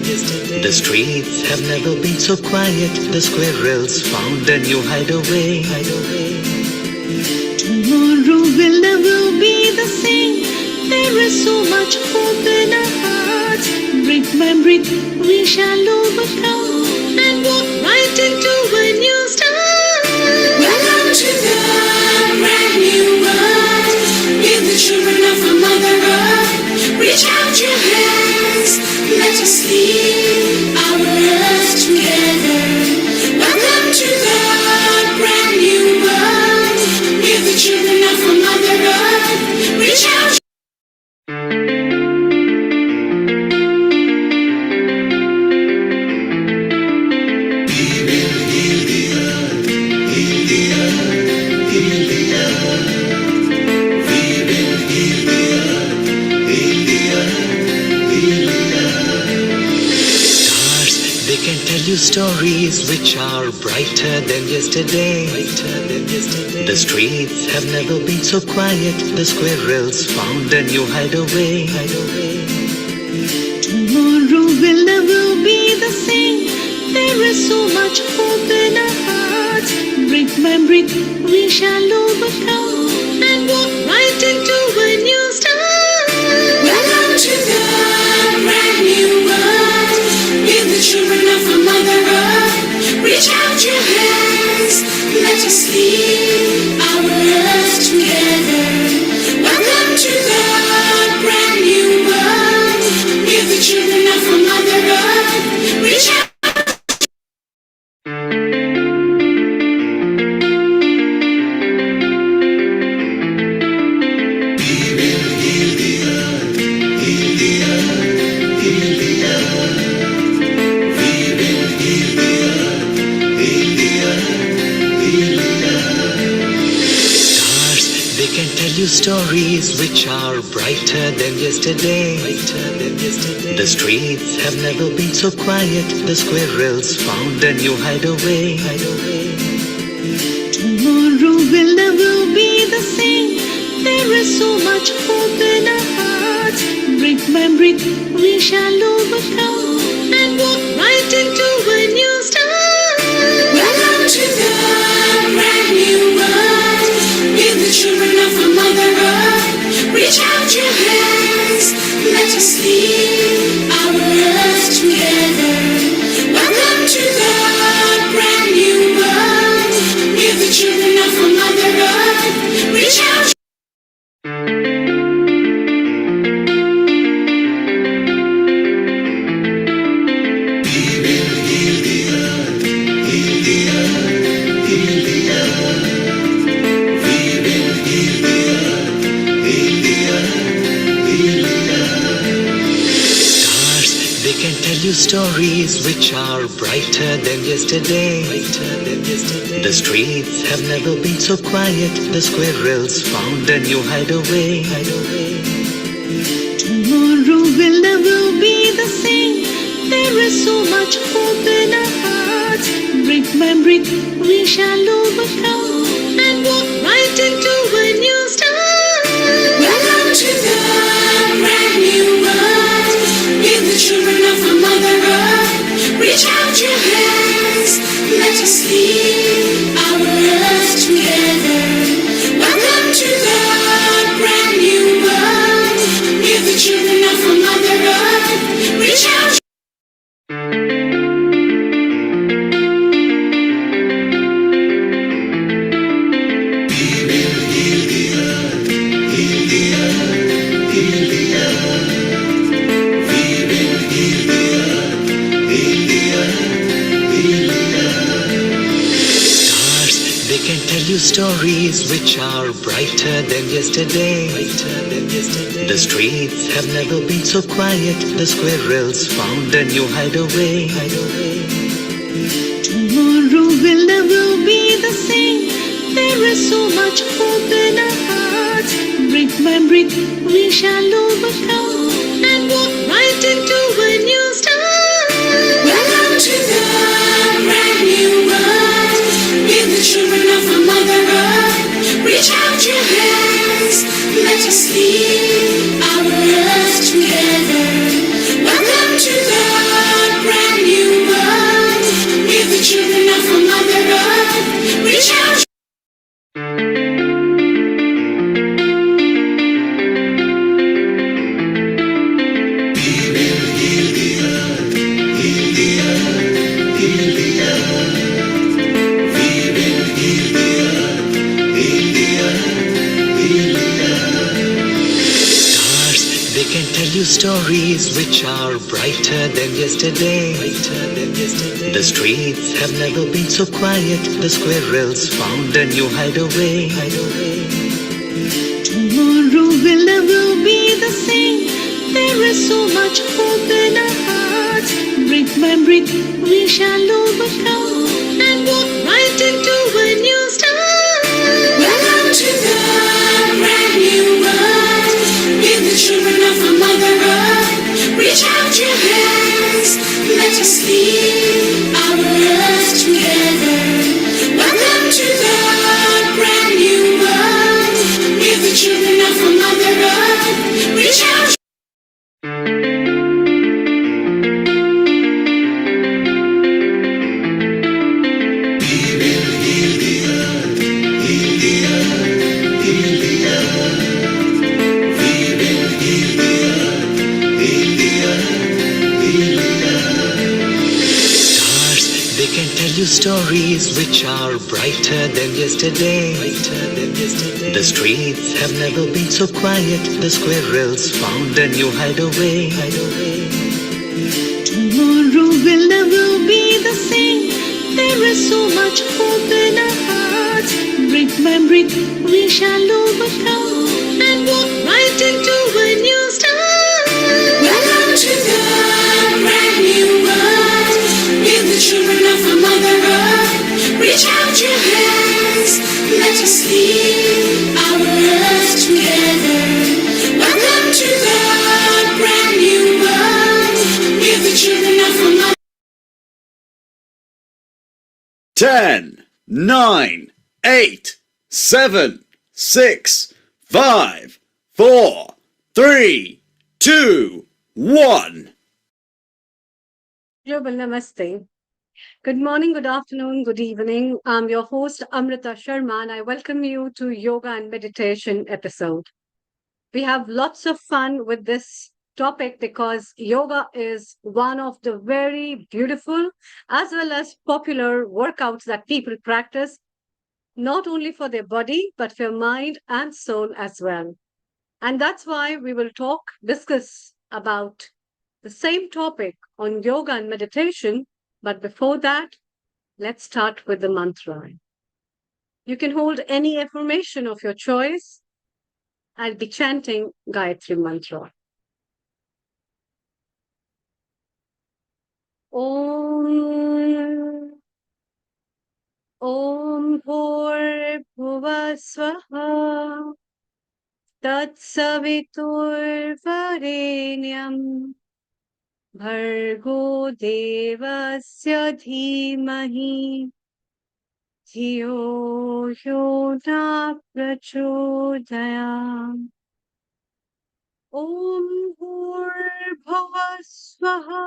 The streets have never been so quiet. The squirrels found a new hideaway. Tomorrow will never be the same. There is so much hope in our hearts. Brick by brick we shall overcome and walk right into a new start. Welcome to the brand new world. We're the children of a Mother Earth. Reach out your hands, let us lead our earth together. Welcome to the brand new world. We're the children of a Mother Earth. Reach out. Stories which are brighter than yesterday. The streets have never been so quiet. The squirrels found a new hideaway. Tomorrow will never be the same. There is so much hope in our hearts. Brick by brick we shall overcome and walk right into a new start. Welcome to the brand new world. We're the children of a Mother Earth. Reach out your hands, let us lead our earth together. Welcome to the brand new world. We're the children of a Mother Earth. Reach out. Stories which are brighter than yesterday. The streets have never been so quiet. The squirrels found a new hideaway. Tomorrow will never be the same. There is so much hope in our hearts. Brick by brick we shall overcome and walk right into a new start. Welcome to the brand new world. We're the children of a Mother Earth. Reach out your hands, let us lead our earth together. Welcome to the brand new world. We're the children of a Mother Earth. Reach out. Stories which are brighter than yesterday. The streets have never been so quiet. The squirrels found a new hideaway. Tomorrow will never be the same. There is so much hope in our hearts. Brick by brick we shall overcome and walk right into a new start. Welcome to the brand new world. We're the children of a Mother Earth. Reach out your hands, let us lead our earth together. Welcome to the brand new world. We're the children of a Mother Earth. Reach out. Stories which are brighter than yesterday. The streets have never been so quiet. The squirrels found a new hideaway. Tomorrow will never be the same. There is so much hope in our hearts. Brick by brick we shall overcome and walk right into a new start. Welcome to the brand new world. We're the children of a Mother Earth. Reach out your hands, let us lead our earth together. Welcome to the you stories which are brighter than yesterday. The streets have never been so quiet. The squirrels found a new hideaway. Tomorrow will never be the same. There is so much hope in our hearts. Brick by brick, we shall overcome and walk right into a new start. Welcome to the brand new world. We're the children of a Mother Earth. Reach out your hands, let us lead our earth together. Welcome to the brand new world. We're the children of a Mother Earth. Reach out. Stories which are brighter than yesterday. The streets have never been so quiet. The squirrels found a new hideaway. Tomorrow will never be the same. There is so much hope in our hearts. Brick by brick, we shall overcome and walk right into a new start. Welcome to the brand new world. We're the children of a Mother Earth. Reach out your hands, let us lead our earth together. Welcome to the brand new world. We're the children of a Mother. 10, 9, 8, 7, 6, 5, 4, 3, 2, 1. Namaste. Good morning, good afternoon, good evening. I'm your host, Amrita Sharma, and I welcome you to Yoga and Meditation episode. We have lots of fun with this topic because yoga is one of the very beautiful as well as popular workouts that people practice, not only for their body, but for mind and soul as well. And that's why we will discuss about the same topic on yoga and meditation. But before that, let's start with the mantra. You can hold any affirmation of your choice. I'll be chanting Gayatri mantra. Om Bhur Swaha Tat Savitur Varenyam Bhargo Devasya Dhimahi Dhiyo Yo Na Prachodayam. Om Bhur Swaha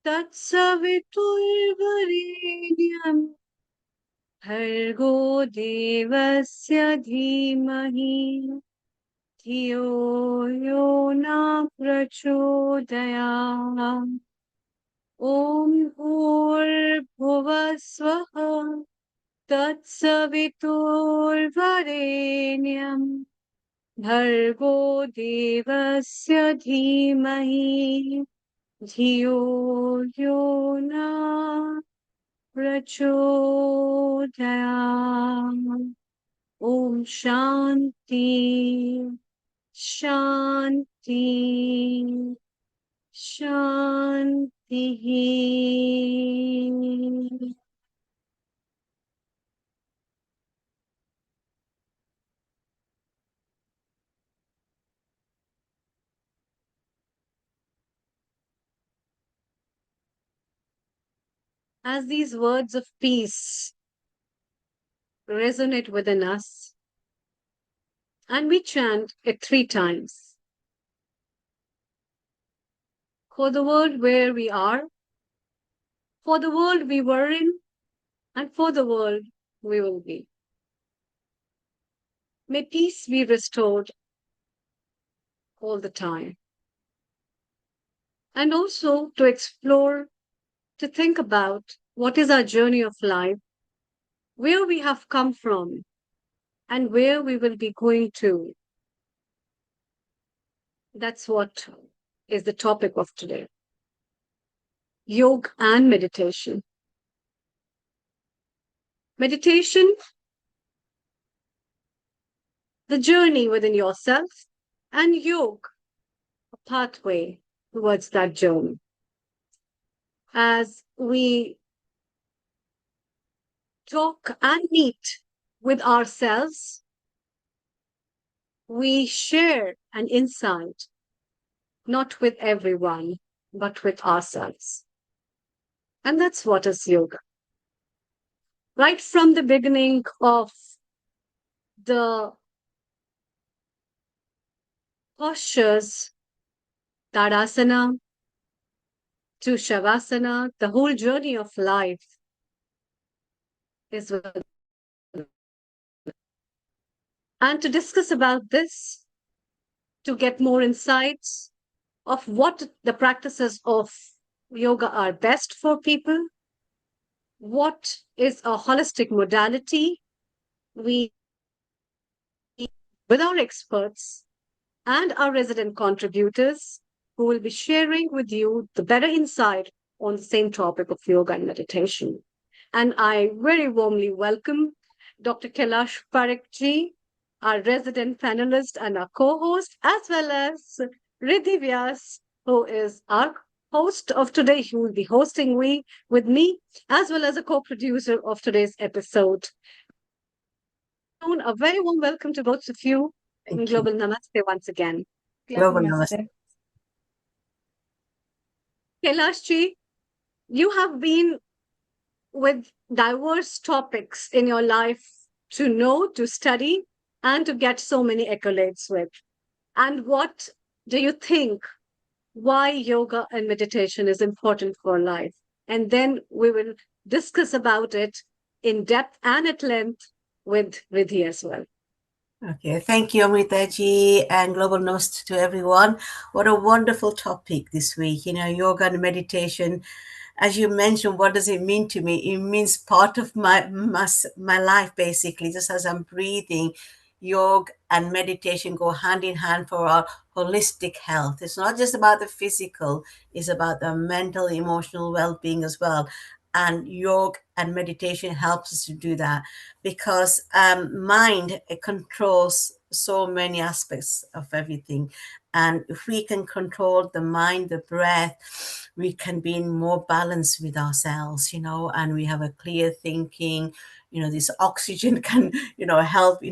Tat Savitur Varenyam Bhargo Devasya Dhimahi Dhiyo Yo Na Prachodayam. Om Bhur Swaha Tat Savitur Varenyam Bhargo Devasya Dhimahi Dhiyo Yo Na Prachodayam. Om Shanti, Shanti, Shanti. As these words of peace resonate within us, and we chant it 3 times. For the world where we are, for the world we were in, and for the world we will be. May peace be restored all the time. And also to explore, to think about what is our journey of life, where we have come from, and where we will be going to. That's what is the topic of today. Yoga and meditation. Meditation, the journey within yourself, and yoga, a pathway towards that journey. As we talk and meet with ourselves, we share an insight, not with everyone, but with ourselves. And that's what is yoga. Right from the beginning of the postures, Tadasana to Shavasana, the whole journey of life is with. And to discuss about this, to get more insights of what the practices of yoga are best for people, what is a holistic modality, we, with our experts and our resident contributors, who will be sharing with you the better insight on the same topic of yoga and meditation. And I very warmly welcome Dr. Kailash Parekh, our resident panelist and our co-host, as well as Riddhi Vyas, who is our host of today, who will be hosting with me, as well as a co-producer of today's episode. A very warm welcome to both of you. Thank Global Namaste once again. Global Namaste. Kailash, you have been with diverse topics in your life to know, to study, and to get so many accolades with. And what do you think why yoga and meditation is important for life? And then we will discuss about it in depth and at length with Riddhi as well. Okay, thank you, Amrita ji, and global namaste to everyone. What a wonderful topic this week. Yoga and meditation. As you mentioned, what does it mean to me? It means part of my life, basically. Just as I'm breathing, yoga and meditation go hand in hand for our holistic health. It's not just about the physical; it's about the mental, emotional well-being as well. And yoga and meditation helps us to do that because mind controls so many aspects of everything. And if we can control the mind, the breath, we can be in more balance with ourselves, and we have a clear thinking. This oxygen can, help,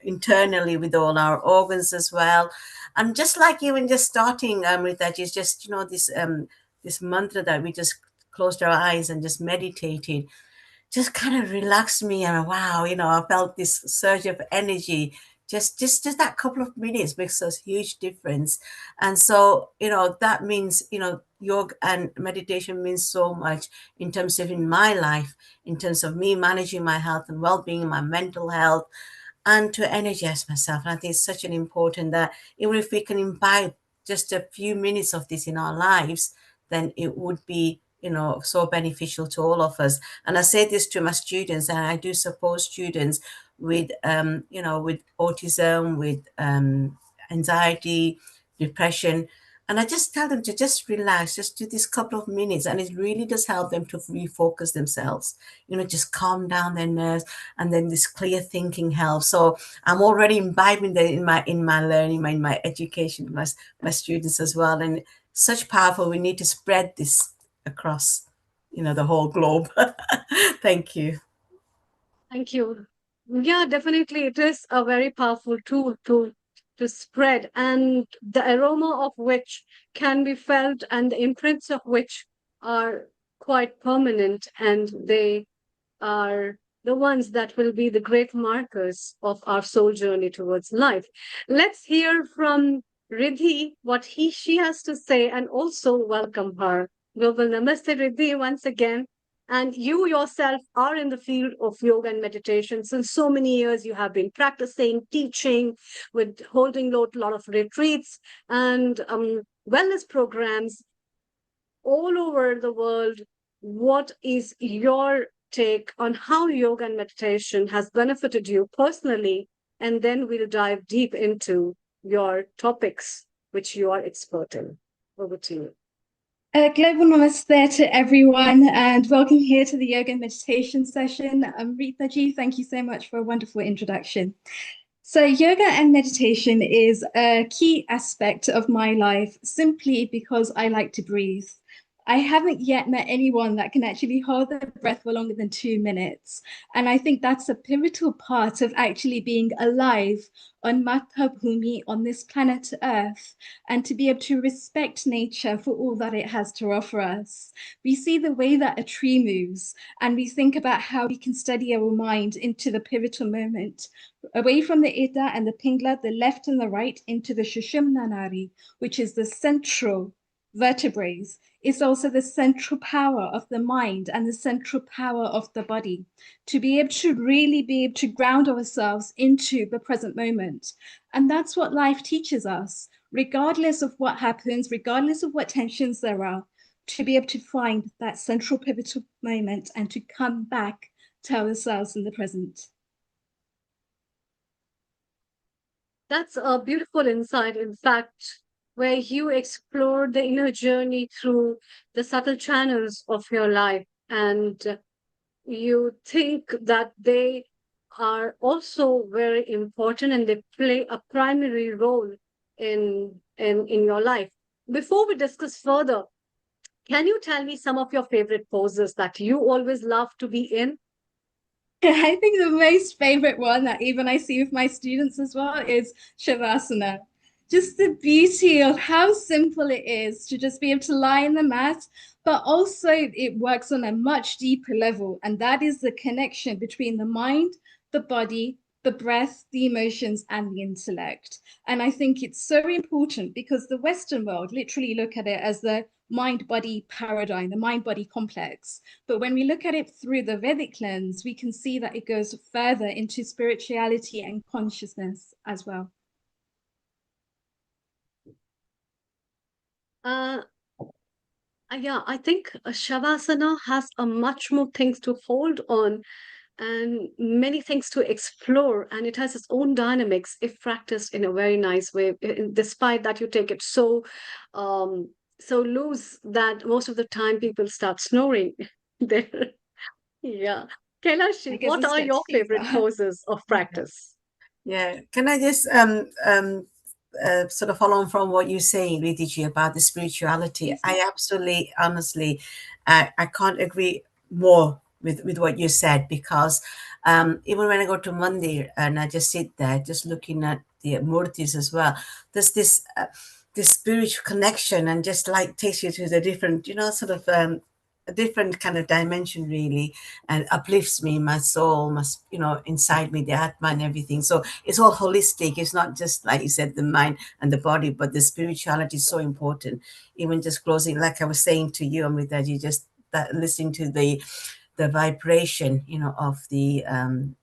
internally with all our organs as well. And just like even just starting with that is just, this mantra that we just closed our eyes and just meditated, just kind of relaxed me. And wow, I felt this surge of energy. Just that couple of minutes makes a huge difference. And so, that means, yoga and meditation means so much in terms of in my life, in terms of me managing my health and well-being, my mental health, and to energize myself. And I think it's such an important that even if we can imbibe just a few minutes of this in our lives, then it would be, so beneficial to all of us. And I say this to my students, and I do support students with, with autism, with anxiety, depression. And I just tell them to just relax, just do this couple of minutes. And it really does help them to refocus themselves, just calm down their nerves. And then this clear thinking helps. So I'm already imbibing that in my learning, in my education, my students as well. And such powerful, we need to spread this across, the whole globe. Thank you. Thank you. Yeah, definitely. It is a very powerful tool to spread, and the aroma of which can be felt, and the imprints of which are quite permanent, and they are the ones that will be the great markers of our soul journey towards life. Let's hear from Riddhi what she has to say, and also welcome her. Global Namaste, Riddhi, once again. And you yourself are in the field of yoga and meditation. Since so many years, you have been practicing, teaching, with holding a lot of retreats and wellness programs all over the world. What is your take on how yoga and meditation has benefited you personally? And then we'll dive deep into your topics which you are expert in. Over to you. Global Namaste to everyone, and welcome here to the yoga and meditation session. Amrita ji, thank you so much for a wonderful introduction. So yoga and meditation is a key aspect of my life simply because I like to breathe. I haven't yet met anyone that can actually hold their breath for longer than 2 minutes. And I think that's a pivotal part of actually being alive on Mata Bhumi, on this planet Earth, and to be able to respect nature for all that it has to offer us. We see the way that a tree moves, and we think about how we can steady our mind into the pivotal moment, away from the Ida and the Pingla, the left and the right, into the Shushumna Nari, which is the central vertebrae. It's also the central power of the mind and the central power of the body, to be able to really be able to ground ourselves into the present moment. And that's what life teaches us, regardless of what happens, regardless of what tensions there are, to be able to find that central pivotal moment and to come back to ourselves in the present. That's a beautiful insight, in fact, where you explore the inner journey through the subtle channels of your life. And you think that they are also very important and they play a primary role in your life. Before we discuss further, can you tell me some of your favorite poses that you always love to be in? I think the most favorite one that even I see with my students as well is Shavasana. Just the beauty of how simple it is to just be able to lie in the mat, but also it works on a much deeper level. And that is the connection between the mind, the body, the breath, the emotions, and the intellect. And I think it's so important because the Western world literally look at it as the mind-body paradigm, the mind-body complex. But when we look at it through the Vedic lens, we can see that it goes further into spirituality and consciousness as well. Yeah, I think Shavasana has a much more things to hold on and many things to explore, and it has its own dynamics if practiced in a very nice way, despite that you take it so loose that most of the time people start snoring there. Yeah. Kailashi, what are your favorite poses of practice? Yeah, can I just sort of follow on from what you're saying, Riddhi, about the spirituality? I absolutely, honestly, I can't agree more with what you said, because even when I go to Mandir and I just sit there, just looking at the murtis as well, there's this spiritual connection, and just like takes you to the different, sort of a different kind of dimension, really, and uplifts me, my soul, inside me, the atma and everything. So it's all holistic. It's not just, like you said, the mind and the body, but the spirituality is so important. Even just closing, like I was saying to you, Amrita, you just listening to the vibration, of the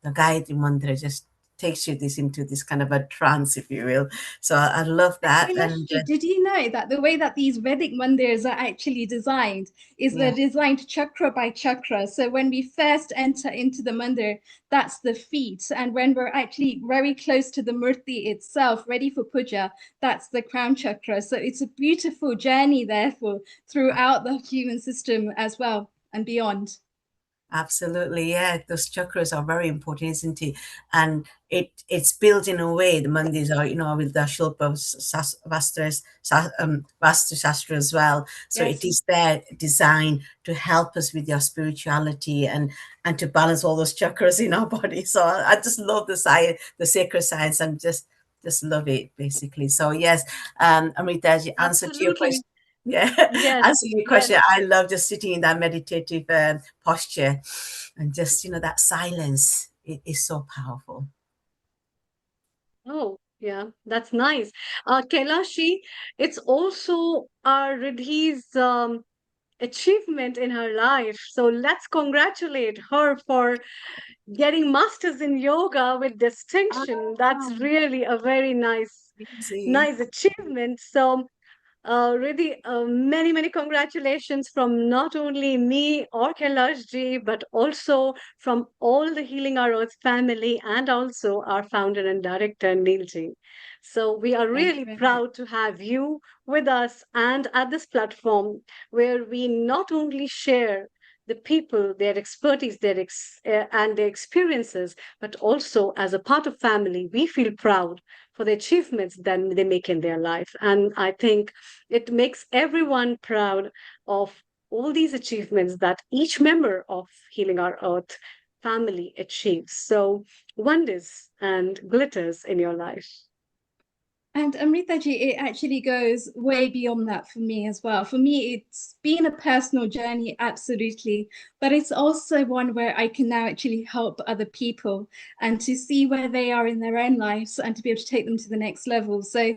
Gayatri mantra just takes you into this kind of a trance, if you will. So I love that. And did you know that the way that these Vedic mandirs are actually designed is they're designed chakra by chakra? So when we first enter into the mandir, that's the feet. And when we're actually very close to the murti itself, ready for puja, that's the crown chakra. So it's a beautiful journey, therefore, throughout the human system as well and beyond. Absolutely, yeah. Those chakras are very important, isn't it? And it's built in a way. The mandis are, with the Shilpa Vastu Shastra as well. So it is there designed to help us with your spirituality and to balance all those chakras in our body. So I just love the science, the sacred science, and just love it, basically. So yes, Amrita, answer to your question. Yeah, answering your question, I love just sitting in that meditative posture, and just that silence. It is so powerful. Oh, yeah, that's nice. Kailashi, it's also Riddhi's achievement in her life. So let's congratulate her for getting masters in yoga with distinction. That's really a very nice achievement. So Riddhi, many congratulations from not only me or Kailash ji, but also from all the Healing Our Earth family and also our founder and director, Neil ji. So we are Thank you really very much. proud to have you with us and at this platform where we not only share the people, their expertise, and their experiences, but also as a part of family, we feel proud for the achievements that they make in their life. And I think it makes everyone proud of all these achievements that each member of Healing Our Earth family achieves. So, wonders and glitters in your life. And Amrita ji, it actually goes way beyond that for me as well. For me, it's been a personal journey, absolutely, but it's also one where I can now actually help other people and to see where they are in their own lives and to be able to take them to the next level. So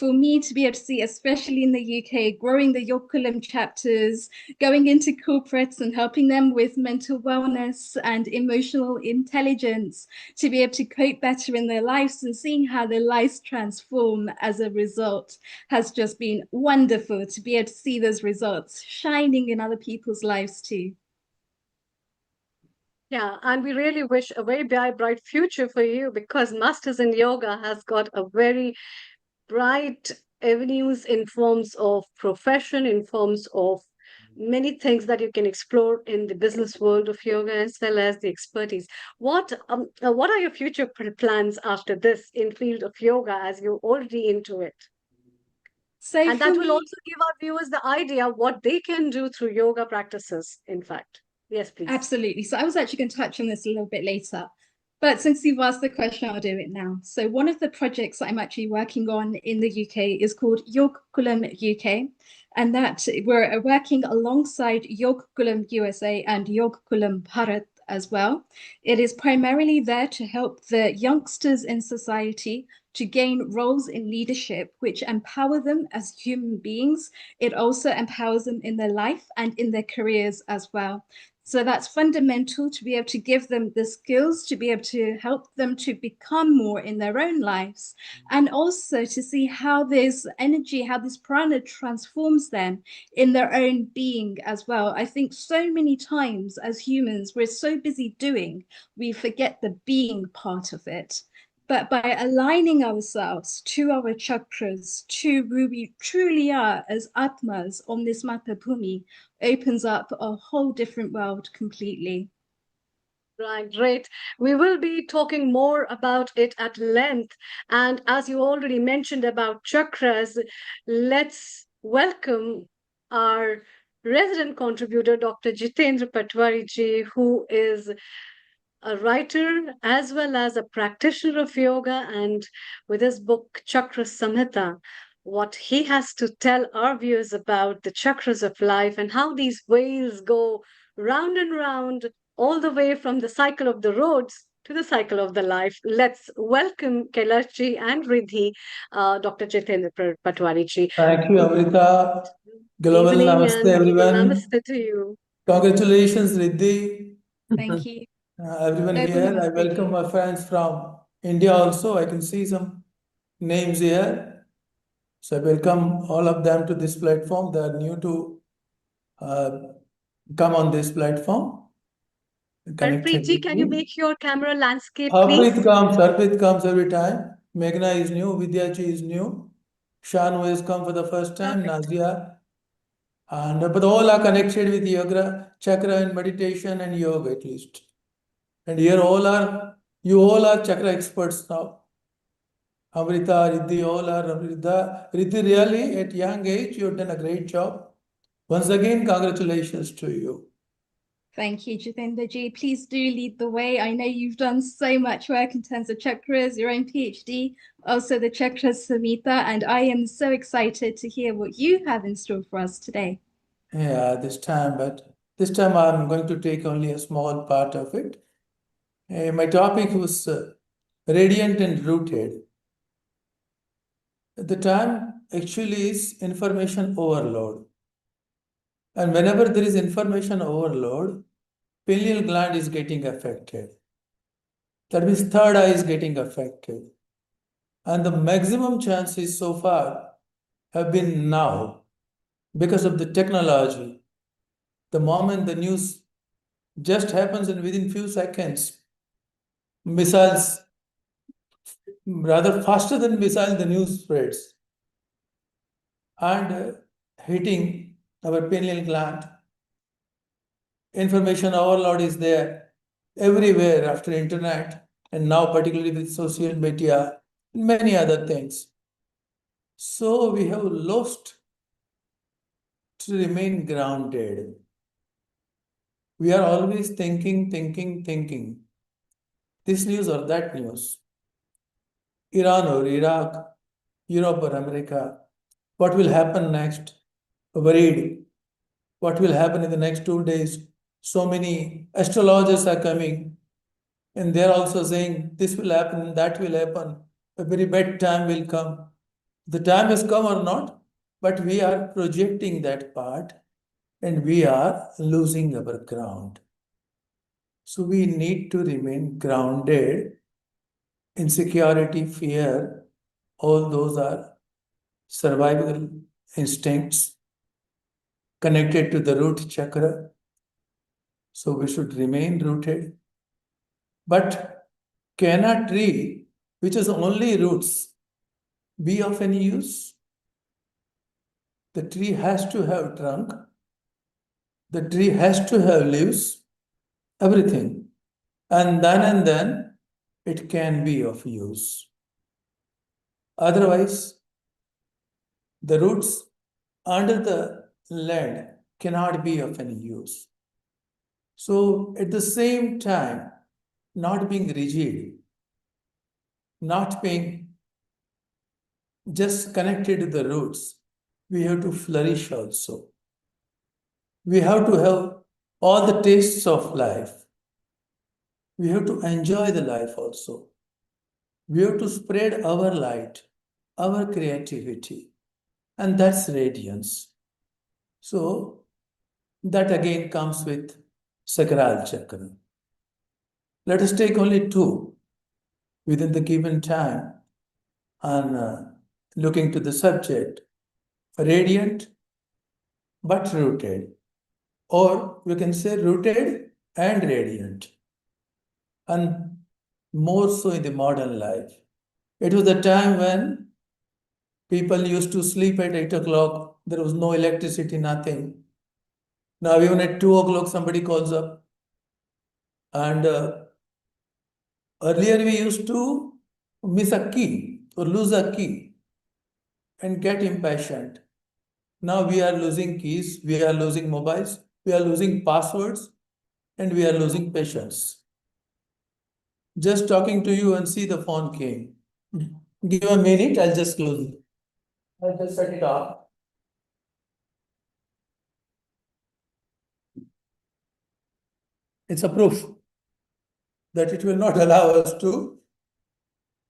for me to be able to see, especially in the UK, growing the Yokulam chapters, going into corporates and helping them with mental wellness and emotional intelligence to be able to cope better in their lives and seeing how their lives transform as a result has just been wonderful to be able to see those results shining in other people's lives too. Yeah, and we really wish a very bright future for you because Masters in Yoga has got a very bright avenues in forms of profession, in forms of many things that you can explore in the business world of yoga as well as the expertise. What are your future plans after this in field of yoga as you're already into it? So And for that will me, also give our viewers the idea what they can do through yoga practices, in fact. Yes, please. absolutely. So I was actually going to touch on this a little bit later. But since you've asked the question, I'll do it now. So one of the projects I'm actually working on in the UK is called Yogakulam UK. And that we're working alongside Yogakulam USA and Yogakulam Bharat as well. It is primarily there to help the youngsters in society to gain roles in leadership, which empower them as human beings. It also empowers them in their life and in their careers as well. So that's fundamental to be able to give them the skills to be able to help them to become more in their own lives, and also to see how this energy, how this prana transforms them in their own being as well. I think so many times as humans, we're so busy doing, we forget the being part of it. But by aligning ourselves to our chakras, to who we truly are as Atmas on this Mata Bhumi, opens up a whole different world completely. Right, great. We will be talking more about it at length. And as you already mentioned about chakras, let's welcome our resident contributor, Dr. Jitendra Patwari ji, who is a writer as well as a practitioner of yoga. And with his book, Chakra Samhita, what he has to tell our viewers about the chakras of life and how these wheels go round and round all the way from the cycle of the roads to the cycle of the life. Let's welcome Kailash ji and Riddhi, Dr. Jitendra Patwari ji. Thank you, Amrita. Good Global evening Namaste, and everyone. Namaste to you. Congratulations, Riddhi. Thank you. Everyone Global here. I Namaste welcome ji. my friends from India also. I can see some names here. So I welcome all of them to this platform. They are new to uh, come on this platform, Harpreet connected ji, with can you me. make your camera landscape, please? Harpreet comes every time. Meghna is new. Vidyaji is new. Shanu has come for the first time. Perfect. Nazia. And but all are connected with yoga, chakra and meditation and yoga at least. And here you all are chakra experts now. Amrita, Riddhi, all are Amrita. Riddhi, really at young age, you've done a great job. Once again, congratulations to you. Thank you, Jitendra ji. Please do lead the way. I know you've done so much work in terms of chakras, your own PhD, also the Chakras Samhita, and I am so excited to hear what you have in store for us today. Yeah, but this time I'm going to take only a small part of it. My topic was radiant and rooted. The term actually is information overload. And whenever there is information overload, pineal gland is getting affected. That means third eye is getting affected. And the maximum chance is so far have been now because of the technology. The moment the news just happens and within few seconds, missiles, rather faster than missile, the news spreads and hitting our pineal gland. Information overload is there everywhere after internet and now particularly with social media and many other things. So we have lost to remain grounded. We are always thinking. This news or that news. Iran or Iraq, Europe or America. What will happen next? Worried. What will happen in the next 2 days? So many astrologers are coming and they're also saying this will happen, that will happen. A very bad time will come. The time has come or not, but we are projecting that part and we are losing our ground. So we need to remain grounded. Insecurity, fear, all those are survival instincts connected to the root chakra. So we should remain rooted. But can a tree, which has only roots, be of any use? The tree has to have trunk. The tree has to have leaves, everything. And then it can be of use. Otherwise, the roots under the land cannot be of any use. So at the same time, not being rigid, not being just connected to the roots, we have to flourish also. We have to have all the tastes of life. We have to enjoy the life also. We have to spread our light, our creativity, and that's radiance. So that again comes with sacral chakra. Let us take only two within the given time and looking to the subject, radiant but rooted, or we can say rooted and radiant, and more so in the modern life. It was the time when people used to sleep at 8 o'clock, there was no electricity, nothing. Now even at 2 o'clock somebody calls up. And earlier we used to miss a key or lose a key and get impatient. Now we are losing keys, we are losing mobiles, we are losing passwords, and we are losing patience. Just talking to you and see the phone came. Give a minute, I'll just close it. I'll just set it off. It's a proof that it will not allow us to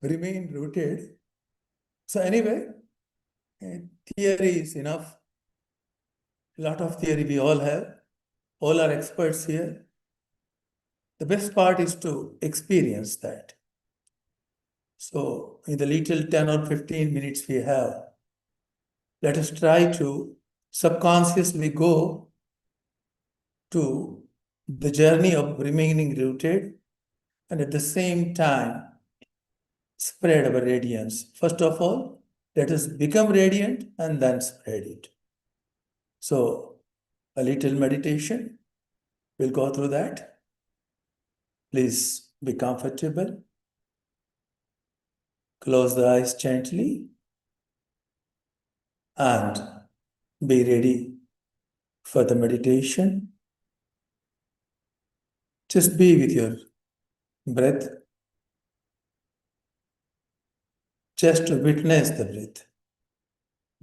remain rooted. So anyway, theory is enough. A lot of theory we all have. All are experts here. The best part is to experience that. So in the little 10 or 15 minutes we have, let us try to subconsciously go to the journey of remaining rooted and at the same time spread our radiance. First of all, let us become radiant and then spread it. So a little meditation, we'll go through that. Please be comfortable. Close the eyes gently and be ready for the meditation. Just be with your breath. Just to witness the breath.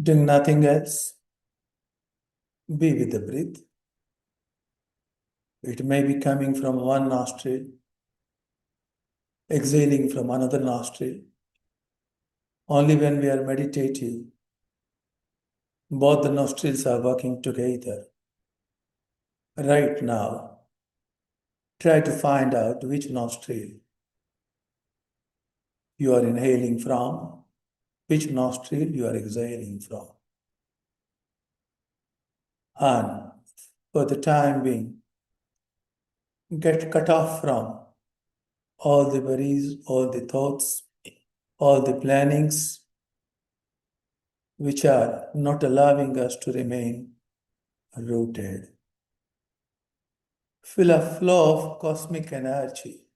Doing nothing else. Be with the breath. It may be coming from one nostril, exhaling from another nostril. Only when we are meditative, both the nostrils are working together. Right now, try to find out which nostril you are inhaling from, which nostril you are exhaling from. and for the time being, get cut off from all the worries, all the thoughts, all the plannings, which are not allowing us to remain rooted. Feel a flow of cosmic energy,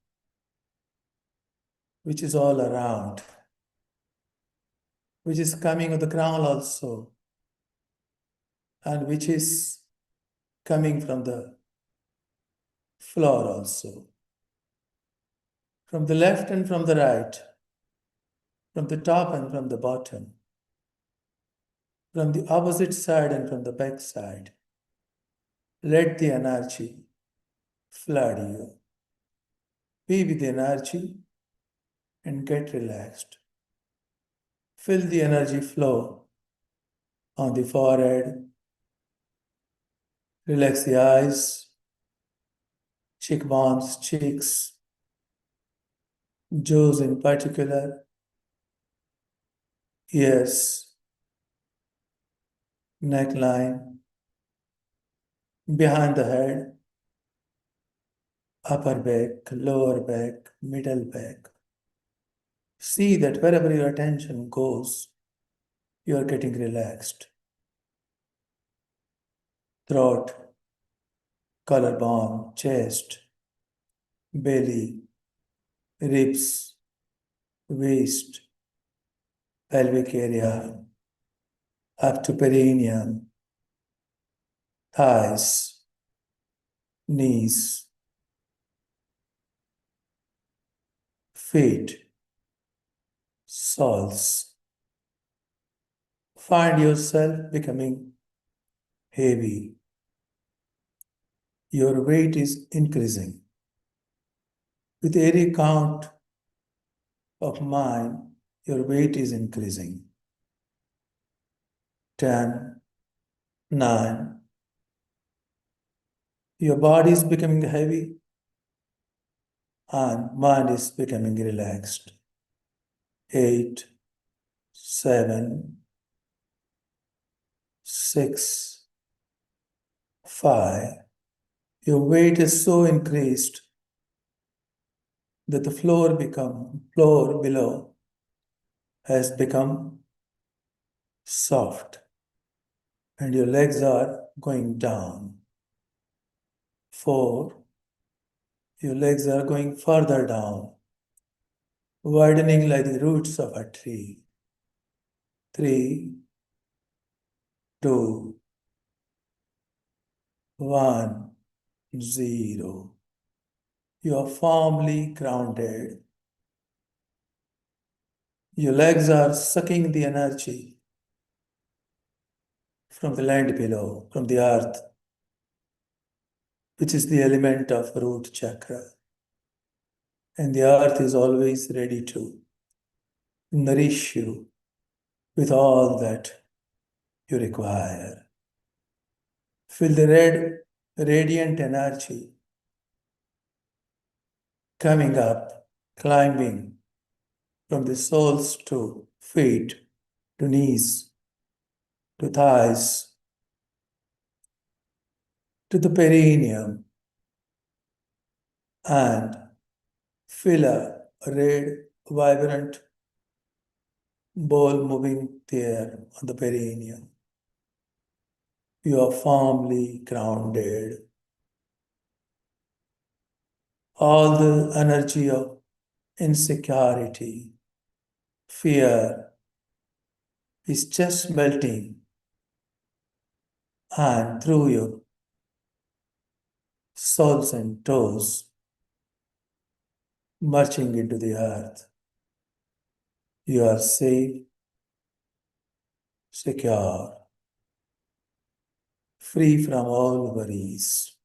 which is all around, which is coming on the ground also, and which is coming from the floor also, from the left and from the right, from the top and from the bottom, from the opposite side and from the back side. Let the energy flood you. Be with the energy and get relaxed. Feel the energy flow on the forehead. Relax the eyes, cheekbones, cheeks, jaws in particular, ears, neckline, behind the head, upper back, lower back, middle back. See that wherever your attention goes, you are getting relaxed. Throat, collarbone, chest, belly, ribs, waist, pelvic area, up to perineum, thighs, knees, feet, soles. Find yourself becoming heavy. Your weight is increasing. With every count of mine, your weight is increasing. 10, 9. Your body is becoming heavy and mind is becoming relaxed. 8, 7, 6, 5. Your weight is so increased that the floor below has become soft and your legs are going down. 4, your legs are going further down, widening like the roots of a tree. 3, 2, 1, 0. You are firmly grounded. Your legs are sucking the energy from the land below, from the earth, which is the element of root chakra. And the earth is always ready to nourish you with all that you require. Feel the red, radiant energy coming up, climbing from the soles to feet, to knees, to thighs, to the perineum, and feel a red, vibrant ball moving there on the perineum. You are firmly grounded. All the energy of insecurity, fear is just melting and through your soles and toes, marching into the earth. You are safe, secure, free from all worries.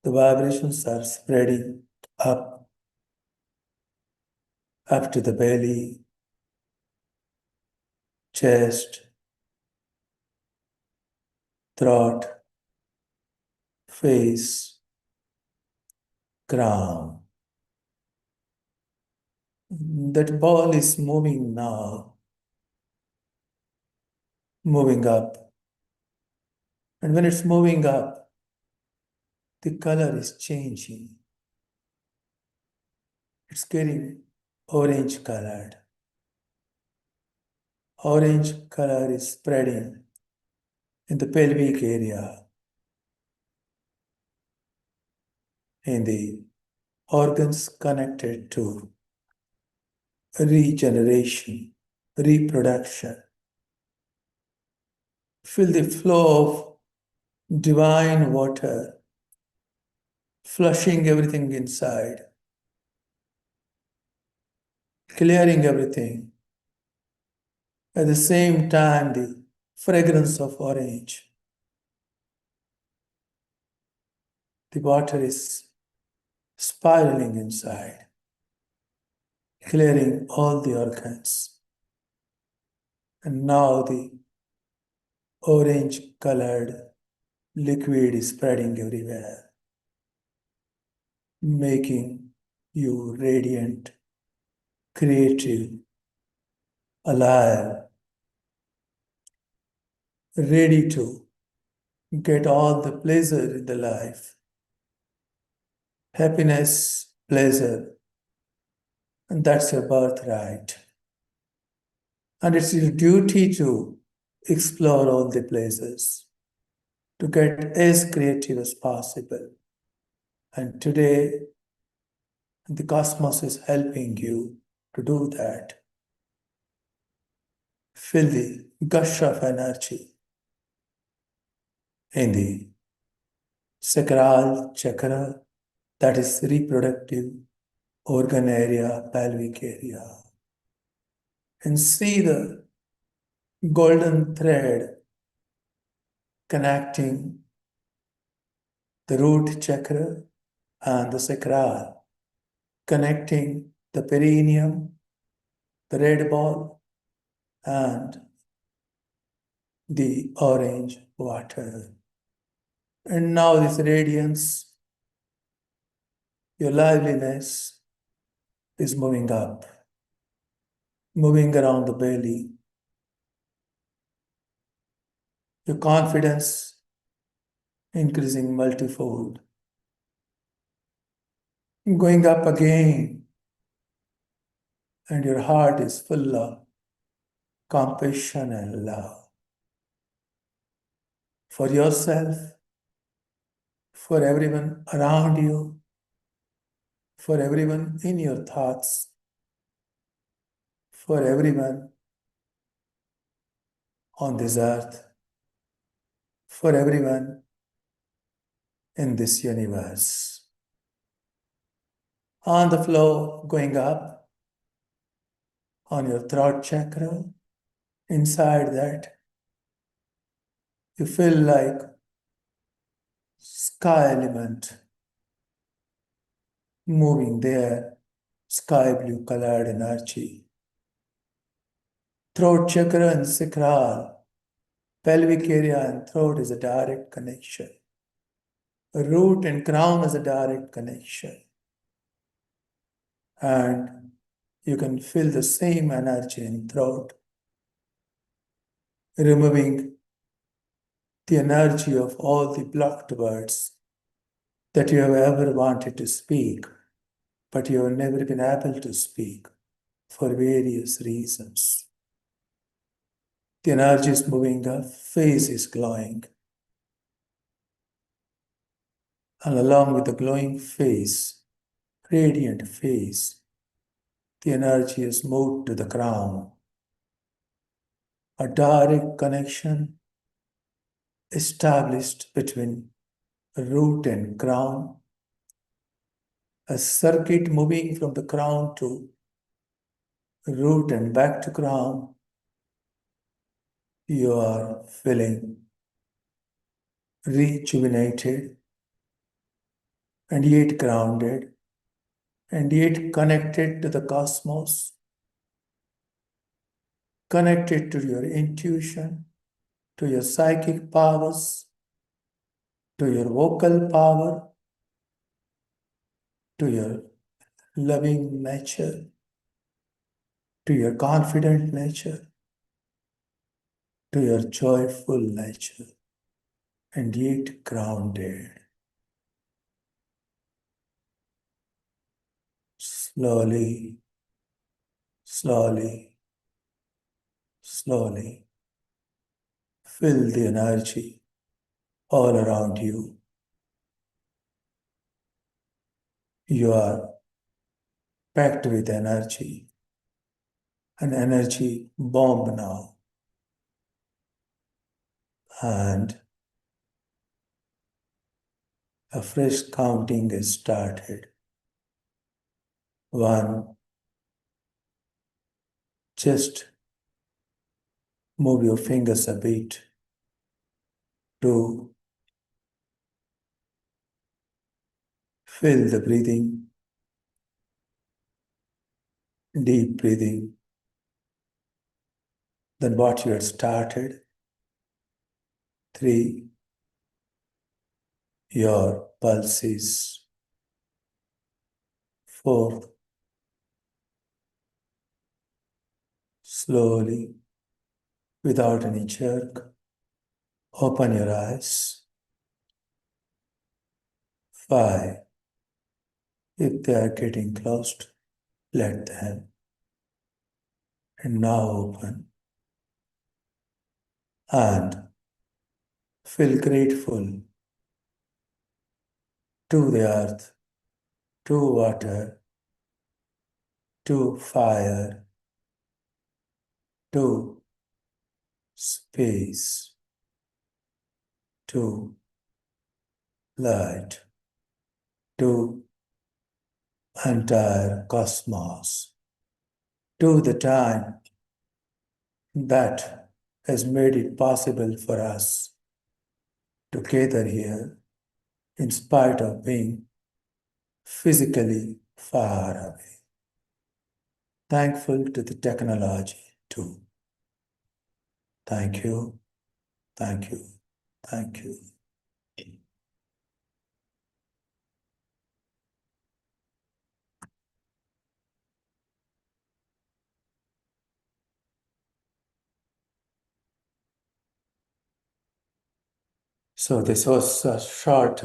The vibrations are spreading up to the belly, chest, throat, face, crown. That ball is moving now, moving up And when it's moving up, the color is changing. It's getting orange colored. Orange color is spreading in the pelvic area, in the organs connected to regeneration, reproduction. Feel the flow of divine water flushing everything inside, clearing everything. At the same time, the fragrance of orange. The water is spiraling inside, clearing all the organs. And now the orange colored liquid is spreading everywhere, making you radiant, creative, alive, ready to get all the pleasure in the life, happiness, pleasure, and that's your birthright. And it's your duty to explore all the places, to get as creative as possible. And today, the cosmos is helping you to do that. Feel the gush of energy in the sacral chakra, that is reproductive organ area, pelvic area. And see the golden thread connecting the root chakra and the sacral, connecting the perineum, the red ball, and the orange water. And now this radiance, your liveliness is moving up, moving around the belly. Your confidence increasing multifold. Going up again, and your heart is full of compassion and love for yourself, for everyone around you, for everyone in your thoughts, for everyone on this earth, for everyone in this universe. On the floor, going up on your throat chakra, inside that, you feel like sky element moving there, sky blue colored energy. Throat chakra and sacral, pelvic area and throat is a direct connection. Root and crown is a direct connection. And you can feel the same energy in throat, removing the energy of all the blocked words that you have ever wanted to speak, but you have never been able to speak for various reasons. The energy is moving up, face is glowing. And along with the glowing face, radiant face, the energy is moved to the crown. A direct connection established between root and crown, a circuit moving from the crown to root and back to crown. You are feeling rejuvenated and yet grounded and yet connected to the cosmos, connected to your intuition, to your psychic powers, to your vocal power, to your loving nature, to your confident nature, to your joyful nature. and yet grounded. Slowly, slowly, slowly, feel the energy all around you. You are packed with energy, an energy bomb now. And a fresh counting is started. 1, just move your fingers a bit. 2, feel the breathing, deep breathing. Then what you had started. 3, your pulses. 4, slowly, without any jerk, open your eyes. 5, if they are getting closed, let them. And now open. And feel grateful to the earth, to water, to fire, to space, to light, to entire cosmos, to the time that has made it possible for us to gather here in spite of being physically far away. Thankful to the technology too. Thank you, thank you, thank you. So this was a short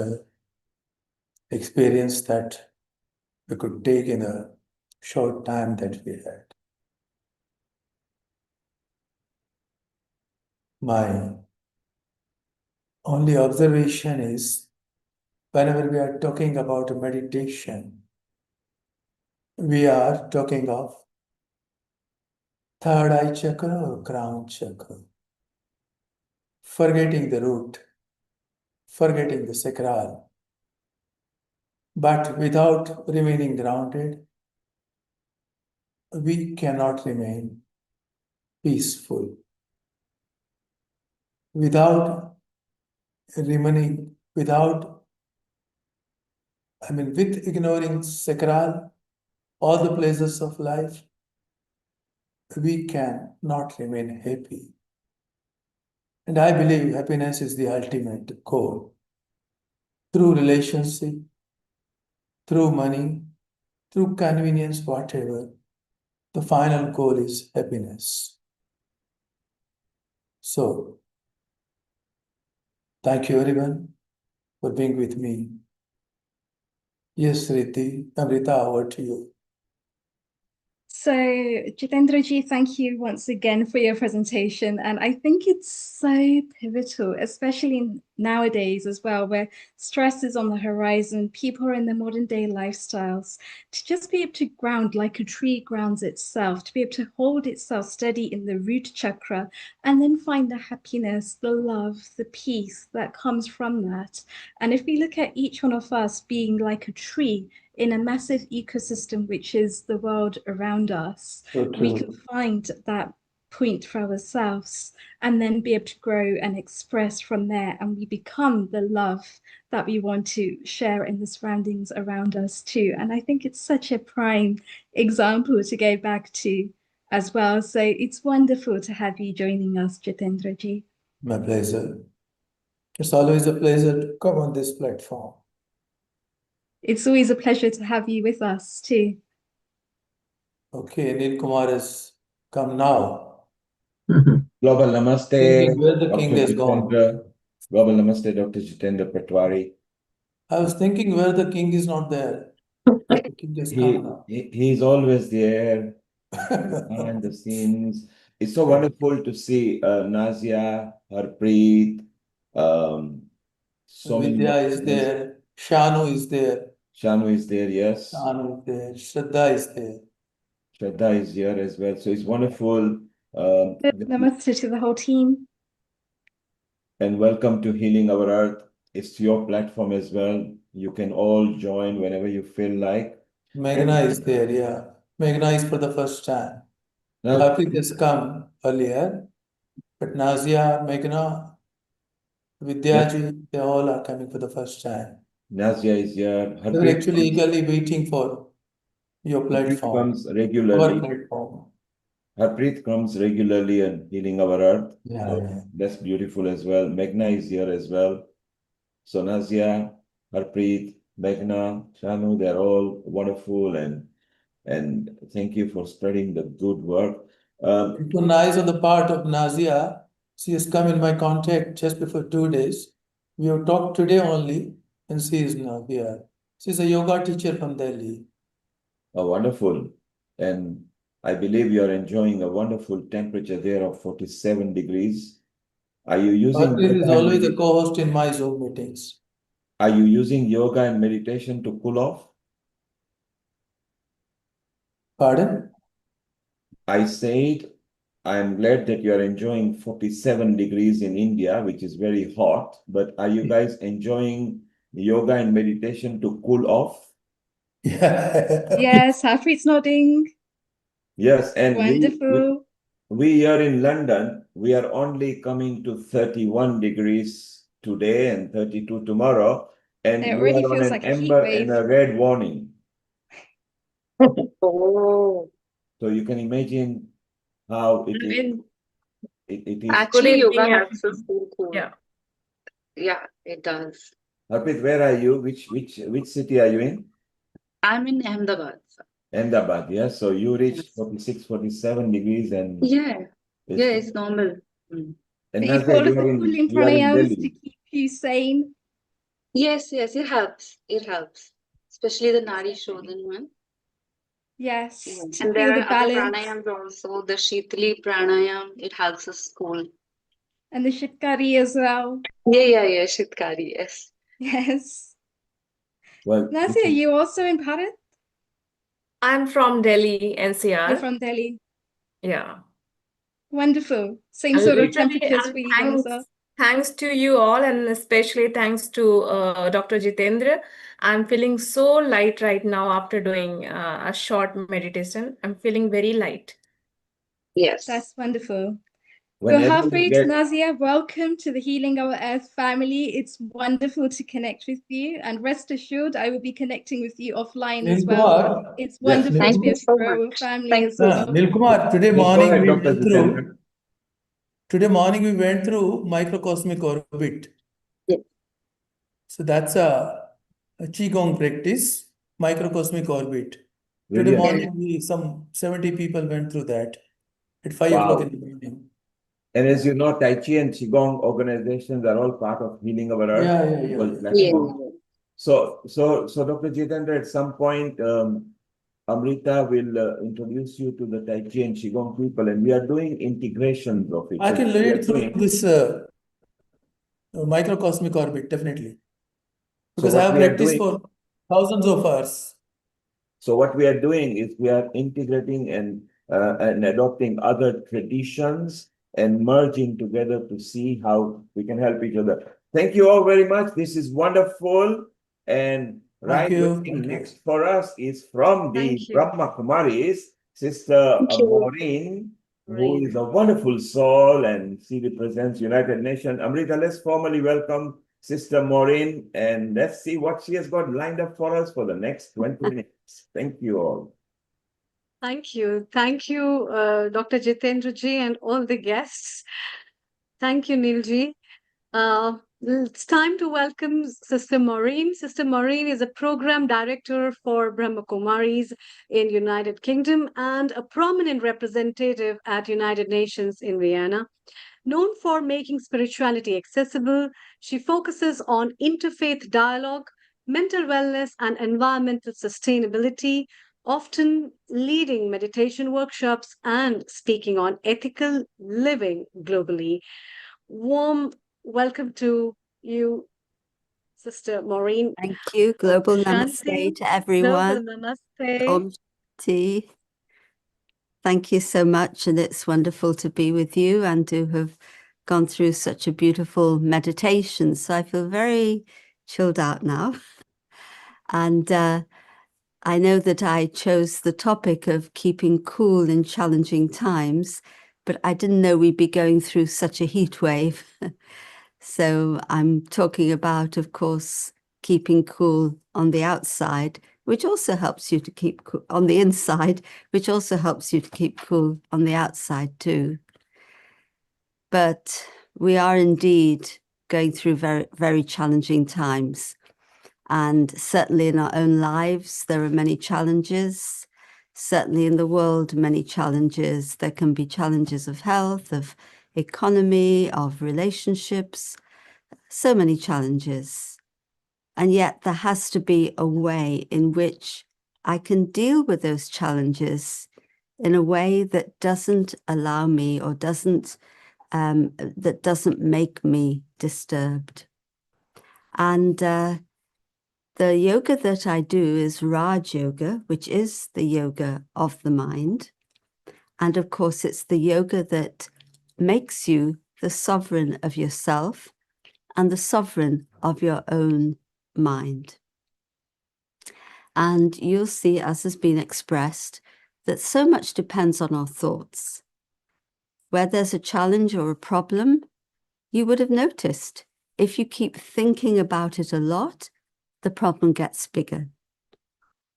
experience that we could take in a short time that we had. My only observation is whenever we are talking about meditation, we are talking of third eye chakra or crown chakra, forgetting the root, forgetting the sacral. But without remaining grounded, we cannot remain peaceful. Without remaining, with ignoring sacral, all the pleasures of life, we cannot remain happy. And I believe happiness is the ultimate goal. Through relationship, through money, through convenience, whatever, the final goal is happiness. So, thank you everyone for being with me. Yes, Riddhi, Amrita, over to you. So, Jitendra ji, thank you once again for your presentation. And I think it's so pivotal, especially nowadays as well, where stress is on the horizon, people are in their modern day lifestyles, to just be able to ground like a tree grounds itself, to be able to hold itself steady in the root chakra, and then find the happiness, the love, the peace that comes from that. And if we look at each one of us being like a tree, in a massive ecosystem, which is the world around us, we can find that point for ourselves and then be able to grow and express from there. And we become the love that we want to share in the surroundings around us too. And I think it's such a prime example to go back to as well. So it's wonderful to have you joining us, Jitendra ji. My pleasure. It's always a pleasure to come on this platform. It's always a pleasure to have you with us too. Okay, Neil Kumar has come now. Global Namaste. Thinking where the king Dr. has gone. Jitendra. Global Namaste, Dr. Jitendra Patwari. I was thinking where the king is not there. The king has come now. He's always there behind the scenes. It's so wonderful to see Nazia, Harpreet, so many Vidya more is friends. there. Shanu is there. Shanu is there, yes. Shanu is there. Shraddha is there. Shraddha is here as well. So it's wonderful. Namaste to the whole team. And welcome to Healing Our Earth. It's your platform as well. You can all join whenever you feel like. Meghna is there, yeah. Meghna is for the first time. Now, Harpreet has come earlier, but Nazia, Meghna, Vidyaji, they all are coming for the first time. Nazia is here. They were Harpreet actually eagerly waiting for your platform, comes our regularly. platform. Harpreet comes regularly and Healing Our Earth. Yeah, So yeah. that's beautiful as well. Meghna is here as well. So Nazia, Harpreet, Meghna, Shanu, they're all wonderful and thank you for spreading the good work. It was nice on the part of Nazia. She has come in my contact just before 2 days. We have talked today only, and she is now here. She's a yoga teacher from Delhi. Wonderful. And I believe you are enjoying a wonderful temperature there of 47 degrees. Are you using Harpreet is yoga always a and co-host in my Zoom meetings. are you using yoga and meditation to cool off? Pardon? I said, I'm glad that you are enjoying 47 degrees in India, which is very hot, but are you guys enjoying yoga and meditation to cool off? Yeah. Yes, Harpreet's nodding. Yes, and Wonderful. we here in London, we are only coming to 31 degrees today and 32 tomorrow, and It we already are on feels an like a heat amber wave. and a red warning. Oh, So you can imagine how it is. In It is. actually, yoga evening, helps us feel cool. yeah. Yeah, it does. Harpreet, where are you? Which city are you in? I'm in Ahmedabad. Ahmedabad, yes. So you reach Yes. 46, 47 degrees and Yeah, it's, it's normal. Mm. and But you've Nazia, got all of the cooling you are in pranayams to Delhi. keep you sane. Yes, it helps. It helps. Especially the Nari Shodhan one. Yes, Yeah. to And feel there the are other balance. pranayams also. The Shitali pranayam, it helps us cool. And the shitkari as well. Yeah, Shitkari, yes. Yes. Well, Nazia, are you also in Bharat? I'm from Delhi, You're NCR. from Delhi. Yeah. Wonderful. Same And sort of literally, temperatures for you then as well. thanks to you all, and especially thanks to Dr. Jitendra. I'm feeling so light right now after doing a short meditation. I'm feeling very light. Yes. That's wonderful. whenever you Harpreet, get, Nazia, welcome to the Healing Our Earth family. It's wonderful to connect with you, and rest assured, I will be connecting with you offline as well. Nilkumar, It's yes, wonderful Thank to be you able to so grow a much. family Thank as you. well. Nilkumar, today yes, go morning ahead, we Dr. went Jitendra. through. Today morning we went through microcosmic orbit. Yes. So that's a qigong practice, microcosmic orbit. Today Brilliant. morning some 70 people went through that at 5 Wow. o'clock in the morning. And as you know, Tai Chi and Qigong organizations are all part of Healing Our Earth. Yeah. Platform. So Dr. Jitendra, at some point, Amrita will introduce you to the Tai Chi and Qigong people, and we are doing integrations of it. I can We are lead through doing- this microcosmic orbit, definitely. So Because I what have we are practiced doing, for thousands of hours. so what we are doing is we are integrating and adopting other traditions and merging together to see how we can help each other. Thank you all very much. This is wonderful. And Thank you. next for us is from the Thank you. Brahma Kumaris, Sister Thank you. Maureen, who is a wonderful soul, and she represents United Nations. Amrita, let's formally welcome Sister Maureen, and let's see what she has got lined up for us for the next 20 minutes. Thank you all. Thank you. Thank you, Dr. Jitendra ji and all the guests. Thank you, Neil ji. It's time to welcome Sister Maureen. Sister Maureen is a program director for Brahma Kumaris in United Kingdom and a prominent representative at United Nations in Vienna. Known for making spirituality accessible, she focuses on interfaith dialogue, mental wellness, and environmental sustainability, often leading meditation workshops and speaking on ethical living globally. Warm welcome to you, Sister Maureen. Thank you. Om Global Shanti. Namaste to everyone. Global Namaste. Om Shanti. Thank you so much. And it's wonderful to be with you and to have gone through such a beautiful meditation. So I feel very chilled out now. And I know that I chose the topic of keeping cool in challenging times, but I didn't know we'd be going through such a heat wave. So I'm talking about, of course, keeping cool on the outside, which also helps you to keep cool on the inside, which also helps you to keep cool on the outside too. But we are indeed going through very, very challenging times. And certainly in our own lives, there are many challenges. Certainly in the world, many challenges. There can be challenges of health, of economy, of relationships, so many challenges. And yet there has to be a way in which I can deal with those challenges in a way that doesn't allow me or doesn't make me disturbed. And the yoga that I do is Raj Yoga, which is the yoga of the mind. And of course, it's the yoga that makes you the sovereign of yourself and the sovereign of your own mind. And you'll see, as has been expressed, that so much depends on our thoughts. Where there's a challenge or a problem, you would have noticed if you keep thinking about it a lot, the problem gets bigger.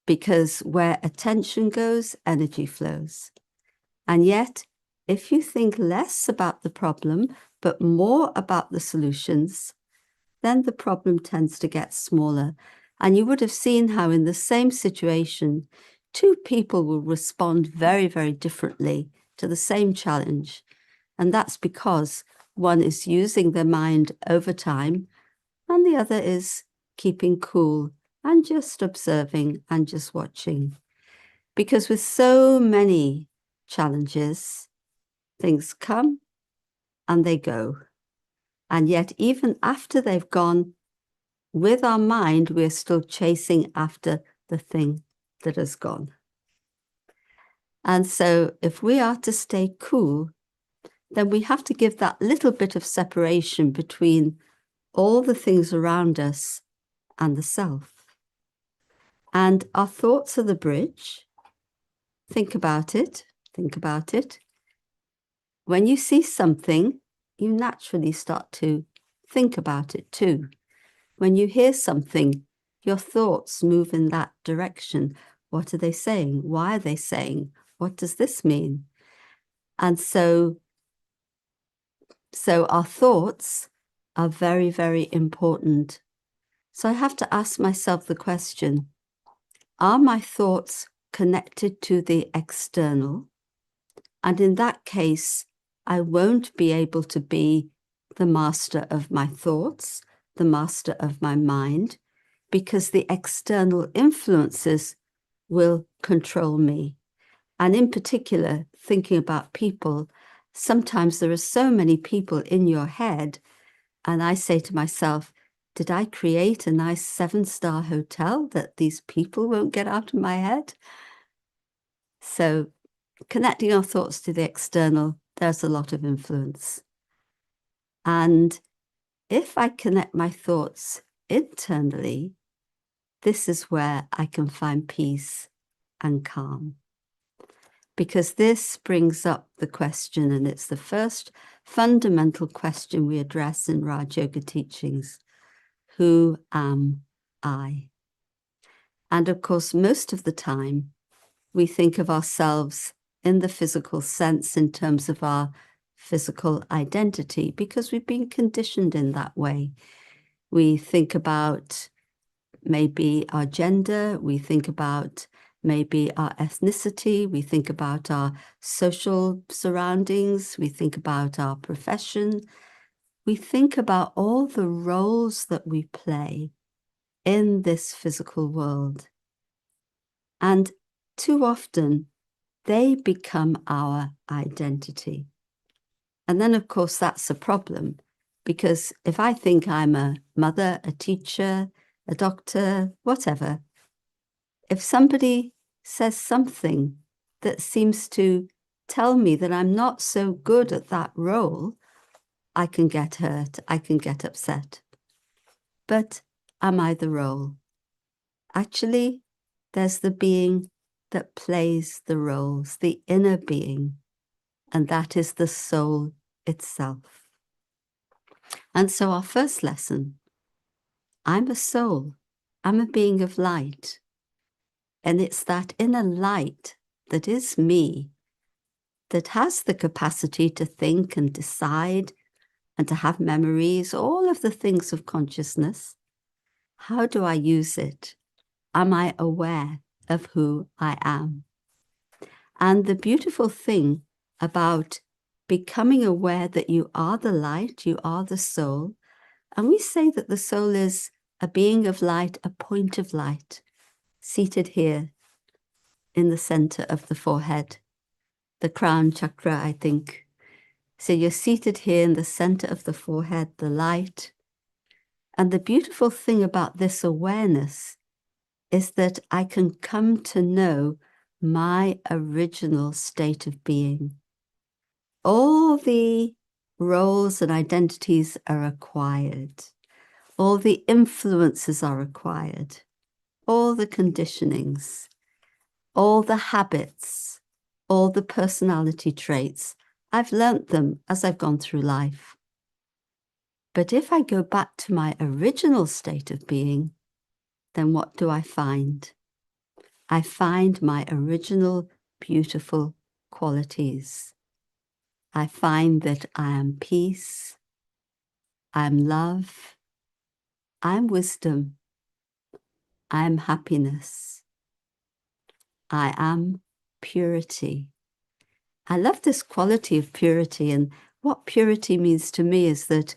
Because where attention goes, energy flows. And yet, if you think less about the problem, but more about the solutions, then the problem tends to get smaller. And you would have seen how in the same situation, two people will respond very, very differently to the same challenge. And that's because one is using their mind over time, and the other is keeping cool and just observing and just watching. Because with so many challenges, things come and they go. And yet, even after they've gone, with our mind, we're still chasing after the thing that has gone. And so if we are to stay cool, then we have to give that little bit of separation between all the things around us and the self. And our thoughts are the bridge. Think about it. Think about it. When you see something, you naturally start to think about it too. When you hear something, your thoughts move in that direction. What are they saying? Why are they saying? What does this mean? And so our thoughts are very, very important. So I have to ask myself the question, are my thoughts connected to the external? And in that case, I won't be able to be the master of my thoughts, the master of my mind, because the external influences will control me. And in particular, thinking about people, sometimes there are so many people in your head, and I say to myself, did I create a nice 7-star hotel that these people won't get out of my head? So connecting our thoughts to the external, there's a lot of influence. And if I connect my thoughts internally, this is where I can find peace and calm. Because this brings up the question, and it's the first fundamental question we address in Raj Yoga teachings. Who am I? And of course, most of the time, we think of ourselves in the physical sense in terms of our physical identity, because we've been conditioned in that way. We think about maybe our gender, we think about may be our ethnicity, we think about our social surroundings, we think about our profession, we think about all the roles that we play in this physical world. And too often, they become our identity. And then, of course, that's a problem, because if I think I'm a mother, a teacher, a doctor, whatever, if somebody says something that seems to tell me that I'm not so good at that role, I can get hurt, I can get upset. But am I the role? Actually, there's the being that plays the roles, the inner being, and that is the soul itself. And so our first lesson, I'm a soul, I'm a being of light. And it's that inner light that is me, that has the capacity to think and decide and to have memories, all of the things of consciousness. How do I use it? Am I aware of who I am? And the beautiful thing about becoming aware that you are the light, you are the soul, and we say that the soul is a being of light, a point of light, seated here in the center of the forehead, the crown chakra, I think. So you're seated here in the center of the forehead, the light. And the beautiful thing about this awareness is that I can come to know my original state of being. All the roles and identities are acquired. All the influences are acquired. All the conditionings, all the habits, all the personality traits. I've learnt them as I've gone through life. But if I go back to my original state of being, then what do I find? I find my original beautiful qualities. I find that I am peace, I'm love, I'm wisdom, I'm happiness, I am purity. I love this quality of purity, and what purity means to me is that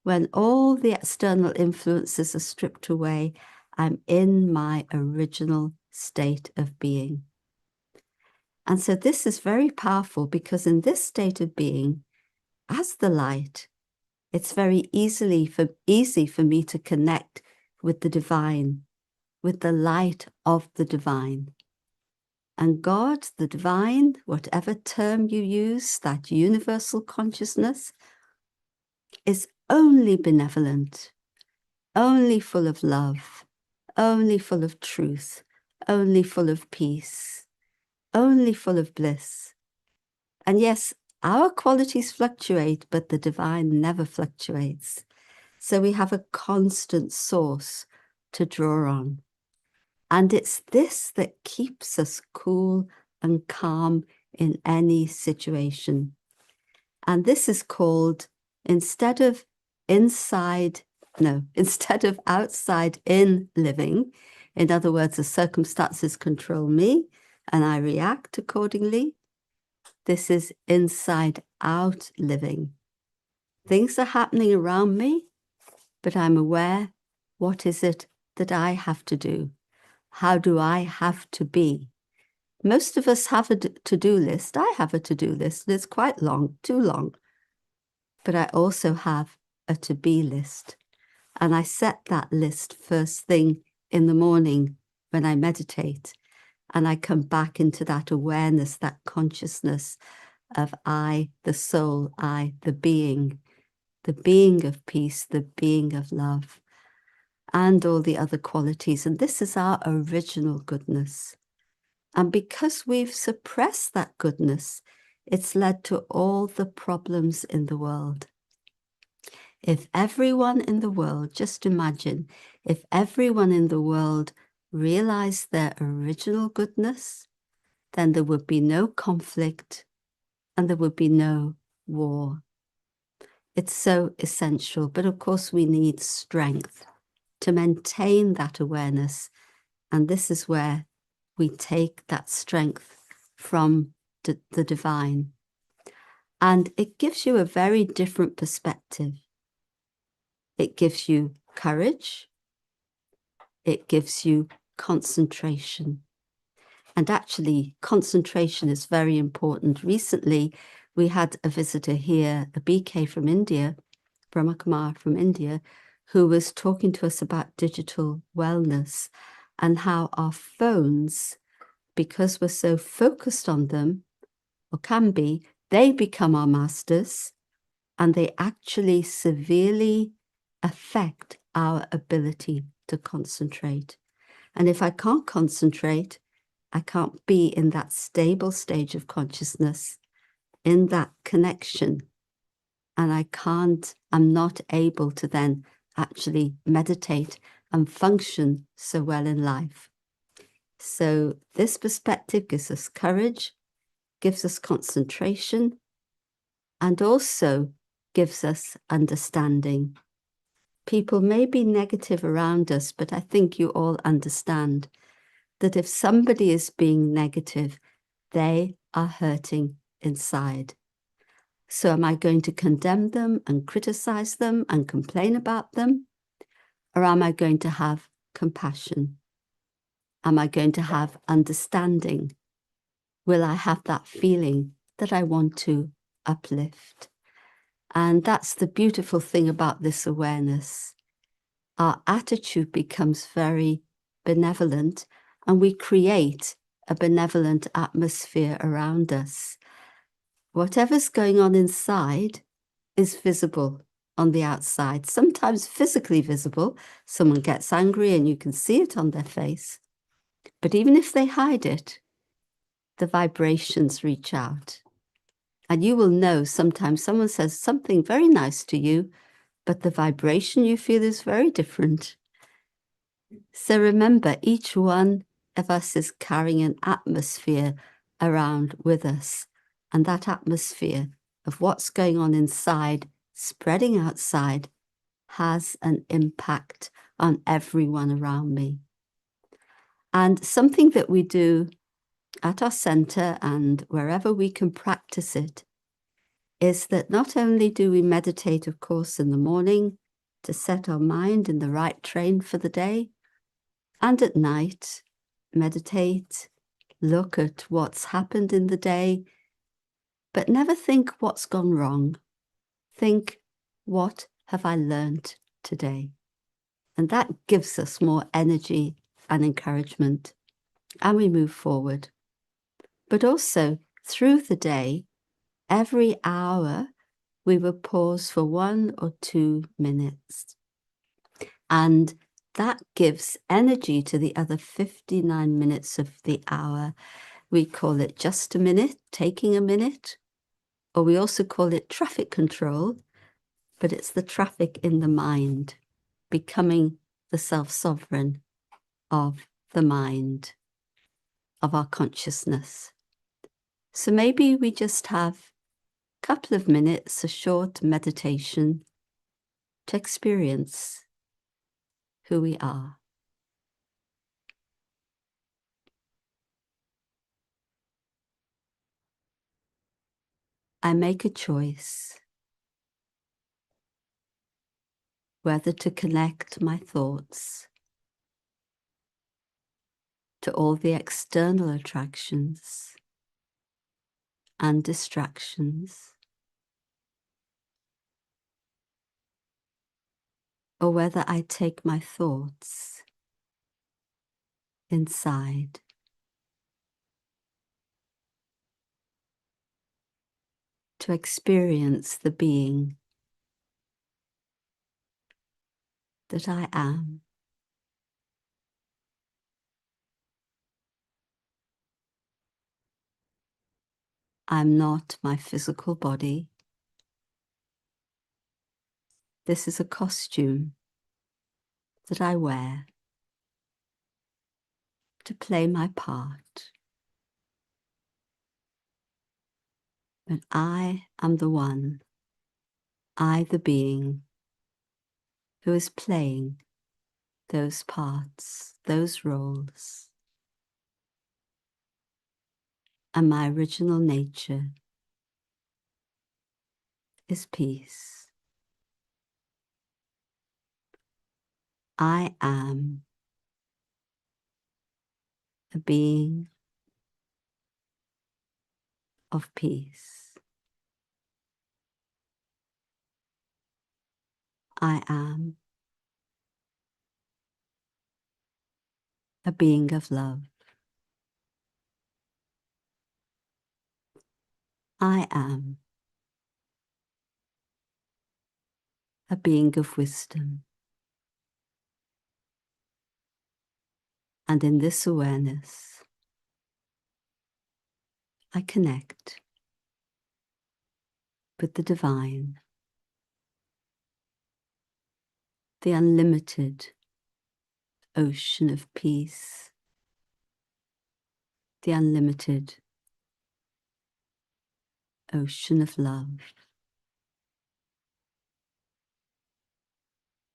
when all the external influences are stripped away, I'm in my original state of being. And so this is very powerful, because in this state of being, as the light, it's very easy for me to connect with the divine, with the light of the divine. And God, the divine, whatever term you use, that universal consciousness, is only benevolent, only full of love, only full of truth, only full of peace, only full of bliss. And yes, our qualities fluctuate, but the divine never fluctuates. So we have a constant source to draw on. And it's this that keeps us cool and calm in any situation. And this is called, instead of outside in living, in other words, the circumstances control me and I react accordingly, this is inside out living. Things are happening around me, but I'm aware, what is it that I have to do? How do I have to be? Most of us have a to-do list. I have a to-do list. It's quite long, too long. But I also have a to-be list. And I set that list first thing in the morning when I meditate. And I come back into that awareness, that consciousness of I, the soul, I, the being of peace, the being of love, and all the other qualities. And this is our original goodness. And because we've suppressed that goodness, it's led to all the problems in the world. If everyone in the world, just imagine, if everyone in the world realized their original goodness, then there would be no conflict and there would be no war. It's so essential, but of course we need strength to maintain that awareness. And this is where we take that strength from the divine. And it gives you a very different perspective. It gives you courage. It gives you concentration. And actually, concentration is very important. Recently, we had a visitor here, a BK from India, Brahma Kumar from India, who was talking to us about digital wellness and how our phones, because we're so focused on them, or can be, they become our masters, and they actually severely affect our ability to concentrate. And if I can't concentrate, I can't be in that stable stage of consciousness, in that connection. And I'm not able to then actually meditate and function so well in life. So this perspective gives us courage, gives us concentration, and also gives us understanding. People may be negative around us, but I think you all understand that if somebody is being negative, they are hurting inside. So am I going to condemn them and criticize them and complain about them? Or am I going to have compassion? Am I going to have understanding? Will I have that feeling that I want to uplift? And that's the beautiful thing about this awareness. Our attitude becomes very benevolent, and we create a benevolent atmosphere around us. Whatever's going on inside is visible on the outside, sometimes physically visible. Someone gets angry and you can see it on their face. But even if they hide it, the vibrations reach out. And you will know sometimes someone says something very nice to you, but the vibration you feel is very different. So remember, each one of us is carrying an atmosphere around with us. And that atmosphere of what's going on inside, spreading outside, has an impact on everyone around me. And something that we do at our center and wherever we can practice it is that not only do we meditate, of course, in the morning to set our mind in the right train for the day, and at night, meditate, look at what's happened in the day, but never think what's gone wrong. Think, what have I learned today? And that gives us more energy and encouragement, and we move forward. But also, through the day, every hour, we will pause for 1 or 2 minutes. And that gives energy to the other 59 minutes of the hour. We call it just a minute, taking a minute, or we also call it traffic control, but it's the traffic in the mind, becoming the self-sovereign of the mind, of our consciousness. So maybe we just have a couple of minutes, a short meditation to experience who we are. I make a choice whether to connect my thoughts to all the external attractions and distractions, or whether I take my thoughts inside. To experience the being that I am. I'm not my physical body. This is a costume that I wear to play my part. But I am the one, I the being, who is playing those parts, those roles. and my original nature is peace. I am a being of peace. I am a being of love. I am a being of wisdom. And in this awareness, I connect with the divine, the unlimited ocean of peace, the unlimited ocean of love.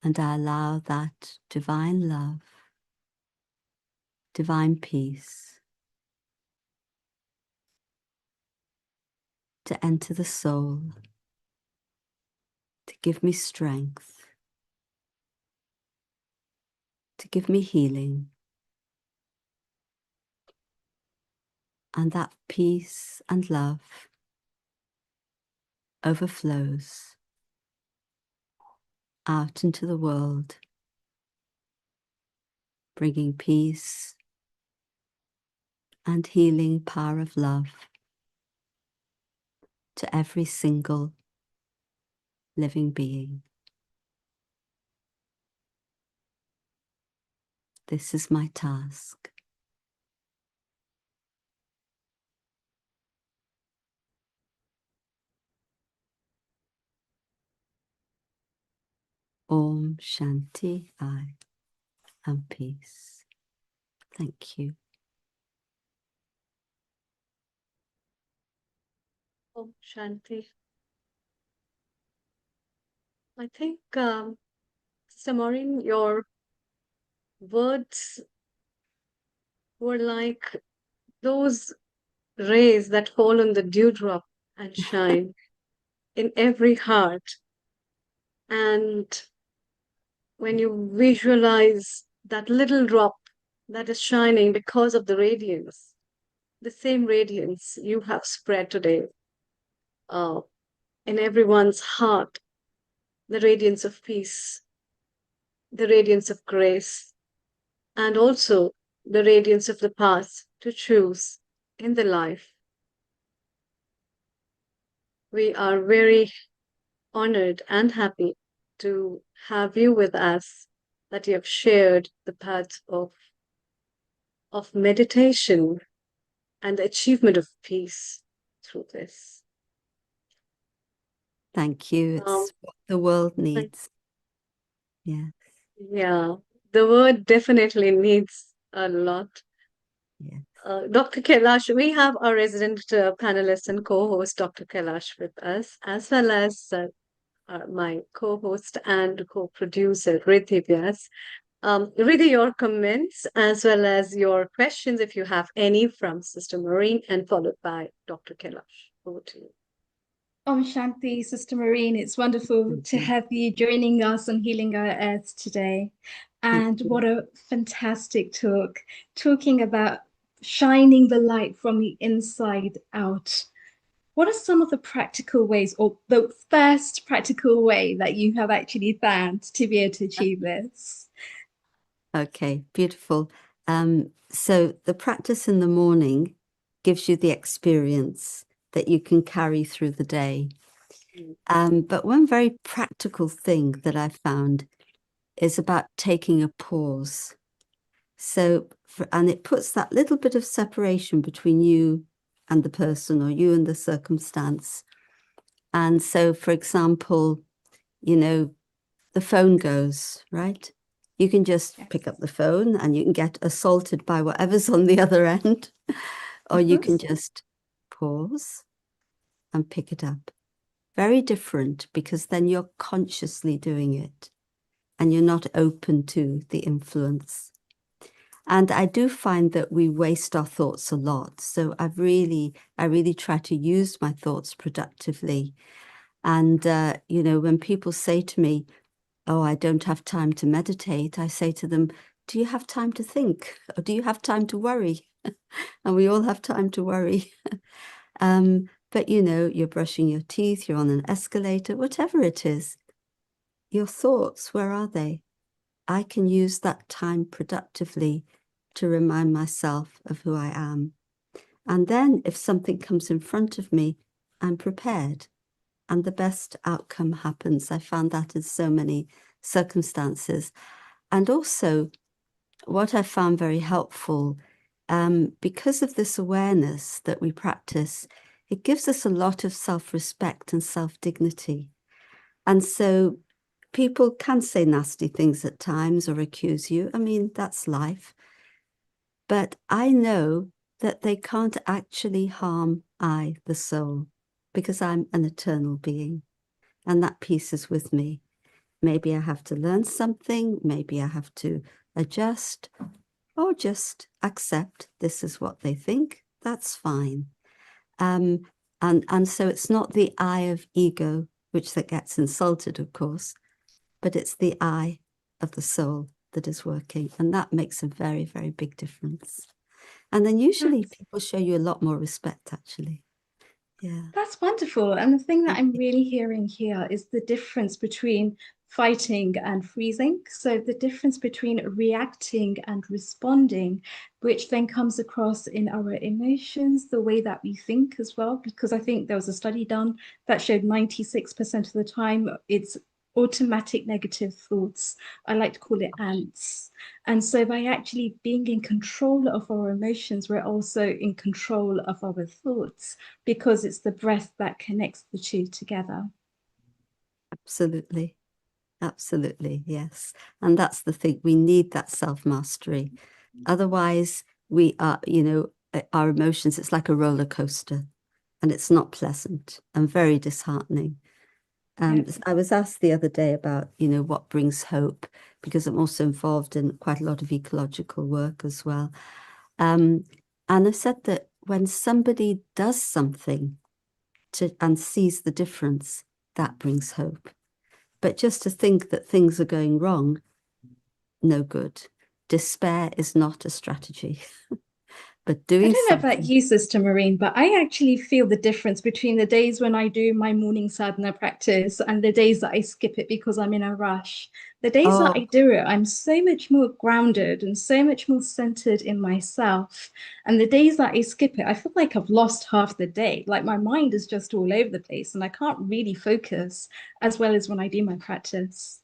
And I allow that divine love, divine peace to enter the soul, to give me strength, to give me healing. And that peace and love overflows out into the world, bringing peace and healing power of love to every single living being. This is my task. Om Shanti, I am peace. Thank you. Om Shanti. I think, Sister Maureen, your words were like those rays that fall on the dewdrop and shine in every heart. And when you visualize that little drop that is shining because of the radiance, the same radiance you have spread today in everyone's heart, the radiance of peace, the radiance of grace, and also the radiance of the path to choose in the life. We are very honored and happy to have you with us, that you have shared the path of meditation and the achievement of peace through this. Thank you. It's what the world needs. Yes. Yeah, the word definitely needs a lot. Yes. Dr. Kailash, we have our resident panelist and co-host, Dr. Kailash, with us, as well as my co-host and co-producer, Riddhi Vyas. Riddhi, your comments as well as your questions, if you have any, from Sister Maureen, and followed by Dr. Kailash. Over to you. Om Shanti, Sister Maureen. It's wonderful to have you joining us on Healing Our Earth today. And what a fantastic talk, talking about shining the light from the inside out. What are some of the practical ways, or the first practical way that you have actually found to be able to achieve this? Okay, beautiful. So the practice in the morning gives you the experience that you can carry through the day. But one very practical thing that I found is about taking a pause. So, and it puts that little bit of separation between you and the person, or you and the circumstance. And so, for example, you know, the phone goes, right? You can just pick up the phone and you can get assaulted by whatever's on the other end, or you can just pause and pick it up. Very different, because then you're consciously doing it and you're not open to the influence. And I do find that we waste our thoughts a lot. So I really try to use my thoughts productively. And, you know, when people say to me, oh, I don't have time to meditate, I say to them, do you have time to think? Or do you have time to worry? And we all have time to worry. But, you know, you're brushing your teeth, you're on an escalator, whatever it is, your thoughts, where are they? I can use that time productively to remind myself of who I am. And then if something comes in front of me, I'm prepared. And the best outcome happens. I found that in so many circumstances. And also, what I found very helpful, because of this awareness that we practice, it gives us a lot of self-respect and self-dignity. And so people can say nasty things at times or accuse you. I mean, that's life. But I know that they can't actually harm I, the soul, because I'm an eternal being. And that peace is with me. Maybe I have to learn something. Maybe I have to adjust or just accept this is what they think. That's fine. And so it's not the I of ego, which that gets insulted, of course, but it's the I of the soul that is working. And that makes a very, very big difference. And then usually people show you a lot more respect, actually. Yeah. That's wonderful. And the thing that I'm really hearing here is the difference between fighting and freezing. So the difference between reacting and responding, which then comes across in our emotions, the way that we think as well, because I think there was a study done that showed 96% of the time it's automatic negative thoughts. I like to call it ants. And so by actually being in control of our emotions, we're also in control of our thoughts, because it's the breath that connects the two together. Absolutely. Absolutely. Yes. And that's the thing. We need that self-mastery. Otherwise, we are, you know, our emotions, it's like a roller coaster, and it's not pleasant and very disheartening. I was asked the other day about, you know, what brings hope, because I'm also involved in quite a lot of ecological work as well. And I said that when somebody does something and sees the difference, that brings hope. But just to think that things are going wrong, no good. Despair is not a strategy. But doing I don't know something. about you, Sister Maureen, but I actually feel the difference between the days when I do my morning sadhana practice and the days that I skip it because I'm in a rush. The days that I do it, I'm so much more grounded and so much more centered in myself. And the days that I skip it, I feel like I've lost half the day. Like my mind is just all over the place and I can't really focus as well as when I do my practice.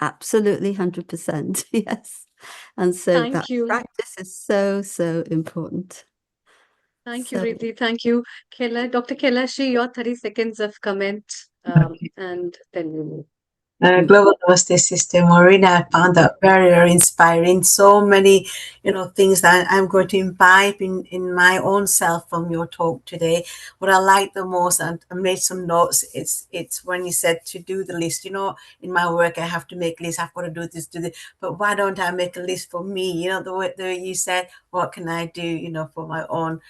Absolutely, 100%. Yes. And so Thank that you. practice is so, so important. Thank you, Riddhi. Thank you. Dr. Kailashi, your 30 seconds of comment, and then we move. Global Namaste System, Maureen, I found that very, very inspiring. So many, you know, things that I'm going to imbibe in my own self from your talk today. What I like the most, and I made some notes, it's when you said to do the list. You know, in my work, I have to make lists. I've got to do this, but why don't I make a list for me? You know, the way you said, what can I do, you know, for my own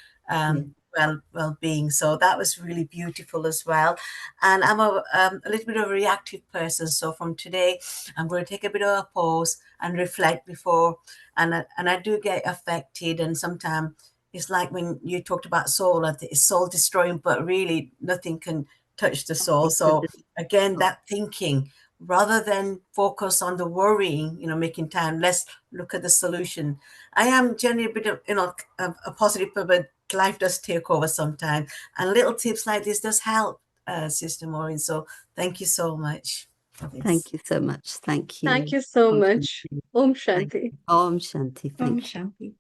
well-being. So that was really beautiful as well. And I'm a little bit of a reactive person. So from today, I'm going to take a bit of a pause and reflect before. And I do get affected. And sometimes it's like when you talked about soul, it's soul destroying, but really nothing can touch the soul. So again, that thinking, rather than focus on the worrying, you know, making time, let's look at the solution. I am generally a bit of, you know, a positive, but life does take over sometimes. And little tips like this does help, Sister Maureen. So thank you so much. Thank you so much. Thank you. Thank you so much. Om Shanti. Om Shanti. Om Thank you. Shanti.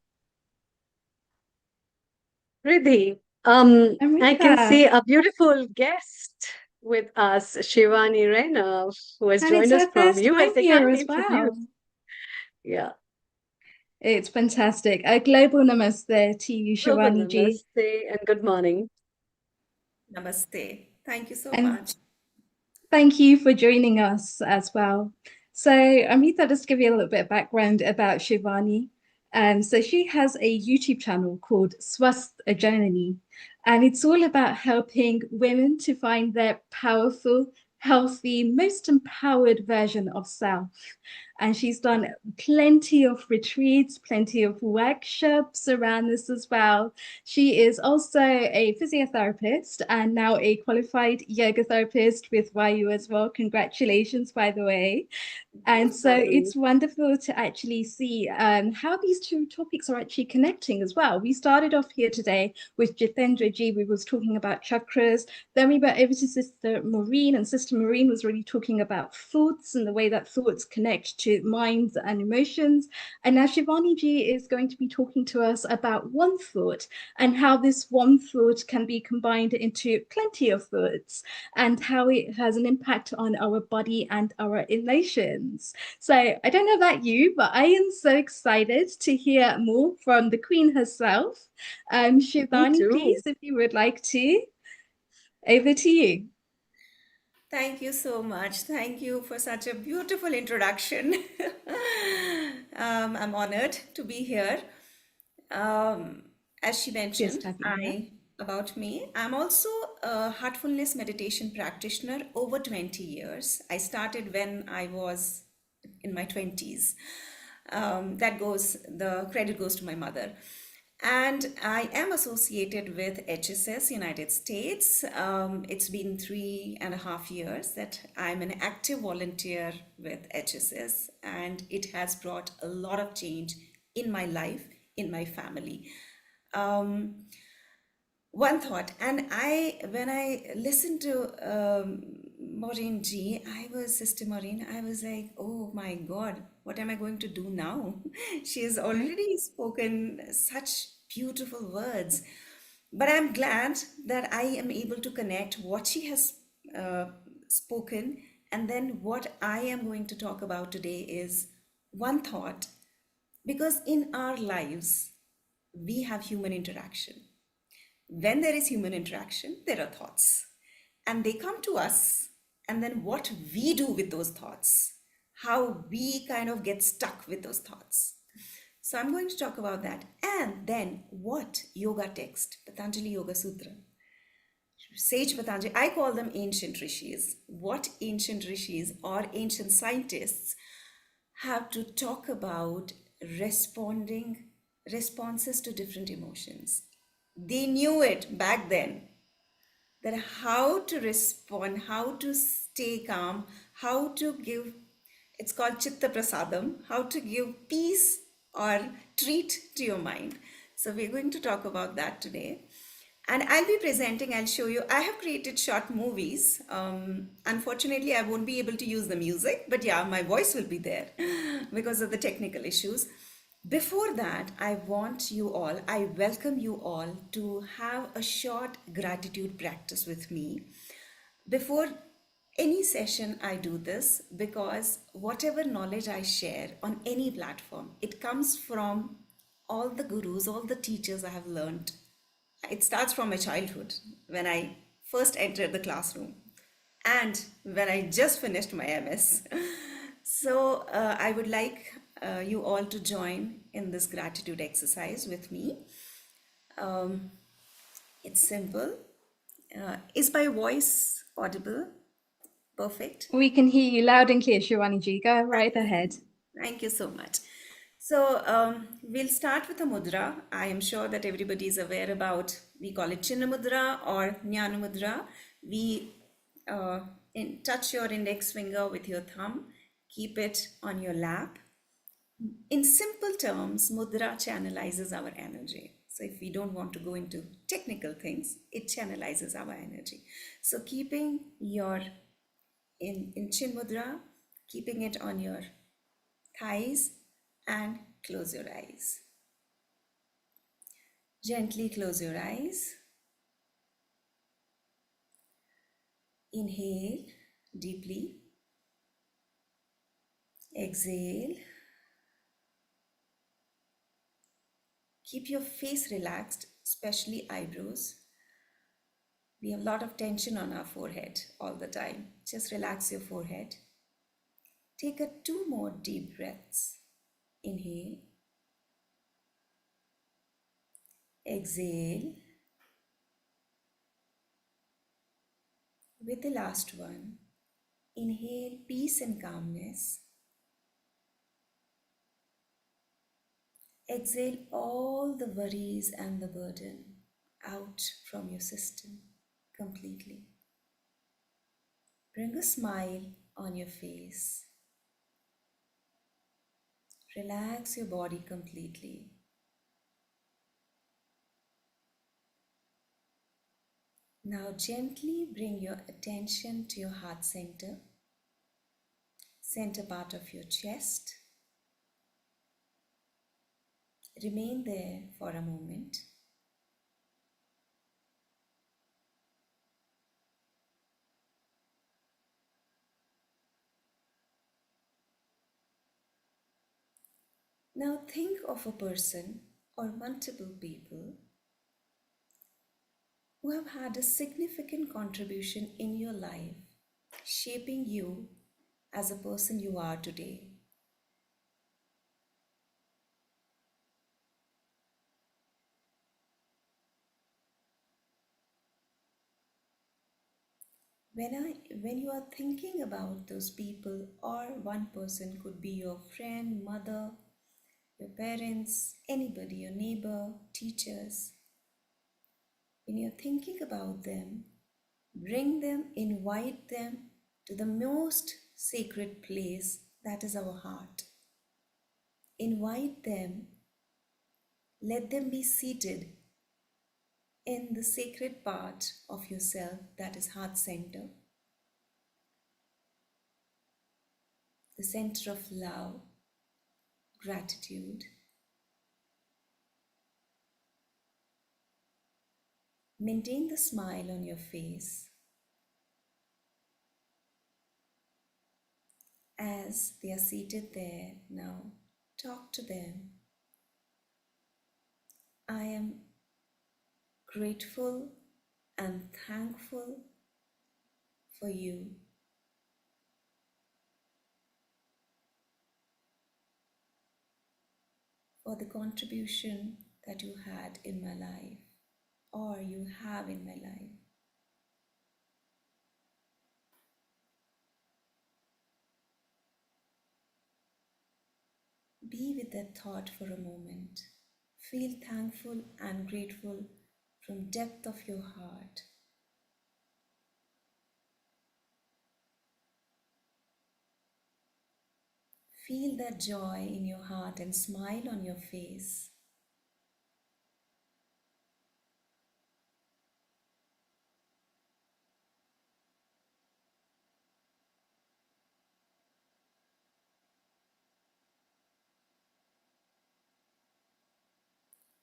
Riddhi, I can see a beautiful guest with us, Shivani Raina, who has And joined it's us her from first USA. time here Kindly as well. introduce. Yeah. It's fantastic. A global namaste to you, Shivani ji. Namaste and good morning. Namaste. Thank you so And much. thank you for joining us as well. So Amrita, just to give you a little bit of background about Shivani. So she has a YouTube channel called Swasth Journey, and it's all about helping women to find their powerful, healthy, most empowered version of self. And she's done plenty of retreats, plenty of workshops around this as well. She is also a physiotherapist and now a qualified yoga therapist with YU as well. Congratulations, by the way. And so it's wonderful to actually see how these two topics are actually connecting as well. We started off here today with Jitendra ji. We was talking about chakras. Then we went over to Sister Maureen, and Sister Maureen was really talking about thoughts and the way that thoughts connect to minds and emotions. And now Shivani ji is going to be talking to us about one thought and how this one thought can be combined into plenty of thoughts and how it has an impact on our body and our emotions. So I don't know about you, but I am so excited to hear more from the Queen herself. Shivani, please, if you would like to, over to you. Thank you so much. Thank you for such a beautiful introduction. I'm honored to be here. As she mentioned, about me, I'm also a heartfulness meditation practitioner over 20 years. I started when I was in my 20s. The credit goes to my mother. And I am associated with HSS United States. It's been 3.5 years that I'm an active volunteer with HSS, and it has brought a lot of change in my life, in my family. One thought, and when I listened to Maureen ji, Sister Maureen, I was like, oh my God, what am I going to do now? She has already spoken such beautiful words, but I'm glad that I am able to connect what she has spoken, and then what I am going to talk about today is one thought, because in our lives, we have human interaction. When there is human interaction, there are thoughts, and they come to us, and then what we do with those thoughts, how we kind of get stuck with those thoughts. So I'm going to talk about that, and then what yoga text, Patanjali Yoga Sutra, Sage Patanjali, I call them ancient rishis. What ancient rishis or ancient scientists have to talk about responses to different emotions. They knew it back then, that how to respond, how to stay calm, how to give, it's called Chitta Prasadam, how to give peace or treat to your mind. So we're going to talk about that today. And I'll be presenting, I'll show you, I have created short movies. Unfortunately, I won't be able to use the music, but yeah, my voice will be there because of the technical issues. Before that, I welcome you all to have a short gratitude practice with me. Before any session, I do this because whatever knowledge I share on any platform, it comes from all the gurus, all the teachers I have learned. It starts from my childhood, when I first entered the classroom and when I just finished my MS. So I would like you all to join in this gratitude exercise with me. It's simple. Is my voice audible? Perfect. We can hear you loud and clear, Shivani ji. Go right ahead. Thank you so much. So we'll start with a mudra. I am sure that everybody is aware about, we call it Chinna Mudra or Jnana Mudra. We touch your index finger with your thumb, keep it on your lap. In simple terms, mudra channelizes our energy. So if we don't want to go into technical things, it channelizes our energy. So keeping your, in Chin Mudra, keeping it on your thighs, and close your eyes. Gently close your eyes. Inhale deeply. Exhale. Keep your face relaxed, especially eyebrows. We have a lot of tension on our forehead all the time. Just relax your forehead. Take 2 more deep breaths. Inhale. Exhale. With the last one, inhale peace and calmness. Exhale all the worries and the burden out from your system completely. Bring a smile on your face. Relax your body completely. Now gently bring your attention to your heart center part of your chest. Remain there for a moment. Now think of a person or multiple people who have had a significant contribution in your life, shaping you as a person you are today. When you are thinking about those people, or one person, could be your friend, mother, your parents, anybody, your neighbor, teachers. When you're thinking about them, bring them, invite them to the most sacred place, that is our heart. Invite them, let them be seated in the sacred part of yourself, that is heart center, the center of love, gratitude. Maintain the smile on your face as they are seated there. Now talk to them. I am grateful and thankful for you. For the contribution that you had in my life, or you have in my life. Be with that thought for a moment. Feel thankful and grateful from depth of your heart. Feel that joy in your heart and smile on your face.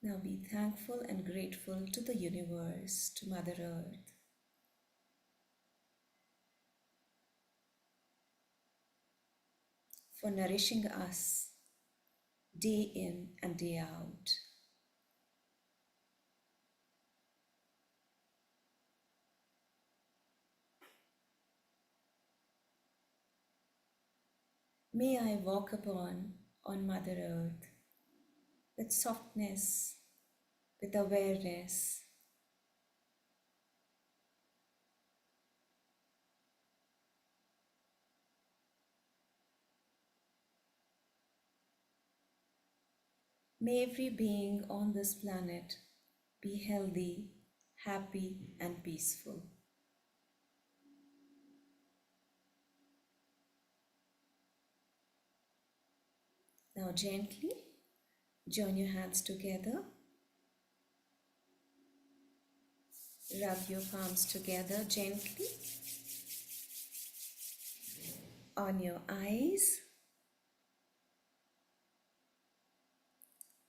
Now be thankful and grateful to the universe, to Mother Earth, for nourishing us day in and day out. May I walk on Mother Earth with softness, with awareness. May every being on this planet be healthy, happy, and peaceful. Now gently join your hands together. Rub your palms together gently on your eyes.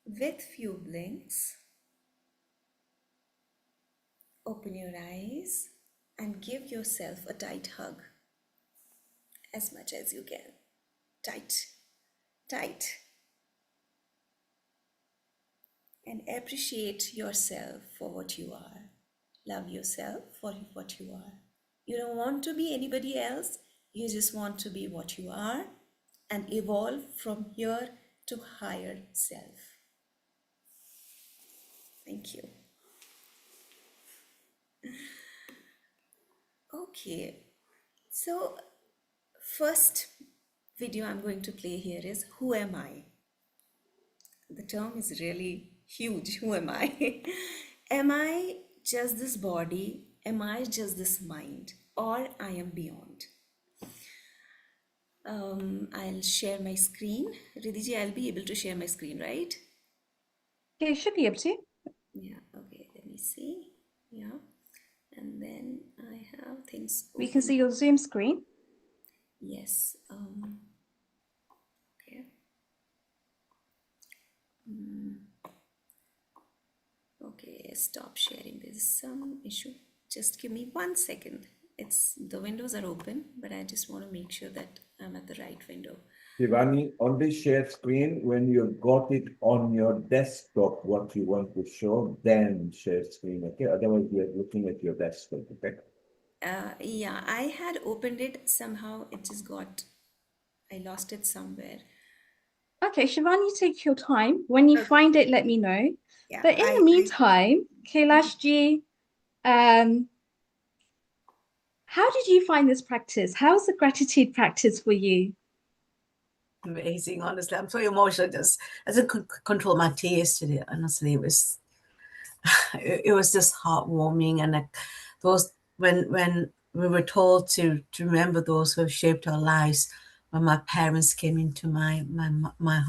With few blinks, open your eyes and give yourself a tight hug as much as you can. Tight, tight. And appreciate yourself for what you are. Love yourself for what you are. You don't want to be anybody else. You just want to be what you are and evolve from here to higher self. Thank you. Okay, so first video I'm going to play here is Who Am I? The term is really huge. Who am I? Am I just this body? Am I just this mind? Or I am beyond? I'll share my screen. Riddhi, I'll be able to share my screen, right? Okay, you should be able to. Yeah, okay, let me see. Yeah, and then I have things We can open. see your Zoom screen. Yes, okay. Okay, stop sharing. There's some issue. Just give me 1 second. The windows are open, but I just want to make sure that I'm at the right window. Shivani, on the share screen, when you've got it on your desktop, what you want to show, then share screen, okay? Otherwise, we are looking at your desktop, okay? Yeah, I had opened it. Somehow it just I lost it somewhere. Okay, Shivani, take your time. When you Okay. find it, let me know. Yeah, But in the meantime, Kailashji, how did you find this practice? How's the gratitude practice for you? Amazing, honestly. I'm so emotional. I just couldn't control my tears today. Honestly, it was it was just heartwarming. And those when we were told to remember those who have shaped our lives, when my parents came into my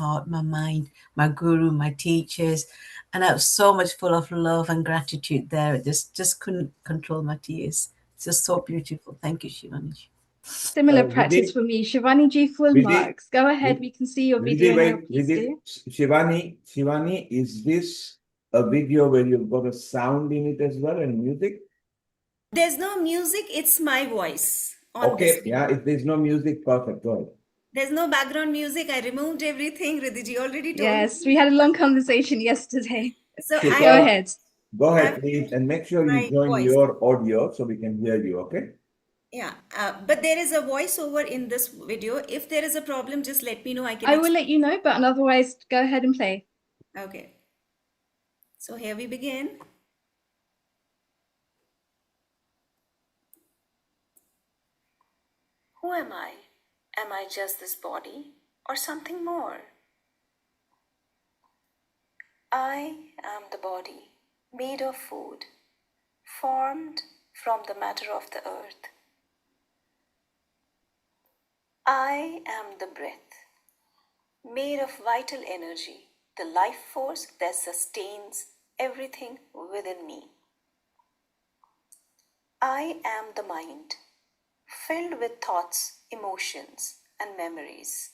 heart, my mind, my guru, my teachers, and I was so much full of love and gratitude there. I just couldn't control my tears. It's just so beautiful. Thank you, Shivani. Similar practice Riddhi, for me. Shivani ji, full Riddhi, marks. Go ahead, we can see your video Riddhi, now, wait, please Riddhi, do. Shivani, is this a video where you've got a sound in it as well and music? There's no music, it's my voice on this Okay, video. yeah, if there's no music, perfect, go ahead. There's no background music. I removed everything. Riddhi already told Yes, me. we had a long conversation yesterday. So Shit, Go ahead. Go I've ahead, please, and make sure you my join voice. your audio so we can hear you, okay? Yeah, but there is a voiceover in this video. If there is a problem, just let me know. I can I will let you know, but otherwise, go ahead and play. Okay. So here we begin. Who am I? Am I just this body or something more? I am the body, made of food, formed from the matter of the earth. I am the breath, made of vital energy, the life force that sustains everything within me. I am the mind, filled with thoughts, emotions, and memories.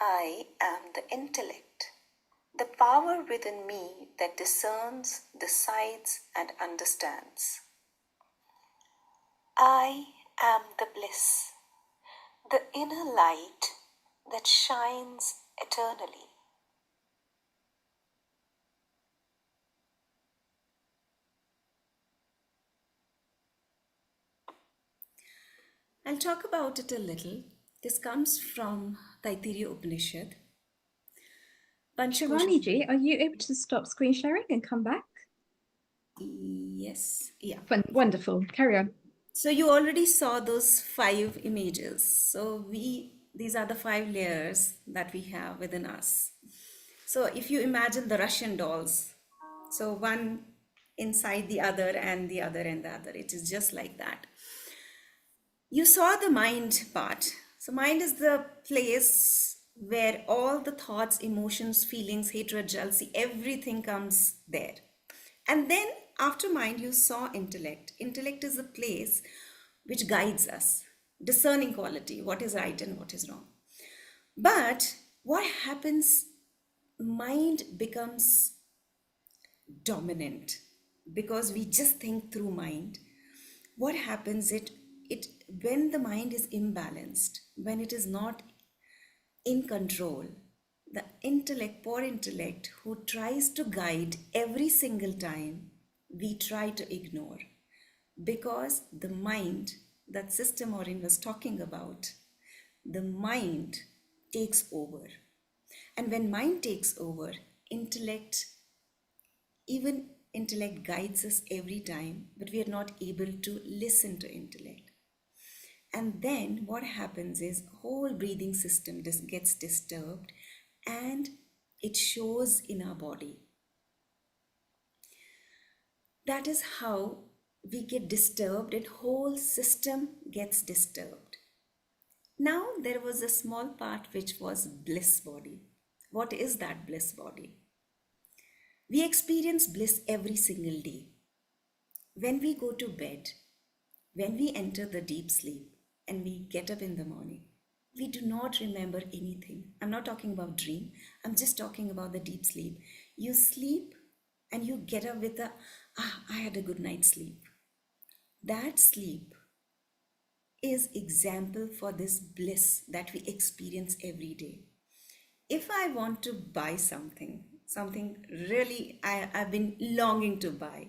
I am the intellect, the power within me that discerns, decides, and understands. I am the bliss, the inner light that shines eternally. I'll talk about it a little. This comes from Taittiriya Upanishad. Shivani ji, are you able to stop screen sharing and come back? Yes, yeah. Wonderful, carry on. So you already saw those 5 images. So these are the 5 layers that we have within us. So if you imagine the Russian dolls, so one inside the other and the other and the other, it is just like that. You saw the mind part. So mind is the place where all the thoughts, emotions, feelings, hatred, jealousy, everything comes there. And then after mind, you saw intellect. Intellect is a place which guides us, discerning quality, what is right and what is wrong. But what happens, mind becomes dominant because we just think through mind. What happens, when the mind is imbalanced, when it is not in control, the intellect, poor intellect, who tries to guide every single time, we try to ignore. Because the mind, that Sister Maureen was talking about, the mind takes over. And when mind takes over, intellect, even intellect guides us every time, but we are not able to listen to intellect. And then what happens is whole breathing system gets disturbed and it shows in our body. That is how we get disturbed and whole system gets disturbed. Now there was a small part which was bliss body. What is that bliss body? We experience bliss every single day. When we go to bed, when we enter the deep sleep and we get up in the morning, we do not remember anything. I'm not talking about dream. I'm just talking about the deep sleep. You sleep and you get up with I had a good night's sleep. That sleep is example for this bliss that we experience every day. If I want to buy something really I've been longing to buy,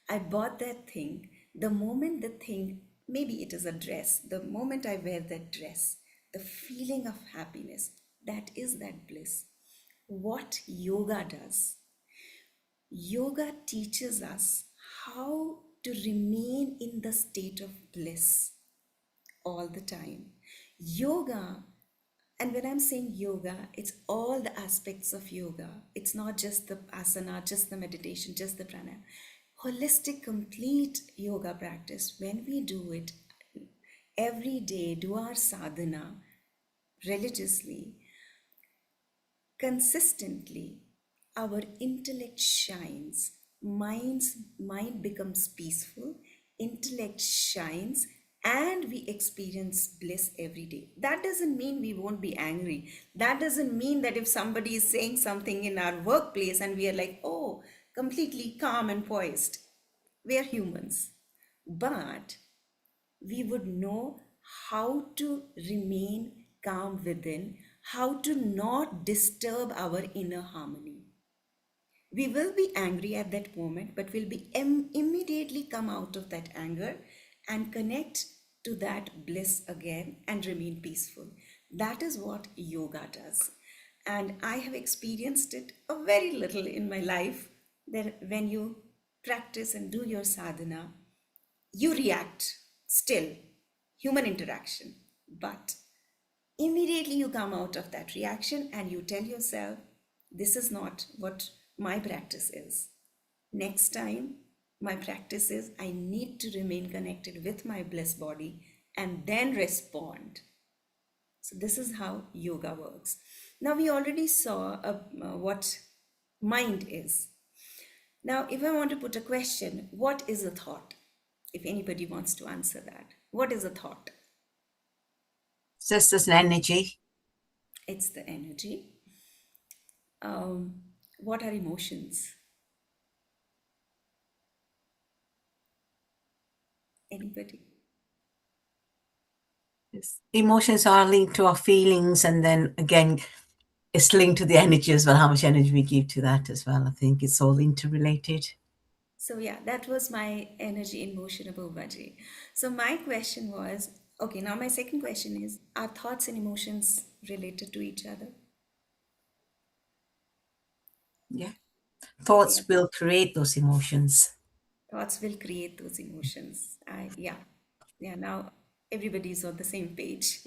I bought that thing. The moment the thing, maybe it is a dress, the moment I wear that dress, the feeling of happiness, that is that bliss. What yoga does, yoga teaches us how to remain in the state of bliss all the time. Yoga, and when I'm saying yoga, it's all the aspects of yoga. It's not just the asana, just the meditation, just the pranayama. Holistic, complete yoga practice, when we do it every day, do our sadhana religiously, consistently, our intellect shines, mind becomes peaceful, intellect shines, and we experience bliss every day. That doesn't mean we won't be angry. That doesn't mean that if somebody is saying something in our workplace and we are like, oh, completely calm and poised. We are humans. But we would know how to remain calm within, how to not disturb our inner harmony. We will be angry at that moment, but we'll be immediately come out of that anger and connect to that bliss again and remain peaceful. That is what yoga does. And I have experienced it a very little in my life, that when you practice and do your sadhana, you react still, human interaction, but immediately you come out of that reaction and you tell yourself, this is not what my practice is. Next time, my practice is I need to remain connected with my bliss body and then respond. So this is how yoga works. Now we already saw what mind is. Now, if I want to put a question, what is a thought? If anybody wants to answer that, what is a thought? It's just as an energy. It's the energy. What are emotions? Anybody? Yes. Emotions are linked to our feelings, and then again, it's linked to the energy as well, how much energy we give to that as well. I think it's all interrelated. So yeah, that was my energy in motion above Vaji. So my question was, okay, now my second question is, are thoughts and emotions related to each other? Yeah. Thoughts Yeah. will create those emotions. Thoughts will create those emotions. Yeah, now everybody's on the same page.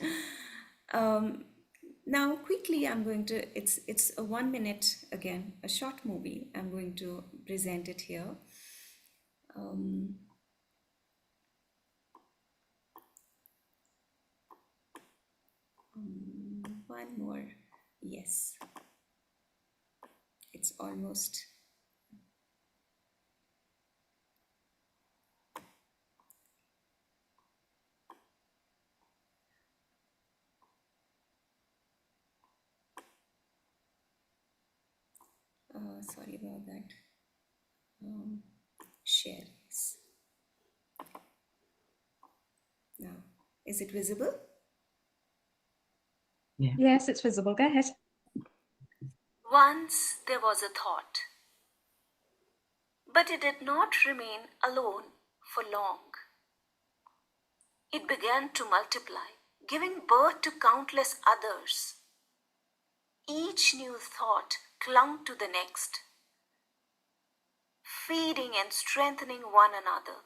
Now quickly I'm going to, it's a 1 minute, again, a short movie. I'm going to present it here. One more, yes. It's almost. Sorry about that. Share this. Now, is it visible? Yeah. Yes, it's visible. Go ahead. Once there was a thought, but it did not remain alone for long. It began to multiply, giving birth to countless others. Each new thought clung to the next, feeding and strengthening one another,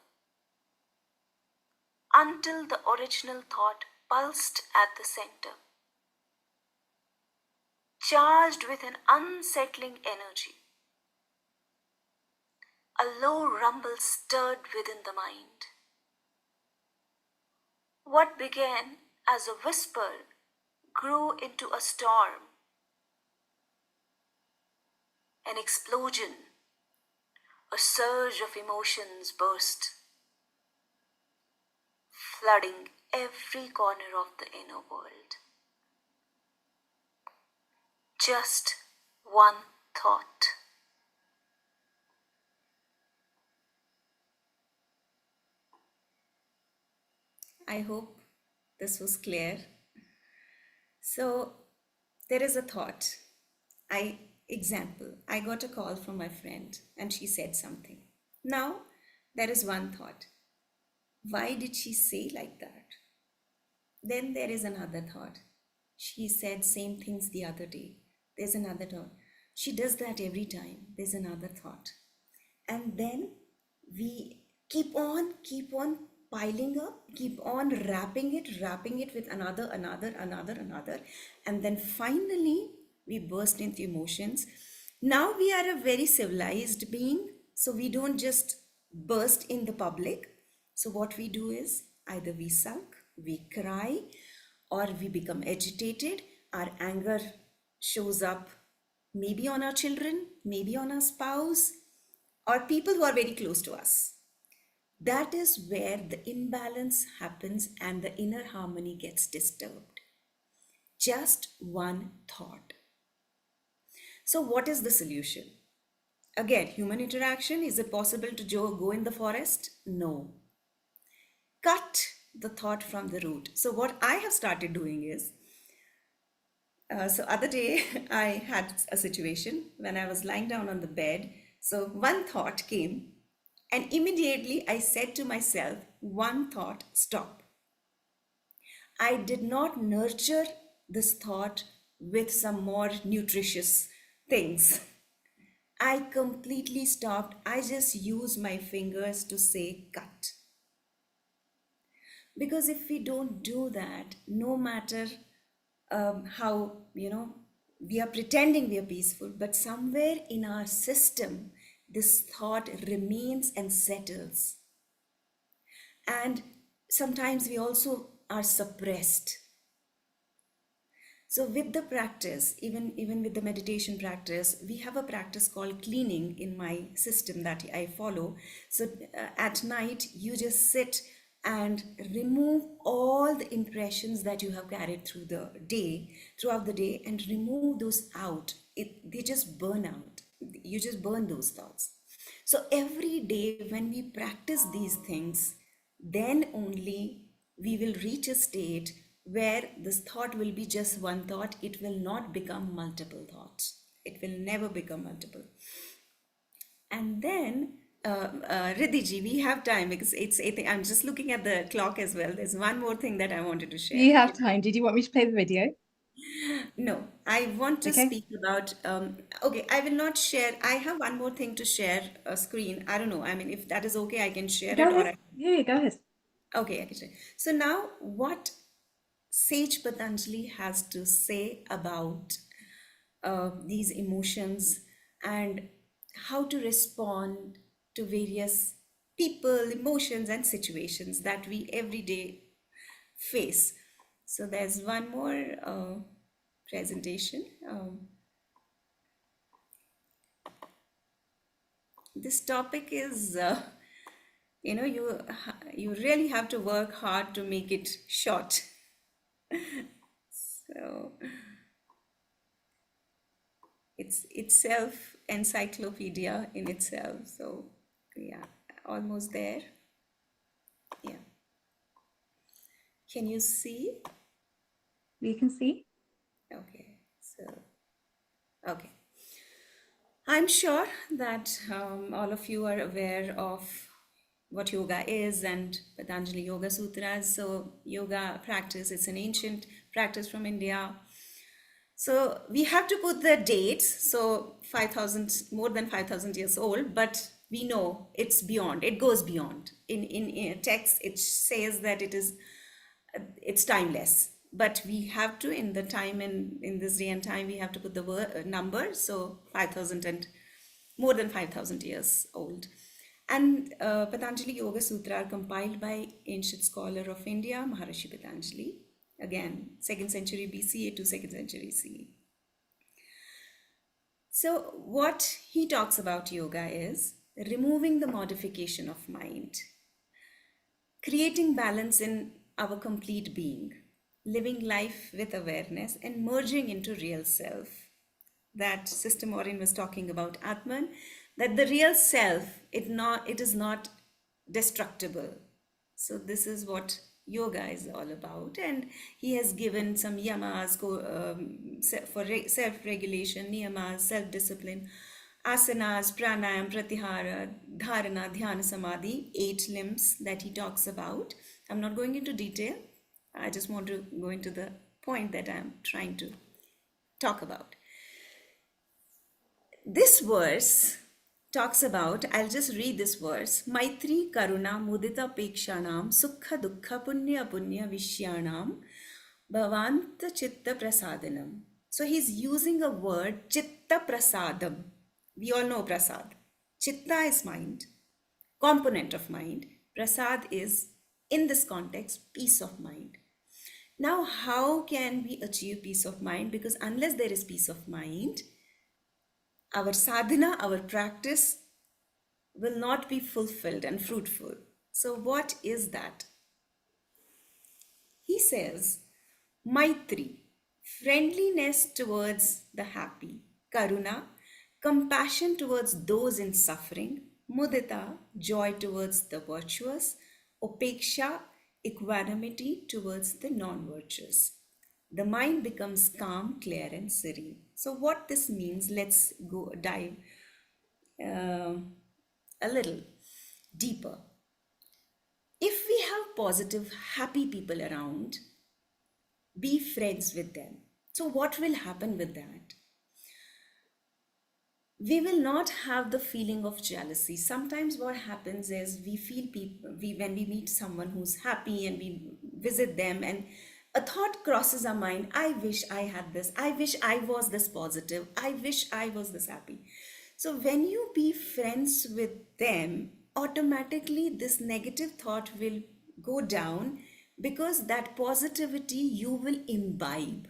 until the original thought pulsed at the center, charged with an unsettling energy. A low rumble stirred within the mind. What began as a whisper grew into a storm, an explosion. A surge of emotions burst, flooding every corner of the inner world. Just one thought. I hope this was clear. So there is a thought. Example, I got a call from my friend and she said something. Now there is one thought. Why did she say like that? Then there is another thought. She said same things the other day. There's another thought. She does that every time. There's another thought. And then we keep on piling up, keep on wrapping it with another. And then finally we burst into emotions. Now we are a very civilized being, so we don't just burst in the public. So what we do is either we sulk, we cry, or we become agitated. Our anger shows up maybe on our children, maybe on our spouse, or people who are very close to us. That is where the imbalance happens and the inner harmony gets disturbed. Just one thought. So what is the solution? Again, human interaction. Is it possible to go in the forest? No. Cut the thought from the root. So what I have started doing is, so other day I had a situation when I was lying down on the bed. So one thought came and immediately I said to myself, one thought, stop. I did not nurture this thought with some more nutritious things. I completely stopped. I just used my fingers to say cut. Because if we don't do that, no matter how, we are pretending we are peaceful, but somewhere in our system, this thought remains and settles. And sometimes we also are suppressed. So with the practice, even with the meditation practice, we have a practice called cleaning in my system that I follow. So at night, you just sit and remove all the impressions that you have carried throughout the day, and remove those out. They just burn out. You just burn those thoughts. So every day when we practice these things, then only we will reach a state where this thought will be just one thought. It will not become multiple thoughts. It will never become multiple. And then, Riddhi ji, we have time because it's 8. I'm just looking at the clock as well. There's one more thing that I wanted to share. You have time. Did you want me to play the video? No, I want to speak about, okay, I will not share. I have one more thing to share a screen. I don't know. I mean, if that is okay, I can share Go it. ahead. Yeah, go ahead. Okay, I can share. So now what Sage Patanjali has to say about these emotions and how to respond to various people, emotions, and situations that we every day face. So there's one more presentation. This topic is, you really have to work hard to make it short. So it's itself encyclopedia in itself. So yeah, almost there. Yeah. Can you see? We can see. Okay. So, okay. I'm sure that all of you are aware of what yoga is and Patanjali Yoga Sutras. So yoga practice, it's an ancient practice from India. So we have to put the dates. So 5,000, more than 5,000 years old, but we know it's beyond, it goes beyond. In text, it says that it's timeless, but we have to, in the time and in this day and time, we have to put the number. So 5,000 and more than 5,000 years old. And Patanjali Yoga Sutra are compiled by ancient scholar of India, Maharishi Patanjali, again, 2nd century BCE to 2nd century CE. So what he talks about yoga is removing the modification of mind, creating balance in our complete being, living life with awareness and merging into real self. That Sister Maureen was talking about Atman, that the real self, it is not destructible. So this is what yoga is all about, and he has given some yamas for self-regulation, niyamas, self-discipline, asanas, pranayam, pratyahara, dharana, dhyana, samadhi, 8 limbs that he talks about. I'm not going into detail. I just want to go into the point that I'm trying to talk about. This verse talks about, I'll just read this verse, Maitri Karuna Mudita Pekshanam Sukha Dukha Punya Punya Vishyanam Bhavanta Chitta Prasadanam. So he's using a word, Chitta Prasadam. We all know Prasad. Chitta is mind, component of mind. Prasad is, in this context, peace of mind. Now, how can we achieve peace of mind? Because unless there is peace of mind, our sadhana, our practice will not be fulfilled and fruitful. So what is that? He says, Maitri, friendliness towards the happy, Karuna, compassion towards those in suffering, Mudita, joy towards the virtuous, Upeksha, equanimity towards the non-virtuous. The mind becomes calm, clear and serene. So what this means, let's go dive a little deeper. If we have positive, happy people around, be friends with them. So what will happen with that? We will not have the feeling of jealousy. Sometimes what happens is we feel when we meet someone who's happy and we visit them and a thought crosses our mind, I wish I had this, I wish I was this positive, I wish I was this happy. So when you be friends with them, automatically this negative thought will go down because that positivity you will imbibe.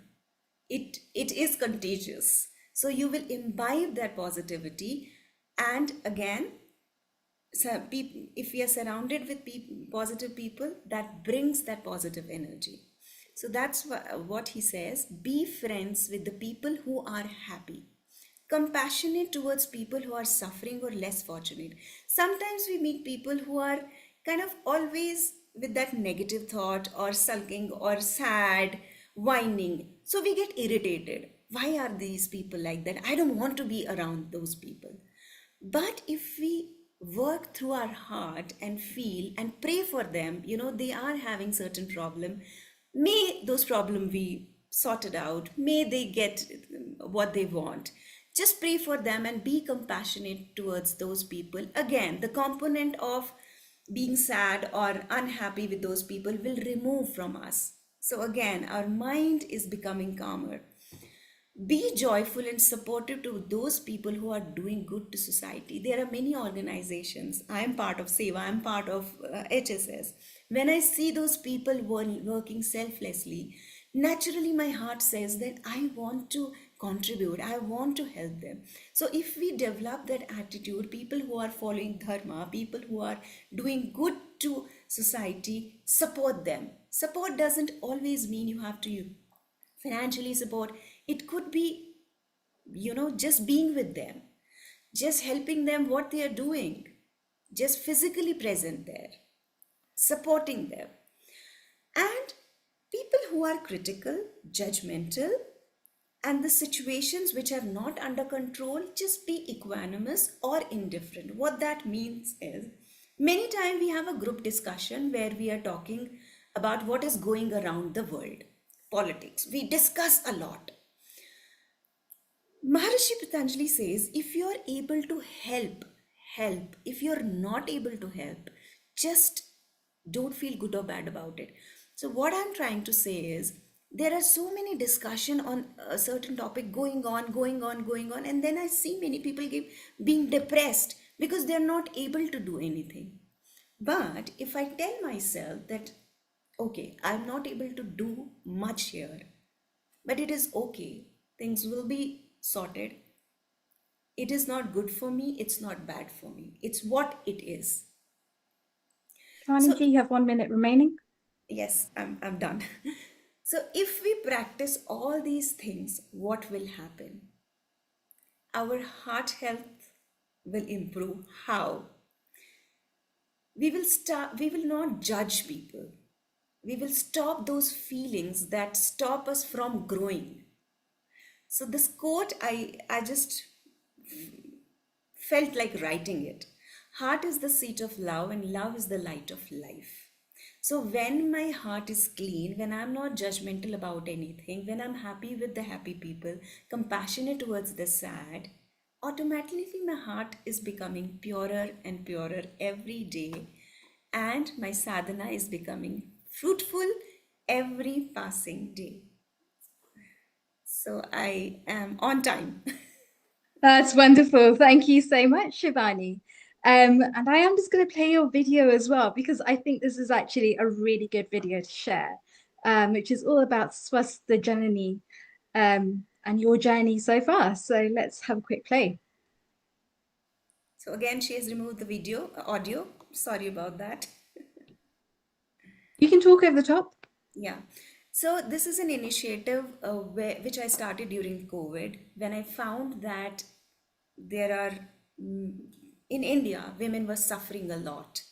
It is contagious. So you will imbibe that positivity, and again, so if we are surrounded with positive people, that brings that positive energy. So that's what he says, be friends with the people who are happy, compassionate towards people who are suffering or less fortunate. Sometimes we meet people who are kind of always with that negative thought or sulking or sad, whining. So we get irritated. Why are these people like that? I don't want to be around those people. But if we work through our heart and feel and pray for them, they are having certain problem. May those problems be sorted out. May they get what they want. Just pray for them and be compassionate towards those people. Again, the component of being sad or unhappy with those people will remove from us. So again, our mind is becoming calmer. Be joyful and supportive to those people who are doing good to society. There are many organizations. I am part of SEVA, I am part of HSS. When I see those people working selflessly, naturally my heart says that I want to contribute, I want to help them. So if we develop that attitude, people who are following dharma, people who are doing good to society, support them. Support doesn't always mean you have to financially support. It could be, just being with them, just helping them what they are doing, just physically present there, supporting them. And people who are critical, judgmental, and the situations which are not under control, just be equanimous or indifferent. What that means is, many times we have a group discussion where we are talking about what is going around the world, politics. We discuss a lot. Maharishi Patanjali says, if you're able to help, help. If you're not able to help, just don't feel good or bad about it. So what I'm trying to say is, there are so many discussion on a certain topic going on, and then I see many people being depressed because they're not able to do anything. But if I tell myself that, okay, I'm not able to do much here, but it is okay, things will be sorted. It is not good for me, it's not bad for me, it's what it is. Shivani So ji, you have 1 minute remaining. yes, I'm done. So if we practice all these things, what will happen? Our heart health will improve. How? We will not judge people. We will stop those feelings that stop us from growing. So this quote, I just felt like writing it. Heart is the seat of love, and love is the light of life. So when my heart is clean, when I'm not judgmental about anything, when I'm happy with the happy people, compassionate towards the sad, automatically my heart is becoming purer and purer every day, and my sadhana is becoming fruitful every passing day. So I am on time. That's wonderful. Thank you so much, Shivani. And I am just going to play your video as well, because I think this is actually a really good video to share, which is all about Swasthya Janani and your journey so far. So let's have a quick play. So again, she has removed the video, audio. Sorry about that. You can talk over the top. Yeah. So this is an initiative which I started during COVID, when I found that there are, in India, women were suffering a lot.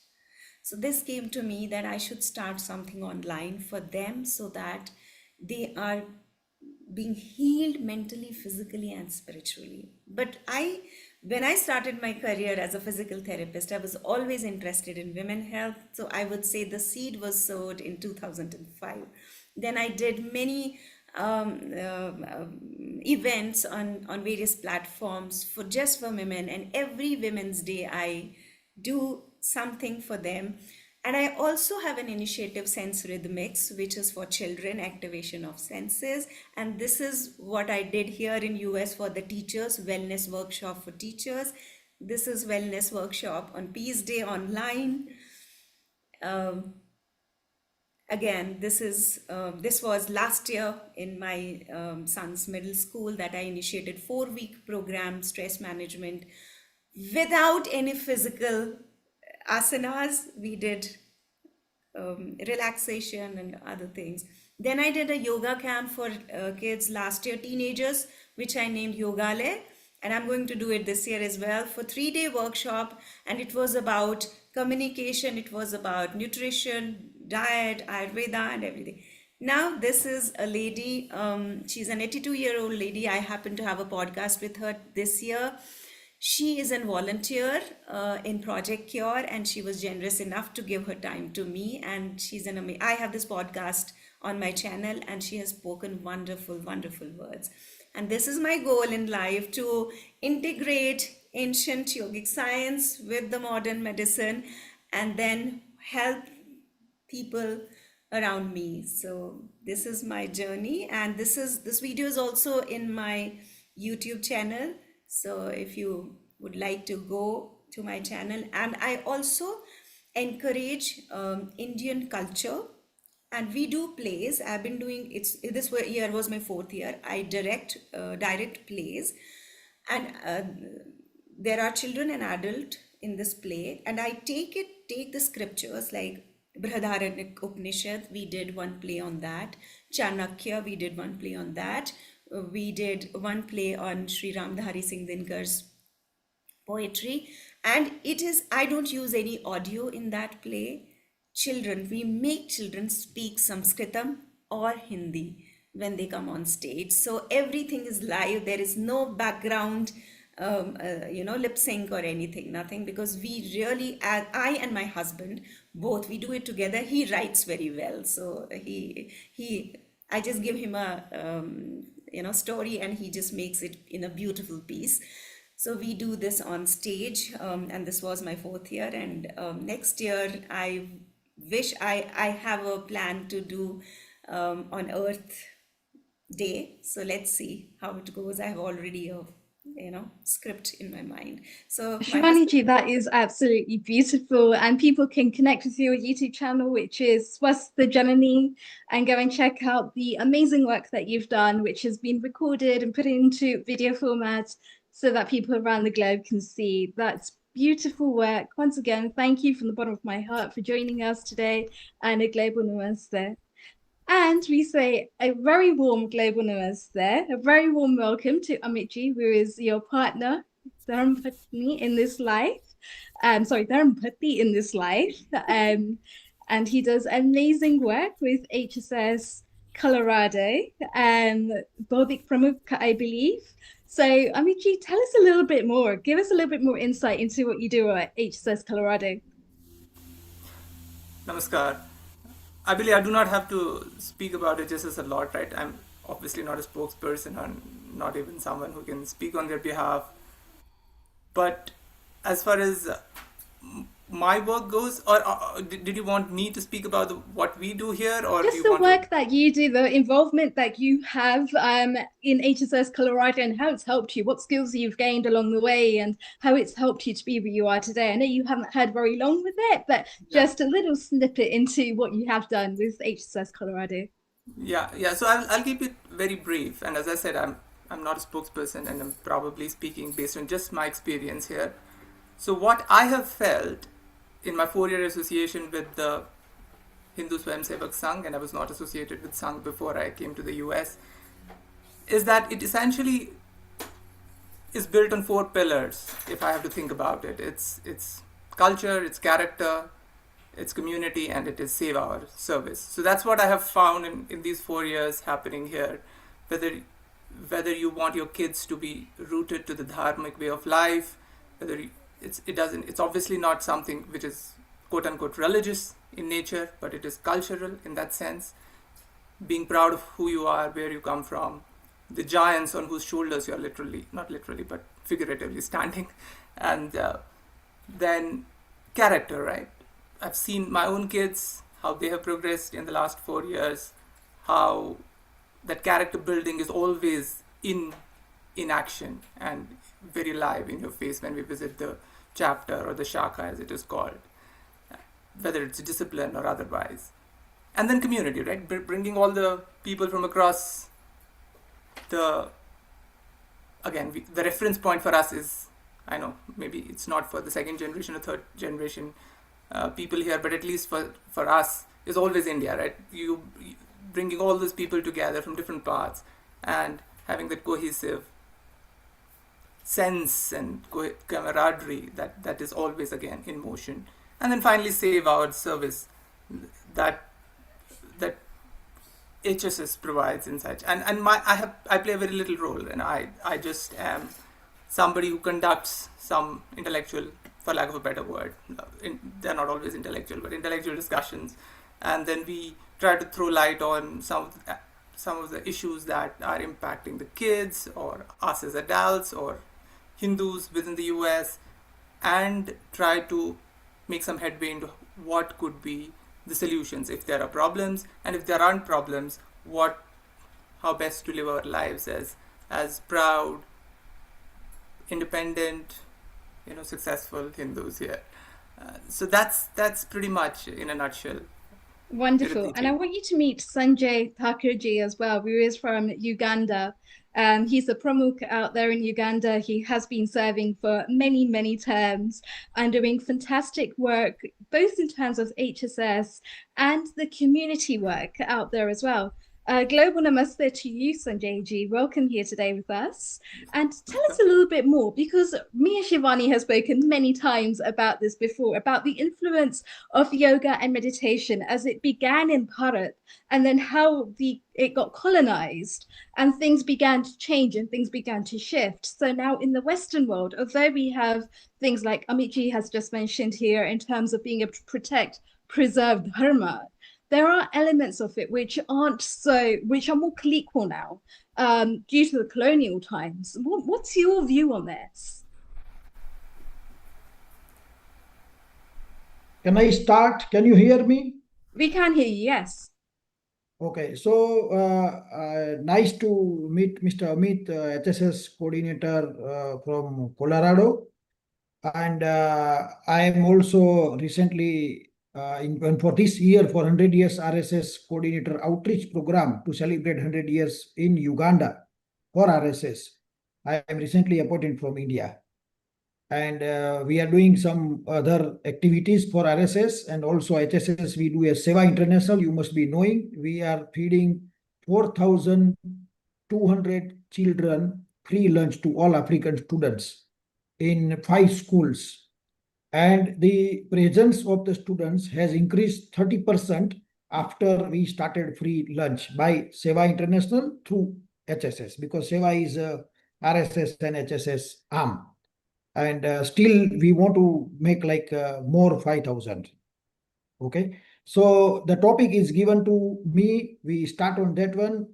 So this came to me that I should start something online for them, so that they are being healed mentally, physically, and spiritually. But when I started my career as a physical therapist, I was always interested in women health. So I would say the seed was sowed in 2005. Then I did many events on various platforms for women, and every Women's Day I do something for them. And I also have an initiative, Sense Rhythmics, which is for children, activation of senses. And this is what I did here in US for the teachers, wellness workshop for teachers. This is wellness workshop on Peace Day online. Again, this was last year in my son's middle school, that I initiated 4-week program, stress management, without any physical asanas. We did relaxation and other things. Then I did a yoga camp for kids last year, teenagers, which I named Yogale, and I'm going to do it this year as well, for 3-day workshop. And it was about communication, it was about nutrition, diet, Ayurveda, and everything. Now this is a lady, she's an 82-year-old lady. I happen to have a podcast with her this year. She is a volunteer in Project Cure, and she was generous enough to give her time to me. And she's I have this podcast on my channel, and she has spoken wonderful, wonderful words. And this is my goal in life, to integrate ancient yogic science with the modern medicine, and then help people around me. So this is my journey, and this video is also in my YouTube channel. So if you would like to go to my channel, and I also encourage Indian culture, and we do plays. I've been doing this year was my 4th year. I direct plays, and there are children and adult in this play, and I take the scriptures like Brihadaranyaka Upanishad. We did one play on that. Chanakya, we did one play on that. We did one play on Sri Ramdhari Singh Dinkar's poetry, and I don't use any audio in that play. We make children speak Sanskritam or Hindi when they come on stage. So everything is live. There is no background, lip sync or anything, nothing, because we really, I and my husband, both, we do it together. He writes very well. So I just give him story, and he just makes it in a beautiful piece. So we do this on stage, and this was my 4th year. And next year, I wish I have a plan to do on Earth Day. So let's see how it goes. I have already a script in my mind. So Shivani ji, that is absolutely beautiful, and people can connect with your YouTube channel, which is Swasth Janani, and go and check out the amazing work that you've done, which has been recorded and put into video format so that people around the globe can see. That's beautiful work. Once again, thank you from the bottom of my heart for joining us today, and a global namaste. And we say a very warm global namaste, a very warm welcome to Amitji, who is your partner, Dharmpatni in this life. Dharmpati in this life. And he does amazing work with HSS Colorado, Vedic Pramukha, I believe. So, Amitji, tell us a little bit more. Give us a little bit more insight into what you do at HSS Colorado. Namaskar. I believe I do not have to speak about it just as a lot, right? I'm obviously not a spokesperson or not even someone who can speak on their behalf. But as far as my work goes, or did you want me to speak about what we do here, or just the work that you do, the involvement that you have in HSS Colorado, and how it's helped you, what skills you've gained along the way, and how it's helped you to be where you are today? I know you haven't had very long with it, but just a little snippet into what you have done with HSS Colorado. Yeah. So I'll keep it very brief. And as I said, I'm not a spokesperson, and I'm probably speaking based on just my experience here. So what I have felt in my 4-year association with the Hindu Swayamsevak Sangh, and I was not associated with Sangh before I came to the US, is that it essentially is built on 4 pillars, if I have to think about it. It's culture, it's character, it's community, and it is save our service. So that's what I have found in these 4 years happening here. Whether you want your kids to be rooted to the dharmic way of life, it's obviously not something which is quote unquote religious in nature, but it is cultural in that sense. Being proud of who you are, where you come from, the giants on whose shoulders you're not literally, but figuratively standing. And then character, right? I've seen my own kids, how they have progressed in the last 4 years, how that character building is always in action and very live in your face when we visit the chapter or the shaka, as it is called, whether it's discipline or otherwise. And then community, right? Bringing all the people from across the reference point for us is, I know maybe it's not for the 2nd generation or 3rd generation people here, but at least for us is always India, right? You bringing all those people together from different parts and having that cohesive sense and camaraderie that is always again in motion. And then finally save our service that HSS provides in such. And I play a very little role, and I just am somebody who conducts some intellectual, for lack of a better word, they're not always intellectual, but intellectual discussions. And then we try to throw light on some of the issues that are impacting the kids or us as adults or Hindus within the US, and try to make some headway into what could be the solutions if there are problems, and if there aren't problems, how best to live our lives as proud, independent, successful Hindus here. So that's pretty much in a nutshell. Wonderful. And I want you to meet Sanjay Thakkar ji as well, who is from Uganda. He's a Pramukh out there in Uganda. He has been serving for many, many terms and doing fantastic work, both in terms of HSS and the community work out there as well. Global Namaste to you, Sanjay ji. Welcome here today with us. And tell us a little bit more, because me and Shivani have spoken many times about this before, about the influence of yoga and meditation as it began in Bharat, and then how it got colonized and things began to change and things began to shift. So now in the Western world, although we have things like Amit ji has just mentioned here in terms of being able to protect, preserve dharma, there are elements of it which are more colloquial now, due to the colonial times. What's your view on this? Can I start? Can you hear me? We can hear you, yes. Okay, so nice to meet Mr. Amit, HSS coordinator from Colorado. And I am also recently, for this year, for 100 years RSS coordinator outreach program to celebrate 100 years in Uganda for RSS. I am recently appointed from India. And we are doing some other activities for RSS and also HSS. We do a Seva International. You must be knowing we are feeding 4,200 children free lunch to all African students in 5 schools. And the presence of the students has increased 30% after we started free lunch by Seva International through HSS, because Seva is RSS and HSS arm. And still we want to make like more 5,000. Okay, so the topic is given to me. We start on that one,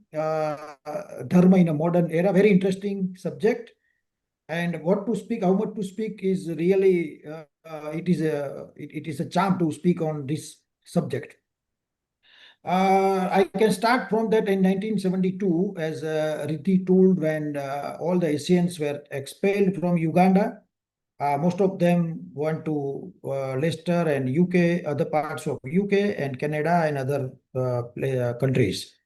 dharma in a modern era. Very interesting subject. And what to speak, how much to speak is really it is a charm to speak on this subject. I can start from that in 1972, as Riddhi told, when all the Asians were expelled from Uganda. Most of them went to Leicester and UK, other parts of UK and Canada and other countries.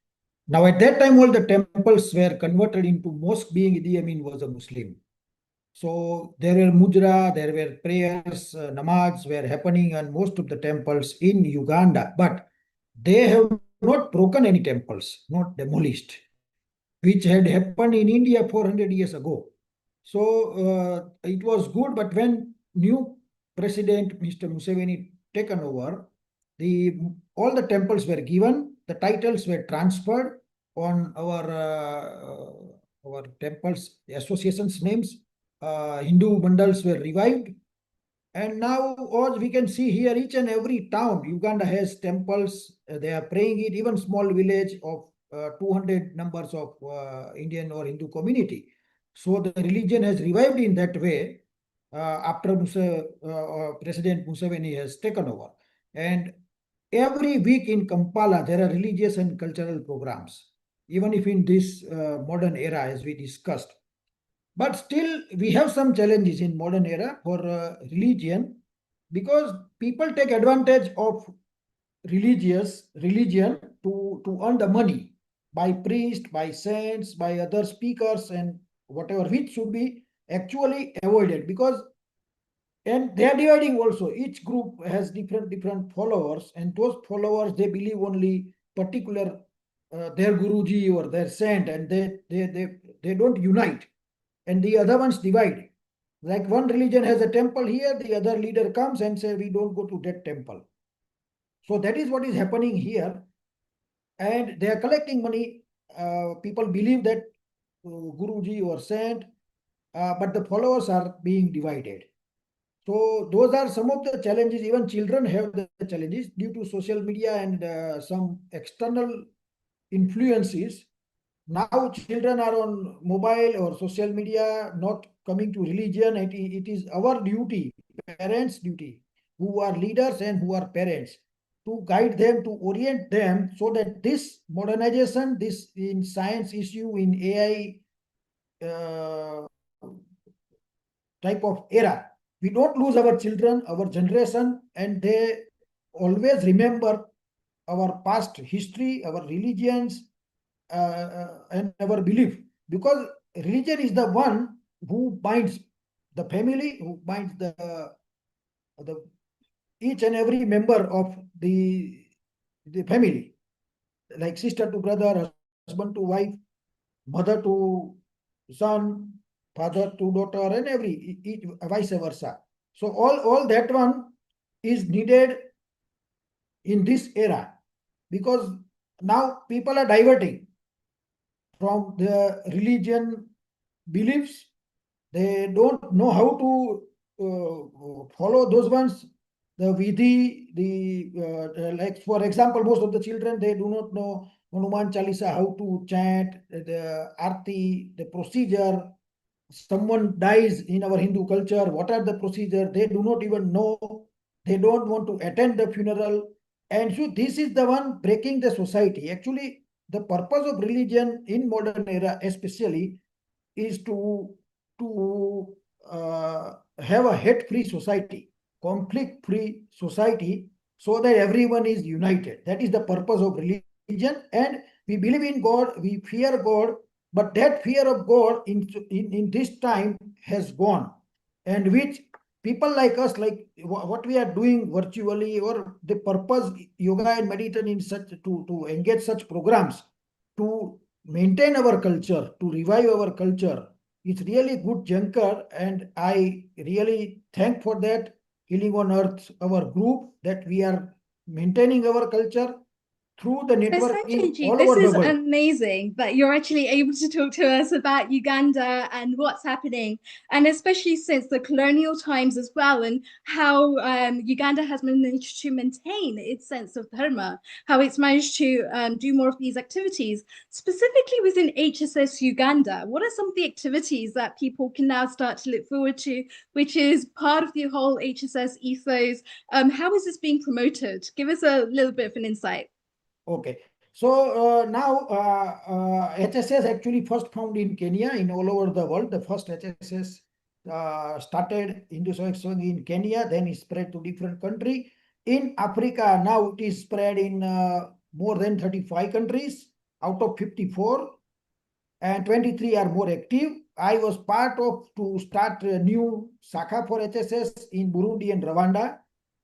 Now, at that time, all the temples were converted into mosque, being Idi Amin was a Muslim. So there were mujra, there were prayers, namaz were happening on most of the temples in Uganda, but they have not broken any temples, not demolished, which had happened in India 400 years ago. So it was good, but when new president, Mr. Museveni, taken over, all the temples were given, the titles were transferred on our temples, associations names. Hindu mandals were revived. And now, as we can see here, each and every town, Uganda has temples. They are praying it, even small village of 200 numbers of Indian or Hindu community. So the religion has revived in that way after President Museveni has taken over. And every week in Kampala, there are religious and cultural programs, even if in this modern era, as we discussed. But still, we have some challenges in modern era for religion, because people take advantage of religion to earn the money by priests, by saints, by other speakers and whatever, which should be actually avoided, because and they are dividing also. Each group has different followers, and those followers, they believe only particular their Guruji or their saint, and they don't unite, and the other ones divide. Like one religion has a temple here, the other leader comes and says, we don't go to that temple. So that is what is happening here. And they are collecting money. People believe that Guruji or saint, but the followers are being divided. So those are some of the challenges. Even children have the challenges due to social media and some external influences. Now children are on mobile or social media, not coming to religion. It is our duty, parents' duty, who are leaders and who are parents, to guide them, to orient them, so that this modernization, this in science issue, in AI type of era, we don't lose our children, our generation, and they always remember our past history, our religions, and our belief, because religion is the one who binds the family, who binds the each and every member of the family, like sister to brother, husband to wife, mother to son, father to daughter, and vice versa. So all that one is needed in this era, because now people are diverting from the religion beliefs. They don't know how to follow those ones. the Vidhi, like for example, most of the children, they do not know Hanuman Chalisa, how to chant, the Arti, the procedure. Someone dies in our Hindu culture, what are the procedure? They do not even know. They don't want to attend the funeral. And so this is the one breaking the society. Actually, the purpose of religion in modern era, especially, is to have a hate-free society, conflict-free society, so that everyone is united. That is the purpose of religion. And we believe in God, we fear God, but that fear of God in this time has gone, and which people like us, like what we are doing virtually, or the purpose yoga and meditation in such to engage such programs to maintain our culture, to revive our culture. It's really good junker, and I really thank for that Healing on Earth, our group, that we are maintaining our culture through the So networking Sanjay, all this over the is world. amazing that you're actually able to talk to us about Uganda and what's happening, and especially since the colonial times as well, and how Uganda has managed to maintain its sense of dharma, how it's managed to do more of these activities. Specifically within HSS Uganda, what are some of the activities that people can now start to look forward to, which is part of the whole HSS ethos? How is this being promoted? Give us a little bit of an insight. Okay. So now HSS actually first found in Kenya, in all over the world. The first HSS started in Kenya, then it spread to different country. In Africa, now it is spread in more than 35 countries out of 54, and 23 are more active. I was part of to start a new Shakha for HSS in Burundi and Rwanda.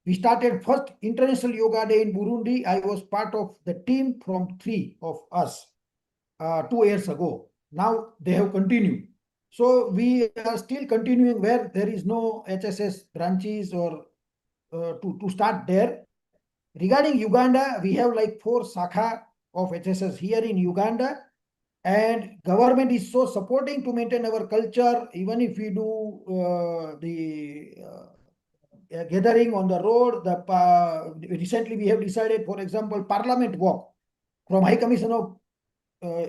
We started first International Yoga Day in Burundi. I was part of the team from 3 of us 2 years ago. Now they have continued. So we are still continuing where there is no HSS branches or to start there. Regarding Uganda, we have like 4 Shakha of HSS here in Uganda. And government is so supporting to maintain our culture, even if we do the gathering on the road. Recently we have decided, for example, Parliament walk from High Commission of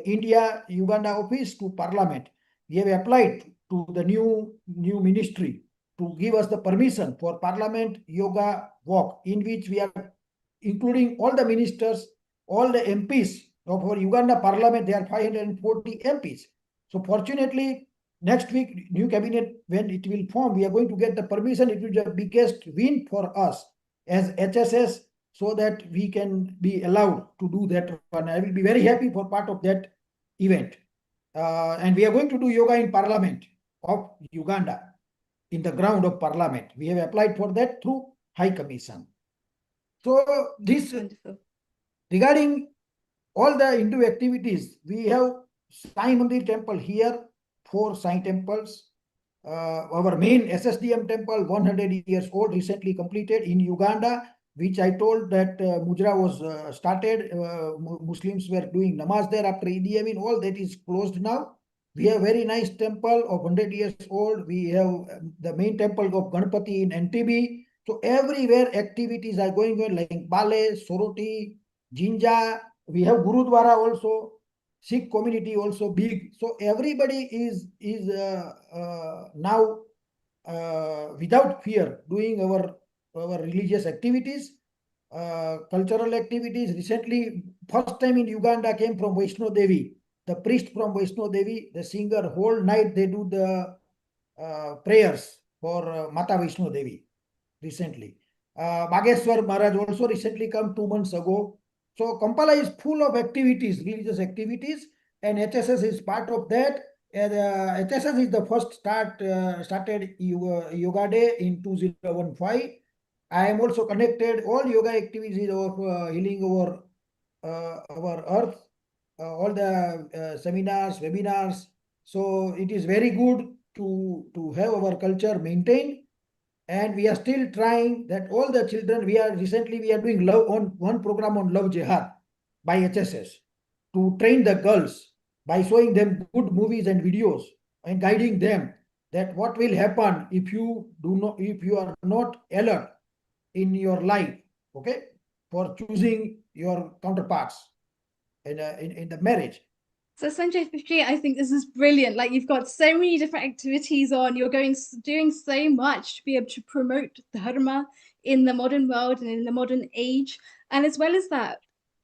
India Uganda office to Parliament. We have applied to the new ministry to give us the permission for Parliament yoga walk, in which we are including all the ministers, all the MPs of our Uganda Parliament. There are 540 MPs. So fortunately, next week, new cabinet, when it will form, we are going to get the permission. It will be the biggest win for us as HSS, so that we can be allowed to do that one. I will be very happy for part of that event. And we are going to do yoga in Parliament of Uganda, in the ground of Parliament. We have applied for that through High Commission. So this, regarding all the Hindu activities, we have Sai Mandir temple here, 4 Sai temples. Our main SSDM temple, 100 years old, recently completed in Uganda, which I told that Mujra was started. Muslims were doing namaz there after Idi Amin. All that is closed now. We have very nice temple of 100 years old. We have the main temple of Ganpati in NTB. So everywhere activities are going on, like Bale, Soroti, Jinja. We have Gurudwara also. Sikh community also big. So everybody is now without fear doing our religious activities, cultural activities. Recently, first time in Uganda came from Vaishno Devi. The priest from Vaishno Devi, the singer, whole night they do the prayers for Mata Vaishno Devi recently. Bageshwar Maharaj also recently come 2 months ago. So Kampala is full of activities, religious activities, and HSS is part of that. And HSS is the first started Yoga Day in 2015. I am also connected all yoga activities of healing our earth, all the seminars, webinars. So it is very good to have our culture maintained. And we are still trying that all the children, we are doing love on one program on love jihad by HSS to train the girls by showing them good movies and videos and guiding them that what will happen if you are not alert. in your life, okay, for choosing your counterparts in the marriage. So Sanjay, I think this is brilliant. Like you've got so many different activities on. You're doing so much to be able to promote dharma in the modern world and in the modern age. And as well as that,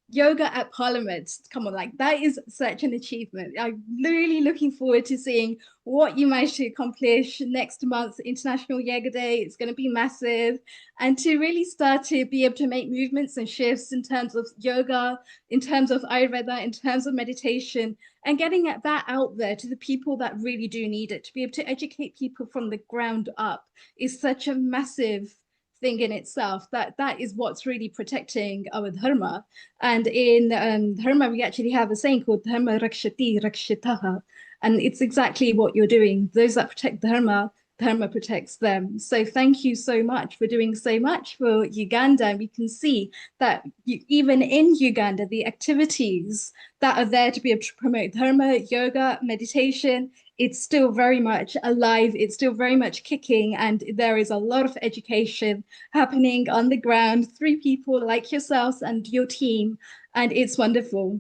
yoga at Parliament. Come on, like that is such an achievement. I'm really looking forward to seeing what you manage to accomplish next month, International Yoga Day. It's going to be massive. And to really start to be able to make movements and shifts in terms of yoga, in terms of Ayurveda, in terms of meditation, and getting that out there to the people that really do need it. To be able to educate people from the ground up is such a massive thing in itself. That is what's really protecting our dharma. And in dharma, we actually have a saying called dharma rakshati rakshitaha, and it's exactly what you're doing. Those that protect dharma, dharma protects them. So thank you so much for doing so much for Uganda. And we can see that even in Uganda, the activities that are there to be able to promote dharma, yoga, meditation, it's still very much alive, it's still very much kicking, and there is a lot of education happening on the ground through people like yourselves and your team, and it's wonderful.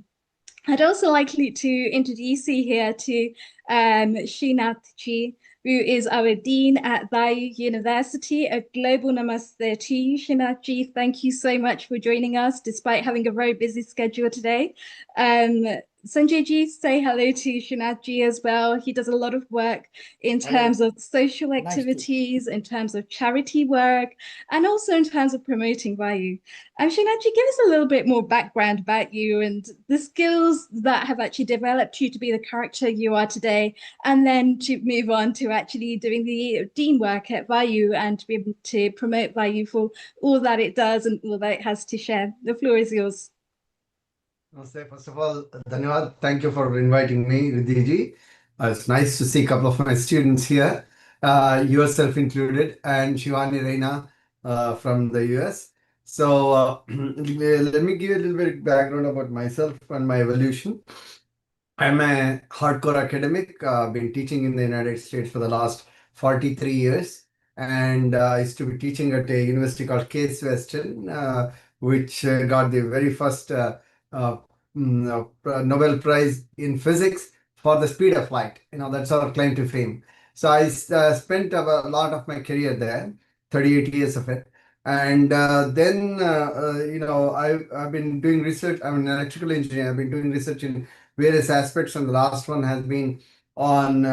I'd also like to introduce you here to Srinathji, who is our Dean at Vayu University. A global namaste to you, Srinathji. Thank you so much for joining us, despite having a very busy schedule today. Sanjayji, say hello to Srinathji as well. He does a lot of work in terms of social activities, in terms of charity work, and also in terms of promoting Vayu. Srinathji, give us a little bit more background about you and the skills that have actually developed you to be the character you are today, and then to move on to actually doing the Dean work at Vayu and to be able to promote Vayu for all that it does and all that it has to share. The floor is yours. Namaste. First of all, Dhanyawad. Thank you for inviting me, Riddhi ji. It's nice to see a couple of my students here, yourself included, and Shivani, Raina from the US. So let me give you a little bit of background about myself and my evolution. I'm a hardcore academic. I've been teaching in the United States for the last 43 years. And I used to be teaching at a university called Case Western, which got the very first Nobel Prize in Physics for the speed of light. That's our claim to fame. So I spent a lot of my career there, 38 years of it. And then, I've been doing research. I'm an electrical engineer. I've been doing research in various aspects, and the last one has been on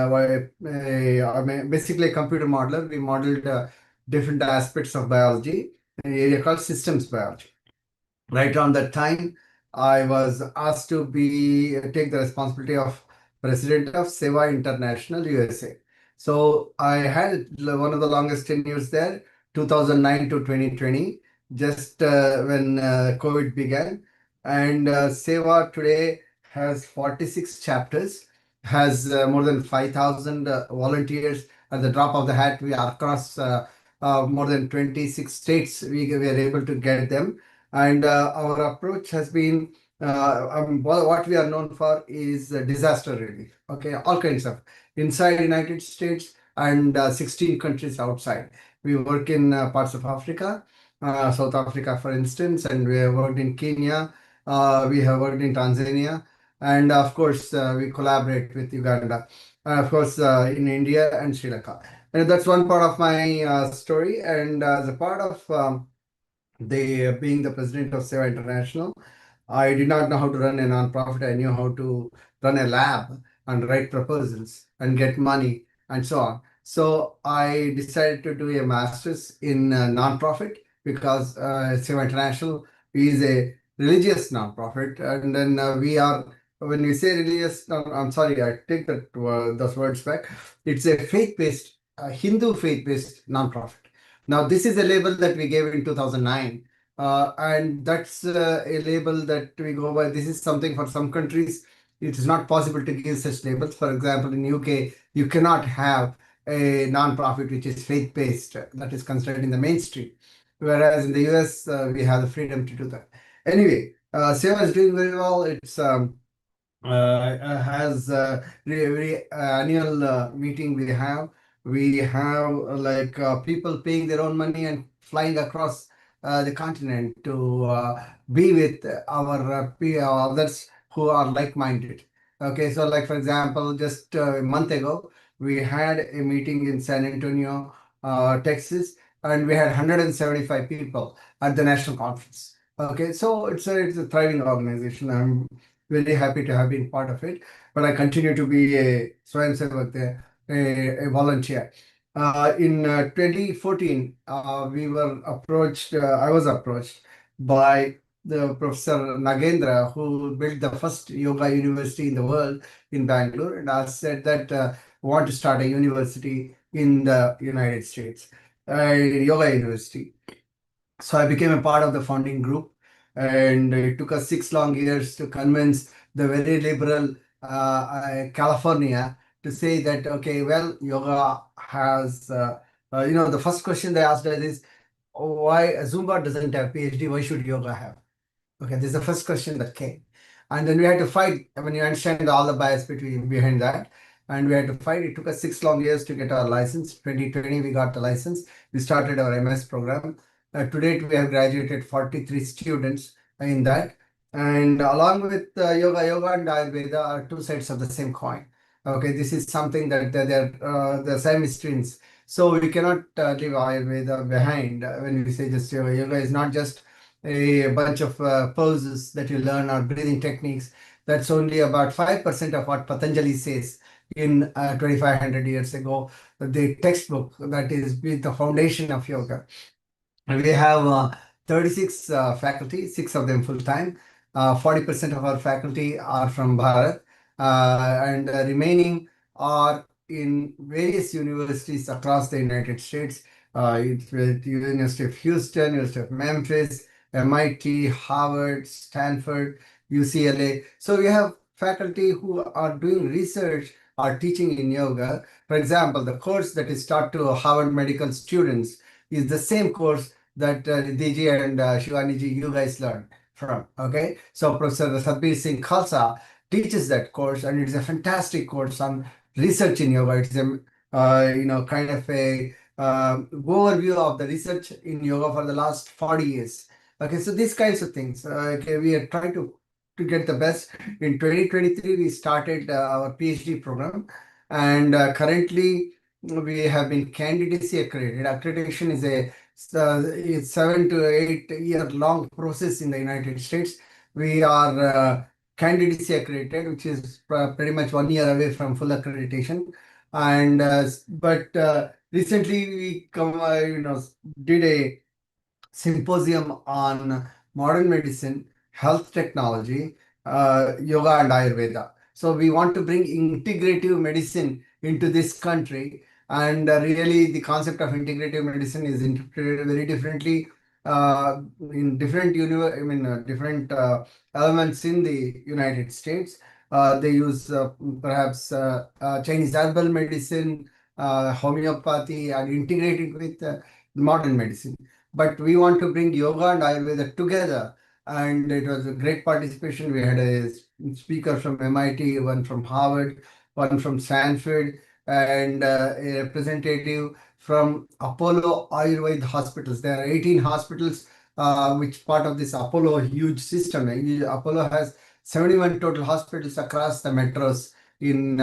basically a computer modeler. We modeled different aspects of biology in an area called systems biology. Right around that time, I was asked to take the responsibility of president of Seva International USA. So I had one of the longest tenures there, 2009 to 2020, just when COVID began. And Seva today has 46 chapters, has more than 5,000 volunteers. At the drop of the hat, we are across more than 26 states. We are able to get them. And our approach has been, what we are known for is disaster relief. Okay, all kinds of inside United States and 16 countries outside. We work in parts of Africa, South Africa, for instance, and we have worked in Kenya. We have worked in Tanzania, and of course, we collaborate with Uganda, of course, in India and Sri Lanka. And that's one part of my story. And as a part of being the president of Seva International, I did not know how to run a nonprofit. I knew how to run a lab and write proposals and get money and so on. So I decided to do a master's in nonprofit because Seva International is a religious nonprofit. And then when we say religious, I'm sorry, I take those words back. It's a faith-based, Hindu faith-based nonprofit. Now, this is a label that we gave in 2009, and that's a label that we go by. This is something for some countries. It is not possible to give such labels. For example, in UK, you cannot have a nonprofit which is faith-based, that is considered in the mainstream. Whereas in the US, we have the freedom to do that. Anyway, Seva is doing very well. It's has every annual meeting we have. We have people paying their own money and flying across the continent to be with our others who are like-minded. Okay, so like for example, just a month ago, we had a meeting in San Antonio, Texas, and we had 175 people at the national conference. Okay, so it's a thriving organization. I'm very happy to have been part of it, but I continue to be a Swayamsevak there, a volunteer. In 2014, we were approached. I was approached by the Professor Nagendra, who built the first yoga university in the world in Bangalore, and I said that want to start a university in the United States, yoga university. So I became a part of the founding group, and it took us 6 long years to convince the very liberal California to say that, okay, well, yoga has, the first question they asked us is, why Zumba doesn't have PhD, why should yoga have? Okay, this is the first question that came. And then we had to fight. I mean, you understand all the bias behind that. And we had to fight. It took us 6 long years to get our license. 2020, we got the license. We started our MS program. To date, we have graduated 43 students in that. And along with yoga and Ayurveda are two sides of the same coin. Okay, this is something that they're the Siamese. So we cannot leave Ayurveda behind when we say just yoga. Yoga is not just a bunch of poses that you learn or breathing techniques. That's only about 5% of what Patanjali says in 2,500 years ago, the textbook that is the foundation of yoga. We have 36 faculty, 6 of them full-time. 40% of our faculty are from Bharat, and the remaining are in various universities across the United States. It's with University of Houston, University of Memphis, MIT, Harvard, Stanford, UCLA. So we have faculty who are doing research or teaching in yoga. For example, the course that is taught to Harvard medical students is the same course that Riddhi and Shivani, you guys learned from. Okay, so Professor Satbir Singh Khalsa teaches that course, and it's a fantastic course on research in yoga. It's a kind of a overview of the research in yoga for the last 40 years. Okay, so these kinds of things. Okay, we are trying to get the best. In 2023, we started our PhD program, and currently we have been candidacy accredited. Accreditation is it's 7 to 8 year long process in the United States. We are candidacy accredited, which is pretty much 1 year away from full accreditation. And recently we did a symposium on modern medicine, health technology, yoga and Ayurveda. So we want to bring integrative medicine into this country, and really the concept of integrative medicine is interpreted very differently in different different elements in the United States. They use perhaps Chinese herbal medicine, homeopathy, and integrate it with modern medicine. But we want to bring yoga and Ayurveda together, and it was a great participation. We had a speaker from MIT, one from Harvard, one from Stanford, and a representative from Apollo Ayurveda hospitals. There are 18 hospitals which part of this Apollo huge system. Apollo has 71 total hospitals across the metros in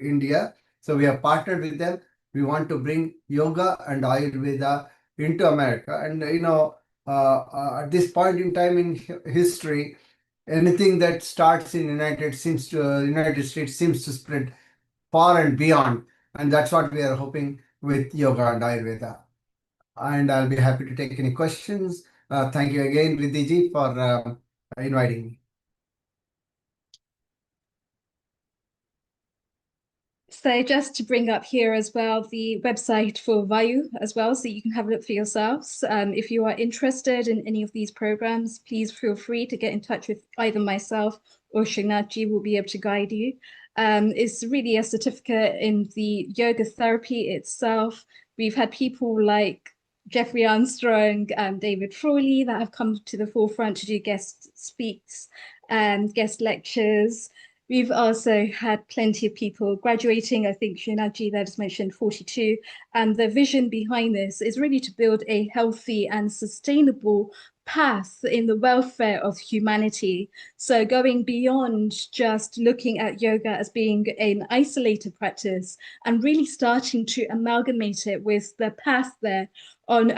India. So we have partnered with them. We want to bring yoga and Ayurveda into America. And at this point in time in history, anything that starts in United States seems to spread far and beyond. And that's what we are hoping with yoga and Ayurveda. And I'll be happy to take any questions. Thank you again, Riddhi, for inviting me. So just to bring up here as well, the website for Vayu as well, so you can have a look for yourselves. If you are interested in any of these programs, please feel free to get in touch with either myself or Srinathji will be able to guide you. It's really a certificate in the yoga therapy itself. We've had people like Jeffrey Armstrong and David Frawley that have come to the forefront to do guest speaks and guest lectures. We've also had plenty of people graduating. I think Shinaji there just mentioned 42. And the vision behind this is really to build a healthy and sustainable path in the welfare of humanity. So going beyond just looking at yoga as being an isolated practice and really starting to amalgamate it with the path there on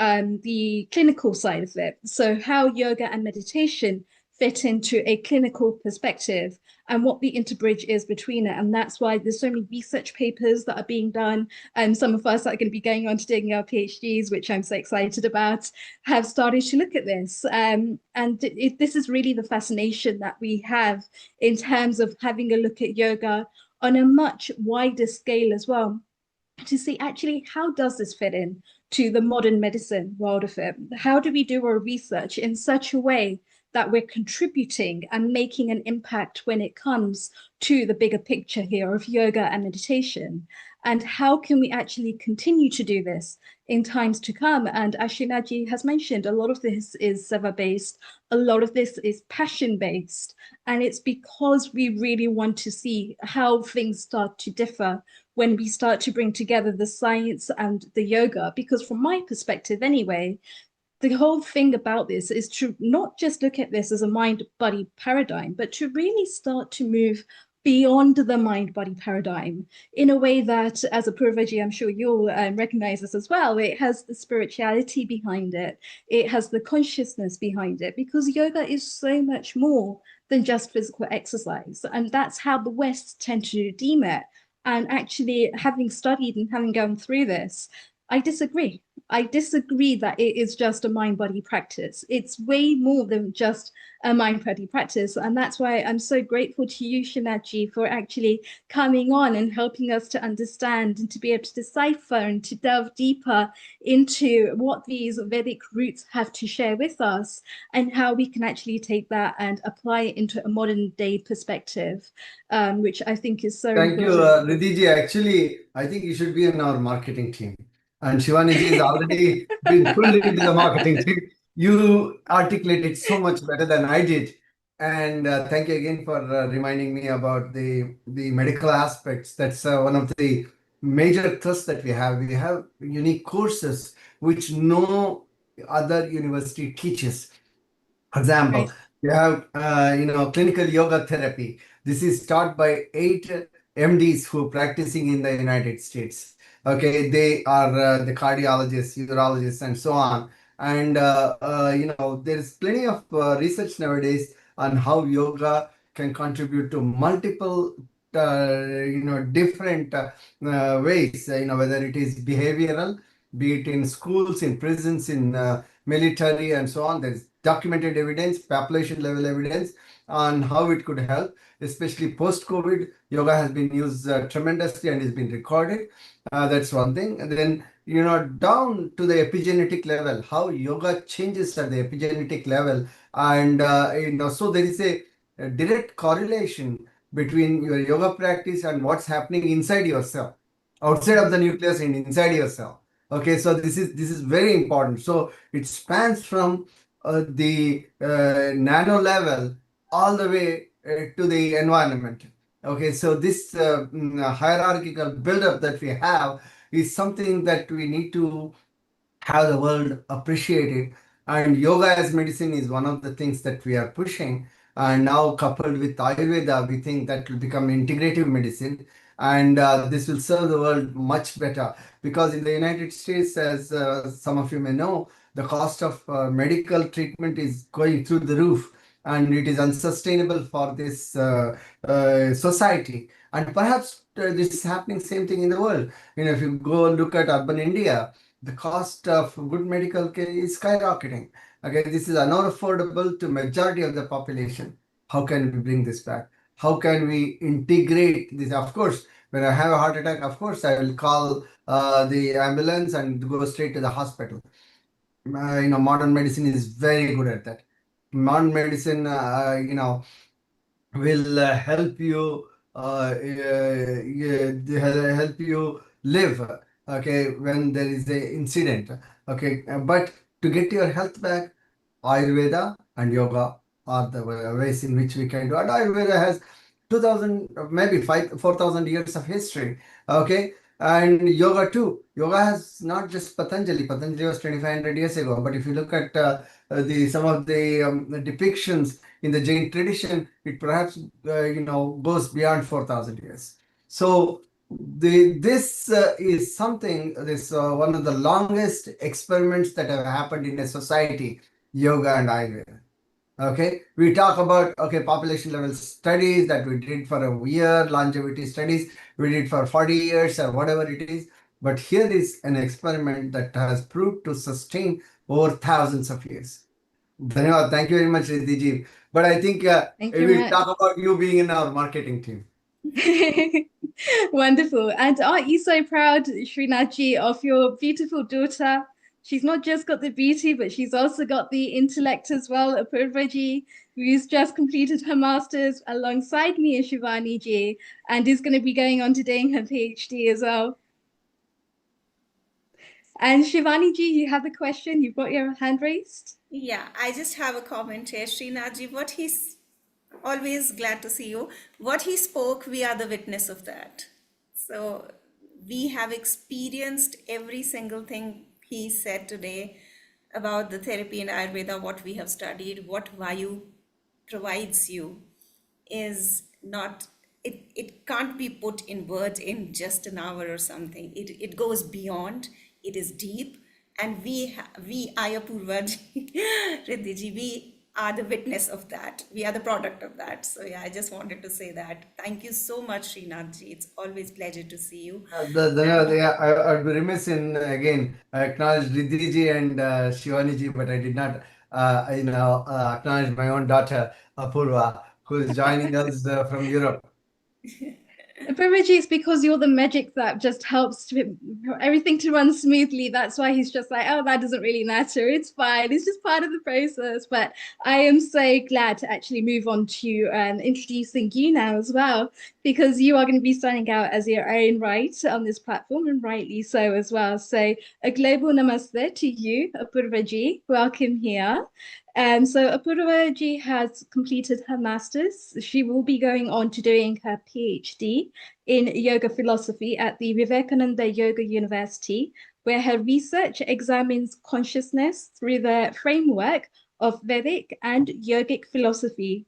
the clinical side of it. So how yoga and meditation fit into a clinical perspective and what the interbridge is between it. And that's why there's so many research papers that are being done. And some of us that are going to be going on to doing our PhDs, which I'm so excited about, have started to look at this. This is really the fascination that we have in terms of having a look at yoga on a much wider scale as well, to see actually how does this fit in to the modern medicine world of it? How do we do our research in such a way that we're contributing and making an impact when it comes to the bigger picture here of yoga and meditation? And how can we actually continue to do this in times to come? And as Shinaji has mentioned, a lot of this is seva-based, a lot of this is passion-based, and it's because we really want to see how things start to differ when we start to bring together the science and the yoga. Because from my perspective anyway, the whole thing about this is to not just look at this as a mind-body paradigm, but to really start to move beyond the mind-body paradigm in a way that, as a Apurva, I'm sure you'll recognize this as well, it has the spirituality behind it, it has the consciousness behind it, because yoga is so much more than just physical exercise. And that's how the West tend to deem it. And actually, having studied and having gone through this, I disagree. I disagree that it is just a mind-body practice. It's way more than just a mind-body practice. And that's why I'm so grateful to you, Shinaji, for actually coming on and helping us to understand and to be able to decipher and to delve deeper into what these Vedic roots have to share with us and how we can actually take that and apply it into a modern day perspective, which I think is so Thank you, important. Riddhi. Actually, I think you should be in our marketing team. And Shivani ji has already been pulled into the marketing team. You articulated so much better than I did. And thank you again for reminding me about the medical aspects. That's one of the major thrusts that we have. We have unique courses which no other university teaches. Example, you have clinical yoga therapy. This is taught by 8 MDs who are practicing in the United States. Okay, they are the cardiologists, urologists, and so on. And there is plenty of research nowadays on how yoga can contribute to multiple different ways. Whether it is behavioral, be it in schools, in prisons, in military, and so on. There's documented evidence, population level evidence on how it could help, especially post-COVID. Yoga has been used tremendously and has been recorded. That's one thing. And then, down to the epigenetic level, how yoga changes at the epigenetic level. And, so there is a direct correlation between your yoga practice and what's happening inside yourself, outside of the nucleus and inside yourself. Okay, so this is very important. So it spans from the nano level all the way to the environment. Okay, so this hierarchical buildup that we have is something that we need to have the world appreciate it. And yoga as medicine is one of the things that we are pushing. And now, coupled with Ayurveda, we think that will become integrative medicine. And this will serve the world much better. Because in the United States, as some of you may know, the cost of medical treatment is going through the roof. And it is unsustainable for this society. And perhaps this is happening same thing in the world. If you go look at urban India, the cost of good medical care is skyrocketing. Okay, this is unaffordable to majority of the population. How can we bring this back? How can we integrate this? Of course, when I have a heart attack, of course, I will call the ambulance and go straight to the hospital. Modern medicine is very good at that. Modern medicine, will help you help you live, okay, when there is a incident. Okay, but to get your health back, Ayurveda and yoga are the ways in which we can do it. Ayurveda has 2,000, maybe 4,000 years of history. Okay. And yoga too. Yoga has not just Patanjali. Patanjali was 2,500 years ago. But if you look at some of the depictions in the Jain tradition, it perhaps goes beyond 4,000 years. So this is something. This one of the longest experiments that have happened in a society, yoga and Ayurveda. Okay, we talk about population level studies that we did for a year, longevity studies we did for 40 years or whatever it is. But here is an experiment that has proved to sustain over thousands of years. Dhanyawad. Thank you very much, Riddhi ji. But I think we'll talk about you being in our marketing team. Wonderful. And aren't you so proud, Srinathji, of your beautiful daughter? She's not just got the beauty, but she's also got the intellect as well. Apurva, who's just completed her master's alongside me and Shivani ji, and is going to be going on to doing her PhD as well. And Shivani ji, you have a question. You've got your hand raised. Yeah, I just have a comment here. Srinathji, what he's always glad to see you. What he spoke, we are the witness of that. So we have experienced every single thing he said today about the therapy in Ayurveda, what we have studied, what Vayu provides you is not, it can't be put in words in just an hour or something. It goes beyond, it is deep. And we Apurwa, Riddhi ji, we are the witness of that. We are the product of that. So yeah, I just wanted to say that. Thank you so much, Srinathji. It's always a pleasure to see you. I'd be remiss in again acknowledge Riddhi ji and Shivani ji, but I did not acknowledge my own daughter Apurwa, who is joining us from Europe. Apurva, it's because you're the magic that just helps for everything to run smoothly. That's why he's just like, oh, that doesn't really matter. It's fine. It's just part of the process. But I am so glad to actually move on to introducing you now as well, because you are going to be signing out as your own right on this platform, and rightly so as well. So a global namaste to you, Apurva. Welcome here. So Apurva has completed her master's. She will be going on to doing her PhD in yoga philosophy at the Vivekananda Yoga University, where her research examines consciousness through the framework of Vedic and yogic philosophy,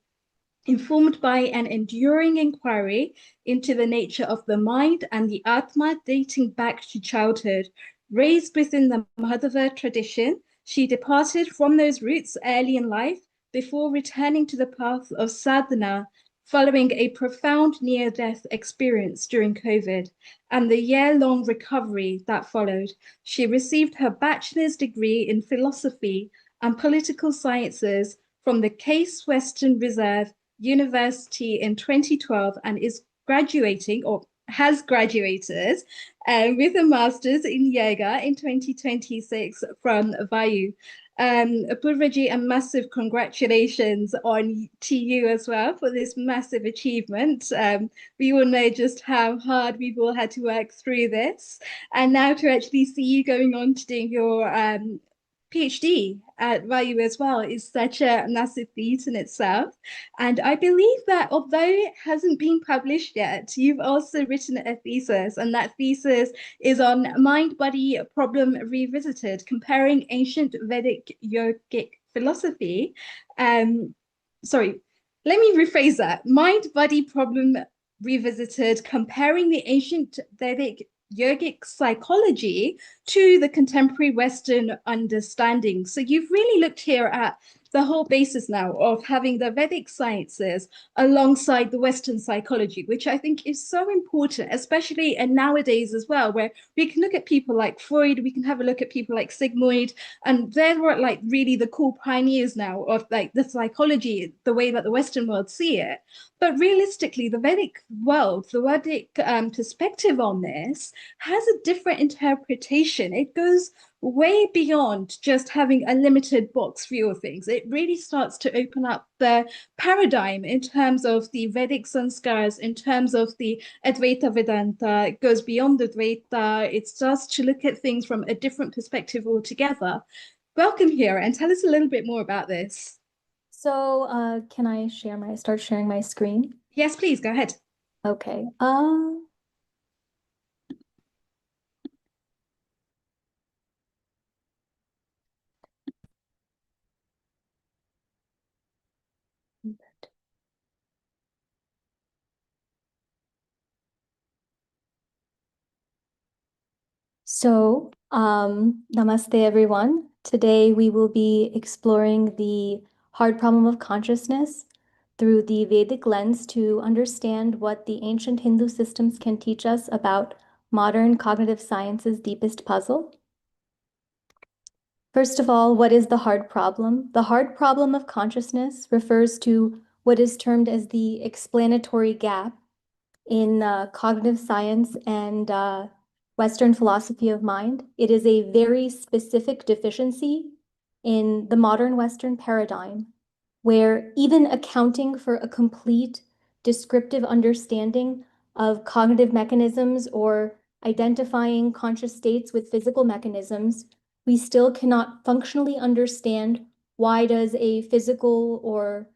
informed by an enduring inquiry into the nature of the mind and the Atma dating back to childhood. Raised within the Madhava tradition, she departed from those roots early in life before returning to the path of sadhana following a profound near-death experience during COVID and the year-long recovery that followed. She received her bachelor's degree in philosophy and political sciences from the Case Western Reserve University in 2012 and is graduating, or has graduated, with a master's in yoga in 2026 from Vayu. Apurva, a massive congratulations to you as well for this massive achievement. We all know just how hard we've all had to work through this, and now to actually see you going on to doing your PhD at Vayu as well is such a massive feat in itself. And I believe that although it hasn't been published yet, you've also written a thesis, and that thesis is on mind-body problem revisited, comparing ancient Vedic yogic philosophy. Sorry, let me rephrase that. Mind-body problem revisited, comparing the ancient Vedic yogic psychology to the contemporary Western understanding. So you've really looked here at the whole basis now of having the Vedic sciences alongside the Western psychology, which I think is so important, especially nowadays as well, where we can look at people like Freud, we can have a look at people like Sigmund, and they're like really the cool pioneers now of like the psychology, the way that the Western world see it. But realistically, the Vedic world, the Vedic perspective on this has a different interpretation. It goes way beyond just having a limited box view of things. It really starts to open up the paradigm in terms of the Vedic sanskars, in terms of the Advaita Vedanta. It goes beyond Advaita. It starts to look at things from a different perspective altogether. Welcome here, and tell us a little bit more about this. So can I start sharing my screen? Yes, please, go ahead. Okay. So, namaste, everyone. Today we will be exploring the hard problem of consciousness through the Vedic lens to understand what the ancient Hindu systems can teach us about modern cognitive science's deepest puzzle. First of all, what is the hard problem? The hard problem of consciousness refers to what is termed as the explanatory gap in cognitive science and Western philosophy of mind. It is a very specific deficiency in the modern Western paradigm, where even accounting for a complete descriptive understanding of cognitive mechanisms or identifying conscious states with physical mechanisms, we still cannot functionally understand why does a physical or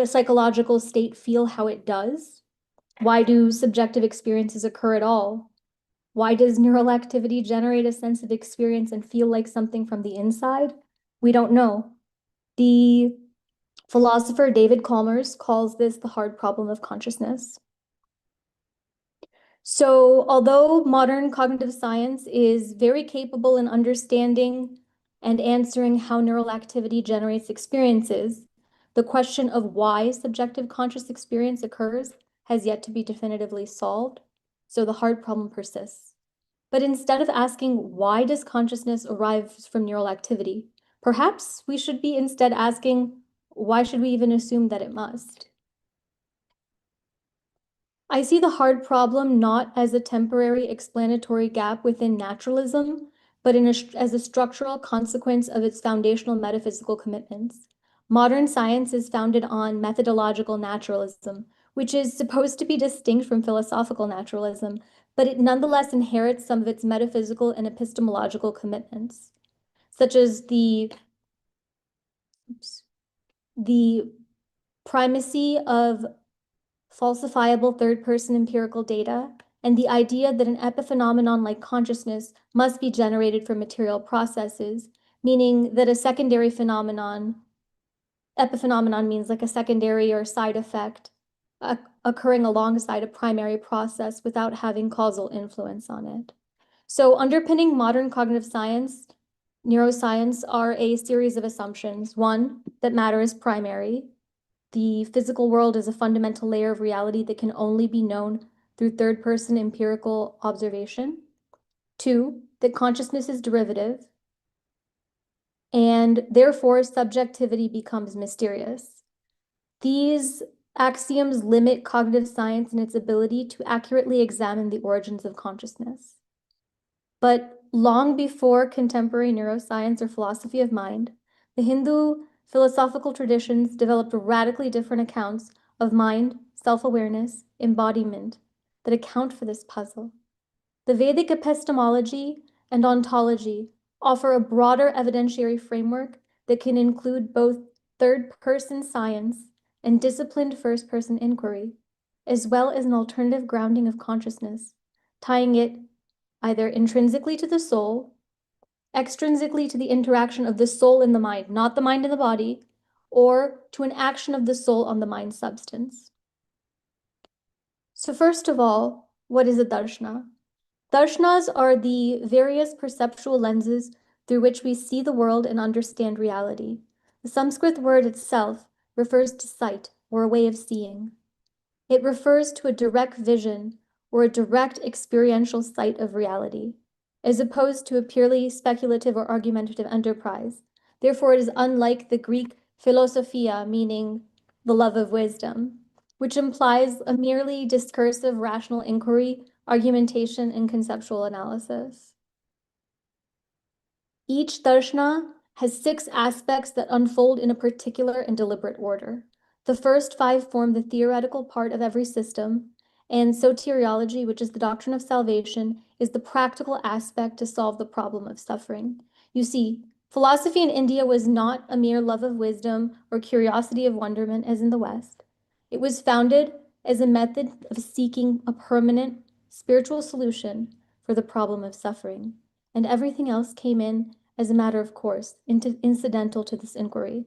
psychological state feel how it does. Why do subjective experiences occur at all? Why does neural activity generate a sense of experience and feel like something from the inside? We don't know. The philosopher David Chalmers calls this the hard problem of consciousness. So, although modern cognitive science is very capable in understanding and answering how neural activity generates experiences, the question of why subjective conscious experience occurs has yet to be definitively solved, so the hard problem persists. But instead of asking why does consciousness arise from neural activity, perhaps we should be instead asking why should we even assume that it must? I see the hard problem not as a temporary explanatory gap within naturalism, but as a structural consequence of its foundational metaphysical commitments. Modern science is founded on methodological naturalism, which is supposed to be distinct from philosophical naturalism, but it nonetheless inherits some of its metaphysical and epistemological commitments, such as the primacy of falsifiable third-person empirical data, and the idea that an epiphenomenon like consciousness must be generated from material processes, meaning that a secondary phenomenon, epiphenomenon means like a secondary or side effect occurring alongside a primary process without having causal influence on it. So underpinning modern cognitive science, neuroscience, are a series of assumptions. One, that matter is primary. The physical world is a fundamental layer of reality that can only be known through third-person empirical observation. Two, that consciousness is derivative, and therefore subjectivity becomes mysterious. These axioms limit cognitive science in its ability to accurately examine the origins of consciousness. But long before contemporary neuroscience or philosophy of mind, the Hindu philosophical traditions developed radically different accounts of mind, self-awareness, embodiment that account for this puzzle. The Vedic epistemology and ontology offer a broader evidentiary framework that can include both third-person science and disciplined first-person inquiry, as well as an alternative grounding of consciousness, tying it either intrinsically to the soul, extrinsically to the interaction of the soul in the mind, not the mind in the body, or to an action of the soul on the mind substance. So first of all, what is a darshana? Darshanas are the various perceptual lenses through which we see the world and understand reality. The Sanskrit word itself refers to sight, or a way of seeing. It refers to a direct vision or a direct experiential sight of reality, as opposed to a purely speculative or argumentative enterprise. Therefore, it is unlike the Greek philosophia, meaning the love of wisdom, which implies a merely discursive rational inquiry, argumentation, and conceptual analysis. Each darshana has 6 aspects that unfold in a particular and deliberate order. The first 5 form the theoretical part of every system, and soteriology, which is the doctrine of salvation, is the practical aspect to solve the problem of suffering. You see, philosophy in India was not a mere love of wisdom or curiosity of wonderment as in the West. It was founded as a method of seeking a permanent spiritual solution for the problem of suffering, and everything else came in as a matter of course, incidental to this inquiry.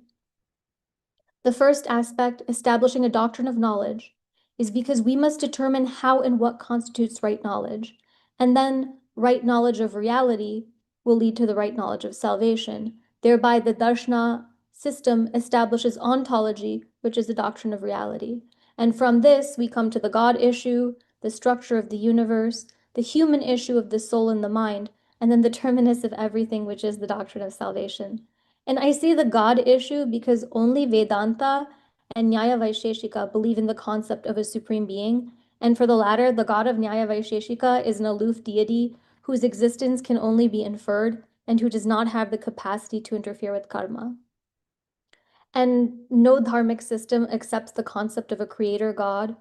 The first aspect, establishing a doctrine of knowledge, is because we must determine how and what constitutes right knowledge, and then right knowledge of reality will lead to the right knowledge of salvation. Thereby, the darshana system establishes ontology, which is the doctrine of reality. And from this, we come to the God issue, the structure of the universe, the human issue of the soul and the mind, and then the terminus of everything, which is the doctrine of salvation. And I say the God issue because only Vedanta and Nyaya Vaisheshika believe in the concept of a supreme being. And for the latter, the God of Nyaya Vaisheshika is an aloof deity whose existence can only be inferred and who does not have the capacity to interfere with karma. And no dharmic system accepts the concept of a creator God.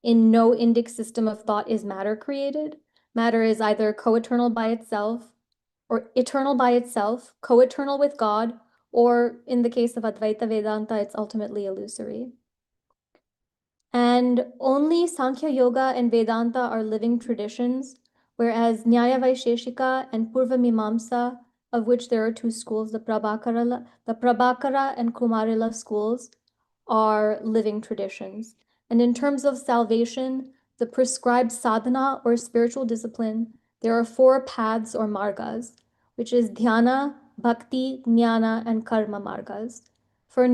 In no Indic system of thought is matter created. Matter is either co-eternal by itself, or eternal by itself, co-eternal with God, or in the case of Advaita Vedanta, it's ultimately illusory. And only Sankhya Yoga and Vedanta are living traditions, whereas Nyaya Vaisheshika and Purva Mimamsa, of which there are two schools, the Prabhakara and Kumarila schools, are living traditions. And in terms of salvation, the prescribed sadhana or spiritual discipline, there are 4 paths or margas, which is dhyana, bhakti, jnana, and karma margas. For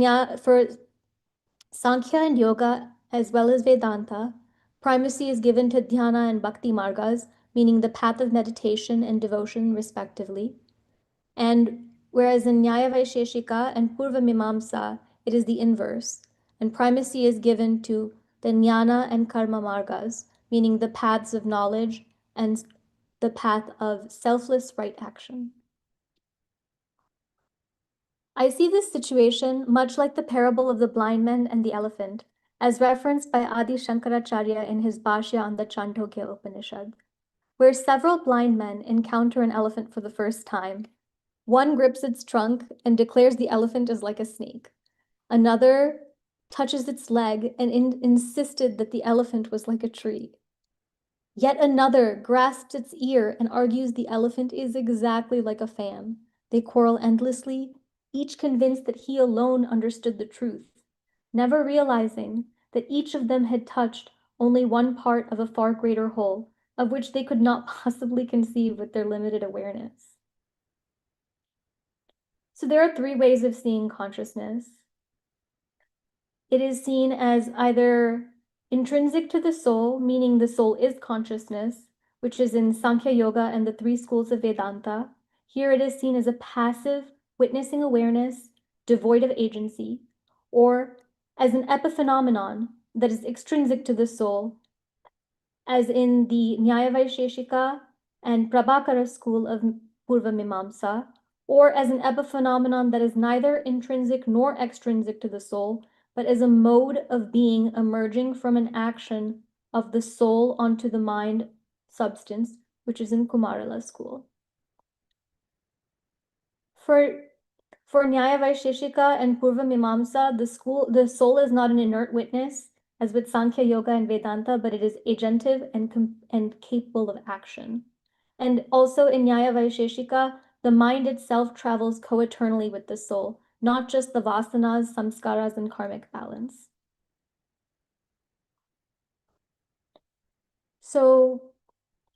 Sankhya and yoga, as well as Vedanta, primacy is given to dhyana and bhakti margas, meaning the path of meditation and devotion, respectively. And whereas in Nyaya Vaisheshika and Purva Mimamsa, it is the inverse, and primacy is given to the jnana and karma margas, meaning the paths of knowledge and the path of selfless right action. I see this situation much like the parable of the blind man and the elephant, as referenced by Adi Shankaracharya in his Bhashya on the Chandogya Upanishad, where several blind men encounter an elephant for the first time. One grips its trunk and declares the elephant is like a snake. Another touches its leg and insisted that the elephant was like a tree. Yet another grasps its ear and argues the elephant is exactly like a fan. They quarrel endlessly, each convinced that he alone understood the truth, never realizing that each of them had touched only one part of a far greater whole, of which they could not possibly conceive with their limited awareness. So there are 3 ways of seeing consciousness. It is seen as either intrinsic to the soul, meaning the soul is consciousness, which is in Sankhya Yoga and the 3 schools of Vedanta. Here it is seen as a passive, witnessing awareness, devoid of agency, or as an epiphenomenon that is extrinsic to the soul, as in the Nyaya Vaisheshika and Prabhakara school of Purva Mimamsa, or as an epiphenomenon that is neither intrinsic nor extrinsic to the soul, but as a mode of being emerging from an action of the soul onto the mind substance, which is in Kumarila school. For Nyaya Vaisheshika and Purva Mimamsa, the soul is not an inert witness, as with Sankhya Yoga and Vedanta, but it is agentive and capable of action. And also in Nyaya Vaisheshika, the mind itself travels co-eternally with the soul, not just the vasanas, samskaras, and karmic balance. So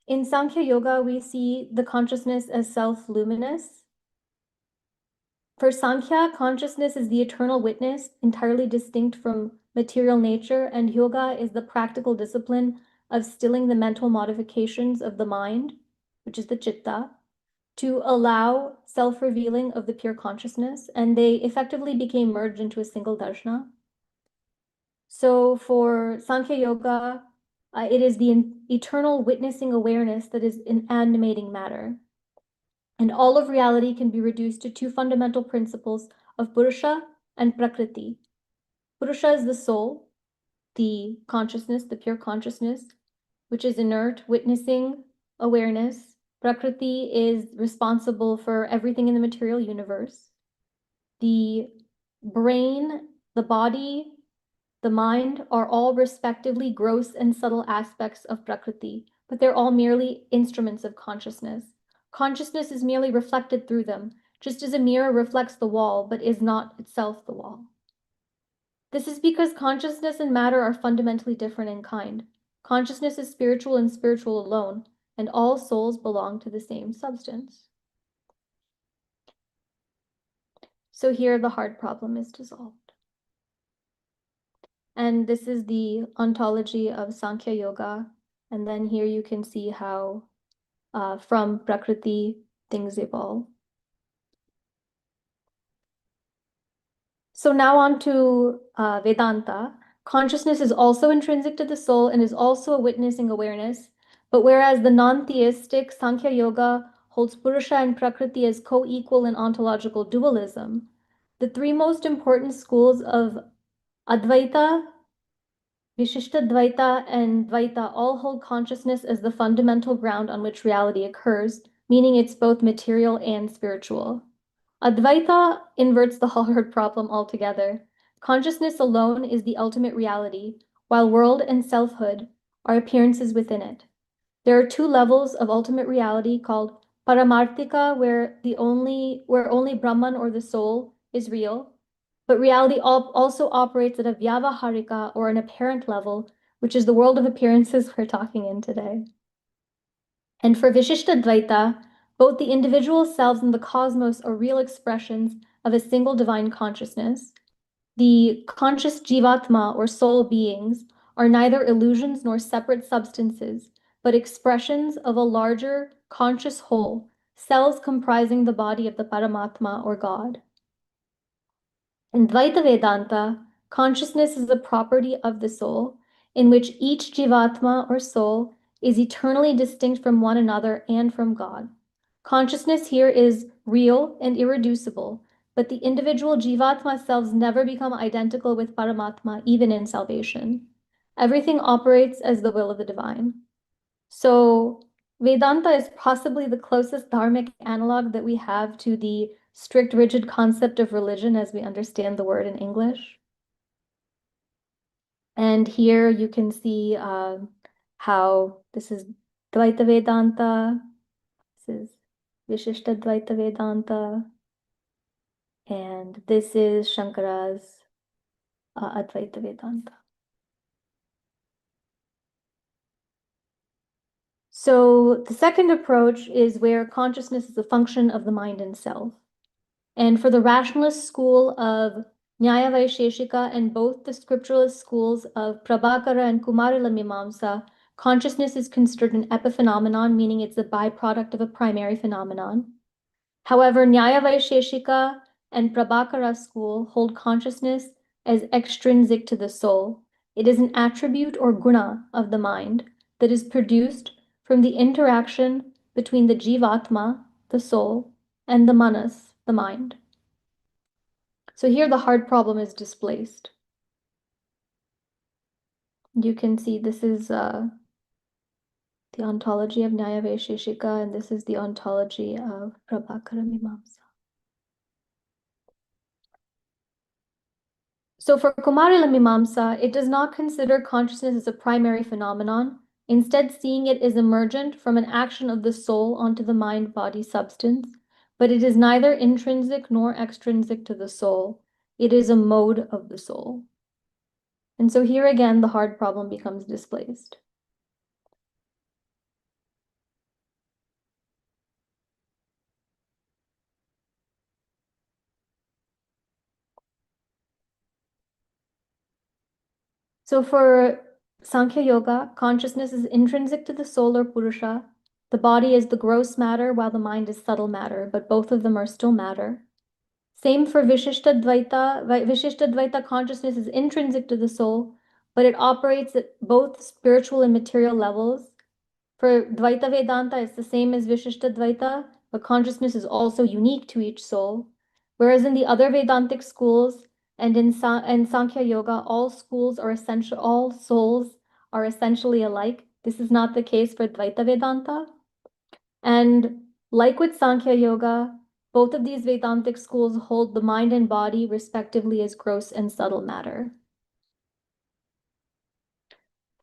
in Sankhya Yoga, we see the consciousness as self-luminous. For Sankhya, consciousness is the eternal witness, entirely distinct from material nature, and yoga is the practical discipline of stilling the mental modifications of the mind, which is the chitta, to allow self-revealing of the pure consciousness, and they effectively became merged into a single darshana. So for Sankhya Yoga, it is the eternal witnessing awareness that is in animating matter. And all of reality can be reduced to 2 fundamental principles of Purusha and Prakriti. Purusha is the soul, the consciousness, the pure consciousness, which is inert, witnessing awareness. Prakriti is responsible for everything in the material universe. The brain, the body, the mind are all respectively gross and subtle aspects of Prakriti, but they're all merely instruments of consciousness. Consciousness is merely reflected through them, just as a mirror reflects the wall, but is not itself the wall. This is because consciousness and matter are fundamentally different in kind. Consciousness is spiritual and spiritual alone, and all souls belong to the same substance. So here the hard problem is dissolved. And this is the ontology of Sankhya Yoga. And then here you can see how from Prakriti things evolve. So now on to Vedanta. Consciousness is also intrinsic to the soul and is also a witnessing awareness. But whereas the non-theistic Sankhya Yoga holds Purusha and Prakriti as co-equal in ontological dualism, the three most important schools of Advaita, Vishishtadvaita, and Dvaita all hold consciousness as the fundamental ground on which reality occurs, meaning it's both material and spiritual. Advaita inverts the hard problem altogether. Consciousness alone is the ultimate reality, while world and selfhood are appearances within it. There are two levels of ultimate reality called Paramarthika, where only Brahman or the soul is real, but reality also operates at a Vyavaharika or an apparent level, which is the world of appearances we're talking in today. And for Vishishtadvaita, both the individual selves and the cosmos are real expressions of a single divine consciousness. The conscious Jivatma or soul beings are neither illusions nor separate substances, but expressions of a larger conscious whole, cells comprising the body of the Paramatma or God. In Dvaita Vedanta, consciousness is the property of the soul, in which each Jivatma or soul is eternally distinct from one another and from God. Consciousness here is real and irreducible, but the individual Jivatma selves never become identical with Paramatma, even in salvation. Everything operates as the will of the divine. So Vedanta is possibly the closest dharmic analog that we have to the strict, rigid concept of religion as we understand the word in English. And here you can see how this is Dvaita Vedanta, this is Vishishta Dvaita Vedanta, and this is Shankara's Advaita Vedanta. So the second approach is where consciousness is a function of the mind and self. And for the rationalist school of Nyaya Vaisheshika and both the scripturalist schools of Prabhakara and Kumarila Mimamsa, consciousness is considered an epiphenomenon, meaning it's a byproduct of a primary phenomenon. However, Nyaya Vaisheshika and Prabhakara school hold consciousness as extrinsic to the soul. It is an attribute or guna of the mind that is produced from the interaction between the Jivatma, the soul, and the manas, the mind. So here the hard problem is displaced. You can see this is the ontology of Nyaya Vaisheshika, and this is the ontology of Prabhakara Mimamsa. So for Kumarila Mimamsa, it does not consider consciousness as a primary phenomenon, instead seeing it as emergent from an action of the soul onto the mind-body substance, but it is neither intrinsic nor extrinsic to the soul. It is a mode of the soul. And so here again, the hard problem becomes displaced. So for Sankhya Yoga, consciousness is intrinsic to the soul or Purusha. The body is the gross matter while the mind is subtle matter, but both of them are still matter. Same for Vishishtadvaita. Vishishtadvaita consciousness is intrinsic to the soul, but it operates at both spiritual and material levels. For Dvaita Vedanta, it's the same as Vishishtadvaita, but consciousness is also unique to each soul. Whereas in the other Vedantic schools and in Sankhya Yoga, all souls are essentially alike. This is not the case for Dvaita Vedanta. And like with Sankhya Yoga, both of these Vedantic schools hold the mind and body respectively as gross and subtle matter.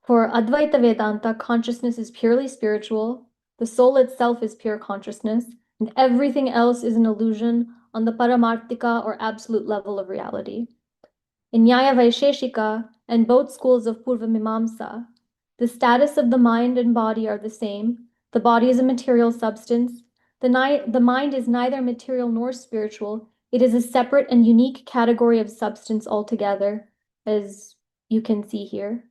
For Advaita Vedanta, consciousness is purely spiritual, the soul itself is pure consciousness, and everything else is an illusion on the Paramarthika or absolute level of reality. In Nyaya Vaisheshika and both schools of Purva Mimamsa, the status of the mind and body are the same. The body is a material substance. The mind is neither material nor spiritual. It is a separate and unique category of substance altogether, as you can see here.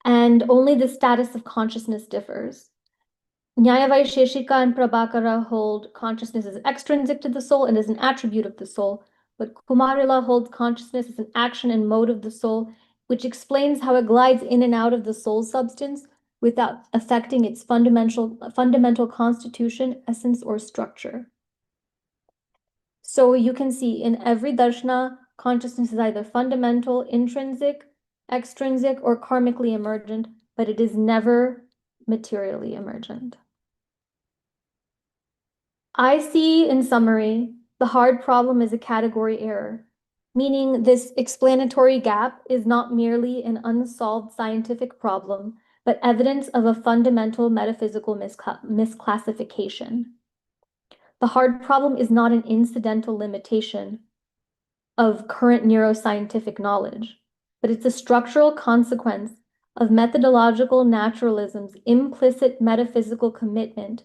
And only the status of consciousness differs. Nyaya Vaisheshika and Prabhakara hold consciousness as extrinsic to the soul and as an attribute of the soul, but Kumarila holds consciousness as an action and mode of the soul, which explains how it glides in and out of the soul's substance without affecting its fundamental constitution, essence, or structure. So you can see in every darshana, consciousness is either fundamental, intrinsic, extrinsic, or karmically emergent, but it is never materially emergent. I see, in summary, the hard problem is a category error, meaning this explanatory gap is not merely an unsolved scientific problem, but evidence of a fundamental metaphysical misclassification. The hard problem is not an incidental limitation of current neuroscientific knowledge, but it's a structural consequence of methodological naturalism's implicit metaphysical commitment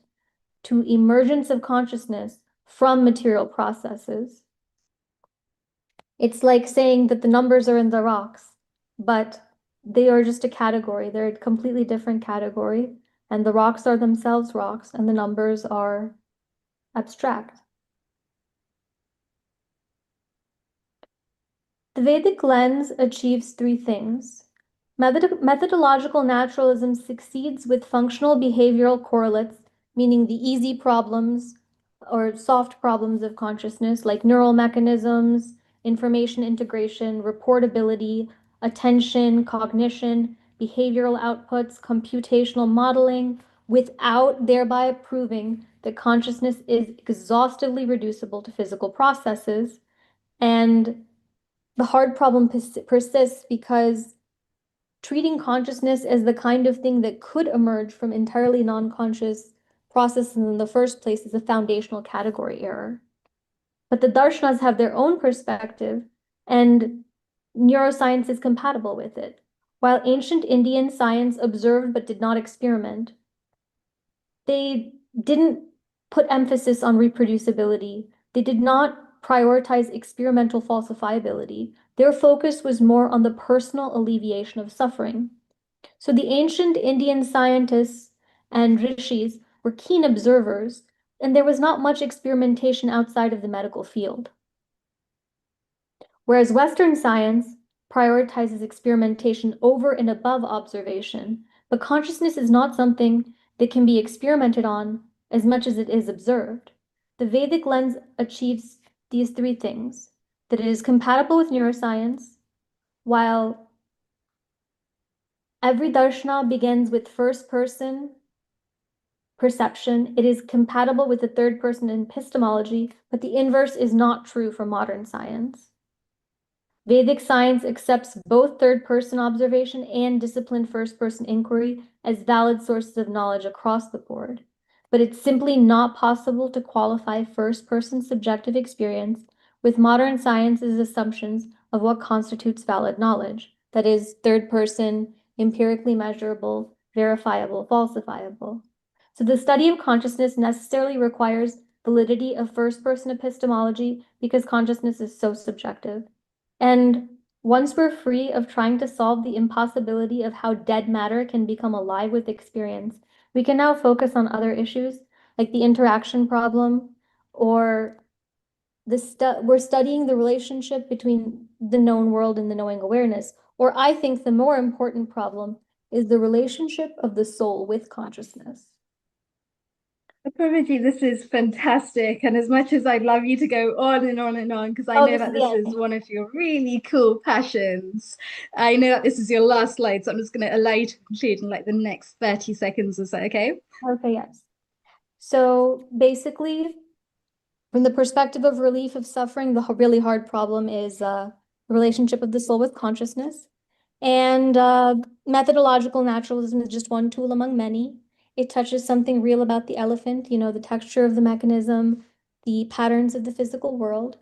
to emergence of consciousness from material processes. It's like saying that the numbers are in the rocks, but they are just a category. They're a completely different category, and the rocks are themselves rocks, and the numbers are abstract. The Vedic lens achieves three things. Methodological naturalism succeeds with functional behavioral correlates, meaning the easy problems or soft problems of consciousness, like neural mechanisms, information integration, reportability, attention, cognition, behavioral outputs, computational modeling, without thereby proving that consciousness is exhaustively reducible to physical processes. And the hard problem persists because treating consciousness as the kind of thing that could emerge from entirely non-conscious processes in the first place is a foundational category error. But the darshanas have their own perspective, and neuroscience is compatible with it. While ancient Indian science observed but did not experiment, they didn't put emphasis on reproducibility. They did not prioritize experimental falsifiability. Their focus was more on the personal alleviation of suffering. So the ancient Indian scientists and rishis were keen observers, and there was not much experimentation outside of the medical field. Whereas Western science prioritizes experimentation over and above observation, but consciousness is not something that can be experimented on as much as it is observed. The Vedic lens achieves these three things: that it is compatible with neuroscience, while every darshana begins with first-person perception, it is compatible with the third-person epistemology, but the inverse is not true for modern science. Vedic science accepts both third-person observation and disciplined first-person inquiry as valid sources of knowledge across the board, but it's simply not possible to qualify first-person subjective experience with modern science's assumptions of what constitutes valid knowledge, that is, third-person, empirically measurable, verifiable, falsifiable. So the study of consciousness necessarily requires validity of first-person epistemology because consciousness is so subjective. And once we're free of trying to solve the impossibility of how dead matter can become alive with experience, we can now focus on other issues like the interaction problem, or we're studying the relationship between the known world and the knowing awareness. Or I think the more important problem is the relationship of the soul with consciousness. Apurva, this is fantastic. And as much as I'd love you to go on and on and on, because I know that this is one of your really cool passions, I know that this is your last slide, so I'm just going to allow you to conclude in like the next 30 seconds or so, okay? Okay, yes. So basically, from the perspective of relief of suffering, the really hard problem is the relationship of the soul with consciousness. And methodological naturalism is just one tool among many. It touches something real about the elephant, you know, the texture of the mechanism, the patterns of the physical world.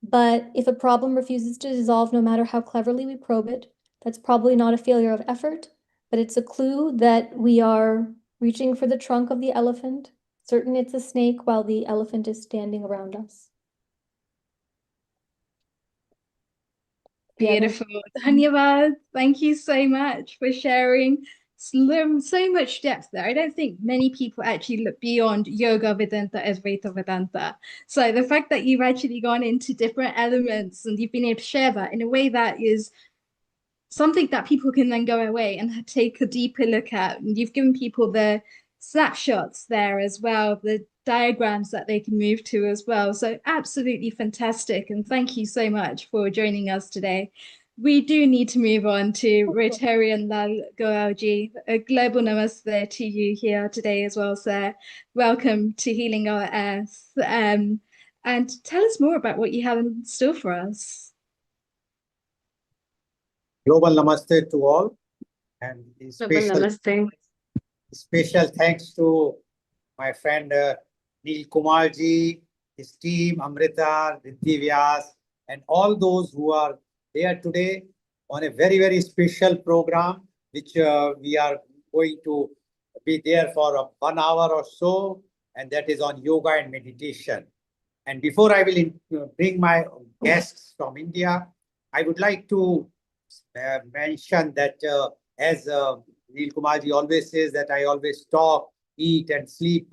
But if a problem refuses to dissolve, no matter how cleverly we probe it, that's probably not a failure of effort, but it's a clue that we are reaching for the trunk of the elephant, certain it's a snake while the elephant is standing around us. Beautiful. Dhanyavad. Thank you so much for sharing so much depth there. I don't think many people actually look beyond yoga Vedanta as Vaita Vedanta. So the fact that you've actually gone into different elements and you've been able to share that in a way that is something that people can then go away and take a deeper look at. And you've given people the snapshots there as well, the diagrams that they can move to as well. So absolutely fantastic. And thank you so much for joining us today. We do need to move on to Rotarian Lal Goalji. A global namaste to you here today as well, sir. Welcome to Healing Our Earth. And tell us more about what you have in store for us. Global namaste to all, and Namaste. special thanks to my friend Neel Kumarji, his team, Amrita, Riddhi, Vyas, and all those who are there today on a very, very special program, which we are going to be there for 1 hour or so, and that is on yoga and meditation. And before I will bring my guests from India, I would like to mention that as Neel Kumarji always says that I always talk, eat and sleep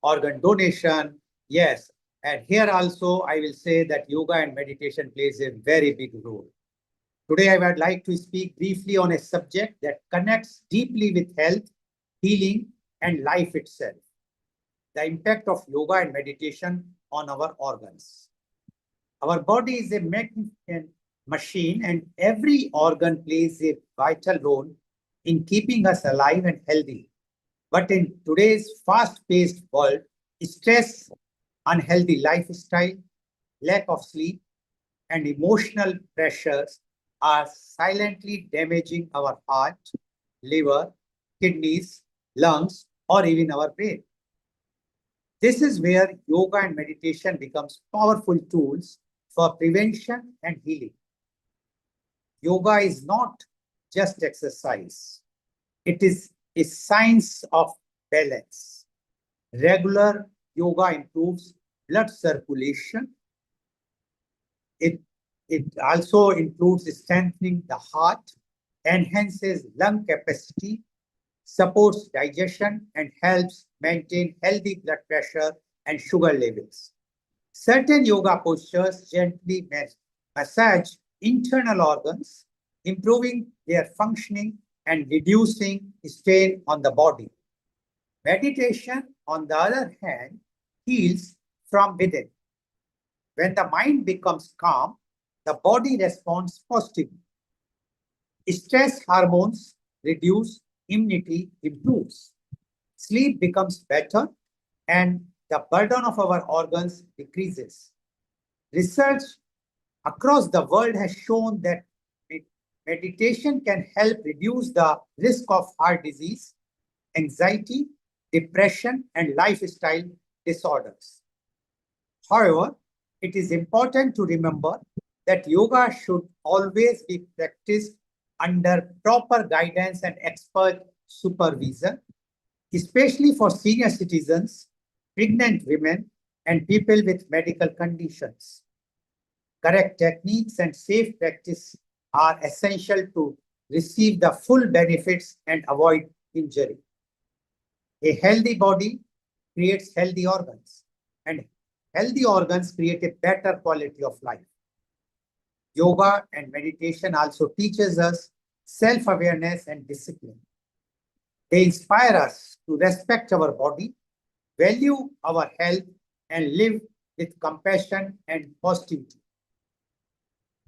organ donation. Yes, and here also I will say that yoga and meditation plays a very big role. Today I would like to speak briefly on a subject that connects deeply with health, healing and life itself. The impact of yoga and meditation on our organs. Our body is a magnificent machine and every organ plays a vital role in keeping us alive and healthy. But in today's fast-paced world, stress, unhealthy lifestyle, lack of sleep, and emotional pressures are silently damaging our heart, liver, kidneys, lungs, or even our brain. This is where yoga and meditation becomes powerful tools for prevention and healing. Yoga is not just exercise. It is a science of balance. Regular yoga improves blood circulation. It also includes strengthening the heart, enhances lung capacity, supports digestion, and helps maintain healthy blood pressure and sugar levels. Certain yoga postures gently massage internal organs, improving their functioning and reducing strain on the body. Meditation, on the other hand, heals from within. When the mind becomes calm, the body responds positively. Stress hormones reduce, immunity improves. Sleep becomes better and the burden of our organs decreases. Research across the world has shown that meditation can help reduce the risk of heart disease, anxiety, depression, and lifestyle disorders. However, it is important to remember that yoga should always be practiced under proper guidance and expert supervision, especially for senior citizens, pregnant women, and people with medical conditions. Correct techniques and safe practice are essential to receive the full benefits and avoid injury. A healthy body creates healthy organs, and healthy organs create a better quality of life. Yoga and meditation also teaches us self-awareness and discipline. They inspire us to respect our body, value our health, and live with compassion and positivity.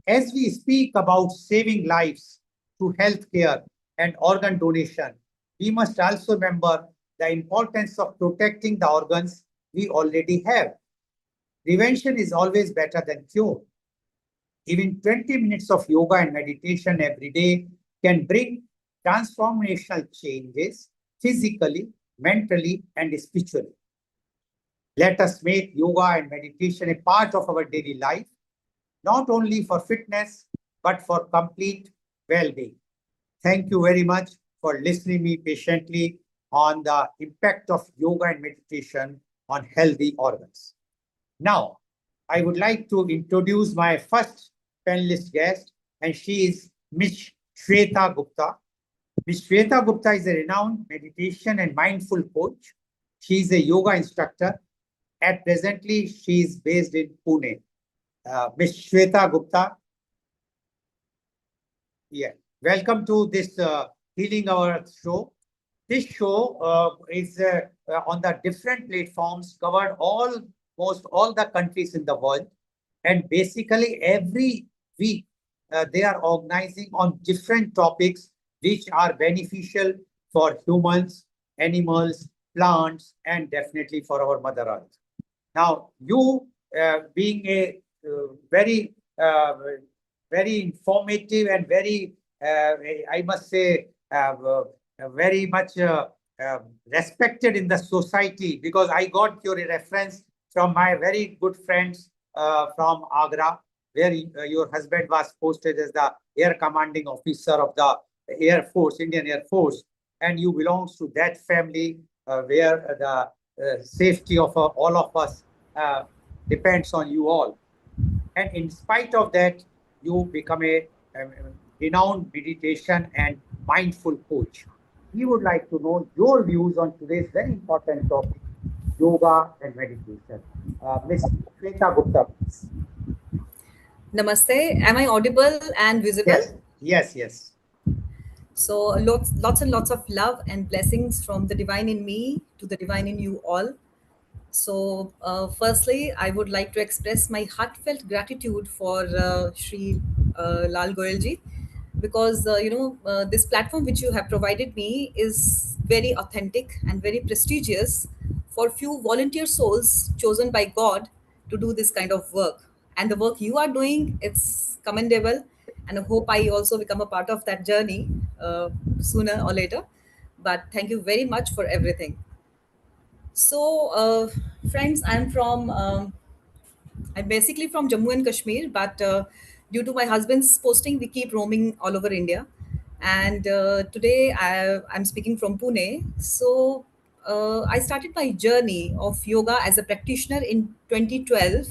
As we speak about saving lives through healthcare and organ donation, we must also remember the importance of protecting the organs we already have. Prevention is always better than cure. Even 20 minutes of yoga and meditation every day can bring transformational changes physically, mentally, and spiritually. Let us make yoga and meditation a part of our daily life, not only for fitness, but for complete well-being. Thank you very much for listening me patiently on the impact of yoga and meditation on healthy organs. Now, I would like to introduce my first panelist guest, and she is Ms. Shweta Gupta. Ms. Shweta Gupta is a renowned meditation and mindful coach. She is a yoga instructor. At presently, she is based in Pune. Ms. Shweta Gupta. Yeah. Welcome to this Healing Our Earth show. This show is on the different platforms, covered almost all the countries in the world. And basically every week, they are organizing on different topics which are beneficial for humans, animals, plants, and definitely for our Mother Earth. Now, you being a very informative and very, I must say, very much respected in the society, because I got your reference from my very good friends from Agra, where your husband was posted as the air commanding officer of the Air Force, Indian Air Force, and you belongs to that family where the safety of all of us depends on you all. And in spite of that, you become a renowned meditation and mindful coach. We would like to know your views on today's very important topic, yoga and meditation. Ms. Shweta Gupta, please. Namaste. Am I audible and visible? Yes, yes, yes. So lots and lots of love and blessings from the divine in me to the divine in you all. So firstly, I would like to express my heartfelt gratitude for Sri Lal Goyalji, because this platform which you have provided me is very authentic and very prestigious for few volunteer souls chosen by God to do this kind of work. And the work you are doing, it's commendable, and I hope I also become a part of that journey sooner or later. But thank you very much for everything. So, friends, I'm basically from Jammu and Kashmir, but due to my husband's posting, we keep roaming all over India. And today I'm speaking from Pune. So I started my journey of yoga as a practitioner in 2012,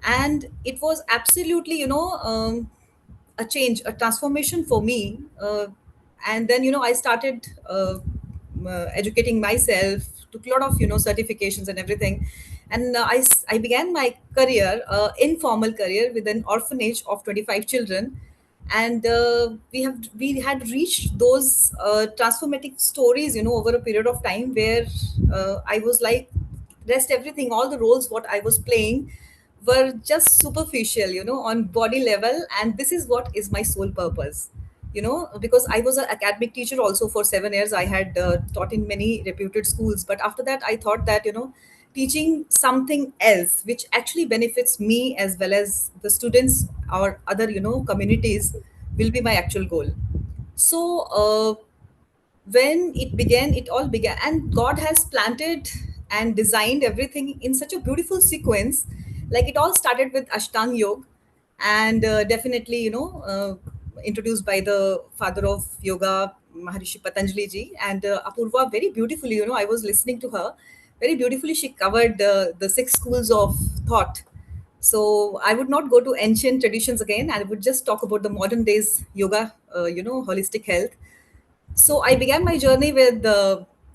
and it was absolutely, a change, a transformation for me. And then, I started educating myself, took a lot of, certifications and everything. And I began my career, informal career, with an orphanage of 25 children. And we had reached those transformative stories, over a period of time where I was like, rest everything, all the roles what I was playing were just superficial, on body level. And this is what is my sole purpose, because I was an academic teacher also for 7 years. I had taught in many reputed schools, but after that I thought that, teaching something else which actually benefits me as well as the students or other, communities will be my actual goal. So when it all began, and God has planted and designed everything in such a beautiful sequence. Like, it all started with Ashtang Yoga, and definitely, introduced by the father of yoga, Maharishi Patanjali ji. And Apurwa, very beautifully, I was listening to her, very beautifully she covered the 6 schools of thought. So I would not go to ancient traditions again. I would just talk about the modern days yoga, holistic health. So I began my journey with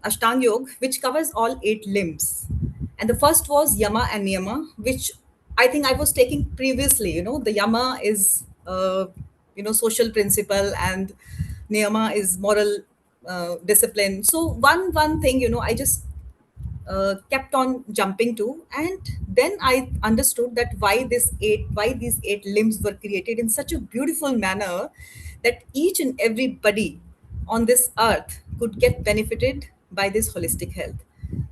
Ashtang Yoga, which covers all 8 limbs. And the first was Yama and Niyama, which I think I was taking previously. The Yama is, social principle, and Niyama is moral discipline. So one thing, I just kept on jumping to. And then I understood that why these 8 limbs were created in such a beautiful manner that each and everybody on this earth could get benefited by this holistic health.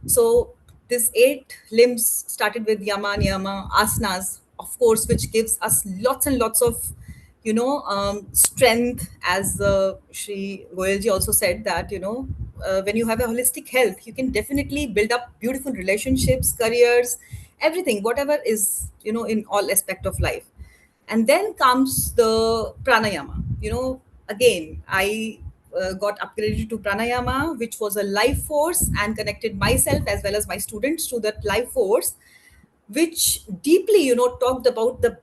So this 8 limbs started with Yama, Niyama, Asanas, of course, which gives us lots and lots of strength, as Shri Goyalji also said, that when you have a holistic health, you can definitely build up beautiful relationships, careers, everything, whatever is in all aspect of life. And then comes the pranayama. Again, I got upgraded to pranayama, which was a life force, and connected myself as well as my students to that life force, which deeply talked about the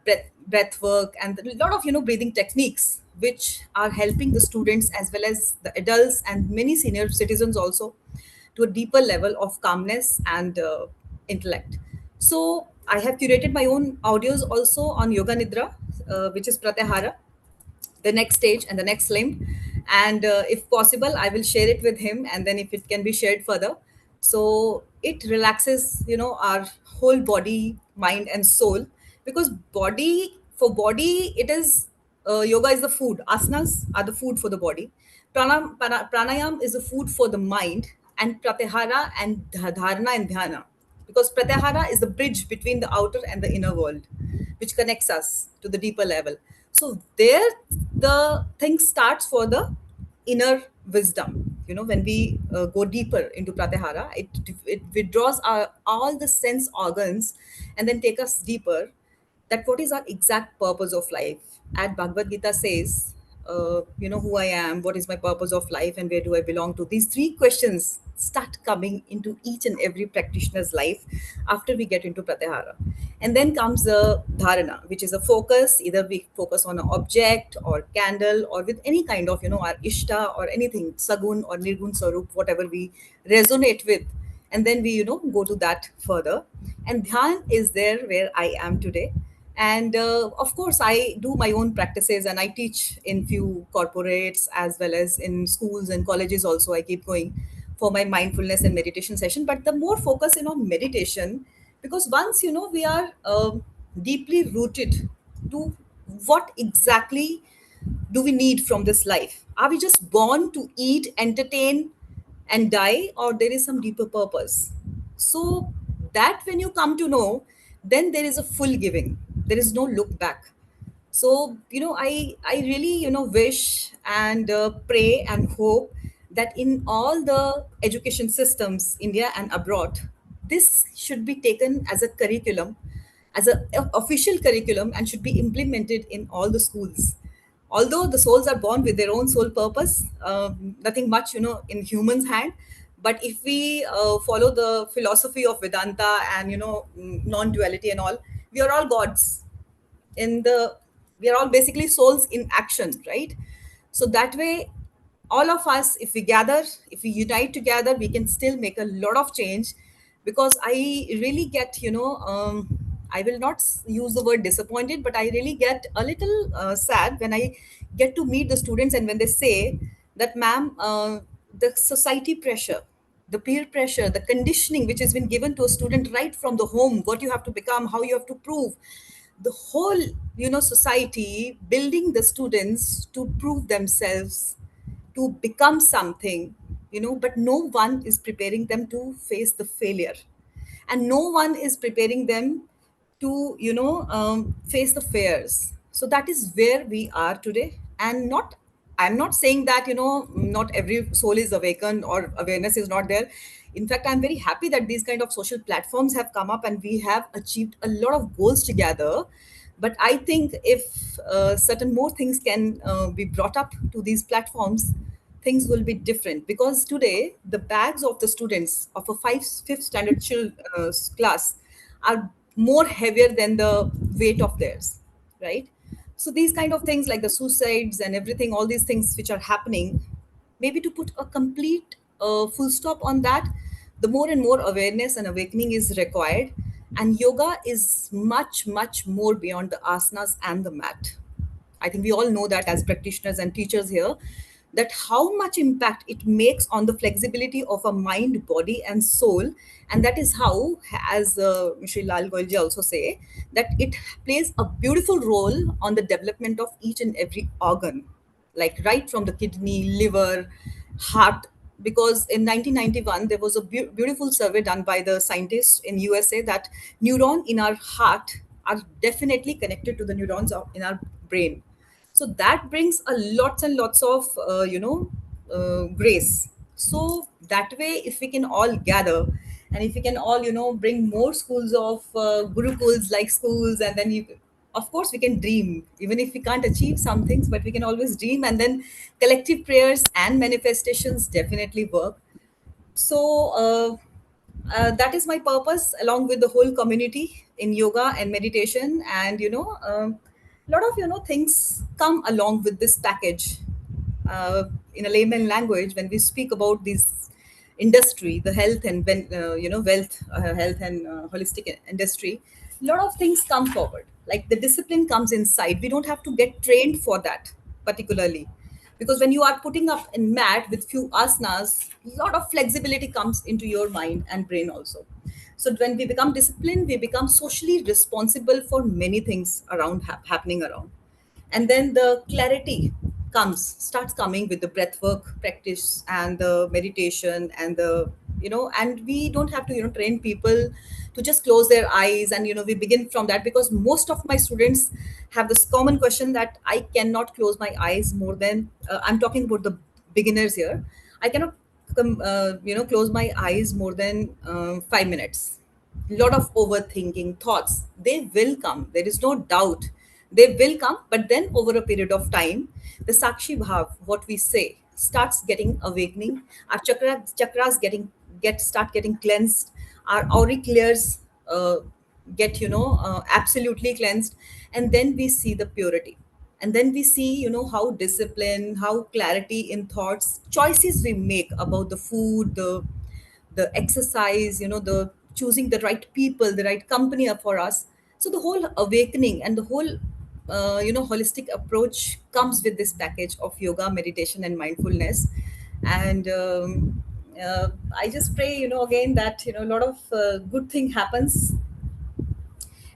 breath work and a lot of breathing techniques, which are helping the students as well as the adults and many senior citizens also to a deeper level of calmness and intellect. So I have curated my own audios also on yoga nidra, which is pratyahara, the next stage and the next limb. And if possible, I will share it with him, and then if it can be shared further, so it relaxes our whole body, mind and soul. Because body it is, yoga is the food, asanas are the food for the body, pranayam is the food for the mind, and pratyahara and dharana and dhyana, because pratyahara is the bridge between the outer and the inner world, which connects us to the deeper level. So there the thing starts for the inner wisdom. When we go deeper into pratyahara, it withdraws all the sense organs and then take us deeper, that what is our exact purpose of life. At Bhagavad Gita says, who I am, what is my purpose of life, and where do I belong to. These three questions start coming into each and every practitioner's life after we get into pratyahara. And then comes the dharana, which is a focus. Either we focus on an object or candle, or with any kind of, our ishta or anything, sagun or nirgun sarup, whatever we resonate with. And then we, go to that further. And dhyan is there where I am today. And of course, I do my own practices, and I teach in few corporates as well as in schools and colleges also. I keep going for my mindfulness and meditation session, but the more focus on meditation, because once we are deeply rooted to what exactly do we need from this life. Are we just born to eat, entertain and die, or there is some deeper purpose? So that when you come to know, then there is a full giving, there is no look back. So I really wish and pray and hope that in all the education systems, India and abroad, this should be taken as a curriculum, as a official curriculum, and should be implemented in all the schools. Although the souls are born with their own soul purpose, nothing much in humans hand. But if we follow the philosophy of Vedanta and non-duality and all, we are all gods in the, we are all basically souls in action, right? So that way, all of us, if we gather, if we unite together, we can still make a lot of change. Because I really get I will not use the word disappointed, but I really get a little sad when I get to meet the students, and when they say that, ma'am, the society pressure, the peer pressure, the conditioning which has been given to a student right from the home, what you have to become, how you have to prove, the whole society building the students to prove themselves, to become something, but no one is preparing them to face the failure, and no one is preparing them to face the fears. So that is where we are today. And not, I'm not saying that not every soul is awakened or awareness is not there. In fact, I'm very happy that these kind of social platforms have come up and we have achieved a lot of goals together. But I think if certain more things can be brought up to these platforms, things will be different. Because today the bags of the students of a fifth standard class are more heavier than the weight of theirs, right? So these kind of things like the suicides and everything, all these things which are happening, maybe to put a complete full stop on that, the more and more awareness and awakening is required. And yoga is much, much more beyond the asanas and the mat. I think we all know that as practitioners and teachers here, that how much impact it makes on the flexibility of a mind, body, and soul. And that is how, as Shri Lal Goyalji also say, that it plays a beautiful role on the development of each and every organ, like right from the kidney, liver, heart. Because in 1991, there was a beautiful survey done by the scientists in USA that neurons in our heart are definitely connected to the neurons in our brain. So that brings a lots and lots of grace. So that way, if we can all gather, and if we can all bring more schools of gurukuls like schools, and then of course we can dream, even if we can't achieve some things, but we can always dream, and then collective prayers and manifestations definitely work. So that is my purpose, along with the whole community in yoga and meditation. And a lot of things come along with this package. In a layman language, when we speak about this industry, the health and wealth, health and holistic industry, a lot of things come forward. Like the discipline comes inside. We don't have to get trained for that particularly, because when you are putting up in mat with few asanas, a lot of flexibility comes into your mind and brain also. So when we become disciplined, we become socially responsible for many things around happening around. And then the clarity starts coming with the breath work practice and the meditation, and the and we don't have to train people to just close their eyes. And we begin from that, because most of my students have this common question that I cannot close my eyes more than I'm talking about the beginners here. I cannot close my eyes more than 5 minutes. Lot of overthinking thoughts, they will come, there is no doubt, they will come. But then over a period of time, the sakshi bhav, what we say, starts getting awakening. Our chakras start getting cleansed. Our auricularies get absolutely cleansed. And then we see the purity, and then we see how discipline, how clarity in thoughts, choices we make about the food, the exercise, the choosing the right people, the right company for us. So the whole awakening and the whole holistic approach comes with this package of yoga, meditation, and mindfulness. And I just pray again that a lot of good thing happens.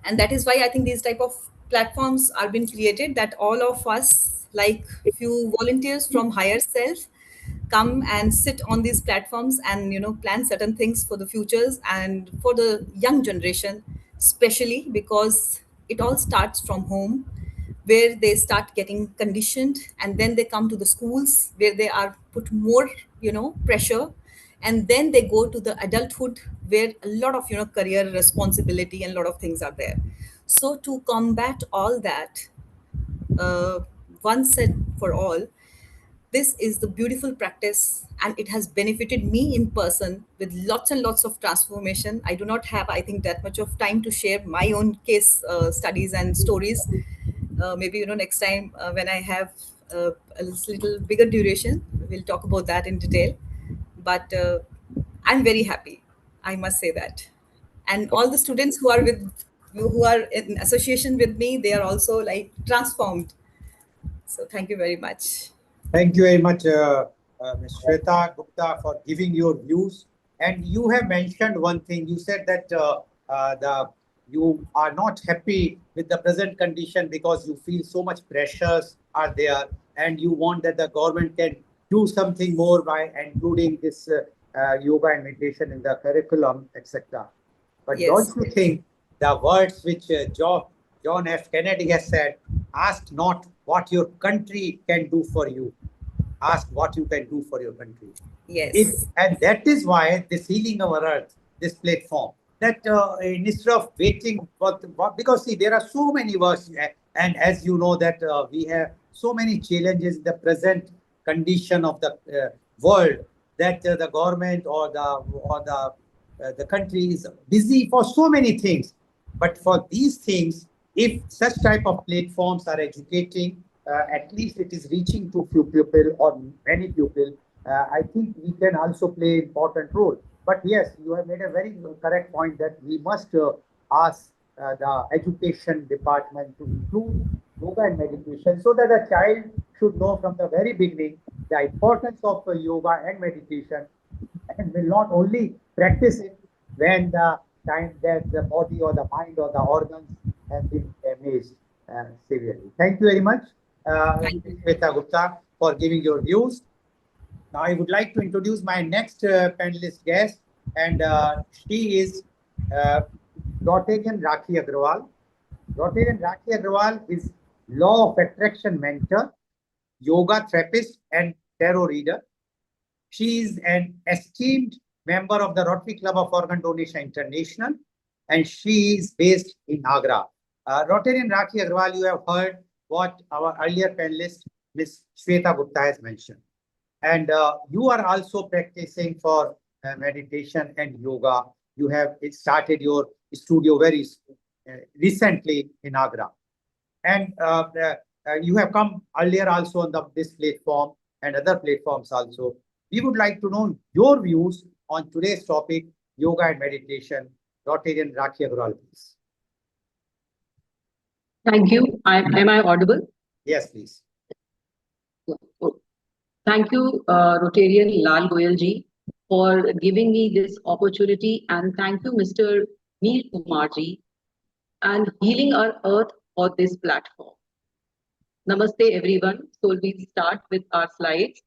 And that is why I think these type of platforms are being created, that all of us, like few volunteers from higher self, come and sit on these platforms and plan certain things for the futures and for the young generation, especially because it all starts from home, where they start getting conditioned, and then they come to the schools where they are put more pressure, and then they go to the adulthood where a lot of career responsibility and a lot of things are there. So to combat all that, uh, once and for all, this is the beautiful practice, and it has benefited me in person with lots and lots of transformation. I do not have, I think, that much of time to share my own case studies and stories. Maybe next time when I have a little bigger duration, we'll talk about that in detail. But I'm very happy, I must say that. And all the students who are in association with me, they are also like transformed. So thank you very much. Thank you very much, Ms. Shweta Gupta, for giving your views. And you have mentioned one thing. You said that you are not happy with the present condition because you feel so much pressures are there, and you want that the government can do something more by including this yoga and meditation in the curriculum, etc. But Yes. don't you think the words which John F. Kennedy has said, ask not what your country can do for you, ask what you can do for your country. Yes. And that is why this Healing Our Earth, this platform, that instead of waiting for, because see, there are so many works, and as you know that we have so many challenges in the present condition of the world, that the government or the country is busy for so many things. But for these things, if such type of platforms are educating, at least it is reaching to few people or many people, I think we can also play important role. But yes, you have made a very correct point that we must ask the education department to include yoga and meditation, so that a child should know from the very beginning the importance of yoga and meditation, and will not only practice it when the time that the body or the mind or the organs have been damaged severely. Thank you very much, Shweta Gupta, for giving your views. Now I would like to introduce my next panelist guest, and she is Rotarian Rakhi Agrawal. Rotarian Rakhi Agrawal is law of attraction mentor, yoga therapist, and tarot reader. She is an esteemed member of the Rotary Club of Organ Donation International, and she is based in Agra. Rotarian Rakhi Agrawal, you have heard what our earlier panelist, Ms. Shweta Gupta, has mentioned. And you are also practicing for meditation and yoga. You have started your studio very recently in Agra. And you have come earlier also on this platform and other platforms also. We would like to know your views on today's topic, yoga and meditation. Rotarian Rakhi Agrawal, please. Thank you. Am I audible? Yes, please. Thank you, Rotarian Lal Goyal ji, for giving me this opportunity, and thank you, Mr. Neel Kumar ji, and Healing Our Earth for this platform. Namaste, everyone. So we start with our slides.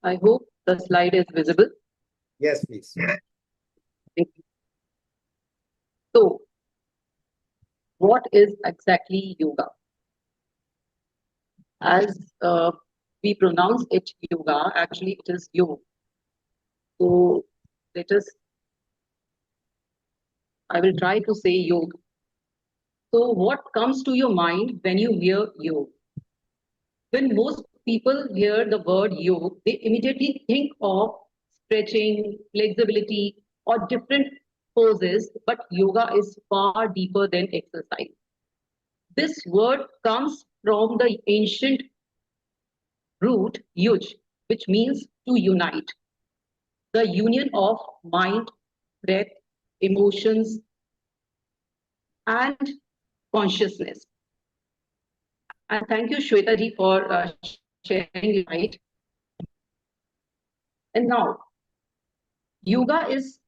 I hope the slide is visible. Yes, please. Thank you. So, what is exactly yoga? As we pronounce it yoga, actually it is yoga. So, I will try to say yoga. So, what comes to your mind when you hear yoga? When most people hear the word yoga, they immediately think of stretching, flexibility, or different poses, but yoga is far deeper than exercise. This word comes from the ancient root yuj, which means to unite. The union of mind, breath, emotions, and consciousness. And thank you, Shweta ji, for sharing your light. And now, yoga is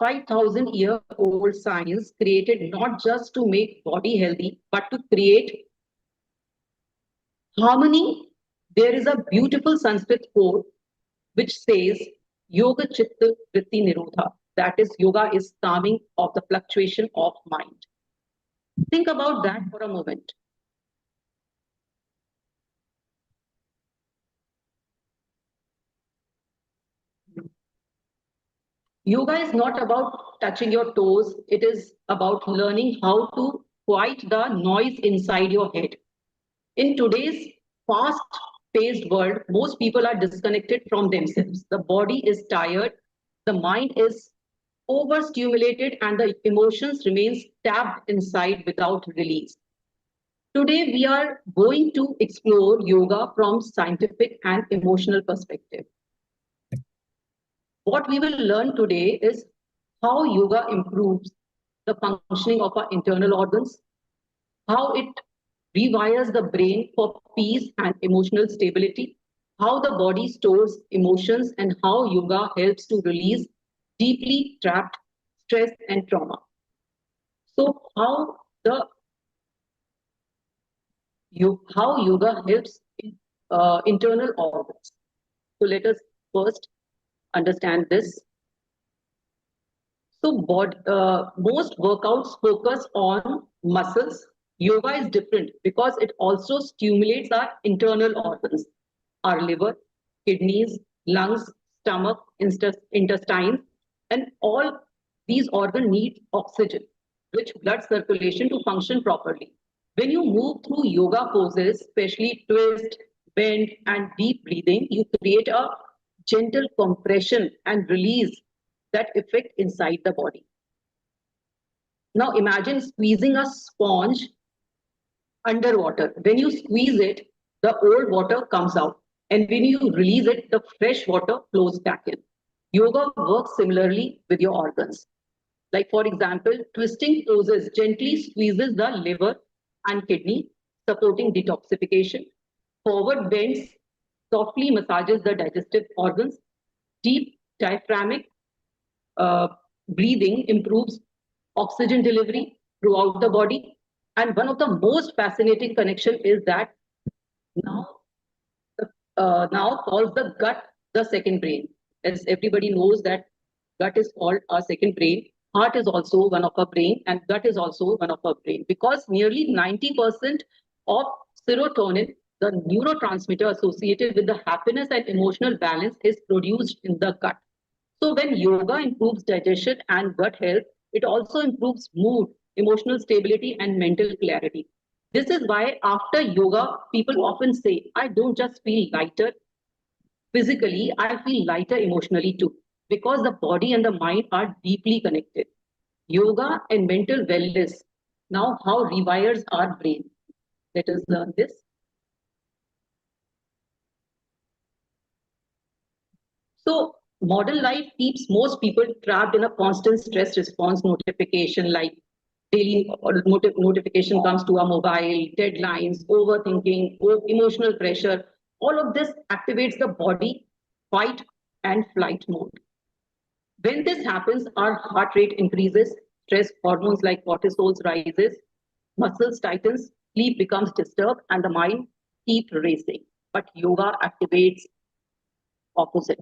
5,000-year-old science created not just to make body healthy, but to create harmony. There is a beautiful Sanskrit quote which says, Yoga Chitta Vritti Nirodha. That is, yoga is calming of the fluctuation of mind. Think about that for a moment. Yoga is not about touching your toes. It is about learning how to quiet the noise inside your head. In today's fast-paced world, most people are disconnected from themselves. The body is tired, the mind is overstimulated, and the emotions remain trapped inside without release. Today, we are going to explore yoga from scientific and emotional perspective. What we will learn today is how yoga improves the functioning of our internal organs, how it rewires the brain for peace and emotional stability, how the body stores emotions, and how yoga helps to release deeply trapped stress and trauma. So how yoga helps internal organs. So let us first understand this. So most workouts focus on muscles. Yoga is different because it also stimulates our internal organs, our liver, kidneys, lungs, stomach, intestines, and all these organs need oxygen, rich blood circulation to function properly. When you move through yoga poses, especially twist, bend, and deep breathing, you create a gentle compression and release that effect inside the body. Now imagine squeezing a sponge underwater. When you squeeze it, the old water comes out. And when you release it, the fresh water flows back in. Yoga works similarly with your organs. Like for example, twisting poses gently squeezes the liver and kidney, supporting detoxification. Forward bends softly massages the digestive organs. Deep diaphragmatic breathing improves oxygen delivery throughout the body. And one of the most fascinating connection is that Now calls the gut the second brain. As everybody knows that gut is called our second brain. Heart is also one of our brain, and gut is also one of our brain, because nearly 90% of serotonin, the neurotransmitter associated with the happiness and emotional balance, is produced in the gut. So when yoga improves digestion and gut health, it also improves mood, emotional stability, and mental clarity. This is why after yoga, people often say, I don't just feel lighter physically, I feel lighter emotionally too, because the body and the mind are deeply connected. Yoga and mental wellness now how rewires our brain. Let us learn this. So modern life keeps most people trapped in a constant stress response notification, like daily notification comes to our mobile, deadlines, overthinking, emotional pressure. All of this activates the body fight and flight mode. When this happens, our heart rate increases, stress hormones like cortisol rises, muscles tightens, sleep becomes disturbed, and the mind keeps racing. But yoga activates opposite.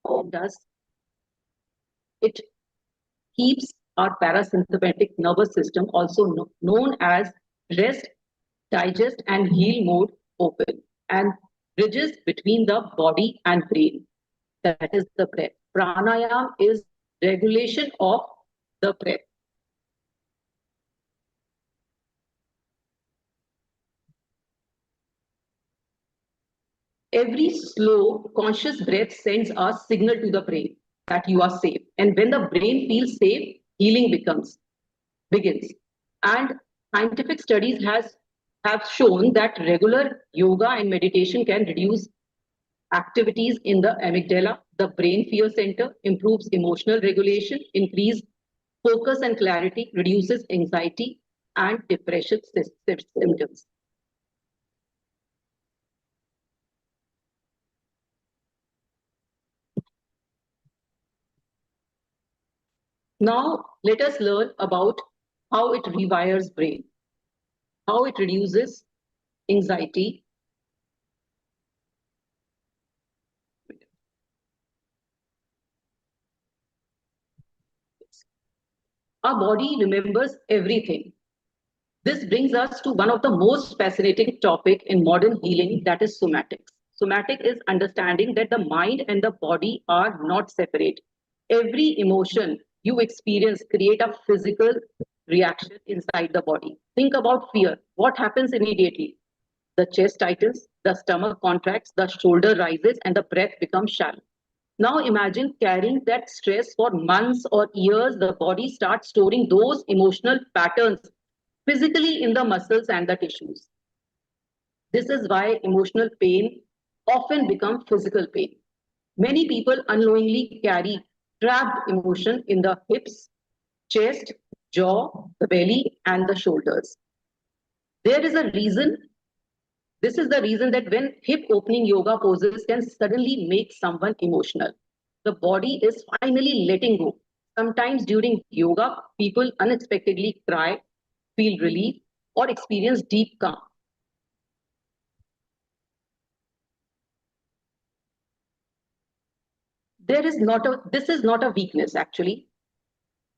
It does. It keeps our parasympathetic nervous system, also known as rest, digest, and heal mode, open, and bridges between the body and brain. That is the breath. Pranayam is regulation of the breath. Every slow, conscious breath sends a signal to the brain that you are safe. And when the brain feels safe, healing begins. And scientific studies have shown that regular yoga and meditation can reduce activities in the amygdala, the brain fear center, improves emotional regulation, increase focus and clarity, reduces anxiety and depression symptoms. Now, let us learn about how it rewires brain, how it reduces anxiety. Our body remembers everything. This brings us to one of the most fascinating topic in modern healing, that is somatics. Somatic is understanding that the mind and the body are not separate. Every emotion you experience create a physical reaction inside the body. Think about fear. What happens immediately? The chest tightens, the stomach contracts, the shoulder rises, and the breath becomes shallow. Now imagine carrying that stress for months or years. The body starts storing those emotional patterns physically in the muscles and the tissues. This is why emotional pain often becomes physical pain. Many people unknowingly carry trapped emotion in the hips, chest, jaw, the belly, and the shoulders. There is a reason. This is the reason that when hip opening yoga poses can suddenly make someone emotional, the body is finally letting go. Sometimes during yoga, people unexpectedly cry, feel relief, or experience deep calm. This is not a weakness, actually.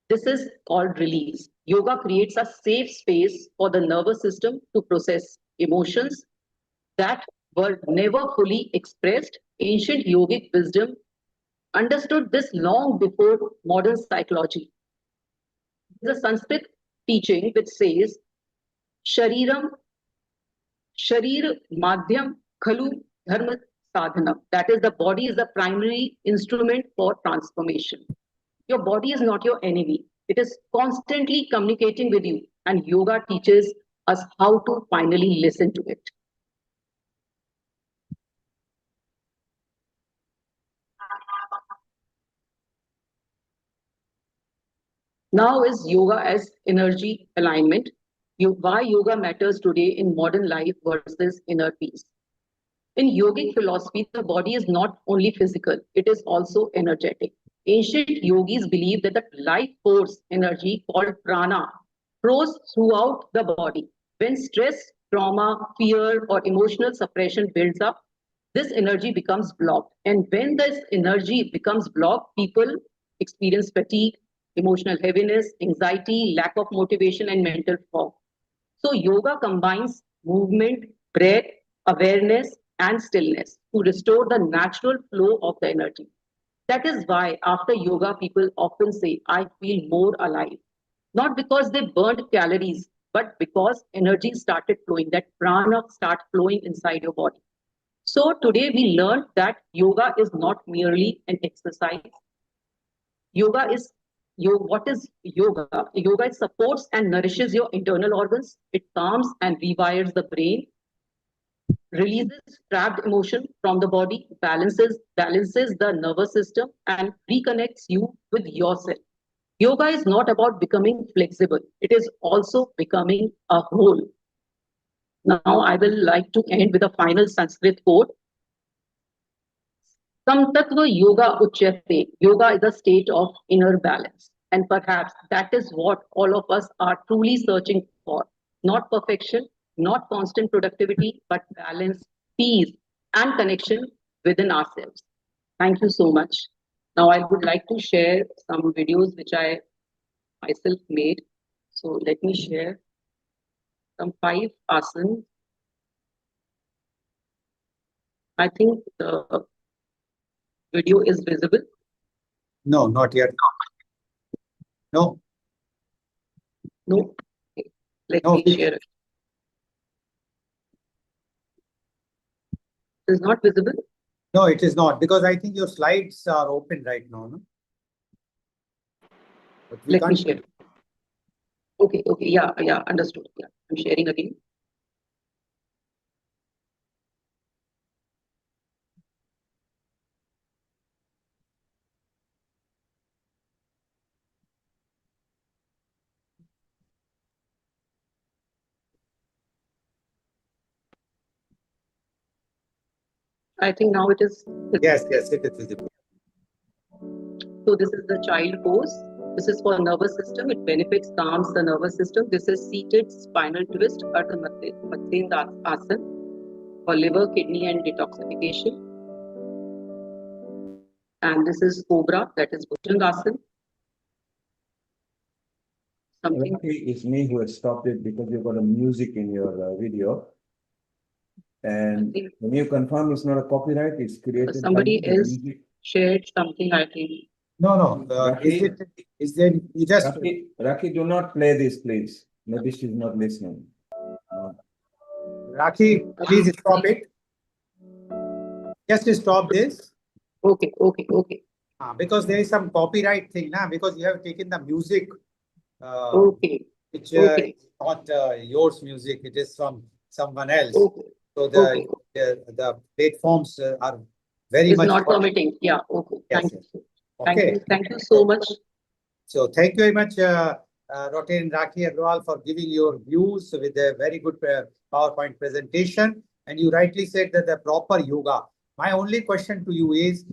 This is called release. Yoga creates a safe space for the nervous system to process emotions that were never fully expressed. Ancient yogic wisdom understood this long before modern psychology. There's a Sanskrit teaching which says, Shariram, Sharir Madhyam Khalu Dharma Sadhanam. That is, the body is the primary instrument for transformation. Your body is not your enemy. It is constantly communicating with you, and yoga teaches us how to finally listen to it. Now is yoga as energy alignment. Why yoga matters today in modern life versus inner peace. In yogic philosophy, the body is not only physical, it is also energetic. Ancient yogis believed that the life force energy called prana flows throughout the body. When stress trauma, fear, or emotional suppression builds up, this energy becomes blocked. And when this energy becomes blocked, people experience fatigue, emotional heaviness, anxiety, lack of motivation, and mental fog. So yoga combines movement, breath, awareness, and stillness to restore the natural flow of the energy. That is why after yoga, people often say, I feel more alive. Not because they burned calories, but because energy started flowing, that prana start flowing inside your body. So today we learned that yoga is not merely an exercise. What is yoga? Yoga it supports and nourishes your internal organs. It calms and rewires the brain, releases trapped emotion from the body, balances the nervous system, and reconnects you with yourself. Yoga is not about becoming flexible. It is also becoming a whole. Now I will like to end with a final Sanskrit quote. Samtattva yoga uchyate. Yoga is a state of inner balance. And perhaps that is what all of us are truly searching for. Not perfection, not constant productivity, but balance, peace, and connection within ourselves. Thank you so much. Now I would like to share some videos which I myself made. So let me share some 5 asanas. I think the video is visible. No, not yet. No. No. Okay. Let No, me share it. It is not visible? No, it is not, because I think your slides are open right now. No? But we Let me can't. share. Okay, yeah, understood. Yeah, I'm sharing again. I think now it is. Yes, it is visible. So this is the child pose. This is for nervous system. It benefits, calms the nervous system. This is seated spinal twist, Ardha Matsyendrasana for liver, kidney, and detoxification. And this is cobra, that is Bhujangasana. Something. It's me who has stopped it because you've got a music in your video. And when you confirm it's not a copyright, it's created Somebody by else shared something, I think. No. Is there? You just. Rakhi, do not play this, please. Maybe she's not listening. Rakhi, please stop it. Just stop this. Okay. Because there is some copyright thing now, because you have taken the music. Which is not yours music, it is from someone else. So the platforms are very much not permitting. Yeah, okay. Yes, Thank you so much. So thank you very much, Rotin and Rakhi Agrawal, for giving your views with a very good PowerPoint presentation. And you rightly said that the proper yoga. My only question to you is,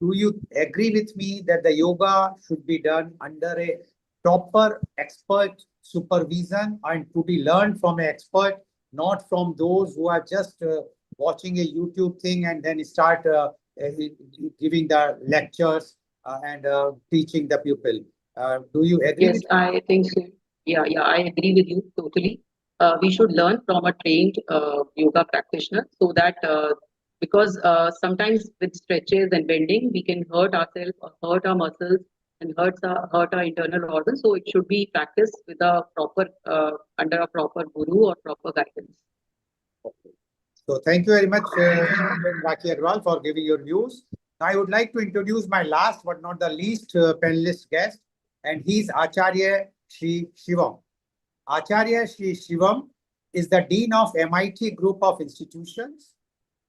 do you agree with me that the yoga should be done under a proper expert supervision and to be learned from an expert, not from those who are just watching a YouTube thing and then start giving the lectures and teaching the pupil? Do you agree? Yes, I think so. Yeah, I agree with you totally. We should learn from a trained yoga practitioner, so that because sometimes with stretches and bending, we can hurt ourselves or hurt our muscles and hurt our internal organs. So it should be practiced with a proper under a proper guru or proper guidance. So thank you very much, Rakhi Agrawal, for giving your views. Now I would like to introduce my last but not the least panelist guest, and he's Acharya Sri Shivam. Acharya Sri Shivam is the Dean of MIT Group of Institutions.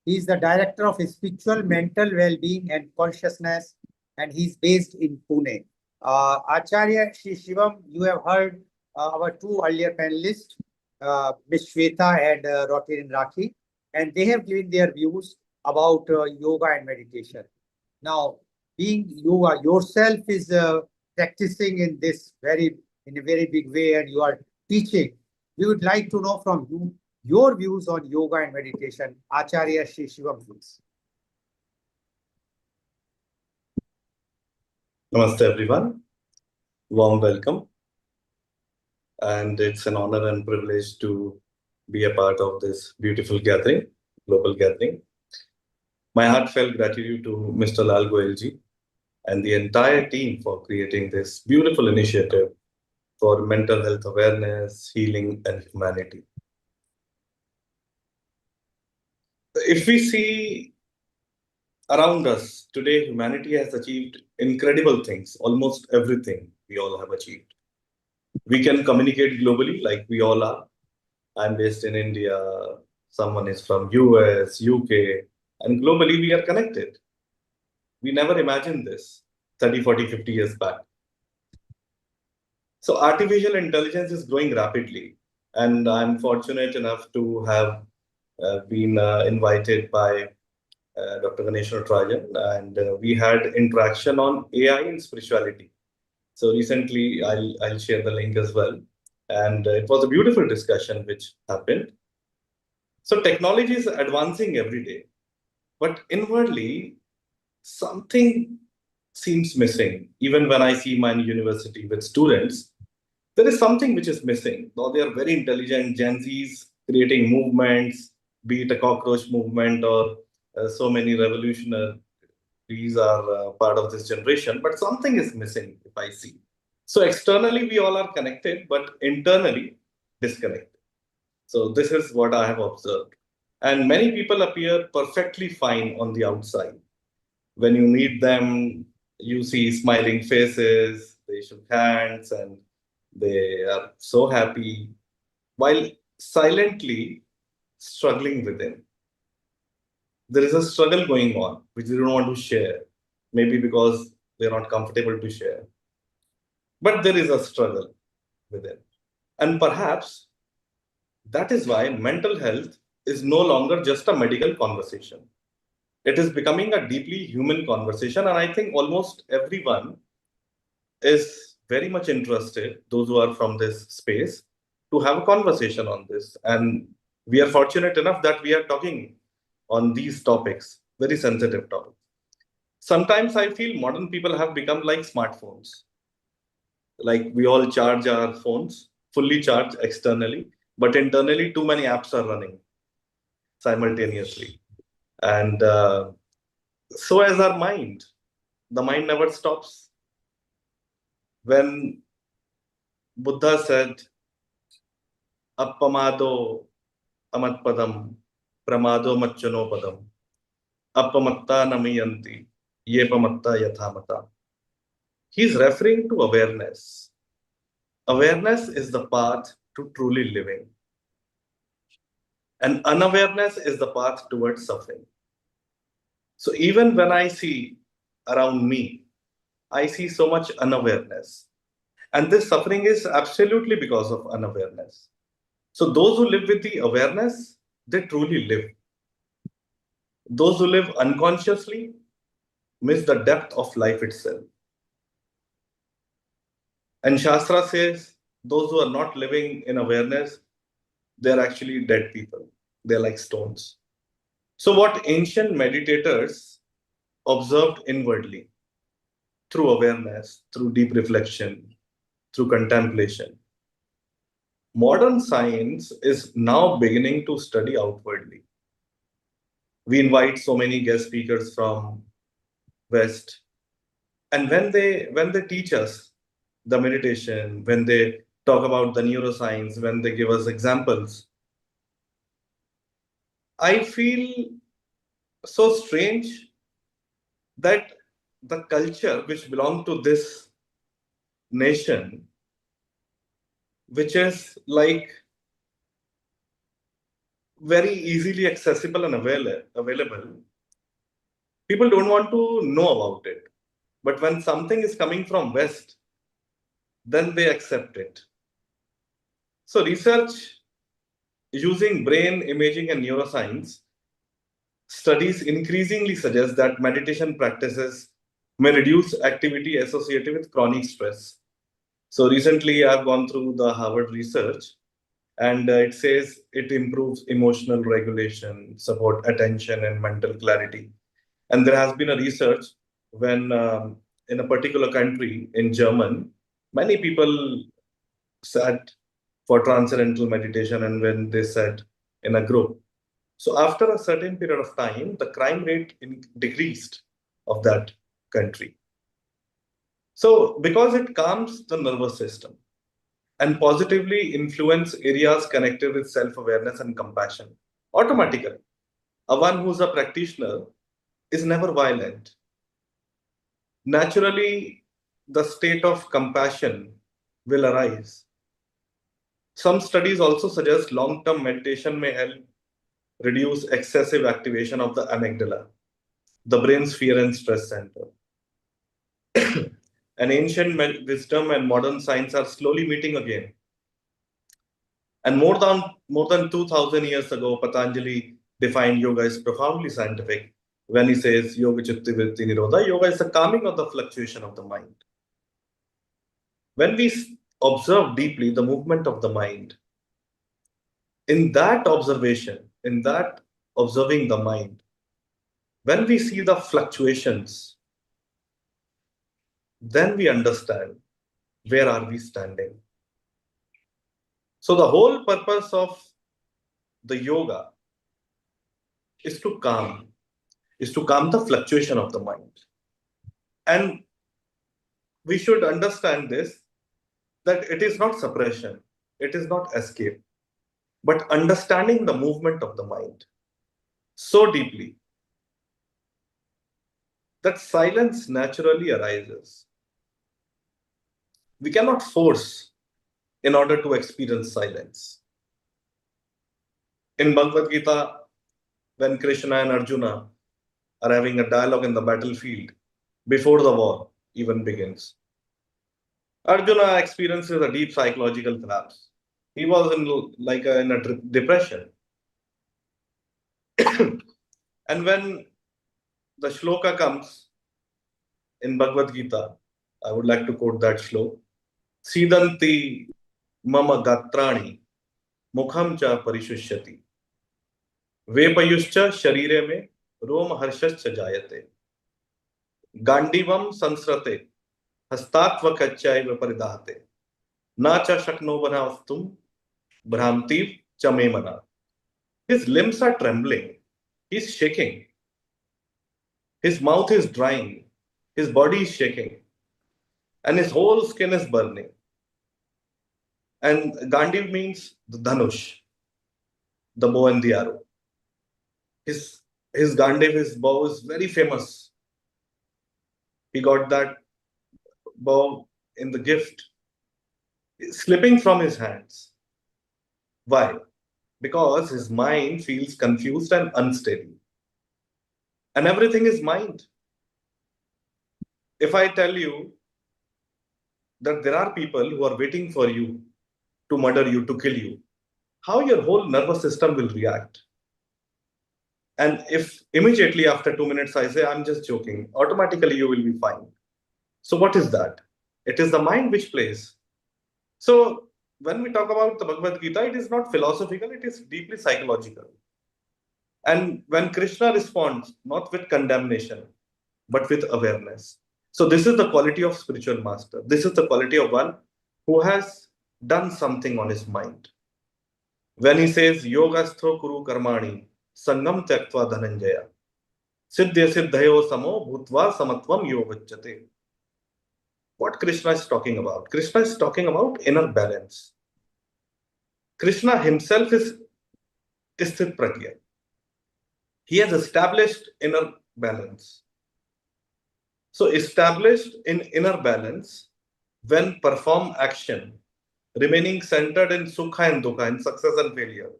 He is the Director of Spiritual, Mental Well-being and Consciousness, and he's based in Pune. Acharya Sri Shivam, you have heard our two earlier panelists, Ms. Shweta and Rotin Rakhi, and they have given their views about yoga and meditation. Now, being yoga yourself is practicing in a very big way, and you are teaching. We would like to know from you, your views on yoga and meditation. Acharya Shri Shivam, please. Namaste, everyone. Warm welcome. And it's an honor and privilege to be a part of this beautiful gathering, global gathering. My heartfelt gratitude to Mr. Lal Goyalji and the entire team for creating this beautiful initiative for mental health awareness, healing, and humanity. If we see around us today, humanity has achieved incredible things, almost everything we all have achieved. We can communicate globally like we all are. I'm based in India, someone is from US, UK, and globally we are connected. We never imagined this 30, 40, 50 years back. So artificial intelligence is growing rapidly, and I'm fortunate enough to have been invited by Dr. Ganesh Trajan, and we had interaction on AI and spirituality. So recently, I'll share the link as well. And it was a beautiful discussion which happened. So technology is advancing every day, but inwardly, something seems missing. Even when I see my university with students, there is something which is missing. Though they are very intelligent, Gen Zs creating movements, be it a cockroach movement or so many revolutionaries are part of this generation, but something is missing if I see. So externally, we all are connected, but internally disconnected. So this is what I have observed. And many people appear perfectly fine on the outside. When you meet them, you see smiling faces, they shook hands, and they are so happy, while silently struggling within. There is a struggle going on, which they don't want to share, maybe because they're not comfortable to share. But there is a struggle within. And perhaps that is why mental health is no longer just a medical conversation. It is becoming a deeply human conversation. And I think almost everyone is very much interested, those who are from this space, to have a conversation on this. And we are fortunate enough that we are talking on these topics, very sensitive topics. Sometimes I feel modern people have become like smartphones. Like we all charge our phones, fully charged externally, but internally too many apps are running simultaneously. And so as our mind, the mind never stops. When Buddha said, Appamado amatpadam, pramado machanopadam, appamatta namayanti, yepamatta yathamata. He's referring to awareness. Awareness is the path to truly living. And unawareness is the path towards suffering. So even when I see around me, I see so much unawareness. And this suffering is absolutely because of unawareness. So those who live with the awareness, they truly live. Those who live unconsciously miss the depth of life itself. And Shastra says, those who are not living in awareness, they're actually dead people. They're like stones. So what ancient meditators observed inwardly, through awareness, through deep reflection, through contemplation, modern science is now beginning to study outwardly. We invite so many guest speakers from West. And when they teach us the meditation, when they talk about the neuroscience, when they give us examples, I feel so strange that the culture which belongs to this nation, which is like very easily accessible and available, people don't want to know about it. But when something is coming from West, then they accept it. So research using brain imaging and neuroscience studies increasingly suggest that meditation practices may reduce activity associated with chronic stress. So recently I've gone through the Harvard research, And it says it improves emotional regulation, support attention and mental clarity. And there has been a research when in a particular country in German, many people sat for transcendental meditation, and when they sat in a group. So after a certain period of time, the crime rate decreased of that country. So because it calms the nervous system and positively influence areas connected with self-awareness and compassion, automatically, one who's a practitioner is never violent. Naturally, the state of compassion will arise. Some studies also suggest long-term meditation may help reduce excessive activation of the amygdala, the brain's fear and stress center. And ancient wisdom and modern science are slowly meeting again. And more than 2,000 years ago, Patanjali defined yoga as profoundly scientific when he says yoga chitti vritti nirodha. Yoga is the calming of the fluctuation of the mind. When we observe deeply the movement of the mind, in that observation, in that observing the mind, when we see the fluctuations, then we understand where are we standing. So the whole purpose of the yoga is to calm the fluctuation of the mind. And we should understand this, that it is not suppression, it is not escape, but understanding the movement of the mind so deeply that silence naturally arises. We cannot force in order to experience silence. In Bhagavad Gita, when Krishna and Arjuna are having a dialogue in the battlefield before the war even begins, Arjuna experiences a deep psychological collapse. He was in a depression. And when the shloka comes in Bhagavad Gita, I would like to quote that shloka. Sidanti mama gatrani mukham cha parishushati vepayuscha sharire me rom harshascha jayate gandivam sansrate hastatva kachaiva paridahate nacha shaknovana vastum bhramtiv chamemana. His limbs are trembling. He's shaking. His mouth is drying. His body is shaking. And his whole skin is burning. And Gandiv means the Dhanush, the bow and the arrow. His Gandiv, his bow is very famous. He got that bow in the gift. It's slipping from his hands. Why? Because his mind feels confused and unsteady. And everything is mind. If I tell you that there are people who are waiting for you to murder you, to kill you, how your whole nervous system will react. And if immediately after 2 minutes I say, I'm just joking, automatically you will be fine. So what is that? It is the mind which plays. So when we talk about the Bhagavad Gita, it is not philosophical, it is deeply psychological. And when Krishna responds, not with condemnation, but with awareness. So this is the quality of spiritual master. This is the quality of one who has done something on his mind. When he says, Yogastho kuru karmani, sangam tyaktva dhananjaya, siddhya siddhayo samo bhutva samatvam yogacchate. What Krishna is talking about? Krishna is talking about inner balance. Krishna himself is sthit pragya. He has established inner balance. So established in inner balance, when perform action, remaining centered in sukha and dukkha, in success and failure,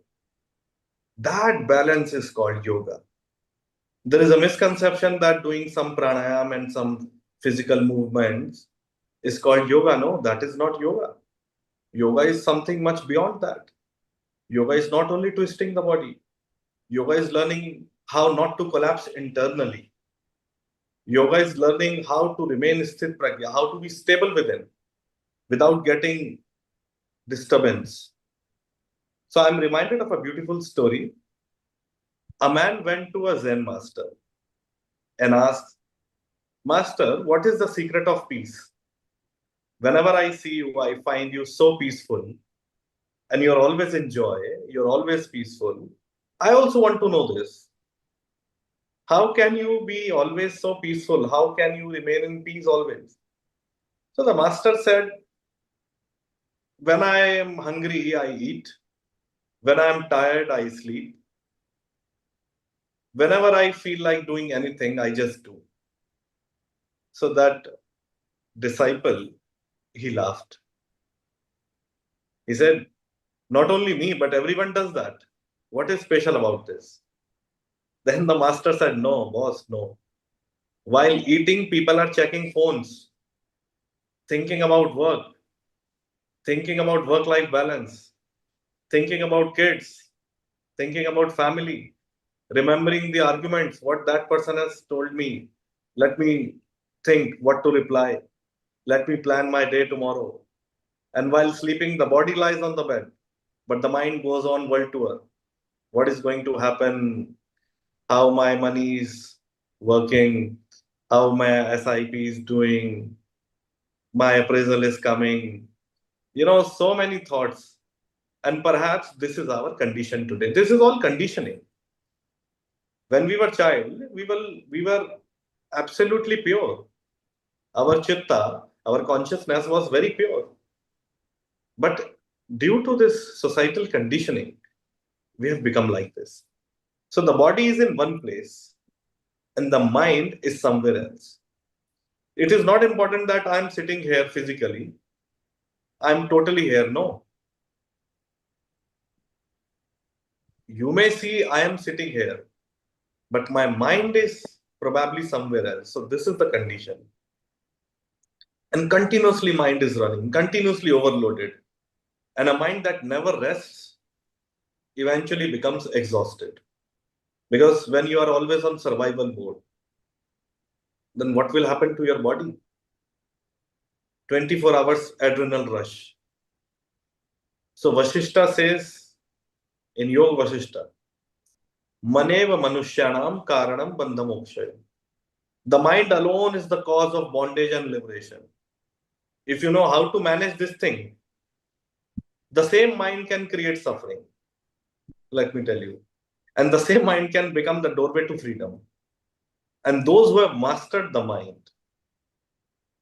that balance is called yoga. There is a misconception that doing some pranayam and some physical movements is called yoga. No, that is not yoga. Yoga is something much beyond that. Yoga is not only twisting the body. Yoga is learning how not to collapse internally. Yoga is learning how to remain sthit pragya, how to be stable within, without getting disturbance. So I'm reminded of a beautiful story. A man went to a Zen master and asked, Master, what is the secret of peace? Whenever I see you, I find you so peaceful, and you're always in joy, you're always peaceful. I also want to know this. How can you be always so peaceful? How can you remain in peace always? So the master said, when I am hungry, I eat. When I am tired, I sleep. Whenever I feel like doing anything, I just do. So that disciple, he laughed. He said, not only me, but everyone does that. What is special about this? Then the master said, no, boss, no. While eating, people are checking phones, thinking about work-life balance, thinking about kids, thinking about family, remembering the arguments, what that person has told me. Let me think what to reply. Let me plan my day tomorrow. And while sleeping, the body lies on the bed, but the mind goes on world tour. What is going to happen? How my money is working? How my SIP is doing? My appraisal is coming. So many thoughts. And perhaps this is our condition today. This is all conditioning. When we were child, we were absolutely pure. Our chitta, our consciousness was very pure. But due to this societal conditioning, we have become like this. So the body is in one place and the mind is somewhere else. It is not important that I'm sitting here physically. I'm totally here. No. You may see I am sitting here, but my mind is probably somewhere else. So this is the condition. And continuously mind is running, continuously overloaded. And a mind that never rests eventually becomes exhausted. Because when you are always on survival mode, then what will happen to your body? 24 hours adrenal rush. So Vashishta says in Yoga Vashishta, Maneva Manushyanam Karanam Bandhamokshaya. The mind alone is the cause of bondage and liberation. If you know how to manage this thing, the same mind can create suffering. Let me tell you. And the same mind can become the doorway to freedom. And those who have mastered the mind,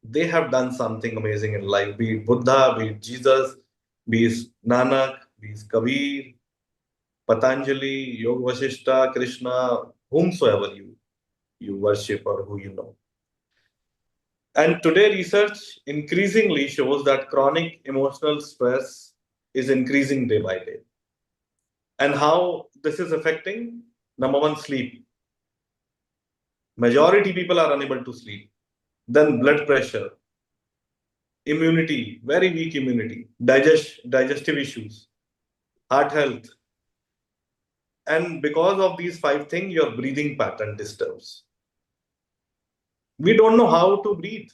they have done something amazing in life, be it Buddha, be it Jesus, be it Nanak, be it Kabir, Patanjali, Yoga Vasishta, Krishna, whomsoever you worship or who you know. And today research increasingly shows that chronic emotional stress is increasing day by day. And how this is affecting? Number one, sleep. Majority people are unable to sleep. Then blood pressure, immunity, very weak immunity, digestive issues, heart health. And because of these 5 things, your breathing pattern disturbs. We don't know how to breathe.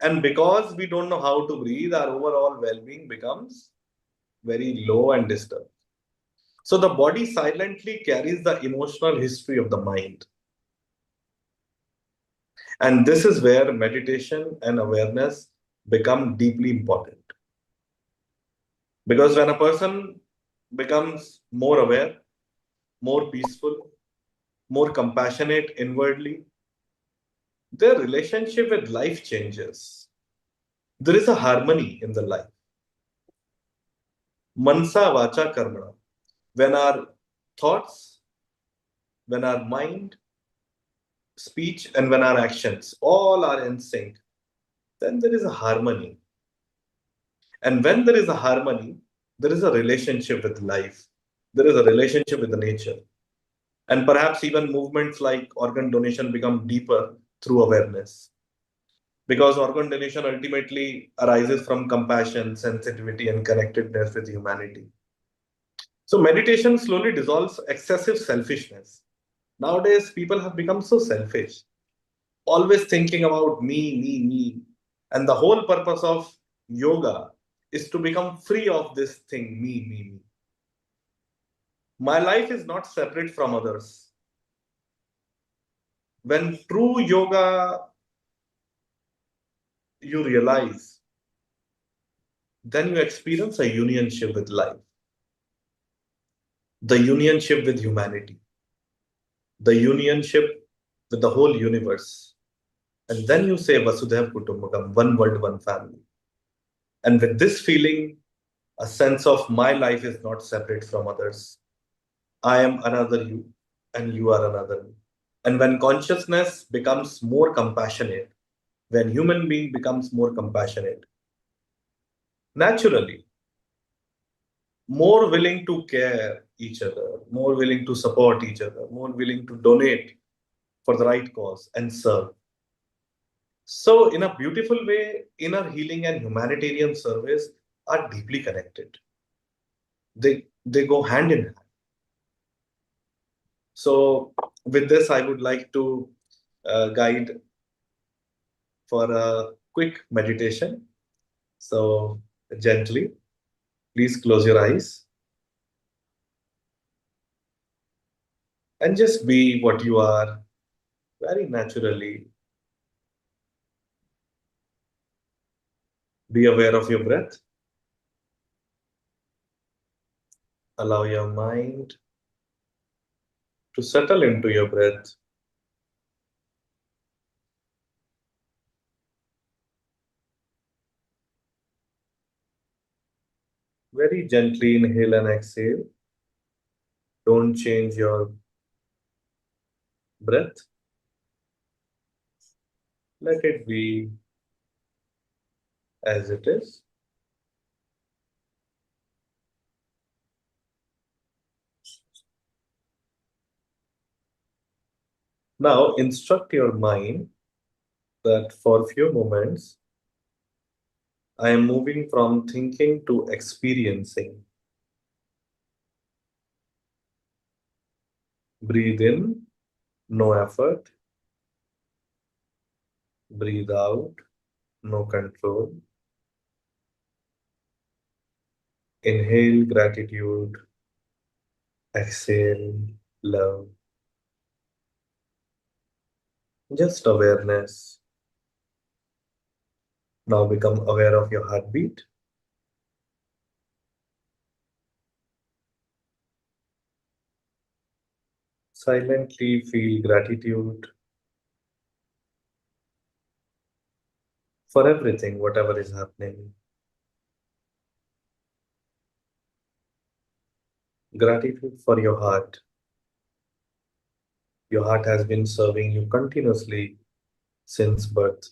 And because we don't know how to breathe, our overall well-being becomes very low and disturbed. So the body silently carries the emotional history of the mind. And this is where meditation and awareness become deeply important. Because when a person becomes more aware, more peaceful, more compassionate inwardly, their relationship with life changes. There is a harmony in the life. Mansa vacha karmana. When our thoughts, when our mind, speech, and when our actions all are in sync, then there is a harmony. And when there is a harmony, there is a relationship with life. There is a relationship with the nature. And perhaps even movements like organ donation become deeper through awareness. Because organ donation ultimately arises from compassion, sensitivity, and connectedness with humanity. So meditation slowly dissolves excessive selfishness. Nowadays, people have become so selfish, always thinking about me. And the whole purpose of yoga is to become free of this thing, me. My life is not separate from others. When true yoga you realize, then you experience a unionship with life, the unionship with humanity, the unionship with the whole universe. And then you say Vasudhaiva Kutumbakam, one world, one family. And with this feeling, a sense of my life is not separate from others. I am another you, and you are another me. And when consciousness becomes more compassionate, when human being becomes more compassionate, naturally, more willing to care each other, more willing to support each other, more willing to donate for the right cause and serve. So in a beautiful way, inner healing and humanitarian service are deeply connected. They go hand in hand. So with this, I would like to guide for a quick meditation. So gently, please close your eyes and just be what you are very naturally. Be aware of your breath. Allow your mind to settle into your breath. Very gently inhale and exhale. Don't change your breath. Let it be as it is. Now instruct your mind that for a few moments, I am moving from thinking to experiencing. Breathe in, no effort. Breathe out, no control. Inhale gratitude. Exhale love. Just awareness. Now become aware of your heartbeat. Silently feel gratitude for everything, whatever is happening. Gratitude for your heart. Your heart has been serving you continuously since birth.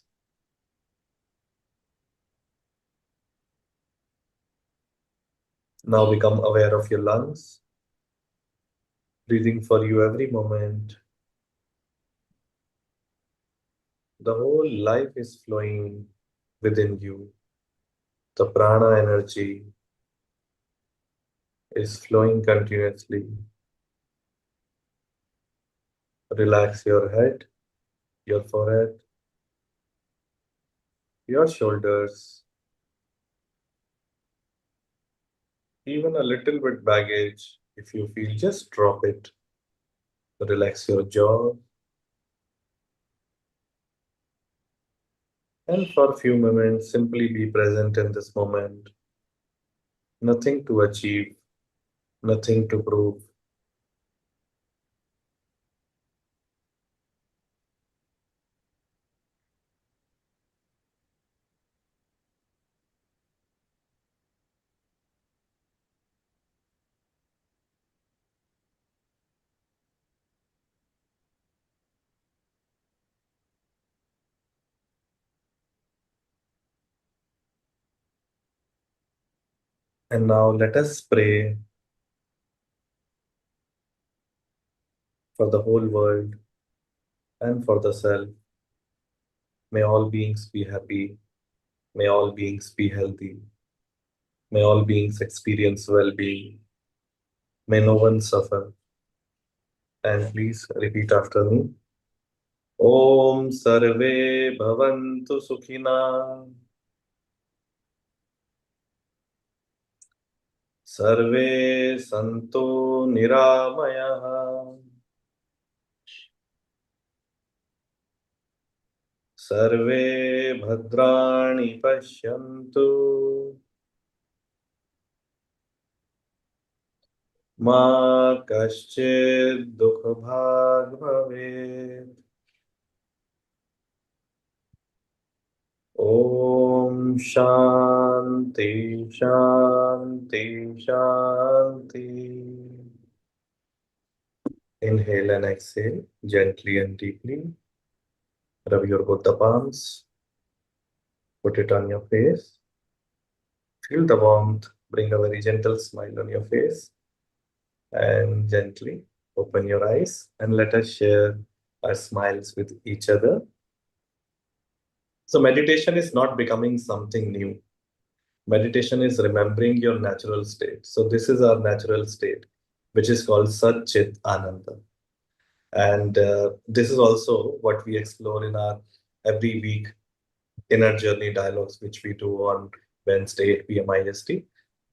Now become aware of your lungs, breathing for you every moment. The whole life is flowing within you. The prana energy is flowing continuously. Relax your head, your forehead, your shoulders, even a little bit baggage. If you feel, just drop it. Relax your jaw. And for a few moments, simply be present in this moment. Nothing to achieve, nothing to prove. And now let us pray for the whole world and for the self. May all beings be happy. May all beings be healthy. May all beings experience well-being. May no one suffer. And please repeat after me. Om Sarve Bhavantu Sukhina. सर्वे संतो निरामयाः सर्वे भद्राणि पश्यन्तु मा कश्चित् दुःखभाग् भवेत् ॐ शान्ति शान्ति शान्ति. Inhale and exhale gently and deeply. Rub your both the palms. Put it on your face. Feel the warmth. Bring a very gentle smile on your face. And gently open your eyes and let us share our smiles with each other. So meditation is not becoming something new. Meditation is remembering your natural state. So this is our natural state, which is called Sat Chit Ananda. And this is also what we explore in our every week inner journey dialogues, which we do on Wednesday 8 p.m. IST.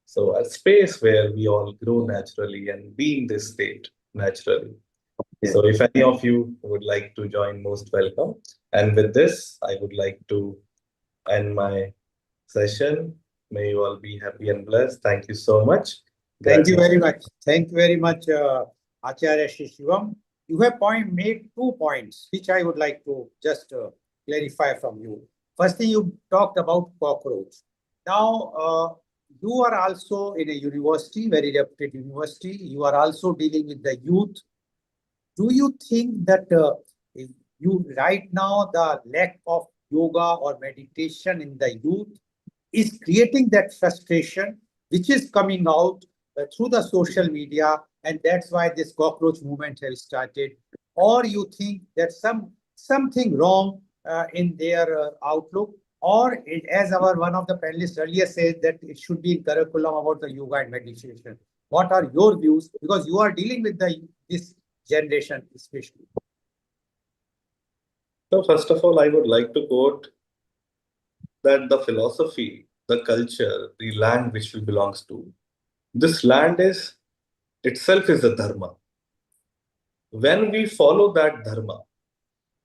So a space where we all grow naturally and be in this state naturally. Okay. So if any of you would like to join, most welcome. And with this, I would like to end my session. May you all be happy and blessed. Thank you so much. Thank you very much. Thank you very much, Acharya Shri Shivam. You have made 2 points, which I would like to just clarify from you. First thing, you talked about cockroach. Now, you are also in a university, very reputed university. You are also dealing with the youth. Do you think that you right now the lack of yoga or meditation in the youth is creating that frustration, which is coming out through the social media, and that's why this cockroach movement has started? Or you think that something wrong in their outlook, or as our one of the panelists earlier said, that it should be in curriculum about the yoga and meditation? What are your views? Because you are dealing with this generation especially. So first of all, I would like to quote that the philosophy, the culture, the land which we belongs to, this land itself is a dharma. When we follow that dharma,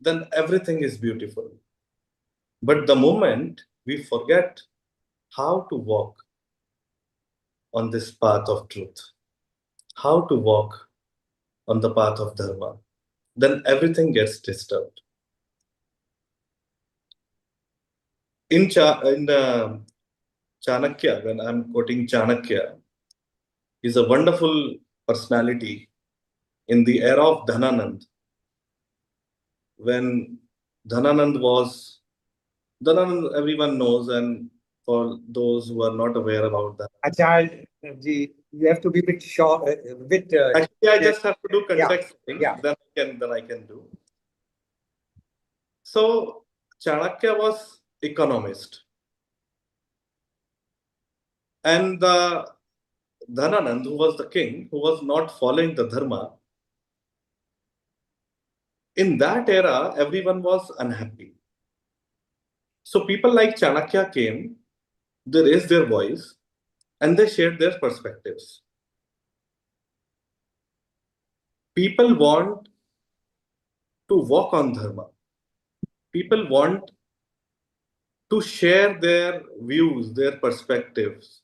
then everything is beautiful. But the moment we forget how to walk on this path of truth, how to walk on the path of dharma, then everything gets disturbed. In Chanakya, when I'm quoting Chanakya, is a wonderful personality in the era of Dhananand. When Dhananand, everyone knows, and for those who are not aware about that. Acharya, you have to be a bit short, Actually, I just have to do context things, yeah. Then I can do. So Chanakya was economist, and the Dhananand, who was the king, who was not following the dharma, in that era, everyone was unhappy. So people like Chanakya came, they raised their voice, and they shared their perspectives. People want to walk on dharma. People want to share their views, their perspectives.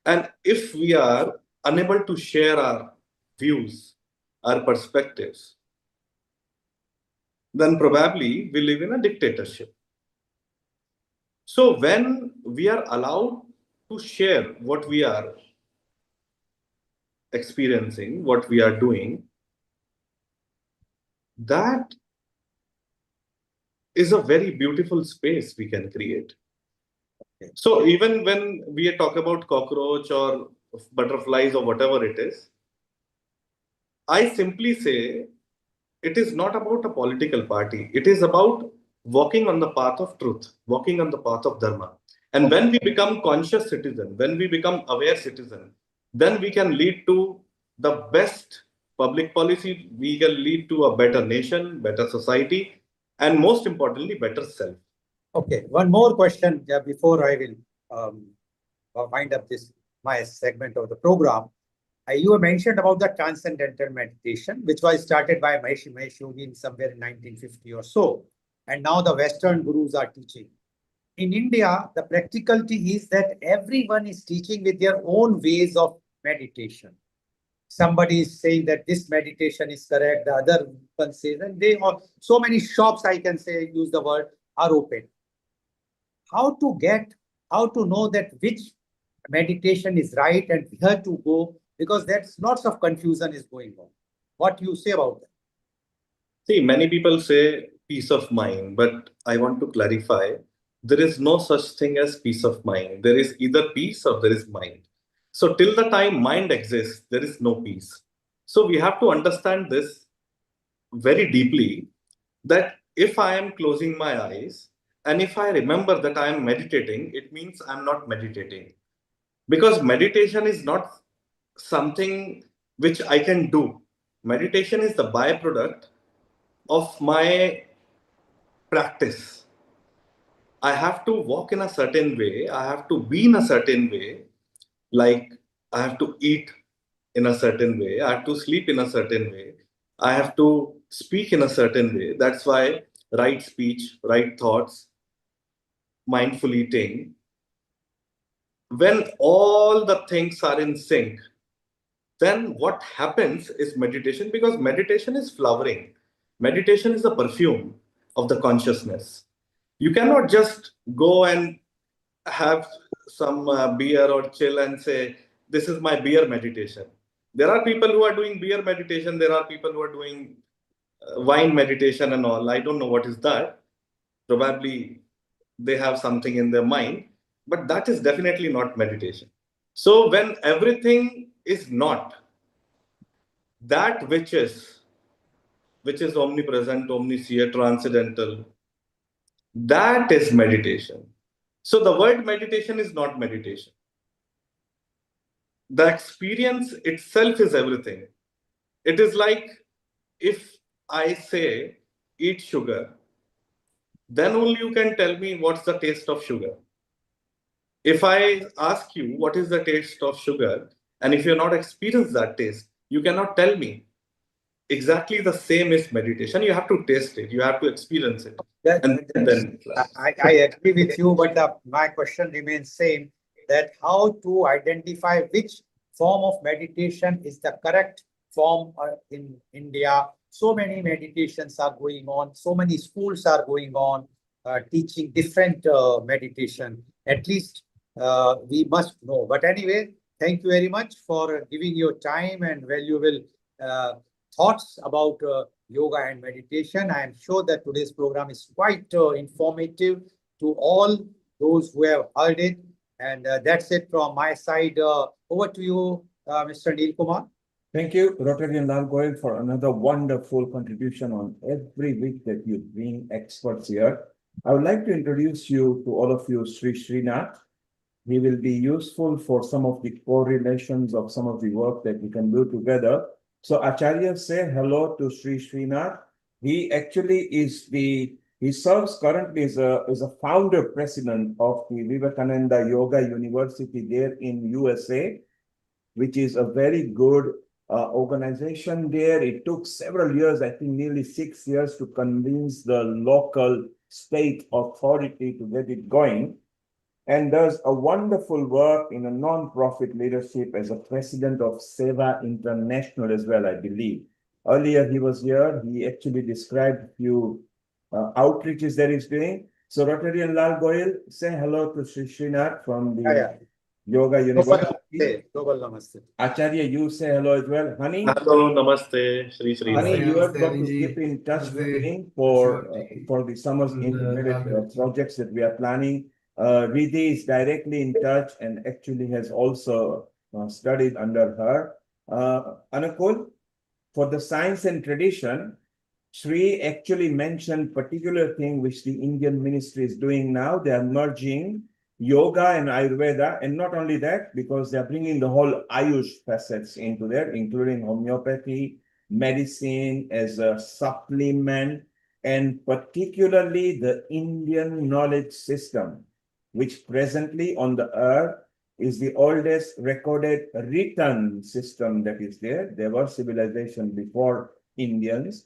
And if we are unable to share our views, our perspectives, then probably we live in a dictatorship. So when we are allowed to share what we are experiencing, what we are doing, that is a very beautiful space we can create. So even when we talk about cockroach or butterflies or whatever it is, I simply say it is not about a political party. It is about walking on the path of truth, walking on the path of dharma. And when we become conscious citizen, when we become aware citizen, then we can lead to the best public policy. We can lead to a better nation, better society, and most importantly, better self. Okay, one more question before I will wind up this. my segment of the program. You mentioned about the transcendental meditation, which was started by Mahesh Yogi somewhere in 1950 or so. And now the Western gurus are teaching. In India, the practicality is that everyone is teaching with their own ways of meditation. Somebody is saying that this meditation is correct, the other one says, and they are so many shops, I can say, use the word, are open. How to know that which meditation is right and where to go, because there's lots of confusion is going on. What do you say about that? See, many people say peace of mind, but I want to clarify there is no such thing as peace of mind. There is either peace or there is mind. So, till the time mind exists, there is no peace. So, we have to understand this very deeply, that if I am closing my eyes and if I remember that I am meditating, it means I'm not meditating. Because meditation is not something which I can do. Meditation is the byproduct of my practice. I have to walk in a certain way, I have to be in a certain way, like I have to eat in a certain way, I have to sleep in a certain way, I have to speak in a certain way. That's why right speech, right thoughts, mindful eating. When all the things are in sync, then what happens is meditation, because meditation is flowering. Meditation is the perfume of the consciousness. You cannot just go and have some beer or chill and say, this is my beer meditation. There are people who are doing beer meditation. There are people who are doing wine meditation and all. I don't know what is that. Probably they have something in their mind, but that is definitely not meditation. So when everything is not, that which is omnipresent, omniscient, transcendental, that is meditation. So the word meditation is not meditation. The experience itself is everything. It is like if I say, eat sugar, then only you can tell me what's the taste of sugar. If I ask you what is the taste of sugar, and if you're not experienced that taste, you cannot tell me. Exactly the same is meditation. You have to taste it, you have to experience it. I agree with you, but my question remains same, that how to identify which form of meditation is the correct form in India. So many meditations are going on, so many schools are going on, teaching different meditation. At least we must know. But anyway, thank you very much for giving your time and valuable thoughts about yoga and meditation. I am sure that today's program is quite informative to all those who have heard it. And that's it from my side. Over to you, Mr. Neil Kumar. Thank you, Rotarian Lal Goyal, for another wonderful contribution on every week that you bring experts here. I would like to introduce you to all of you, Sri Srinath. He will be useful for some of the correlations of some of the work that we can do together. So Acharya, say hello to Sri Srinath. He actually is he serves currently as a founder president of the Vivekananda Yoga University there in USA, which is a very good organization there. It took several years, I think nearly 6 years, to convince the local state authority to get it going, and does a wonderful work in a non-profit leadership as a president of Seva International as well, I believe. Earlier he was here, he actually described a few outreaches that he's doing. So Rotarian Lal Goyal, say hello to Sri Srinath from the Yoga University. Namaste. Acharya, you say hello as well. Honey? Hello, namaste, Sri Srinath. Honey, you have got to keep in touch with me for the summer's integrated projects that we are planning. Riddhi is directly in touch and actually has also studied under her. Anukul, for the science and tradition, Sri actually mentioned particular thing which the Indian ministry is doing now. They are merging yoga and Ayurveda, and not only that, because they are bringing the whole Ayush facets into there, including homeopathy, medicine as a supplement, and particularly the Indian knowledge system, which presently on the earth is the oldest recorded written system that is there. There was civilization before Indians.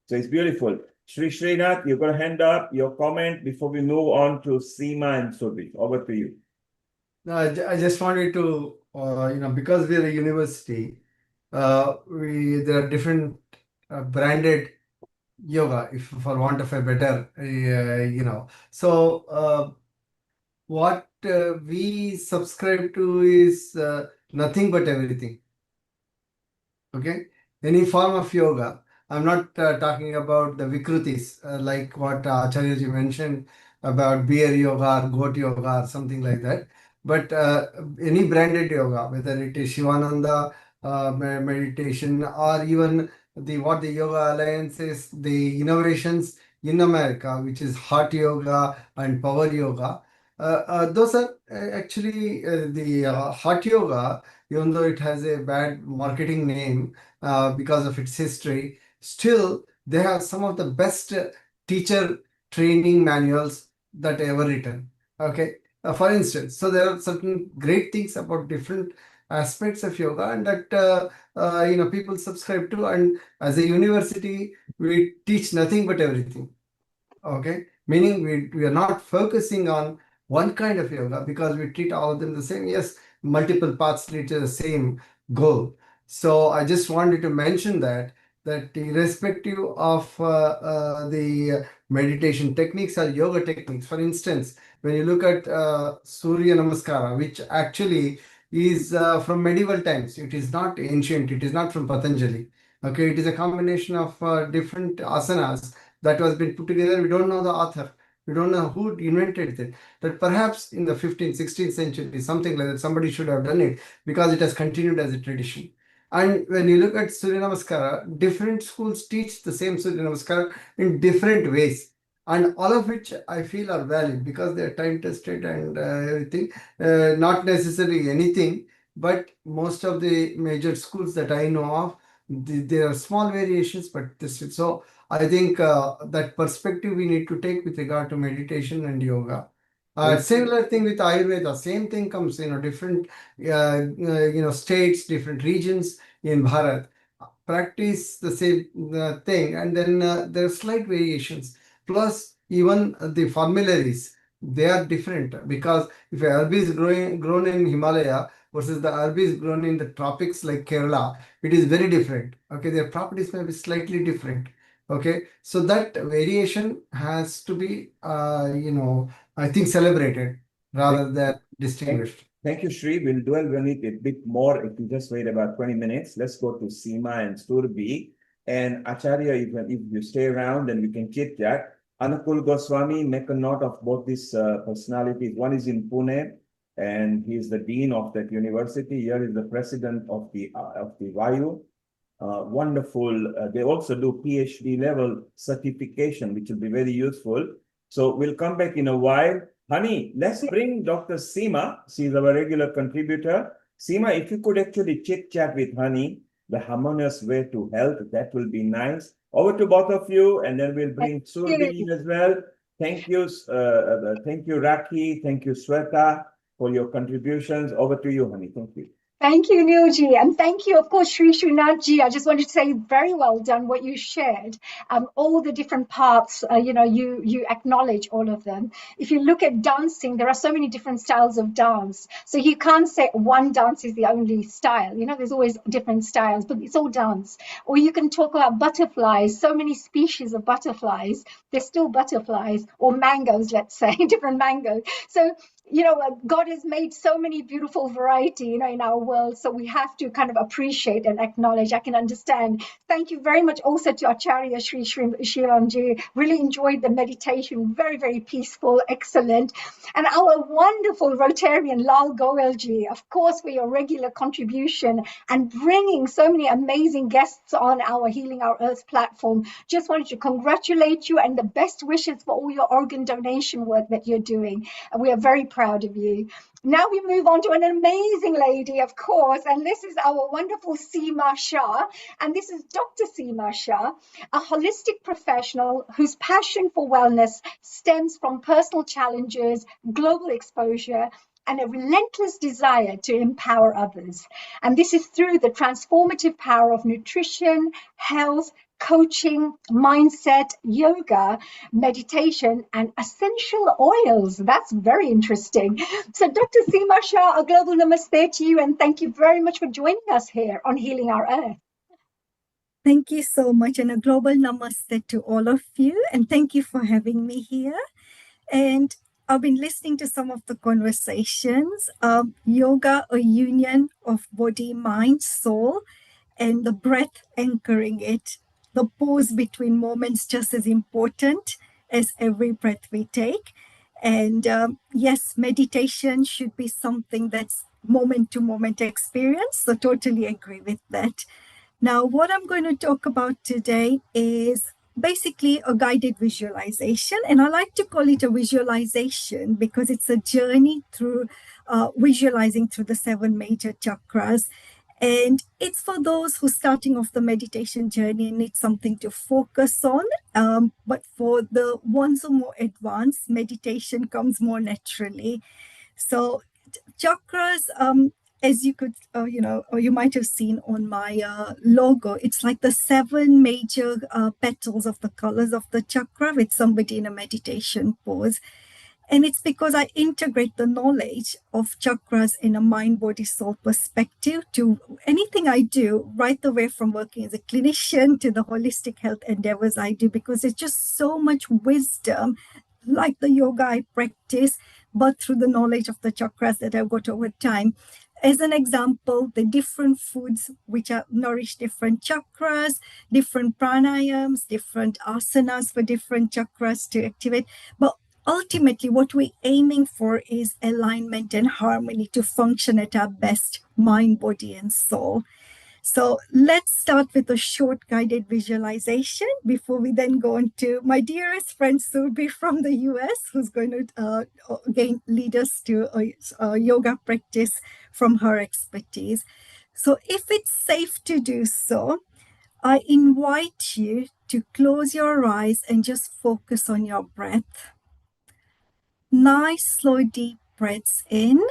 So it's beautiful. Sri Srinath, you've got a hand up, your comment before we move on to Seema and Surbi. Over to you. No, I just wanted to, because we're a university, there are different branded yoga, if for want of a better, So what we subscribe to is nothing but everything. Okay, any form of yoga. I'm not talking about the vikrutis, like what Acharyaji mentioned about bear yoga or goat yoga or something like that. But any branded yoga, whether it is Shivananda meditation or even what the Yoga Alliance is, the innovations in America, which is hot yoga and power yoga. Those are actually the hot yoga, even though it has a bad marketing name because of its history, still they have some of the best teacher training manuals that ever written. Okay, for instance, so there are certain great things about different aspects of yoga, and that people subscribe to. And as a university, we teach nothing but everything. Okay, meaning we are not focusing on one kind of yoga because we treat all of them the same. Yes, multiple paths lead to the same goal. So I just wanted to mention that irrespective of the meditation techniques or yoga techniques, for instance, when you look at Surya Namaskara, which actually is from medieval times, it is not ancient, it is not from Patanjali. Okay, it is a combination of different asanas that was been put together. We don't know the author. We don't know who invented it. But perhaps in the 15th, 16th century, something like that, somebody should have done it because it has continued as a tradition. And when you look at Surya Namaskara, different schools teach the same Surya Namaskara in different ways. And all of which I feel are valid because they are time tested and everything. Not necessarily anything, but most of the major schools that I know of, there are small variations, but this is so. I think that perspective we need to take with regard to meditation and yoga. Similar thing with Ayurveda, same thing comes, different, states, different regions in Bharat practice the same thing, and then there are slight variations. Plus, even the formularies, they are different because if a herb is grown in Himalaya versus the herb is grown in the tropics like Kerala, it is very different. Okay, their properties may be slightly different. Okay, so that variation has to be, I think, celebrated rather than distinguished. Thank you, Shri. We'll dwell on it a bit more if you just wait about 20 minutes. Let's go to Seema and Surbi. And Acharya, if you stay around, then we can chit chat. Anukul Goswami, make a note of both these personalities. One is in Pune, and he is the dean of that university. Here is the president of the Vayu. Wonderful. They also do PhD level certification, which will be very useful. So we'll come back in a while. Honey, let's bring Dr. Seema. She's our regular contributor. Seema, if you could actually chit chat with Honey, the harmonious way to health, that will be nice. Over to both of you, and then we'll bring Surbi as well. Thank you, Raki. Thank you, Sweta, for your contributions. Over to you, Honey. Thank you. Thank you, Neilji, and thank you, of course, Sri Srinathji. I just wanted to say very well done what you shared. All the different parts, you acknowledge all of them. If you look at dancing, there are so many different styles of dance. So you can't say one dance is the only style. There's always different styles, but it's all dance. Or you can talk about butterflies, so many species of butterflies. They're still butterflies, or mangoes, let's say, different mangoes. So God has made so many beautiful variety, in our world. So we have to kind of appreciate and acknowledge. I can understand. Thank you very much also to Acharya Sri Shivanji. Really enjoyed the meditation. Very, very peaceful, excellent. And our wonderful Rotarian Lal Goelji, of course, for your regular contribution and bringing so many amazing guests on our Healing Our Earth platform. Just wanted to congratulate you and the best wishes for all your organ donation work that you're doing. And we are very proud of you. Now we move on to an amazing lady, of course, and this is our wonderful Seema Shah. And this is Dr. Seema Shah, a holistic professional whose passion for wellness stems from personal challenges, global exposure, and a relentless desire to empower others. And this is through the transformative power of nutrition, health, coaching, mindset, yoga, meditation, and essential oils. That's very interesting. So, Dr. Seema Shah, a global namaste to you, and thank you very much for joining us here on Healing Our Earth. Thank you so much, and a global namaste to all of you, and thank you for having me here. And I've been listening to some of the conversations. Yoga, a union of body, mind, soul, and the breath anchoring it. The pause between moments just as important as every breath we take. And yes, meditation should be something that's moment to moment experience. So totally agree with that. Now, what I'm going to talk about today is basically a guided visualization. And I like to call it a visualization because it's a journey through visualizing through the 7 major chakras. And it's for those who are starting off the meditation journey and need something to focus on. But for the ones who are more advanced, meditation comes more naturally. So chakras, as you could, or you might have seen on my logo, it's like the 7 major petals of the colors of the chakra with somebody in a meditation pose. And it's because I integrate the knowledge of chakras in a mind, body, soul perspective to anything I do, right the way from working as a clinician to the holistic health endeavors I do, because there's just so much wisdom, like the yoga I practice, but through the knowledge of the chakras that I've got over time. As an example, the different foods which are nourish different chakras, different pranayams, different asanas for different chakras to activate. But ultimately, what we're aiming for is alignment and harmony to function at our best, mind, body, and soul. So let's start with a short guided visualization before we then go on to my dearest friend Surbi from the US, who's going to again lead us to a yoga practice from her expertise. So if it's safe to do so, I invite you to close your eyes and just focus on your breath. Nice, slow, deep breaths in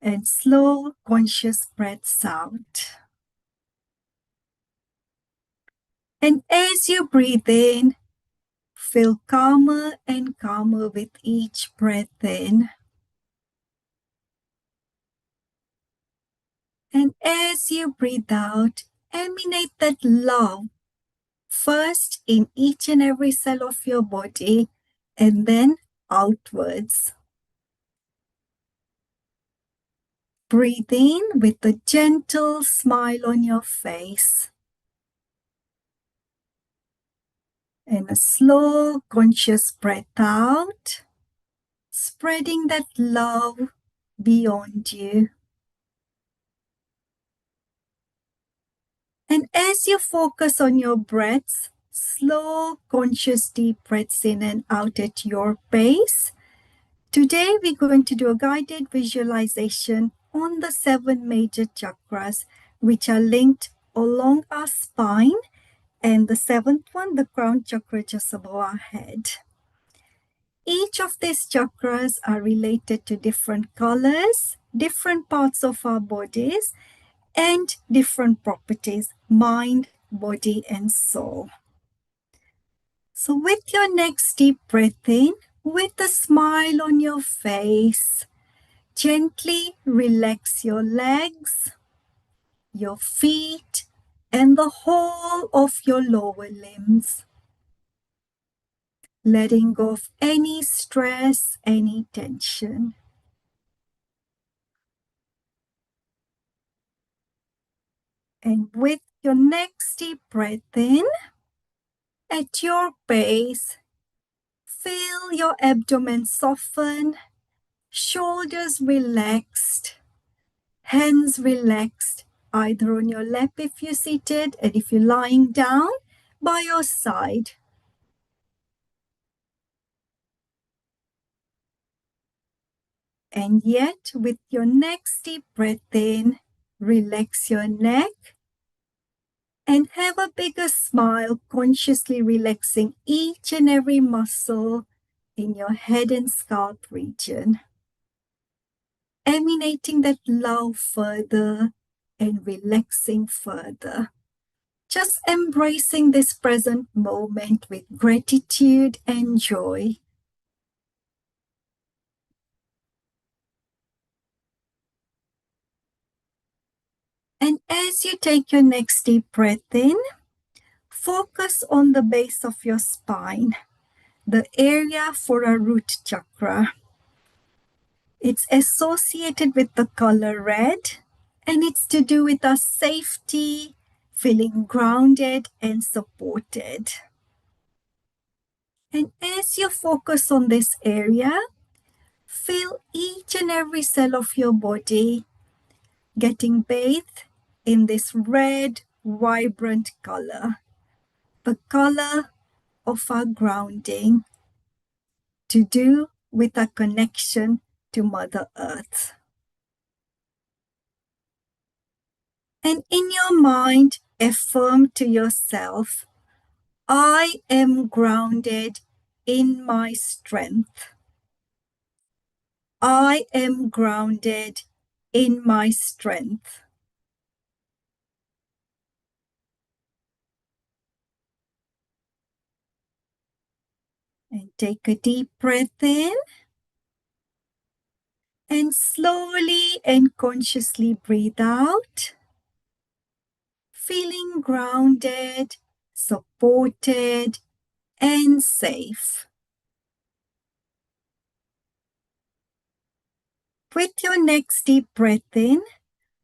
and slow, conscious breaths out. And as you breathe in, feel calmer and calmer with each breath in. And as you breathe out, emanate that love first in each and every cell of your body and then outwards. Breathe in with a gentle smile on your face. And a slow, conscious breath out, spreading that love beyond you. And as you focus on your breaths, slow, conscious, deep breaths in and out at your pace. Today, we're going to do a guided visualization on the 7 major chakras, which are linked along our spine, and the 7th one, the crown chakra, just above our head. Each of these chakras are related to different colors, different parts of our bodies, and different properties, mind, body, and soul. So with your next deep breath in, with a smile on your face, gently relax your legs, your feet, and the whole of your lower limbs. Letting go of any stress, any tension. And with your next deep breath in, at your pace, feel your abdomen soften, shoulders relaxed, hands relaxed, either on your lap if you're seated, and if you're lying down, by your side. And yet, with your next deep breath in, relax your neck and have a bigger smile, consciously relaxing each and every muscle in your head and scalp region, emanating that love further and relaxing further. Just embracing this present moment with gratitude and joy. And as you take your next deep breath in, focus on the base of your spine, the area for a root chakra. It's associated with the color red, and it's to do with our safety, feeling grounded and supported. And as you focus on this area, feel each and every cell of your body getting bathed in this red, vibrant color, the color of our grounding, to do with our connection to Mother Earth. And in your mind, affirm to yourself, I am grounded in my strength. I am grounded in my strength. And take a deep breath in. And slowly and consciously breathe out. Feeling grounded, supported, and safe. With your next deep breath in,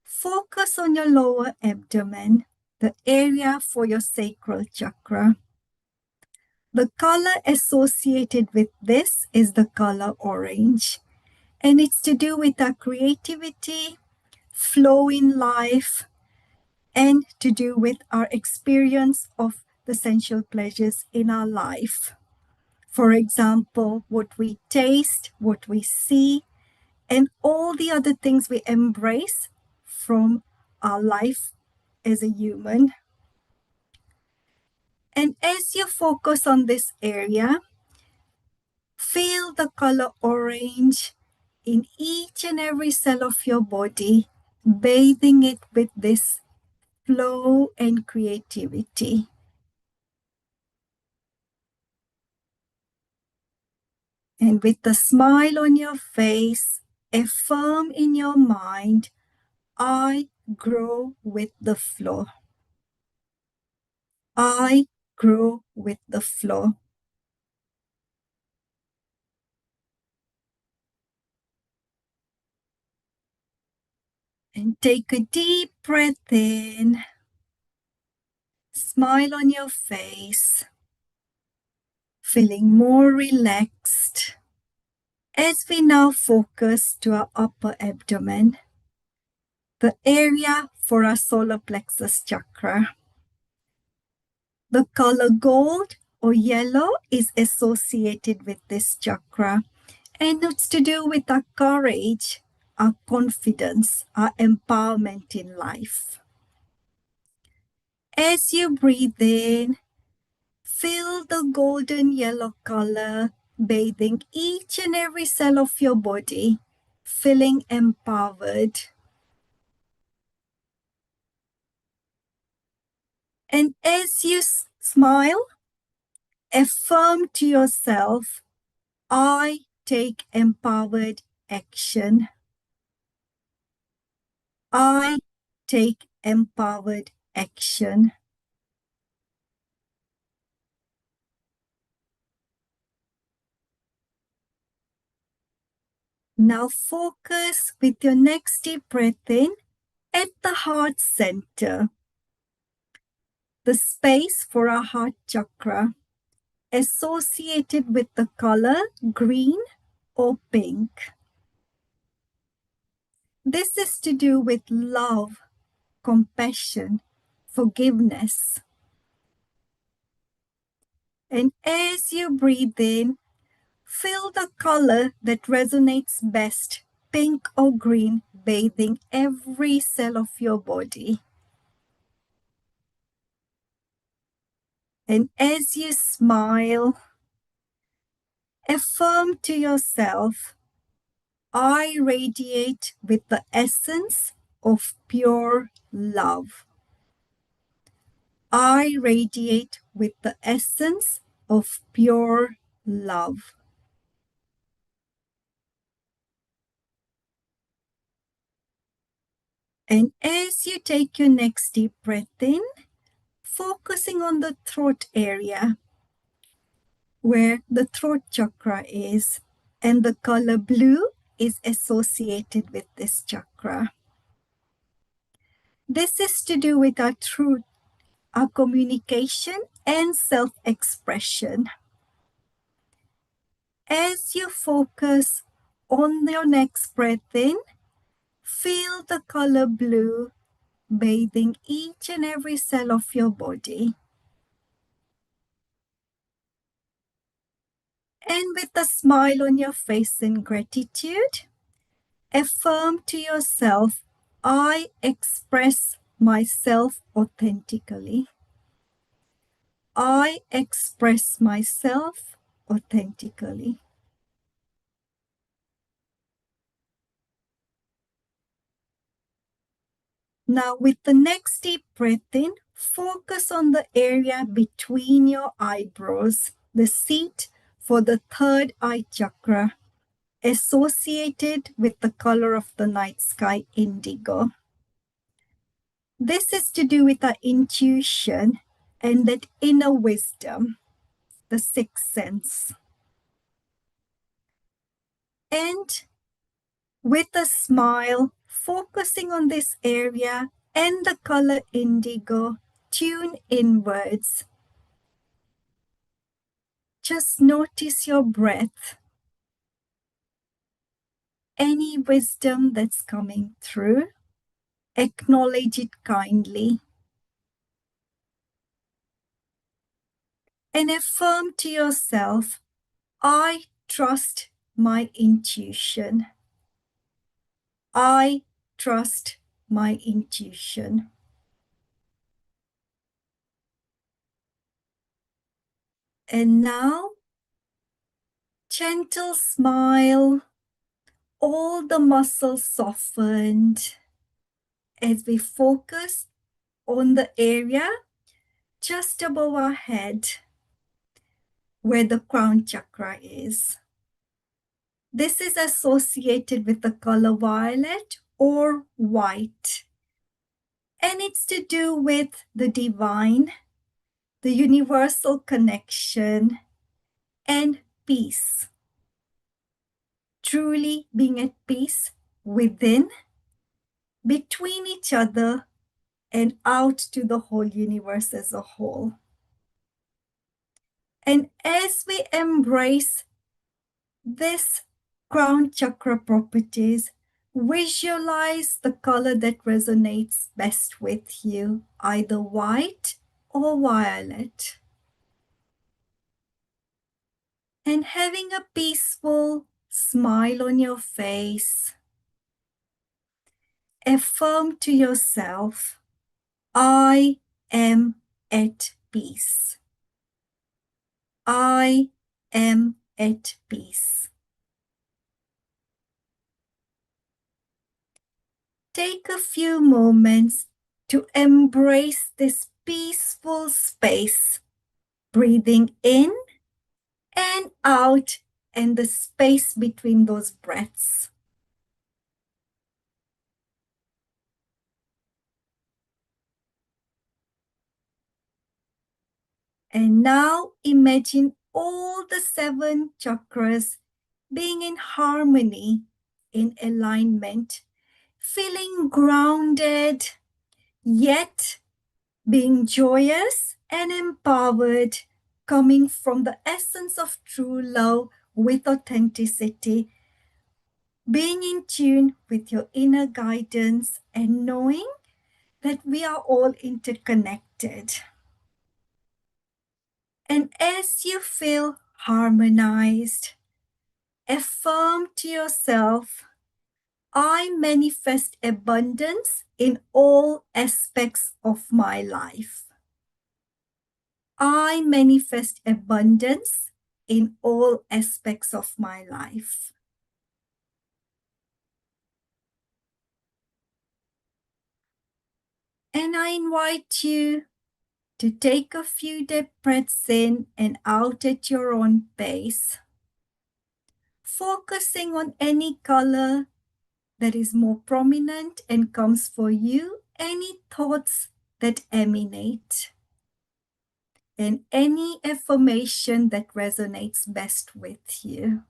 focus on your lower abdomen, the area for your sacral chakra. The color associated with this is the color orange, and it's to do with our creativity, flow in life, and to do with our experience of the sensual pleasures in our life. For example, what we taste, what we see, and all the other things we embrace from our life as a human. And as you focus on this area, feel the color orange in each and every cell of your body, bathing it with this flow and creativity. And with a smile on your face, affirm in your mind, I grow with the flow. I grow with the flow. And take a deep breath in. Smile on your face, feeling more relaxed. As we now focus to our upper abdomen, the area for our solar plexus chakra. The color gold or yellow is associated with this chakra, and it's to do with our courage, our confidence, our empowerment in life. As you breathe in, feel the golden yellow color bathing each and every cell of your body, feeling empowered. And as you smile, affirm to yourself, I take empowered action. I take empowered action. Now focus with your next deep breath in at the heart center, the space for our heart chakra, associated with the color green or pink. This is to do with love, compassion, forgiveness. And as you breathe in, feel the color that resonates best, pink or green, bathing every cell of your body. And as you smile, Affirm to yourself, I radiate with the essence of pure love. I radiate with the essence of pure love. And as you take your next deep breath in, focusing on the throat area where the throat chakra is, and the color blue is associated with this chakra. This is to do with our truth, our communication and self-expression. As you focus on your next breath in, feel the color blue bathing each and every cell of your body. And with a smile on your face in gratitude, affirm to yourself, I express myself authentically. I express myself authentically. Now, with the next deep breath in, focus on the area between your eyebrows, the seat for the third eye chakra, associated with the color of the night sky, indigo. This is to do with our intuition and that inner wisdom, the sixth sense. And with a smile, focusing on this area and the color indigo, tune inwards. Just notice your breath. Any wisdom that's coming through, acknowledge it kindly. And affirm to yourself, I trust my intuition. I trust my intuition. And now, gentle smile, all the muscles softened as we focus on the area just above our head where the crown chakra is. This is associated with the color violet or white. And it's to do with the divine, the universal connection, and peace. Truly being at peace within, between each other, and out to the whole universe as a whole. And as we embrace this crown chakra properties, visualize the color that resonates best with you, either white or violet. And having a peaceful smile on your face, affirm to yourself, I am at peace. I am at peace. Take a few moments to embrace this peaceful space, breathing in and out, and the space between those breaths. And now imagine all the 7 chakras being in harmony, in alignment, feeling grounded, yet being joyous and empowered, coming from the essence of true love with authenticity, being in tune with your inner guidance and knowing that we are all interconnected. And as you feel harmonized, affirm to yourself, I manifest abundance in all aspects of my life. I manifest abundance in all aspects of my life. And I invite you to take a few deep breaths in and out at your own pace, focusing on any color that is more prominent and comes for you, any thoughts that emanate, and any affirmation that resonates best with you.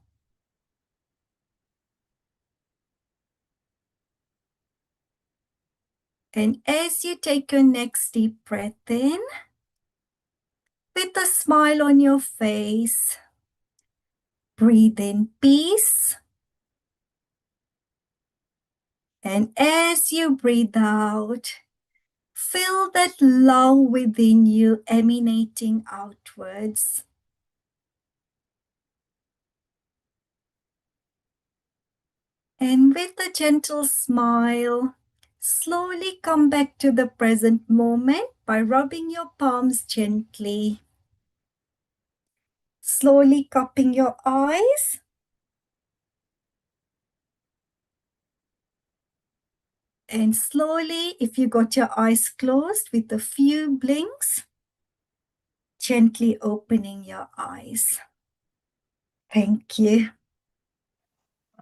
And as you take your next deep breath in, with a smile on your face, breathe in peace. And as you breathe out, feel that love within you emanating outwards. And with a gentle smile, slowly come back to the present moment by rubbing your palms gently. Slowly cupping your eyes. And slowly, if you got your eyes closed with a few blinks, gently opening your eyes. Thank you.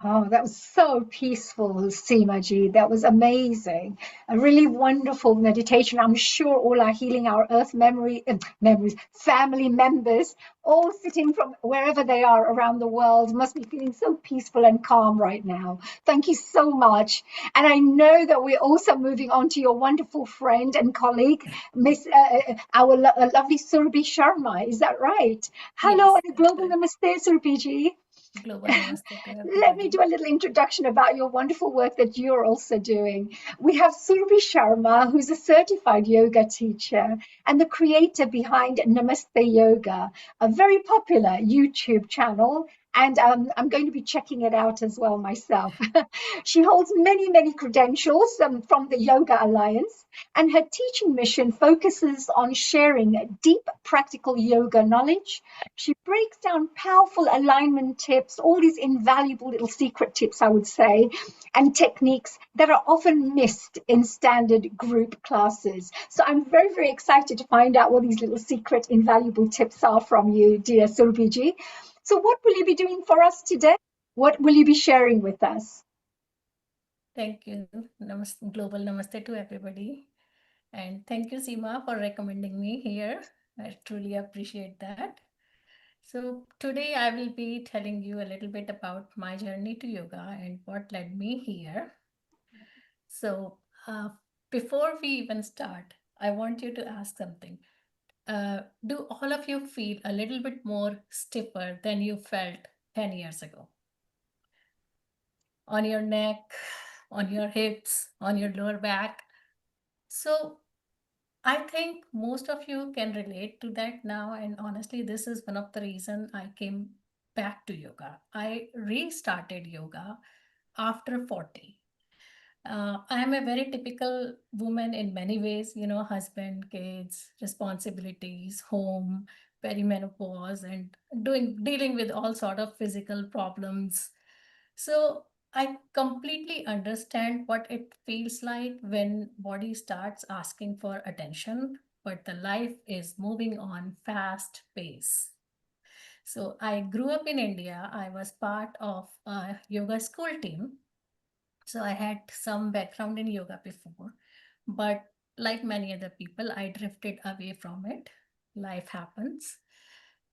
Oh, that was so peaceful, Seema ji. That was amazing. A really wonderful meditation. I'm sure all our Healing Our Earth family members, all sitting from wherever they are around the world, must be feeling so peaceful and calm right now. Thank you so much. And I know that we're also moving on to your wonderful friend and colleague, our lovely Surabhi Sharma. Is that right? Hello Yes, and a global namaste, Surabhi ji. global namaste to Let me everybody. do a little introduction about your wonderful work that you're also doing. We have Surabhi Sharma, who's a certified yoga teacher and the creator behind Namaste Yoga, a very popular YouTube channel. And I'm going to be checking it out as well myself. She holds many, many credentials from the Yoga Alliance, and her teaching mission focuses on sharing deep practical yoga knowledge. She breaks down powerful alignment tips, all these invaluable little secret tips, I would say, and techniques that are often missed in standard group classes. So I'm very, very excited to find out what these little secret invaluable tips are from you, dear Surabhi. So what will you be doing for us today? What will you be sharing with us? Thank you. Namaste, global namaste to everybody. And thank you, Seema, for recommending me here. I truly appreciate that. So today I will be telling you a little bit about my journey to yoga and what led me here. So before we even start, I want you to ask something. Do all of you feel a little bit more stiffer than you felt 10 years ago? On your neck, on your hips, on your lower back? So I think most of you can relate to that now. And honestly, this is one of the reasons I came back to yoga. I restarted yoga after 40. I am a very typical woman in many ways, husband, kids, responsibilities, home, perimenopause, and dealing with all sort of physical problems. So I completely understand what it feels like when body starts asking for attention, but the life is moving on fast pace. So I grew up in India. I was part of a yoga school team. So I had some background in yoga before, but like many other people, I drifted away from it. Life happens.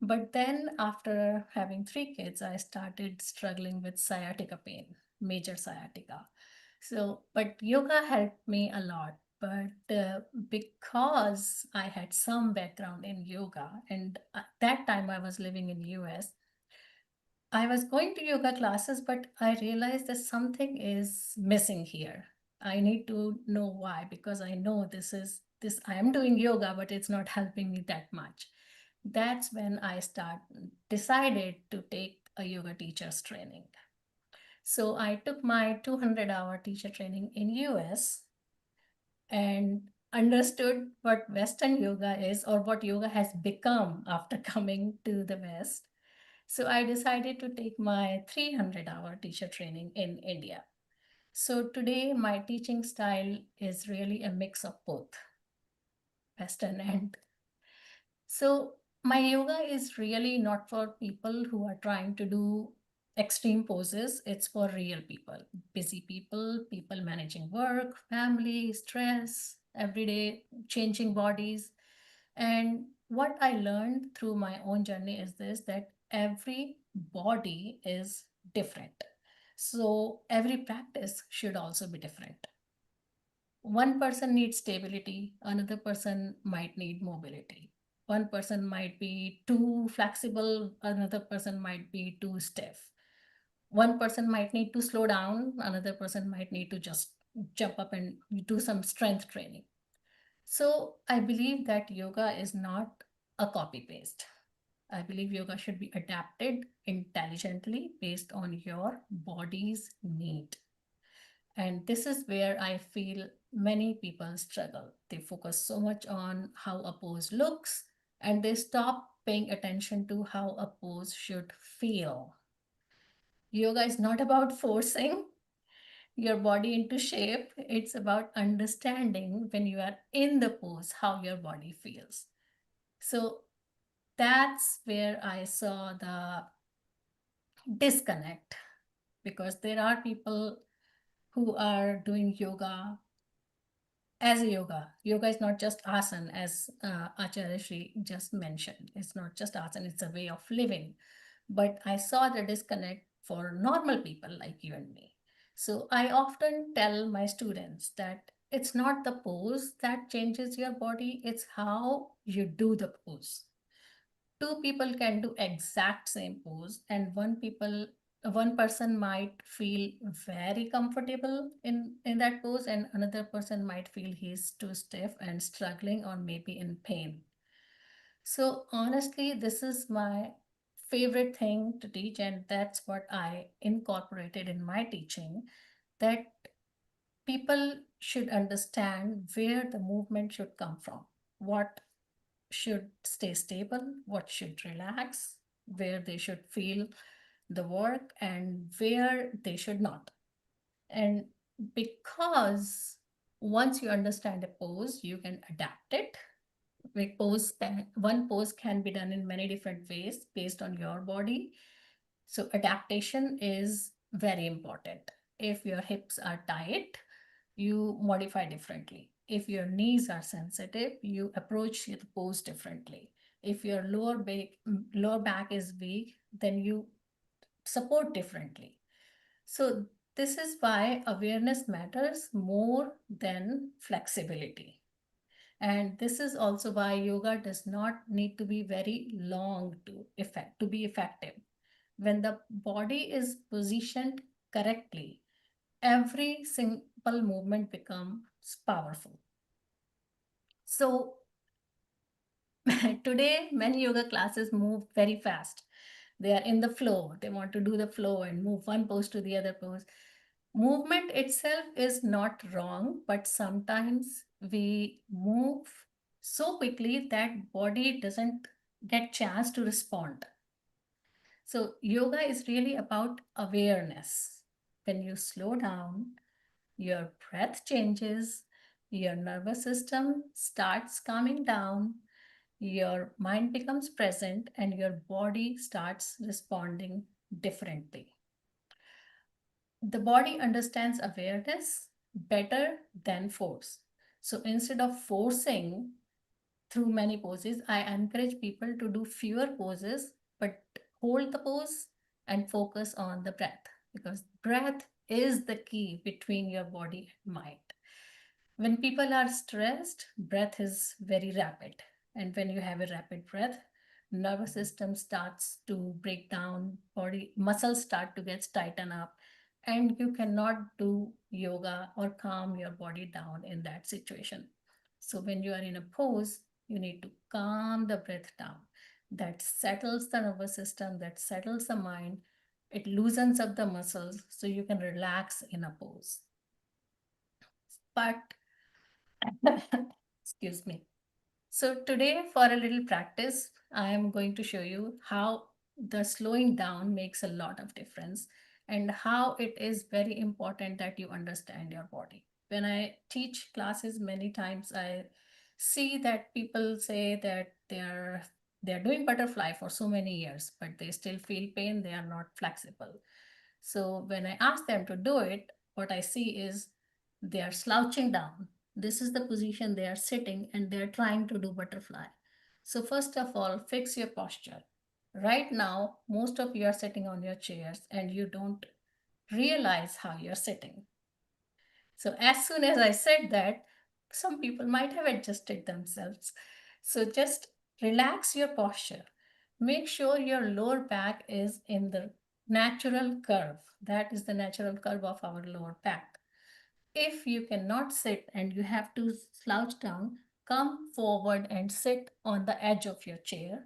But then after having 3 kids, I started struggling with sciatica pain, major sciatica. So, but yoga helped me a lot. But because I had some background in yoga, and at that time I was living in US, I was going to yoga classes, but I realized that something is missing here. I need to know why, because I know this I am doing yoga, but it's not helping me that much. That's when I decided to take a yoga teacher's training. So I took my 200-hour teacher training in US and understood what Western yoga is, or what yoga has become after coming to the West. So I decided to take my 300-hour teacher training in India. So today my teaching style is really a mix of both Western and. So my yoga is really not for people who are trying to do extreme poses. It's for real people, busy people, people managing work, family, stress, everyday changing bodies. And what I learned through my own journey is this, that every body is different. So every practice should also be different. One person needs stability, another person might need mobility. One person might be too flexible, another person might be too stiff. One person might need to slow down, another person might need to just jump up and do some strength training. So I believe that yoga is not a copy paste. I believe yoga should be adapted intelligently based on your body's need. And this is where I feel many people struggle. They focus so much on how a pose looks and they stop paying attention to how a pose should feel. Yoga is not about forcing your body into shape. It's about understanding when you are in the pose, how your body feels. So that's where I saw the disconnect, because there are people who are doing yoga as a yoga. Yoga is not just asana, as Acharya Shri just mentioned. It's not just asana, it's a way of living. But I saw the disconnect for normal people like you and me. So I often tell my students that it's not the pose that changes your body, it's how you do the pose. Two people can do exact same pose, and one person might feel very comfortable in that pose, and another person might feel he's too stiff and struggling or maybe in pain. So honestly, this is my favorite thing to teach, and that's what I incorporated in my teaching, that people should understand where the movement should come from, what should stay stable, what should relax, where they should feel the work, and where they should not. And because once you understand a pose, you can adapt it. One pose can be done in many different ways based on your body. So adaptation is very important. If your hips are tight, you modify differently. If your knees are sensitive, you approach the pose differently. If your lower back is weak, then you support differently. So this is why awareness matters more than flexibility. And this is also why yoga does not need to be very long to be effective. When the body is positioned correctly, every simple movement becomes powerful. So today, many yoga classes move very fast. They are in the flow. They want to do the flow and move one pose to the other pose. Movement itself is not wrong, but sometimes we move so quickly that body doesn't get chance to respond. So yoga is really about awareness. When you slow down, your breath changes, your nervous system starts calming down, your mind becomes present, and your body starts responding differently. The body understands awareness better than force. So instead of forcing through many poses, I encourage people to do fewer poses, but hold the pose and focus on the breath, because breath is the key between your body and mind. When people are stressed, breath is very rapid. And when you have a rapid breath, nervous system starts to break down, body muscles start to get tighten up, and you cannot do yoga or calm your body down in that situation. So when you are in a pose, you need to calm the breath down. That settles the nervous system, that settles the mind, it loosens up the muscles so you can relax in a pose. But excuse me. So today, for a little practice, I am going to show you how the slowing down makes a lot of difference, and how it is very important that you understand your body. When I teach classes, many times I see that people say that they're doing butterfly for so many years, but they still feel pain, they are not flexible. So when I ask them to do it, what I see is they are slouching down. This is the position they are sitting, and they're trying to do butterfly. So first of all, fix your posture. Right now, most of you are sitting on your chairs and you don't realize how you're sitting. So as soon as I said that, some people might have adjusted themselves. So just relax your posture. Make sure your lower back is in the natural curve. That is the natural curve of our lower back. If you cannot sit and you have to slouch down, come forward and sit on the edge of your chair.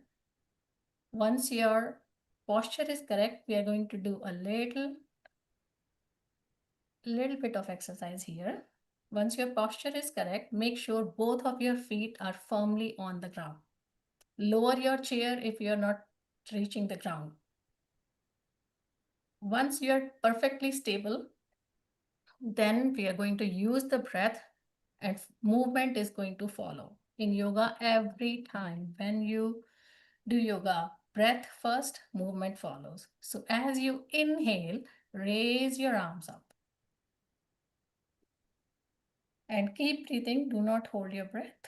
Once your posture is correct, we are going to do a little bit of exercise here. Once your posture is correct, make sure both of your feet are firmly on the ground. Lower your chair if you're not reaching the ground. Once you're perfectly stable, then we are going to use the breath and movement is going to follow. In yoga, every time when you do yoga, breath first, movement follows. So as you inhale, raise your arms up. And keep breathing, do not hold your breath.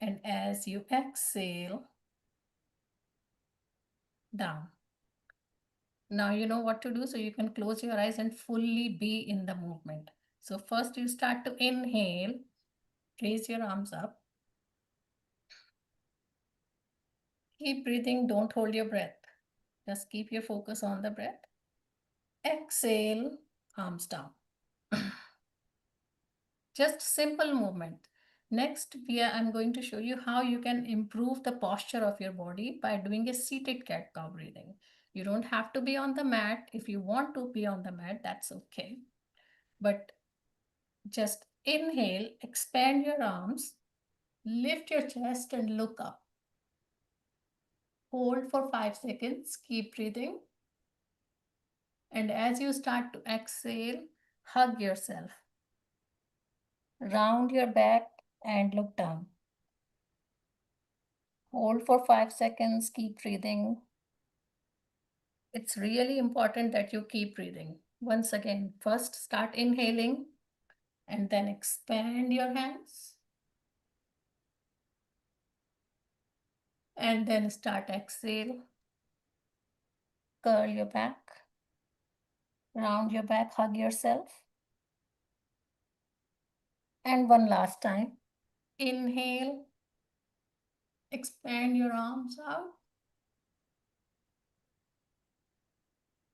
And as you exhale, down. Now you know what to do, so you can close your eyes and fully be in the movement. So first you start to inhale, raise your arms up. Keep breathing, don't hold your breath. Just keep your focus on the breath. Exhale, arms down. Just simple movement. Next, I'm going to show you how you can improve the posture of your body by doing a seated cat-cow breathing. You don't have to be on the mat. If you want to be on the mat, that's okay. But just inhale, expand your arms, lift your chest and look up. Hold for 5 seconds, keep breathing. And as you start to exhale, hug yourself. Round your back and look down. Hold for 5 seconds, keep breathing. It's really important that you keep breathing. Once again, first start inhaling and then expand your hands. And then start exhale. Curl your back. Round your back, hug yourself. And one last time. Inhale. Expand your arms out.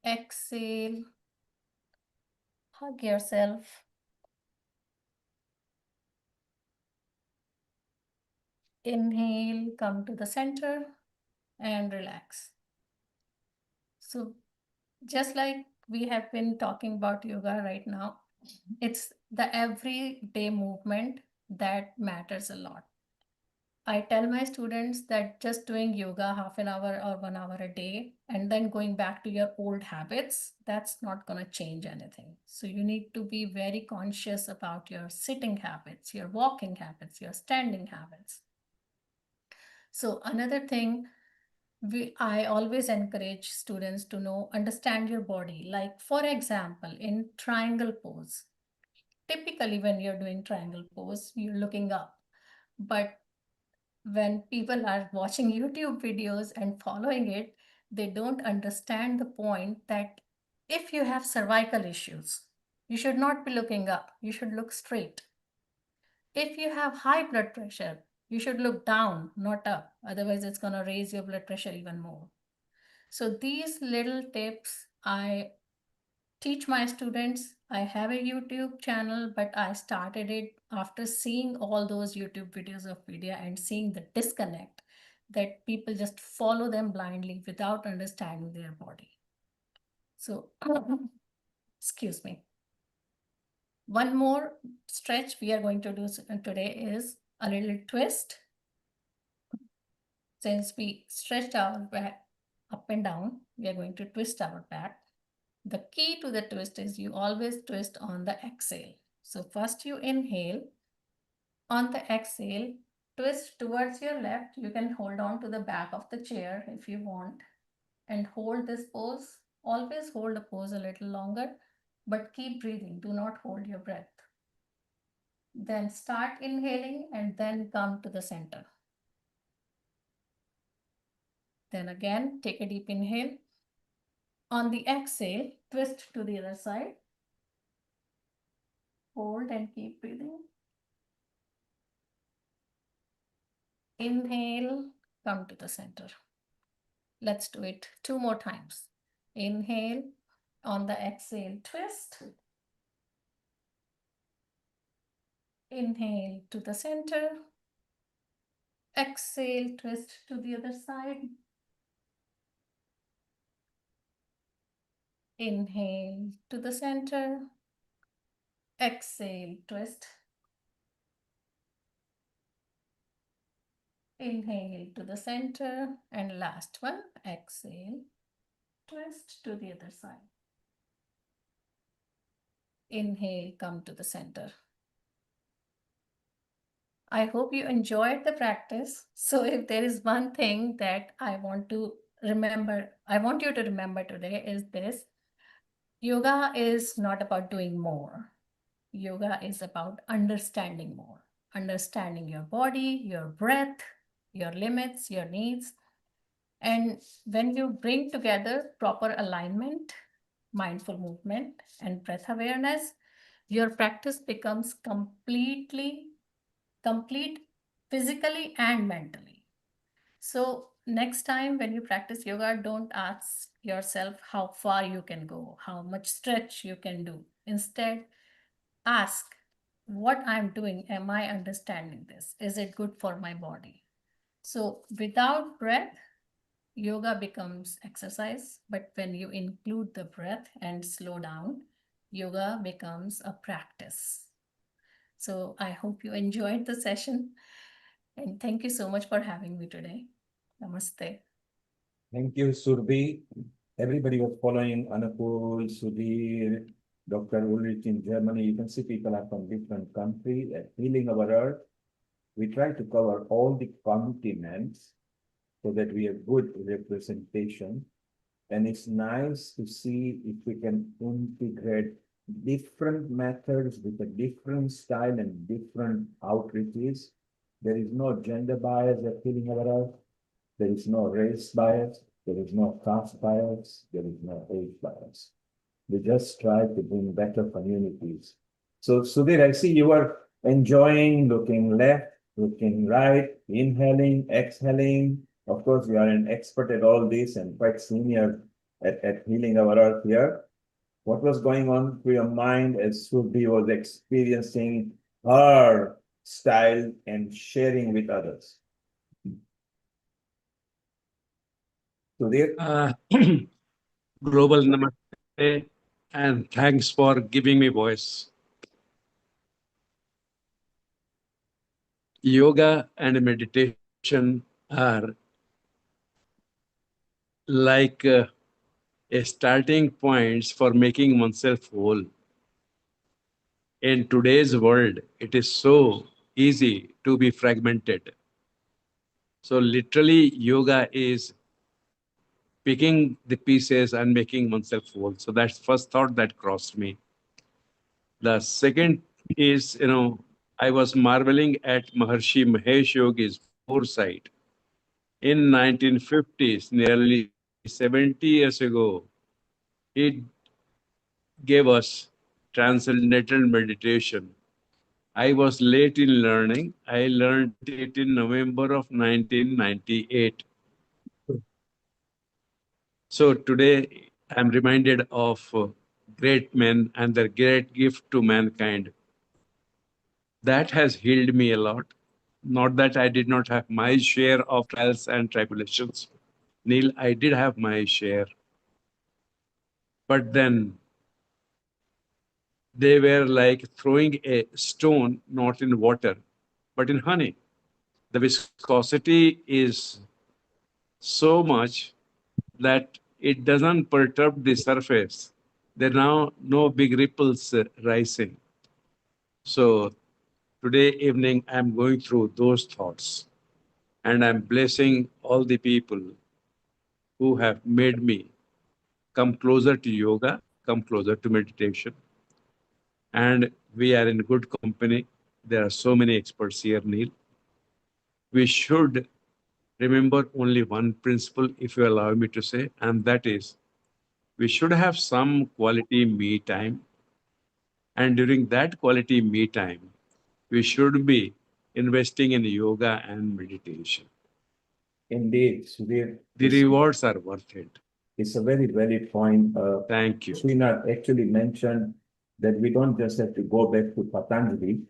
Exhale. Hug yourself. Inhale, come to the center and relax. So just like we have been talking about yoga right now, it's the everyday movement that matters a lot. I tell my students that just doing yoga half an hour or 1 hour a day and then going back to your old habits, that's not going to change anything. So you need to be very conscious about your sitting habits, your walking habits, your standing habits. So another thing, I always encourage students to understand your body. Like for example, in triangle pose, typically when you're doing triangle pose, you're looking up. But when people are watching YouTube videos and following it, they don't understand the point that if you have cervical issues, you should not be looking up, you should look straight. If you have high blood pressure, you should look down, not up. Otherwise, it's going to raise your blood pressure even more. So these little tips I teach my students. I have a YouTube channel, but I started it after seeing all those YouTube videos of Vidya and seeing the disconnect that people just follow them blindly without understanding their body. So, excuse me. One more stretch we are going to do today is a little twist. Since we stretched our back, up and down. We are going to twist our back. The key to the twist is you always twist on the exhale. So first you inhale. On the exhale, twist towards your left. You can hold on to the back of the chair if you want and hold this pose. Always hold a pose a little longer, but keep breathing. Do not hold your breath. Then start inhaling and then come to the center. Then again, take a deep inhale. On the exhale, twist to the other side. Hold and keep breathing. Inhale, come to the center. Let's do it 2 more times. Inhale, on the exhale, twist. Inhale to the center. Exhale, twist to the other side. Inhale to the center. Exhale, twist. Inhale to the center. And last one, exhale, twist to the other side. Inhale, come to the center. I hope you enjoyed the practice. So if there is one thing that I want you to remember today is this. Yoga is not about doing more. Yoga is about understanding more. Understanding your body, your breath, your limits, your needs. And when you bring together proper alignment, mindful movement, and breath awareness, your practice becomes complete physically and mentally. So next time when you practice yoga, don't ask yourself how far you can go, how much stretch you can do. Instead, ask what I'm doing. Am I understanding this? Is it good for my body? So without breath, yoga becomes exercise. But when you include the breath and slow down, yoga becomes a practice. So I hope you enjoyed the session. And thank you so much for having me today. Namaste. Thank you, Surbi. Everybody was following Anupul, Sudhir, Dr. Ulrich in Germany. You can see people are from different countries. At Healing Our Earth, we try to cover all the continents so that we have good representation. And it's nice to see if we can integrate different methods with a different style and different outreaches. There is no gender bias at Healing Our Earth. There is no race bias. There is no caste bias. There is no age bias. We just try to bring better communities. So, Sudhir, I see you are enjoying looking left, looking right, inhaling, exhaling. Of course, you are an expert at all this and quite senior at Healing Our Earth here. What was going on through your mind as Sudhir was experiencing her style and sharing with others? Global Namaste, and thanks for giving me voice. Yoga and meditation are like a starting points for making oneself whole. In today's world, it is so easy to be fragmented. So literally, yoga is picking the pieces and making oneself whole. So that's first thought that crossed me. The second is, I was marveling at Maharshi Mahesh Yogi's foresight. In 1950s, nearly 70 years ago, he gave us transcendental meditation. I was late in learning. I learned it in November of 1998. So today, I'm reminded of great men and their great gift to mankind. That has healed me a lot. Not that I did not have my share of trials and tribulations. Neil, I did have my share. But then they were like throwing a stone, not in water, but in honey. The viscosity is so much that it doesn't perturb the surface. There are now no big ripples rising. So today evening, I'm going through those thoughts and I'm blessing all the people who have made me come closer to yoga, come closer to meditation. And we are in good company. There are so many experts here, Neil. We should remember only one principle, if you allow me to say, and that is we should have some quality me time. And during that quality me time, we should be investing in yoga and meditation. Indeed, Sudhir. The rewards are worth it. It's a very valid point. Thank you. Srinath actually mentioned that we don't just have to go back to Patanjali,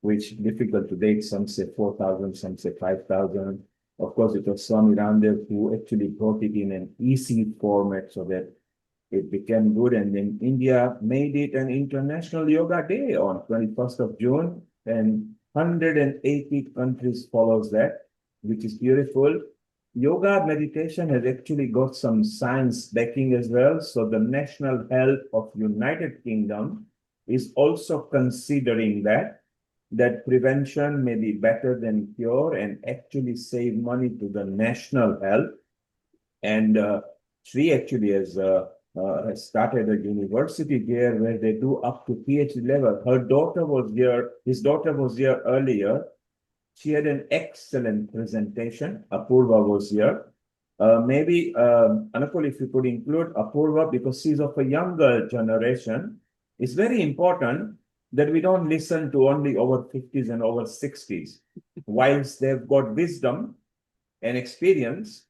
which is difficult to date. Some say 4,000, some say 5,000. Of course, it was Swami Ramdev who actually brought it in an easy format so that it became good. And then India made it an International Yoga Day on 21st of June. And 180 countries follows that, which is beautiful. Yoga meditation has actually got some science backing as well. So the National Health of United Kingdom is also considering that prevention may be better than cure and actually save money to the national health. And Sri actually has started a university there where they do up to PhD level. Her daughter was here, his daughter was here earlier. She had an excellent presentation. Apurwa was here. Maybe, Anupul, if you could include Apurwa, because she's of a younger generation. It's very important that we don't listen to only over 50s and over 60s. Whilst they've got wisdom and experience,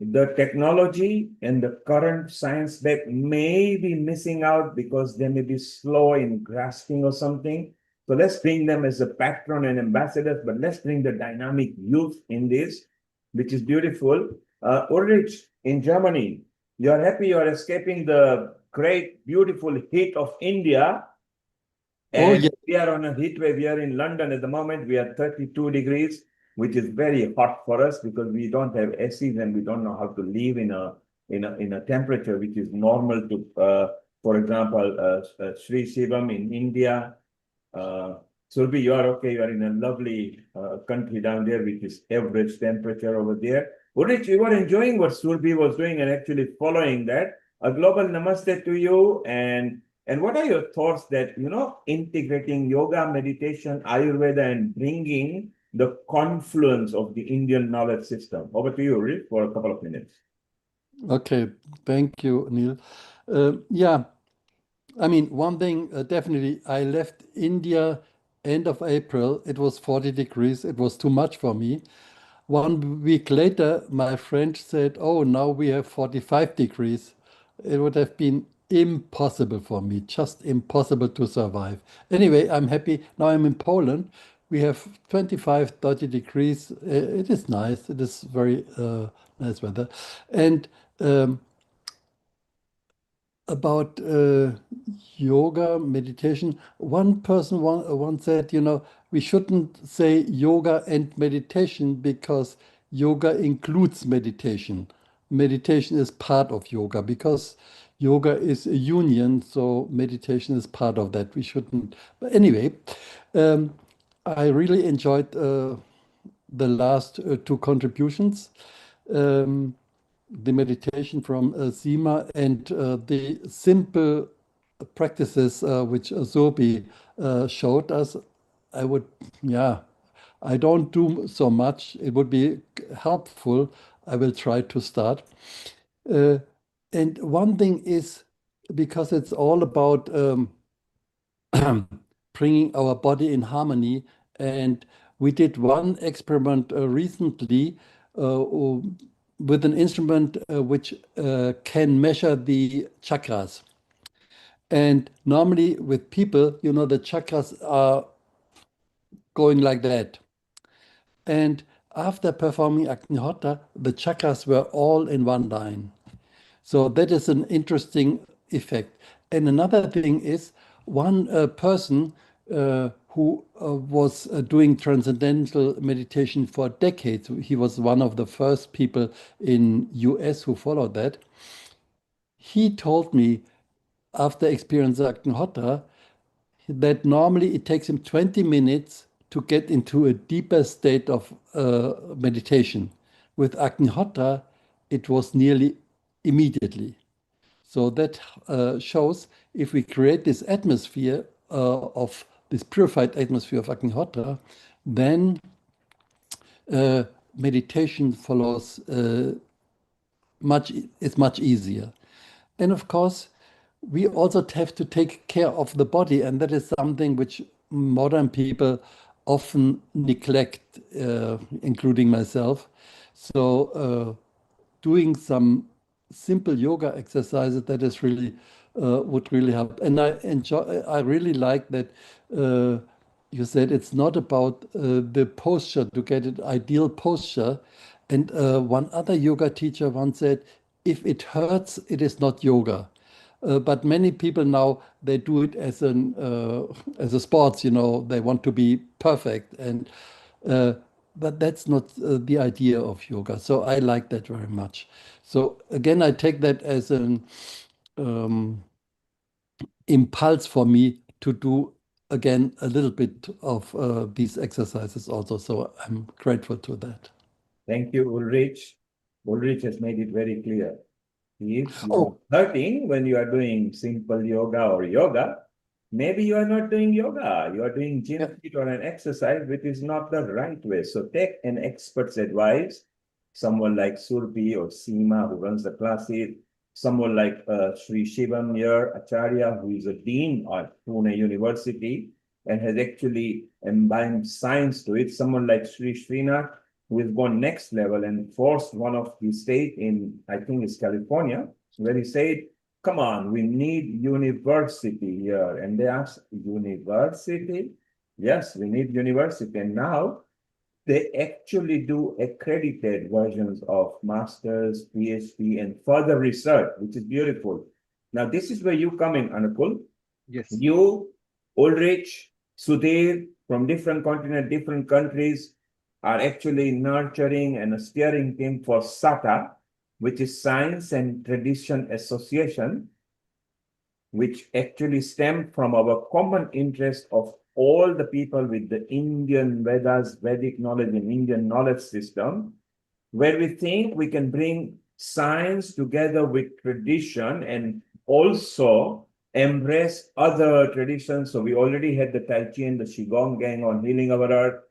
the technology and the current science back may be missing out because they may be slow in grasping or something. So let's bring them as a patron and ambassadors, but let's bring the dynamic youth in this, which is beautiful. Ulrich, in Germany, you're happy you're escaping the great, beautiful heat of India. And yeah. we are on a heat wave. We are in London at the moment. We are 32 degrees, which is very hot for us because we don't have ACs and we don't know how to live in a temperature which is normal to, for example, Sri Shivam in India. Surbi, you are okay. You are in a lovely country down there, which is average temperature over there. Ulrich, you were enjoying what Surbi was doing and actually following that. A global namaste to you. And what are your thoughts that, integrating yoga, meditation, Ayurveda, and bringing the confluence of the Indian knowledge system? Over to you, Ulrich, for a couple of minutes. Okay, thank you, Neil. Yeah, I mean, one thing, definitely, I left India end of April. It was 40 degrees. It was too much for me. 1 week later, my friend said, oh, now we have 45 degrees. It would have been impossible for me, just impossible to survive. Anyway, I'm happy. Now I'm in Poland. We have 25, 30 degrees. It is nice. It is very nice weather. And about yoga, meditation, one person once said, we shouldn't say yoga and meditation because yoga includes meditation. Meditation is part of yoga because yoga is a union, so meditation is part of that. We shouldn't. But anyway, I really enjoyed the last two contributions. The meditation from Seema and the simple practices which Zobi showed us. I don't do so much. It would be helpful. I will try to start. And one thing is, because it's all about bringing our body in harmony, and we did one experiment recently with an instrument which can measure the chakras. And normally with people, the chakras are going like that. And after performing Agnihotra, the chakras were all in one line. So that is an interesting effect. And another thing is one person who who was doing transcendental meditation for decades. He was one of the first people in US who followed that. He told me after experiencing Agnihotra that normally it takes him 20 minutes to get into a deeper state of meditation. With Agnihotra, it was nearly immediately. So that shows if we create this atmosphere of this purified atmosphere of Agnihotra, then meditation follows it's much easier. And of course, we also have to take care of the body, and that is something which modern people often neglect, including myself. So doing some simple yoga exercises that is really would really help. And I really like that you said it's not about the posture to get an ideal posture. And one other yoga teacher once said, if it hurts, it is not yoga. But many people now, they do it as a sports, they want to be perfect. And but that's not the idea of yoga. So I like that very much. So again, I take that as an impulse for me to do again a little bit of these exercises also. So I'm grateful to that. Thank you, Ulrich. Ulrich has made it very clear. If you are hurting when you are doing simple yoga or yoga, maybe you are not doing yoga. You are doing gym fit or an exercise, which is not the right way. So take an expert's advice, someone like Surbi or Seema, who runs the classes, someone like Sri Shivam here, Acharya, who is a dean at Pune University and has actually imbibed science to it, someone like Sri Srinath, who has gone next level and forced one of the state in, I think it's California, where he said, come on, we need university here. And they asked, university? Yes, we need university. And now they actually do accredited versions of masters, PhD, and further research, which is beautiful. Now, this is where you come in, Anukul. Yes. You, Ulrich, Sudhir, from different continents, different countries, are actually nurturing and a steering team for SATA, which is Science and Tradition Association, which actually stemmed from our common interest of all the people with the Indian Vedas, Vedic knowledge and Indian knowledge system, where we think we can bring science together with tradition and also embrace other traditions. So we already had the Tai Chi and the Qigong gang on Healing Our Earth.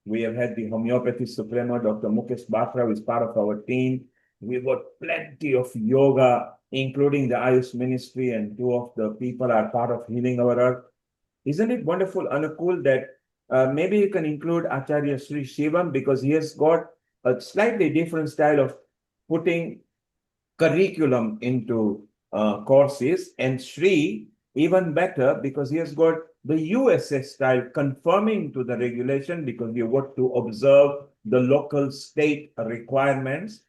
We have had the Homeopathy Supremo, Dr. Mukesh Batra, who is part of our team. We've got plenty of yoga, including the Ayush Ministry, and two of the people are part of Healing Our Earth. Isn't it wonderful, Anukul, that maybe you can include Acharya Sri Shivam, because he has got a slightly different style of putting curriculum into courses, and Sri, even better, because he has got the USA style conforming to the regulation, because you got to observe the local state requirements.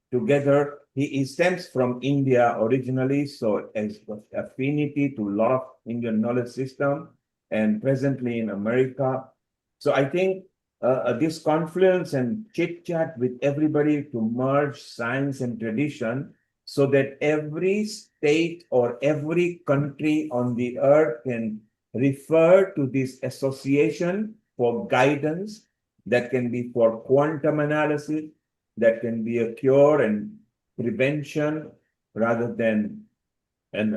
Together, he stems from India originally, so has affinity to a lot of Indian knowledge system, and presently in America. So I think this confluence and chit chat with everybody to merge science and tradition, so that every state or every country on the earth can refer to this association for guidance, that can be for quantum analysis, that can be a cure and prevention rather than, and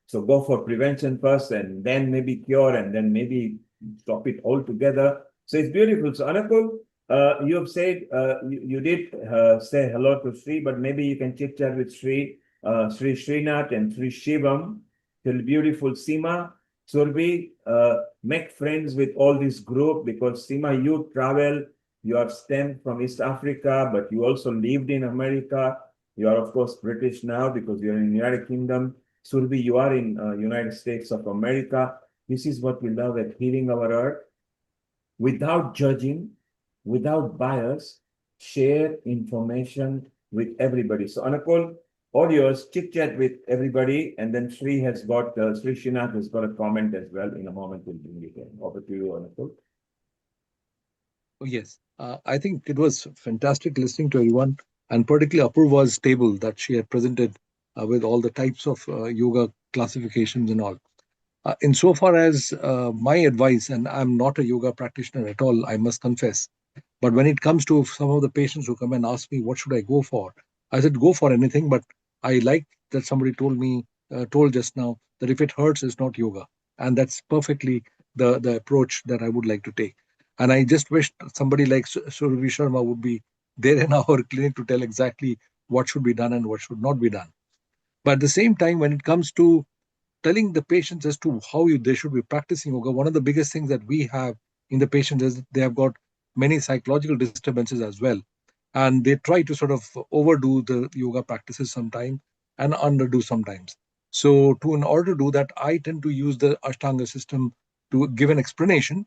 so go for prevention first and then maybe cure and then maybe stop it altogether. So it's beautiful. So Anukul, you have said, you did say hello to Sri, but maybe you can chit chat with Sri, Sri Srinath and Sri Shivam, till beautiful Seema. Surbi, make friends with all this group, because Seema, you travel, you are stemmed from East Africa, but you also lived in America. You are, of course, British now because you're in the United Kingdom. Surbi, you are in United States of America. This is what we love at Healing Our Earth. Without judging, without bias, share information with everybody. So Anukul, All yours. Chit chat with everybody, and then Sri Srinath has got a comment as well. In a moment, we'll bring it in. Over to you, Anupul. Oh, yes. I think it was fantastic listening to everyone, and particularly Apurwa's table that she had presented with all the types of yoga classifications and all. Insofar as my advice, and I'm not a yoga practitioner at all, I must confess, but when it comes to some of the patients who come and ask me, what should I go for? I said, go for anything, but I like that somebody told just now that if it hurts, it's not yoga. And that's perfectly the approach that I would like to take. And I just wish somebody like Surabhi Sharma would be there in our clinic to tell exactly what should be done and what should not be done. But at the same time, when it comes to telling the patients as to how they should be practicing yoga, one of the biggest things that we have in the patients is they have got many psychological disturbances as well. And they try to sort of overdo the yoga practices sometimes and underdo sometimes. So in order to do that, I tend to use the Ashtanga system to give an explanation.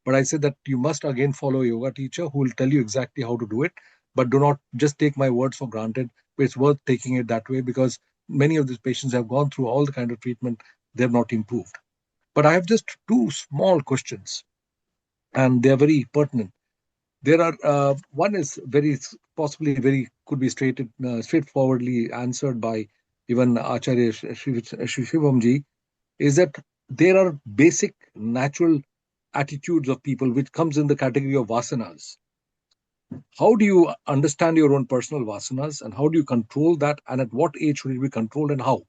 But I say that you must again follow a yoga teacher who will tell you exactly how to do it. But do not just take my words for granted. It's worth taking it that way because many of these patients have gone through all the kind of treatment, they have not improved. But I have just two small questions, and they are very pertinent. There are one is very possibly very could be straightforwardly answered by even Acharya Shivamji, is that there are basic natural attitudes of people which comes in the category of vasanas. How do you understand your own personal vasanas and how do you control that, and at what age should it be controlled and how?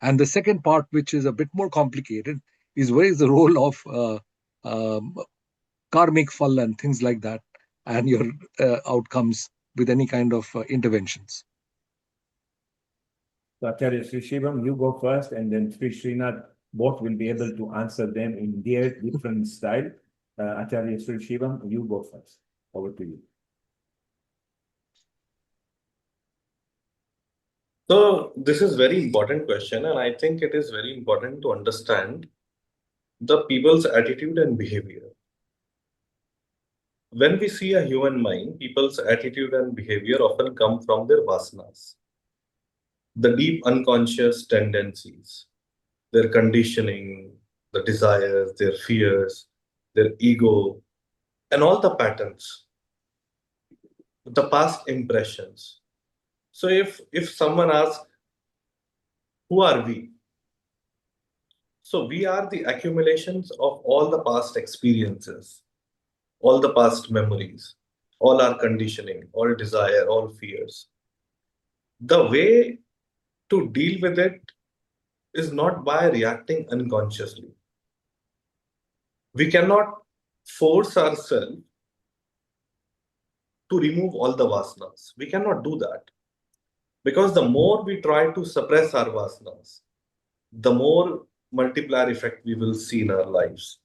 And the second part, which is a bit more complicated, is where is the role of karmic fall and things like that, and your outcomes with any kind of interventions. So Acharya Sri Shivam, you go first, and then Sri Srinath, both will be able to answer them in their different style. Acharya Sri Shivam, you go first. Over to you. So this is very important question, and I think it is very important to understand the people's attitude and behavior. When we see a human mind, people's attitude and behavior often come from their vasanas, the deep unconscious tendencies, their conditioning, the desires, their fears, their ego, and all the patterns, the past impressions. So if someone asks, who are we? So we are the accumulations of all the past experiences, all the past memories, all our conditioning, all desire, all fears. The way to deal with it is not by reacting unconsciously. We cannot force ourselves to remove all the vasanas. We cannot do that. Because the more we try to suppress our vasanas, the more multiplier effect we will see in our lives.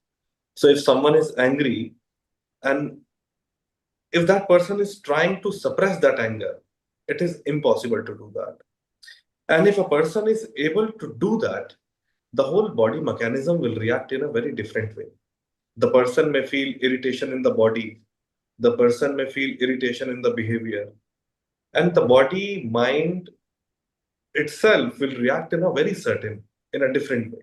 So if someone is angry, and if that person is trying to suppress that anger, it is impossible to do that. And if a person is able to do that, the whole body mechanism will react in a very different way. The person may feel irritation in the body. The person may feel irritation in the behavior. And the body, mind itself will react in a different way.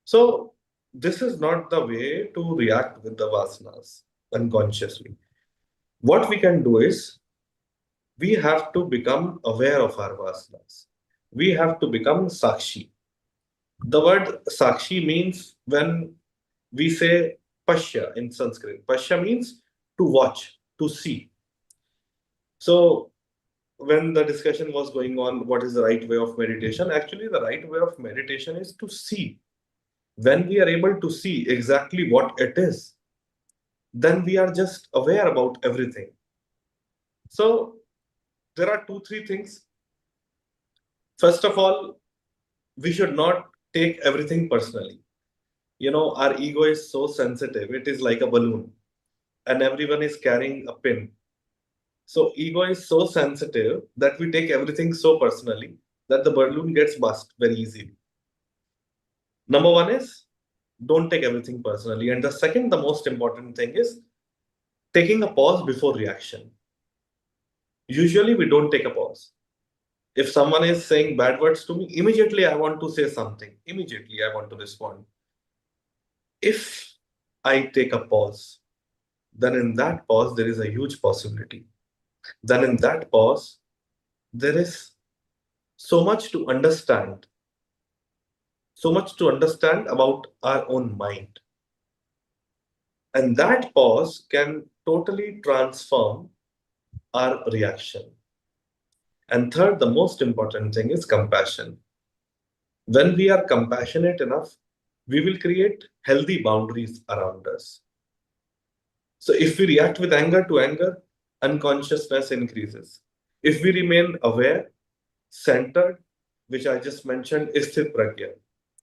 So this is not the way to react with the vasanas unconsciously. What we can do is, we have to become aware of our vasanas. We have to become sakshi. The word sakshi means, when we say pashya in Sanskrit, pashya means to watch, to see. So when the discussion was going on, what is the right way of meditation? Actually, the right way of meditation is to see. When we are able to see exactly what it is, then we are just aware about everything. So there are 2-3 things. First of all, we should not take everything personally. Our ego is so sensitive. It is like a balloon, and everyone is carrying a pin. So ego is so sensitive that we take everything so personally that the balloon gets burst very easily. Number one is, don't take everything personally. And the second, the most important thing is taking a pause before reaction. Usually we don't take a pause. If someone is saying bad words to me, immediately I want to say something. Immediately I want to respond. If I take a pause, then in that pause, there is a huge possibility. Then in that pause, there is so much to understand, about our own mind. And that pause can totally transform our reaction. And third, the most important thing is compassion. When we are compassionate enough, we will create healthy boundaries around us. So if we react with anger to anger, unconsciousness increases. If we remain aware, centered, which I just mentioned, is sthit pragya,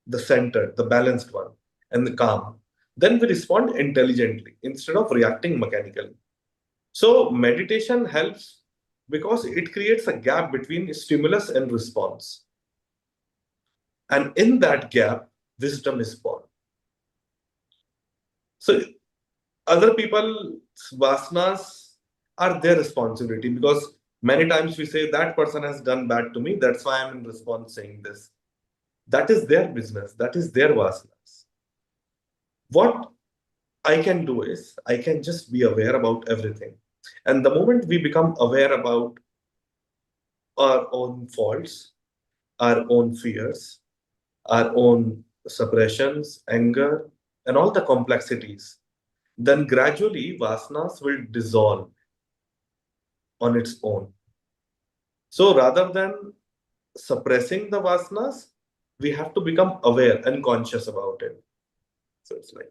the centered, the balanced one, and the calm, then we respond intelligently instead of reacting mechanically. So meditation helps because it creates a gap between stimulus and response. And in that gap, wisdom is born. So other people's vasanas are their responsibility, because many times we say that person has done bad to me, that's why I'm in response saying this. That is their business, that is their vasanas. What I can do is I can just be aware about everything. And the moment we become aware about our own faults, our own fears, our own suppressions, anger, and all the complexities, then gradually vasanas will dissolve on its own. So rather than suppressing the vasanas, we have to become aware and conscious about it. So it's like.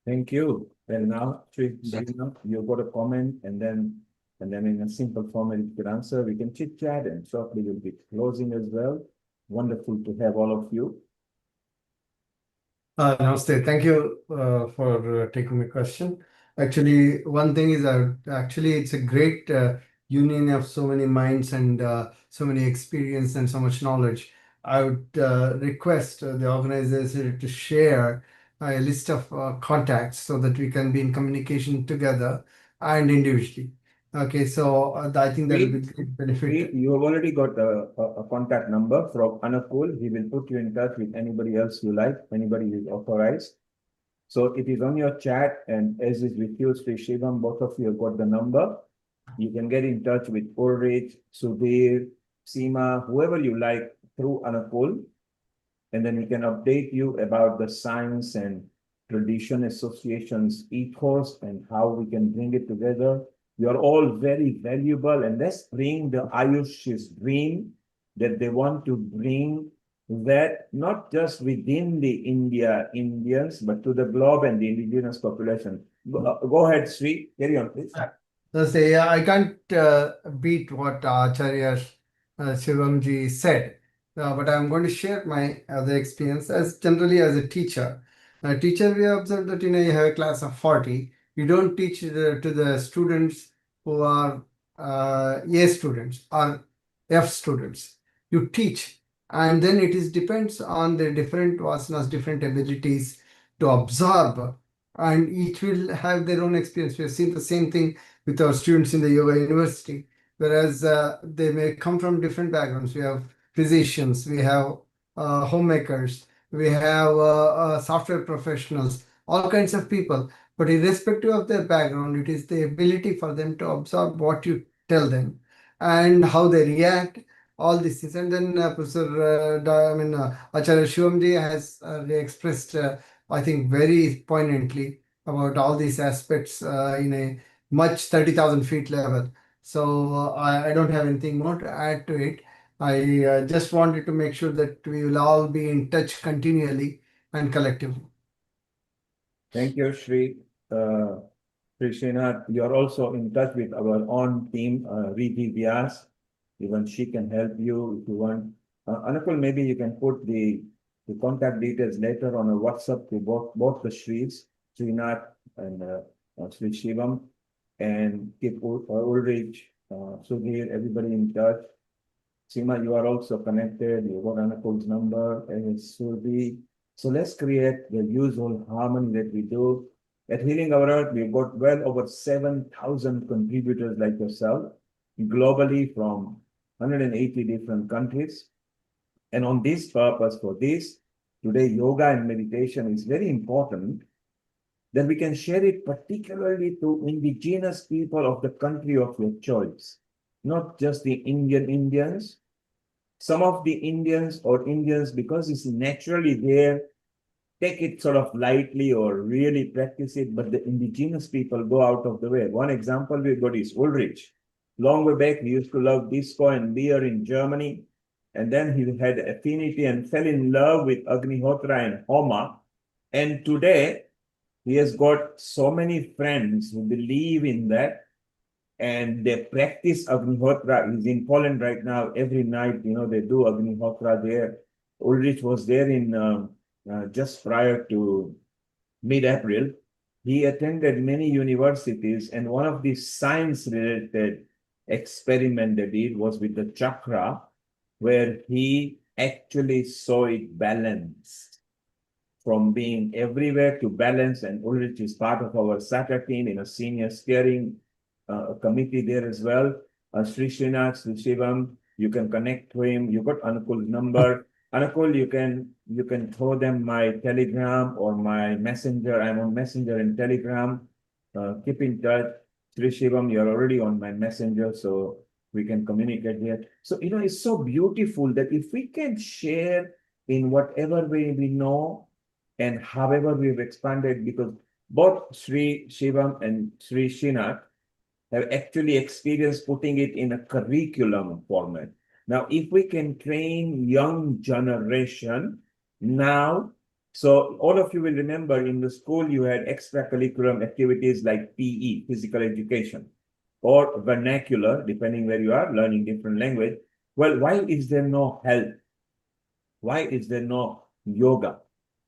Thank you. And now, you've got a comment, and then in a simple format, you can answer. We can chit chat, and shortly we'll be closing as well. Wonderful to have all of you. Namaste. Thank you for taking my question. Actually, one thing is actually it's a great union of so many minds and so many experience and so much knowledge. I would request the organizer to share a list of contacts so that we can be in communication together and individually. Okay, so I think that will be great benefit. You have already got a contact number from Anukul. He will put you in touch with anybody else you like, anybody who is authorized. So it is on your chat, and as is with you, Sri Shivam, both of you have got the number. You can get in touch with Ulrich, Sudhir, Seema, whoever you like through Anukul, and then he can update you about the science and tradition associations ethos and how we can bring it together. You are all very valuable, and let's bring the Ayush's dream that they want to bring that not just within the Indians, but to the globe and the indigenous population. Go ahead, Sri. Carry on, please. So say, I can't beat what Acharya Shivamji said, but I'm going to share my other experience as generally as a teacher. A teacher, we observe that you have a class of 40. You don't teach to the students who are A students or F students. You teach, and then it is depends on the different vasanas, different abilities to absorb, and each will have their own experience. We have seen the same thing with our students in the yoga university, whereas they may come from different backgrounds. We have physicians, we have homemakers, we have software professionals, all kinds of people. But irrespective of their background, it is the ability for them to absorb what you tell them and how they react, all these things. And then Professor Acharya Shivamji has expressed, I think, very poignantly about all these aspects in a much 30,000 feet level. So I don't have anything more to add to it. I just wanted to make sure that we will all be in touch continually and collectively. Thank you, Sri. Sri Srinath, you are also in touch with our own team, Riddhi, Vyas. Even she can help you if you want. Anukul, maybe you can put the contact details later on a WhatsApp to both the Sris, Srinath and Sri Shivam, and keep Ulrich, Sudhir, everybody in touch. Seema, you are also connected. You got Anukul's number and Sudhi. So let's create the usual harmony that we do. At Healing Our Earth, we've got well over 7,000 contributors like yourself. globally from 180 different countries. And on this purpose, for this, today yoga and meditation is very important that we can share it particularly to indigenous people of the country of your choice, not just the Indians. Some of the Indians or Indians, because it's naturally there, take it sort of lightly or really practice it, but the indigenous people go out of the way. One example we got is Ulrich. Long way back, he used to love disco and beer in Germany. And then he had affinity and fell in love with Agnihotra and Homa. And today, he has got so many friends who believe in that. And they practice Agnihotra. He's in Poland right now. Every night, they do Agnihotra there. Ulrich was there in just prior to mid-April. He attended many universities, and one of the science-related experiment they did was with the chakra, where he actually saw it balanced from being everywhere to balance. And Ulrich is part of our SATA team in a senior steering committee there as well. Sri Srinath, Sri Shivam, you can connect to him. You got Anukul's number. Anukul, you can throw them my Telegram or my Messenger. I'm on Messenger and Telegram. Keep in touch. Sri Shivam, you're already on my Messenger, so we can communicate here. So, it's so beautiful that if we can share in whatever way we know and however we've expanded, because both Sri Shivam and Sri Srinath have actually experienced putting it in a curriculum format. Now, if we can train young generation now, so all of you will remember in the school you had extracurricular activities like PE, physical education, or vernacular, depending where you are, learning different language. Well, why is there no health? Why is there no yoga?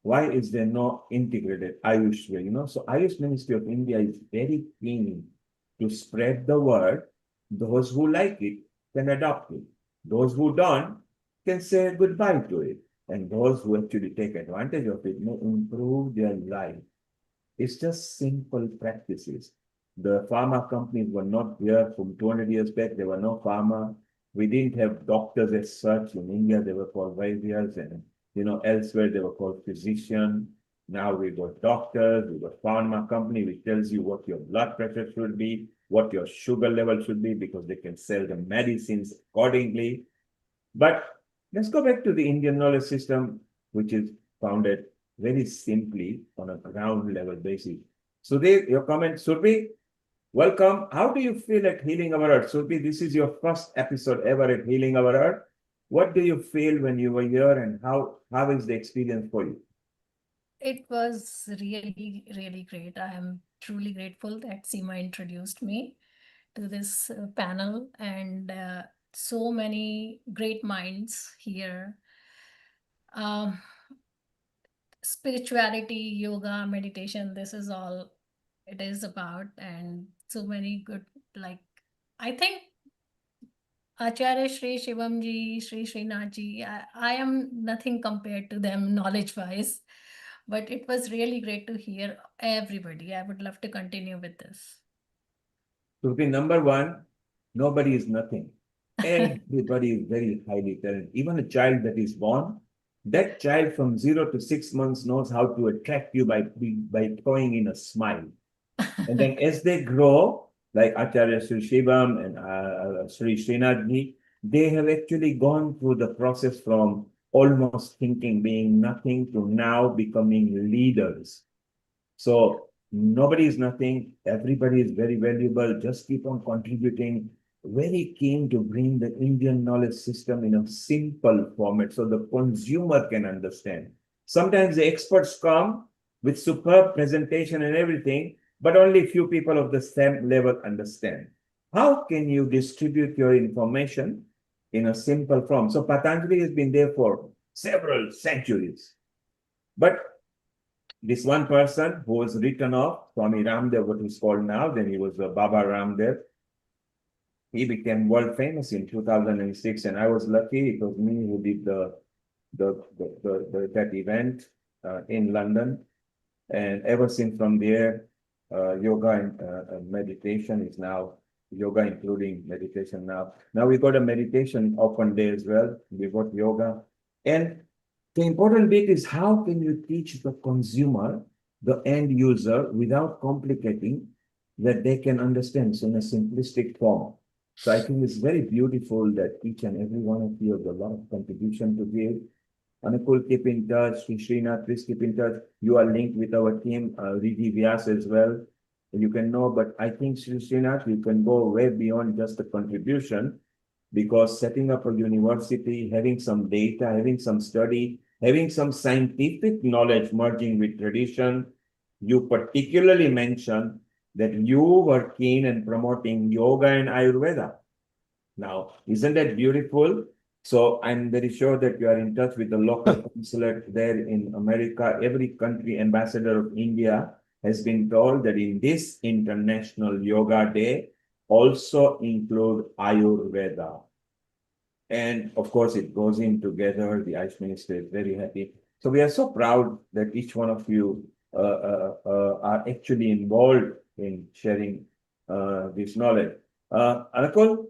Why is there no integrated Ayush way? So Ayush Ministry of India is very keen to spread the word. Those who like it can adopt it. Those who don't can say goodbye to it. And those who actually take advantage of it may improve their life. It's just simple practices. The pharma companies were not here from 200 years back. There were no pharma. We didn't have doctors as such. In India, they were called Vyas, and elsewhere they were called physician. Now we got doctors, we got pharma company which tells you what your blood pressure should be, what your sugar level should be, because they can sell the medicines accordingly. But let's go back to the Indian knowledge system, which is founded very simply on a ground level basis. Sudhir, your comment. Surbi, welcome. How do you feel at Healing Our Earth? Surbi, this is your first episode ever at Healing Our Earth. What do you feel when you were here, and how is the experience for you? It was really, really great. I am truly grateful that Seema introduced me to this panel, and so many great minds here. Spirituality, yoga, meditation, this is all it is about, and so many good, I think Acharya Sri Shivamji, Sri Srinathji, I am nothing compared to them knowledge-wise, but it was really great to hear everybody. I would love to continue with this. So, number one, nobody is nothing. Everybody is very highly talented. Even a child that is born, that child from 0 to 6 months knows how to attract you by throwing in a smile. And then as they grow, like Acharya Sri Shivam and Sri Srinathji, they have actually gone through the process from almost thinking, being nothing, to now becoming leaders. So nobody is nothing. Everybody is very valuable. Just keep on contributing. Very keen to bring the Indian knowledge system in a simple format so the consumer can understand. Sometimes the experts come with superb presentation and everything, but only few people of the same level understand. How can you distribute your information in a simple form? So Patanjali has been there for several centuries. But this one person who was written off, Swami Ramdev, what he's called now, then he was Baba Ramdev. He became world famous in 2006, and I was lucky. It was me who did that event in London. And ever since from there, yoga and meditation is now yoga, including meditation now. Now we got a meditation open day as well. We got yoga. And the important bit is how can you teach the consumer, the end user, without complicating, that they can understand in a simplistic form. So I think it's very beautiful that each and every one of you have a lot of contribution to give. Anukul, keep in touch. Srinath, please keep in touch. You are linked with our team, Riddhi, Vyas as well. You can know, but I think Srinath, you can go way beyond just the contribution, because setting up a university, having some data, having some study, having some scientific knowledge merging with tradition. You particularly mentioned that you were keen in promoting yoga and Ayurveda. Now, isn't that beautiful? So I'm very sure that you are in touch with the local consulate there in America. Every country ambassador of India has been told that in this International Yoga Day, also include Ayurveda. And of course, it goes in together. The Ayush Minister is very happy. So we are so proud that each one of you are actually involved in sharing this knowledge. Anakul,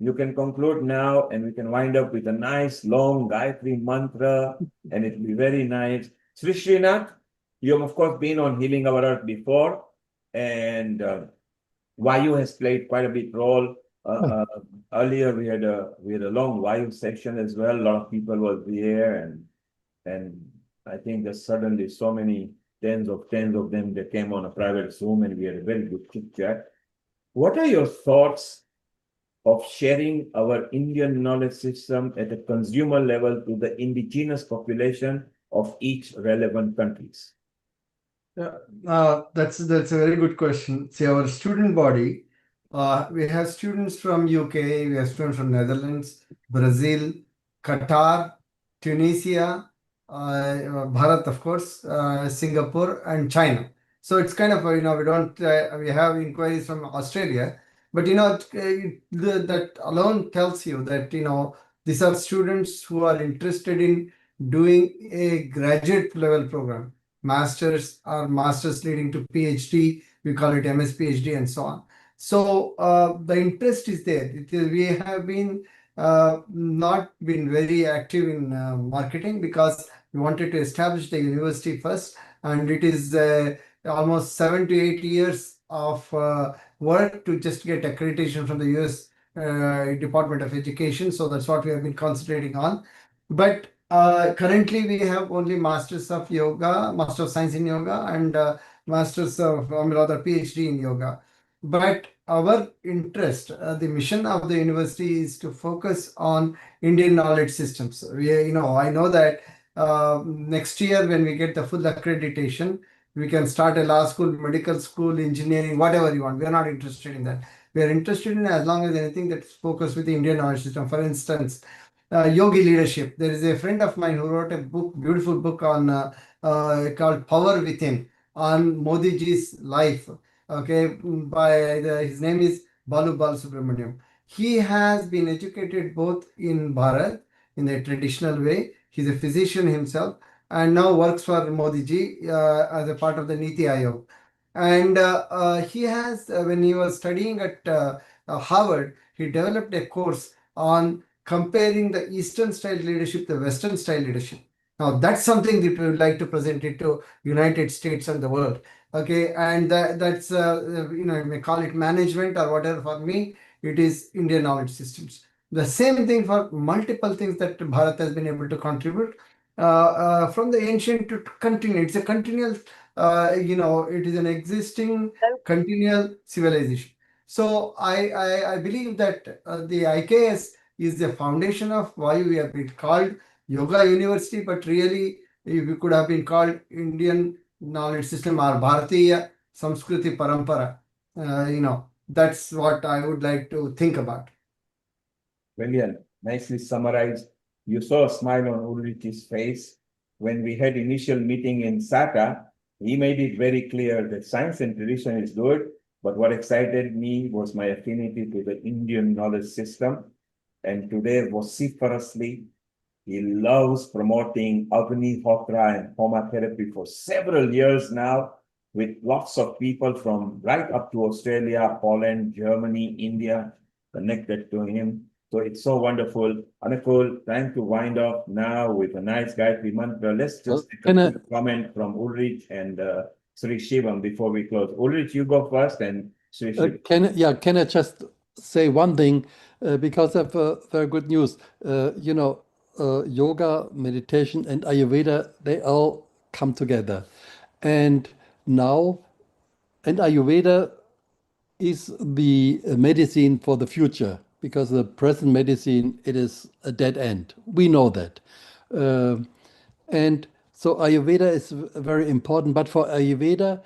you can conclude now, and we can wind up with a nice long Gayatri mantra, and it will be very nice. Sri Srinath, you have of course been on Healing Our Earth before, and Vayu has played quite a big role. Earlier we had a long Vayu section as well. A lot of people were there, and I think there's suddenly so many tens of them that came on a private Zoom, and we had a very good chit chat. What are your thoughts of sharing our Indian knowledge system at a consumer level to the indigenous population of each relevant countries? Yeah, that's a very good question. See, our student body, we have students from UK, we have students from Netherlands, Brazil, Qatar, Tunisia, Bharat, of course, Singapore, and China. So it's kind of, we have inquiries from Australia, but that alone tells you that these are students who are interested in doing a graduate level program, masters or masters leading to PhD. We call it MS PhD and so on. So the interest is there. We have been not been very active in marketing because we wanted to establish the university first, and it is almost 7 to 8 years of work to just get accreditation from the US Department of Education. So that's what we have been concentrating on. But currently we have only Masters of Yoga, Master of Science in Yoga, and Masters of rather PhD in Yoga. But our interest, the mission of the university is to focus on Indian knowledge systems. I know that next year when we get the full accreditation, we can start a law school, medical school, engineering, whatever you want. We are not interested in that. We are interested in as long as anything that's focused with the Indian knowledge system. For instance, yogi leadership. There is a friend of mine who wrote a book, beautiful book on called Power Within, on Modi ji's life. Okay, his name is Balu Balasubramaniam. He has been educated both in Bharat in a traditional way. He's a physician himself, and now works for Modi ji as a part of the Niti Aayog. And he has, when he was studying at Harvard, he developed a course on comparing the Eastern style leadership to Western style leadership. Now that's something that we would like to present it to United States and the world. Okay, and that's you may call it management or whatever. For me, it is Indian knowledge systems. The same thing for multiple things that Bharat has been able to contribute from the ancient to continue. It's a continual, it is an existing continual civilization. So I believe that the IKS is the foundation of why we have been called Yoga University, but really we could have been called Indian knowledge system or Bharatiya Samskriti Parampara. That's what I would like to think about. Brilliant. Nicely summarized. You saw a smile on Ulrich's face. When we had initial meeting in Saka, he made it very clear that science and tradition is good, but what excited me was my affinity to the Indian knowledge system. And today, vociferously, he loves promoting Agni Hotra and Homa therapy for several years now. with lots of people from right up to Australia, Poland, Germany, India connected to him. So it's so wonderful. Anukul, time to wind up now with a nice Gayatri mantra. Let's just take a quick comment from Ulrich and Sri Shivam before we close. Ulrich, you go first, and Sri Shivam. Can I just say one thing? Because of very good news. Yoga, meditation, and Ayurveda, they all come together. And Ayurveda is the medicine for the future, because the present medicine, it is a dead end. We know that. And so Ayurveda is very important. But for Ayurveda,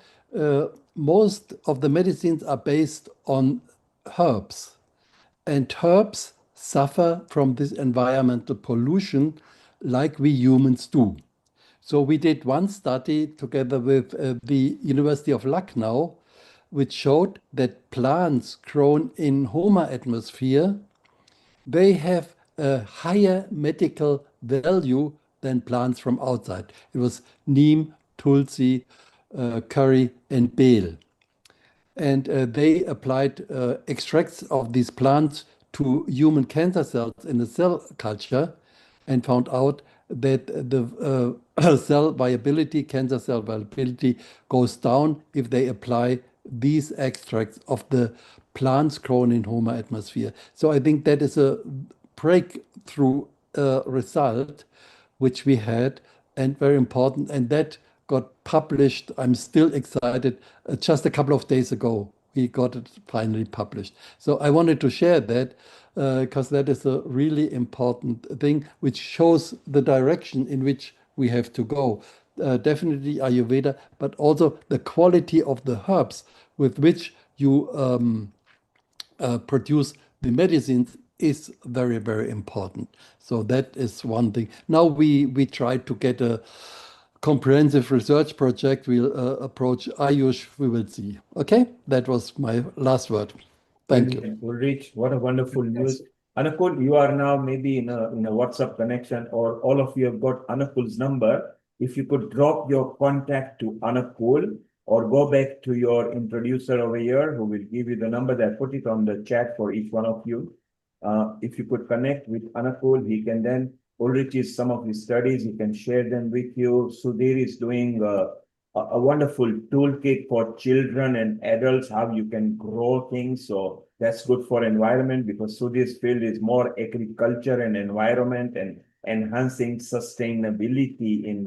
most of the medicines are based on herbs. And herbs suffer from this environmental pollution like we humans do. So we did one study together with the University of Lucknow, which showed that plants grown in Homa atmosphere, they have a higher medical value than plants from outside. It was neem, tulsi, curry, and bale. And they applied extracts of these plants to human cancer cells in a cell culture and found out that the cell viability, cancer cell viability, goes down if they apply these extracts of the plants grown in Homa atmosphere. So I think that is a breakthrough result which we had, and very important. And that got published. I'm still excited. Just a couple of days ago, we got it finally published. So I wanted to share that because that is a really important thing, which shows the direction in which we have to go. Definitely Ayurveda, but also the quality of the herbs with which you produce the medicines is very, very important. So that is one thing. Now we try to get a comprehensive research project. We'll approach Ayush. We will see. Okay, that was my last word. Thank you. Ulrich, what a wonderful news. Anukul, you are now maybe in a WhatsApp connection, or all of you have got Anukul's number. If you could drop your contact to Anukul, or go back to your introducer over here, who will give you the number. That put it on the chat for each one of you. If you could connect with Anukul, he can then, Ulrich is some of his studies, he can share them with you. Sudhir is doing a wonderful toolkit for children and adults, how you can grow things. So that's good for environment, because Sudhir's field is more agriculture and environment and enhancing sustainability in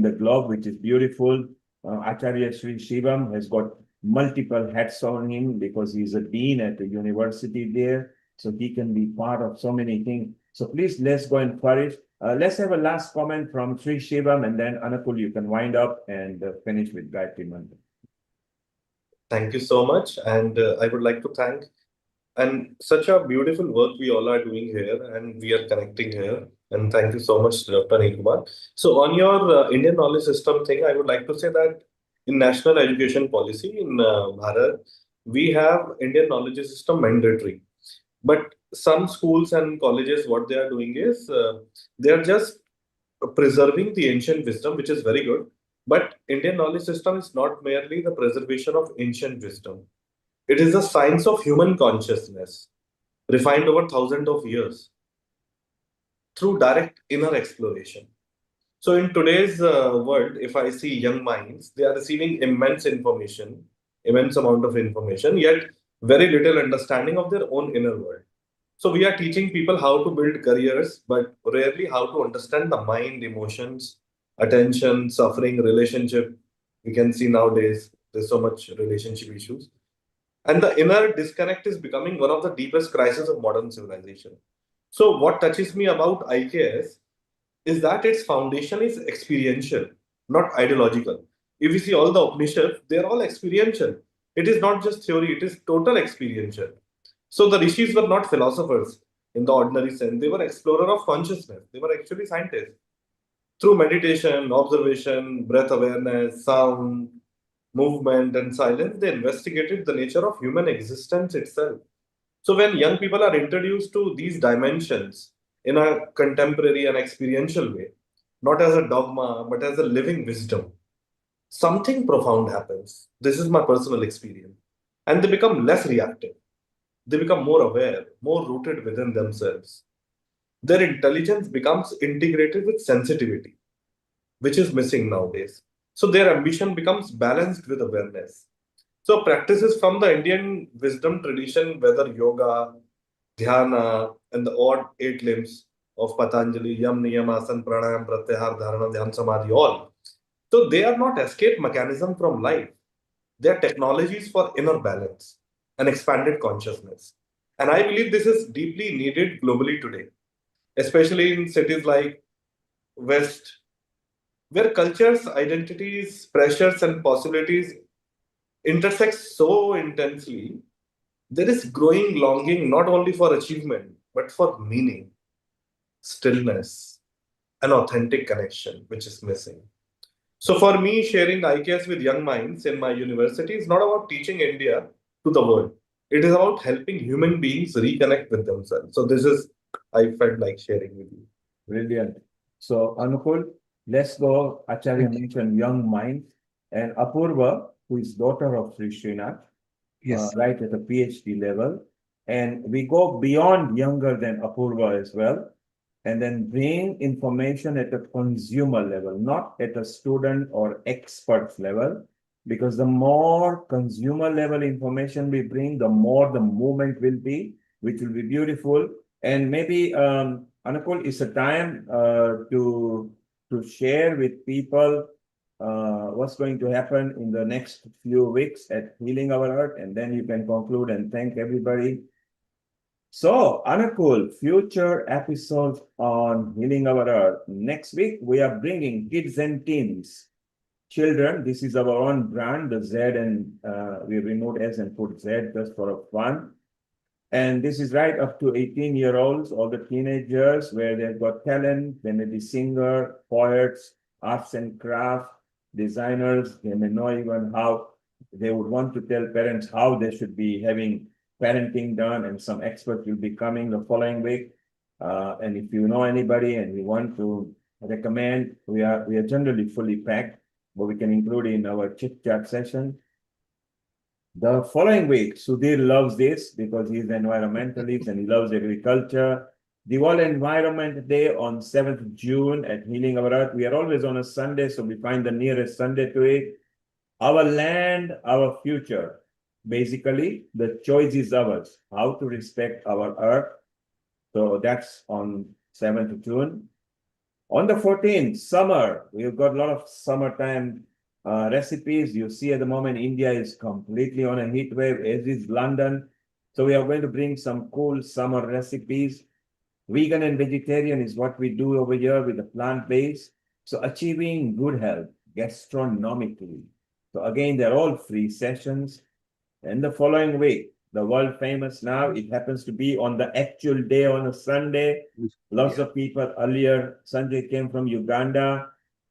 the globe, which is beautiful. Acharya Sri Shivam has got multiple hats on him because he's a dean at the university there. So he can be part of so many things. So please, let's go and flourish. Let's have a last comment from Sri Shivam, and then Anukul, you can wind up and finish with Gayatri Mantra. Thank you so much. And I would like to thank, and such a beautiful work we all are doing here, and we are connecting here. And thank you so much, Dr. Nilkumar. So on your Indian knowledge system thing, I would like to say that in national education policy in Bharat, we have Indian knowledge system mandatory. But some schools and colleges, what they are doing is they are just preserving the ancient wisdom, which is very good. But Indian knowledge system is not merely the preservation of ancient wisdom. It is a science of human consciousness, refined over thousands of years through direct inner exploration. So in today's world, if I see young minds, they are receiving immense information, immense amount of information, yet very little understanding of their own inner world. So we are teaching people how to build careers, but rarely how to understand the mind, emotions, attention, suffering, relationship. We can see nowadays there's so much relationship issues. And the inner disconnect is becoming one of the deepest crises of modern civilization. So what touches me about IKS is that its foundation is experiential, not ideological. If you see all the Upanishads, they're all experiential. It is not just theory, it is total experiential. So the rishis were not philosophers in the ordinary sense. They were explorers of consciousness. They were actually scientists. Through meditation, observation, breath awareness, sound, movement, and silence, they investigated the nature of human existence itself. So when young people are introduced to these dimensions in a contemporary and experiential way, not as a dogma, but as a living wisdom, something profound happens. This is my personal experience. And they become less reactive. They become more aware, more rooted within themselves. Their intelligence becomes integrated with sensitivity, which is missing nowadays. So their ambition becomes balanced with awareness. So practices from the Indian wisdom tradition, whether yoga, dhyana, and the odd 8 limbs of Patanjali, Yam, Niyam, Asana, Pranayam, Pratyahar, Dharana, Dhyan, Samadhi, all. So they are not escape mechanism from life. They are technologies for inner balance and expanded consciousness. And I believe this is deeply needed globally today, especially in cities like West, where cultures, identities, pressures, and possibilities intersect so intensely. There is growing longing not only for achievement, but for meaning, stillness, and authentic connection, which is missing. So for me, sharing IKS with young minds in my university is not about teaching India to the world. It is about helping human beings reconnect with themselves. So this is, I felt like sharing with you. Brilliant. So, Anukul, let's go. Acharya mentioned young minds, and Apurva, who is daughter of Sri Srinath, Yes. right at the PhD level. And we go beyond younger than Apurva as well, and then bring information at a consumer level, not at a student or experts level, because the more consumer level information we bring, the more the movement will be, which will be beautiful. And maybe Anukul, it's a time to share with people what's going to happen in the next few weeks at Healing Our Earth, and then you can conclude and thank everybody. So, Anukul, future episodes on Healing Our Earth. Next week, we are bringing kids and teens. Children, this is our own brand, the Z, and we removed S and put Z just for fun. And this is right up to 18-year-olds, all the teenagers, where they've got talent. They may be singer, poets, arts and craft, designers. They may know even how they would want to tell parents how they should be having parenting done, and some experts will be coming the following week. And if you know anybody and we want to recommend, we are generally fully packed, but we can include in our chit chat session. The following week, Sudhir loves this because he's an environmentalist and he loves agriculture. The World Environment Day on 7th June at Healing Our Earth. We are always on a Sunday, so we find the nearest Sunday to it. Our land, our future. Basically, the choice is ours, how to respect our earth. So that's on 7th June. On the 14th, summer, we've got a lot of summertime recipes. You see at the moment, India is completely on a heat wave, as is London. So we are going to bring some cool summer recipes. Vegan and vegetarian is what we do over here with the plant-based. So achieving good health gastronomically. So again, they're all free sessions. And the following week, the world famous now, it happens to be on the actual day on a Sunday. Lots of people earlier, Sanjay came from Uganda.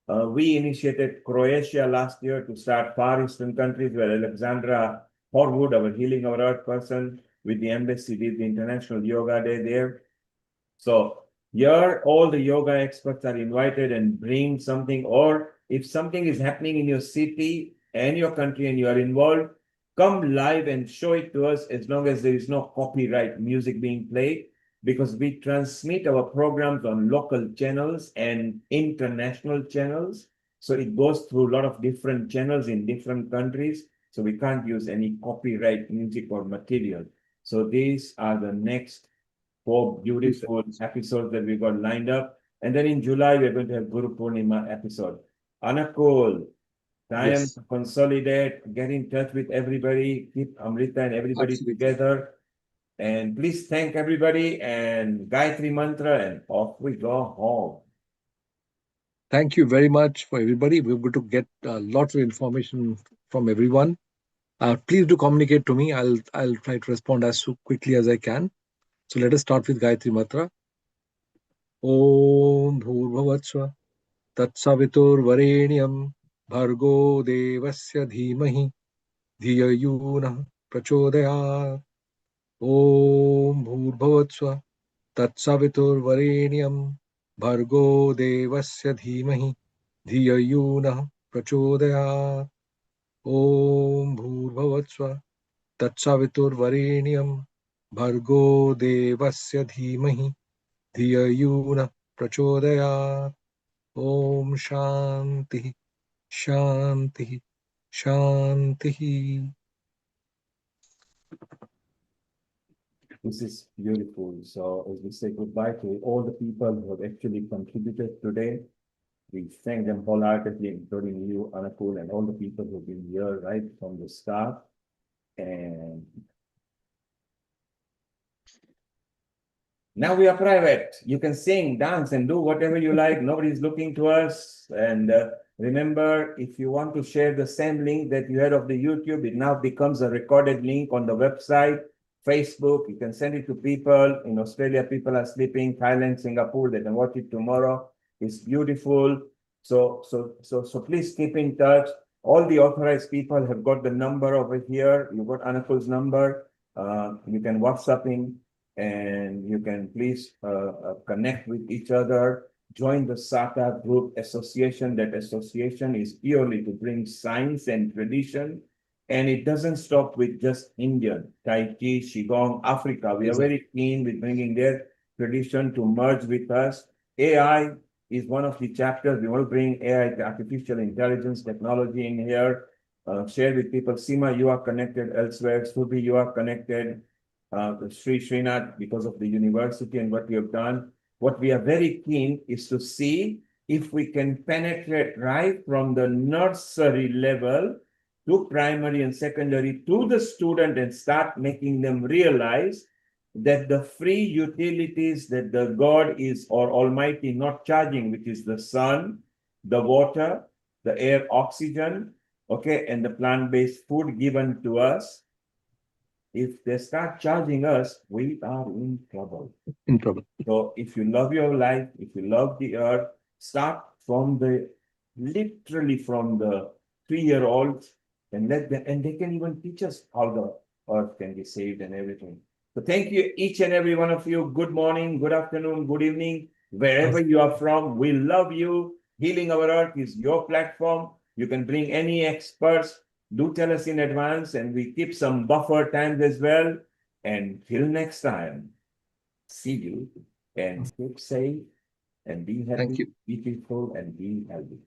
We initiated Croatia last year to start Far Eastern countries, where Alexandra Horwood, our Healing Our Earth person with the embassy, did the International Yoga Day there. So here, all the yoga experts are invited and bring something, or if something is happening in your city and your country and you are involved, come live and show it to us, as long as there is no copyright music being played, because we transmit our programs on local channels and international channels. So it goes through a lot of different channels in different countries. So we can't use any copyright music or material. So these are the next 4 beautiful episodes that we got lined up. And then in July, we're going to have Guru Purnima episode. Anakul, time to consolidate, get in touch with everybody, keep Amrita and everybody together. And please thank everybody and Gayatri Mantra, and off we go home. Thank you very much for everybody. We're going to get lots of information from everyone. Please do communicate to me. I'll try to respond as quickly as I can. So let us start with Gayatri Mantra. Om Bhurvavatsva Tatsaviturvarenyam Bhargo Devasya Dhimahi Dhiyayunah Prachodayat. Om Bhurvavatsva Tatsaviturvarenyam Bhargo Devasya Dhimahi Dhiyayunah प्रचोदयात् ॐ भूर्भुवस्सुः तत्सवितुर्वरेण्यं भर्गो देवस्य धीमहि धियो यो नः प्रचोदयात् ॐ शान्तिः शान्तिः शान्तिः. This is beautiful. So as we say goodbye to all the people who have actually contributed today, we thank them wholeheartedly, including you, Anakul, and all the people who've been here right from the start. And now we are private. You can sing, dance, and do whatever you like. Nobody's looking to us. And remember, if you want to share the same link that you had of the YouTube, it now becomes a recorded link on the website, Facebook. You can send it to people. In Australia, people are sleeping. Thailand, Singapore, they can watch it tomorrow. It's beautiful. So please keep in touch. All the authorized people have got the number over here. You've got Anakul's number. You can WhatsApp him. And you can please connect with each other, join the SATA group association. That association is purely to bring science and tradition, and it doesn't stop with just Indian, Tai Chi, Qigong, Africa. We are very keen with bringing their tradition to merge with us. AI is one of the chapters. We want to bring AI, artificial intelligence technology in here, share with people. Seema, you are connected elsewhere. Subi, you are connected. Sri Srinath, because of the university and what we have done. What we are very keen is to see if we can penetrate right from the nursery level to primary and secondary to the student and start making them realize that the free utilities that the God is or Almighty not charging, which is the sun, the water, the air, oxygen, okay, and the plant-based food given to us. If they start charging us, we are in trouble. In trouble. So if you love your life, if you love the earth, start from literally from the 3-year-olds and let them, and they can even teach us how the earth can be saved and everything. So thank you, each and every one of you. Good morning, good afternoon, good evening, wherever you are from. We love you. Healing Our Earth is your platform. You can bring any experts. Do tell us in advance, and we keep some buffer times as well. And till next time, see you and keep safe and be happy, be peaceful, and be healthy.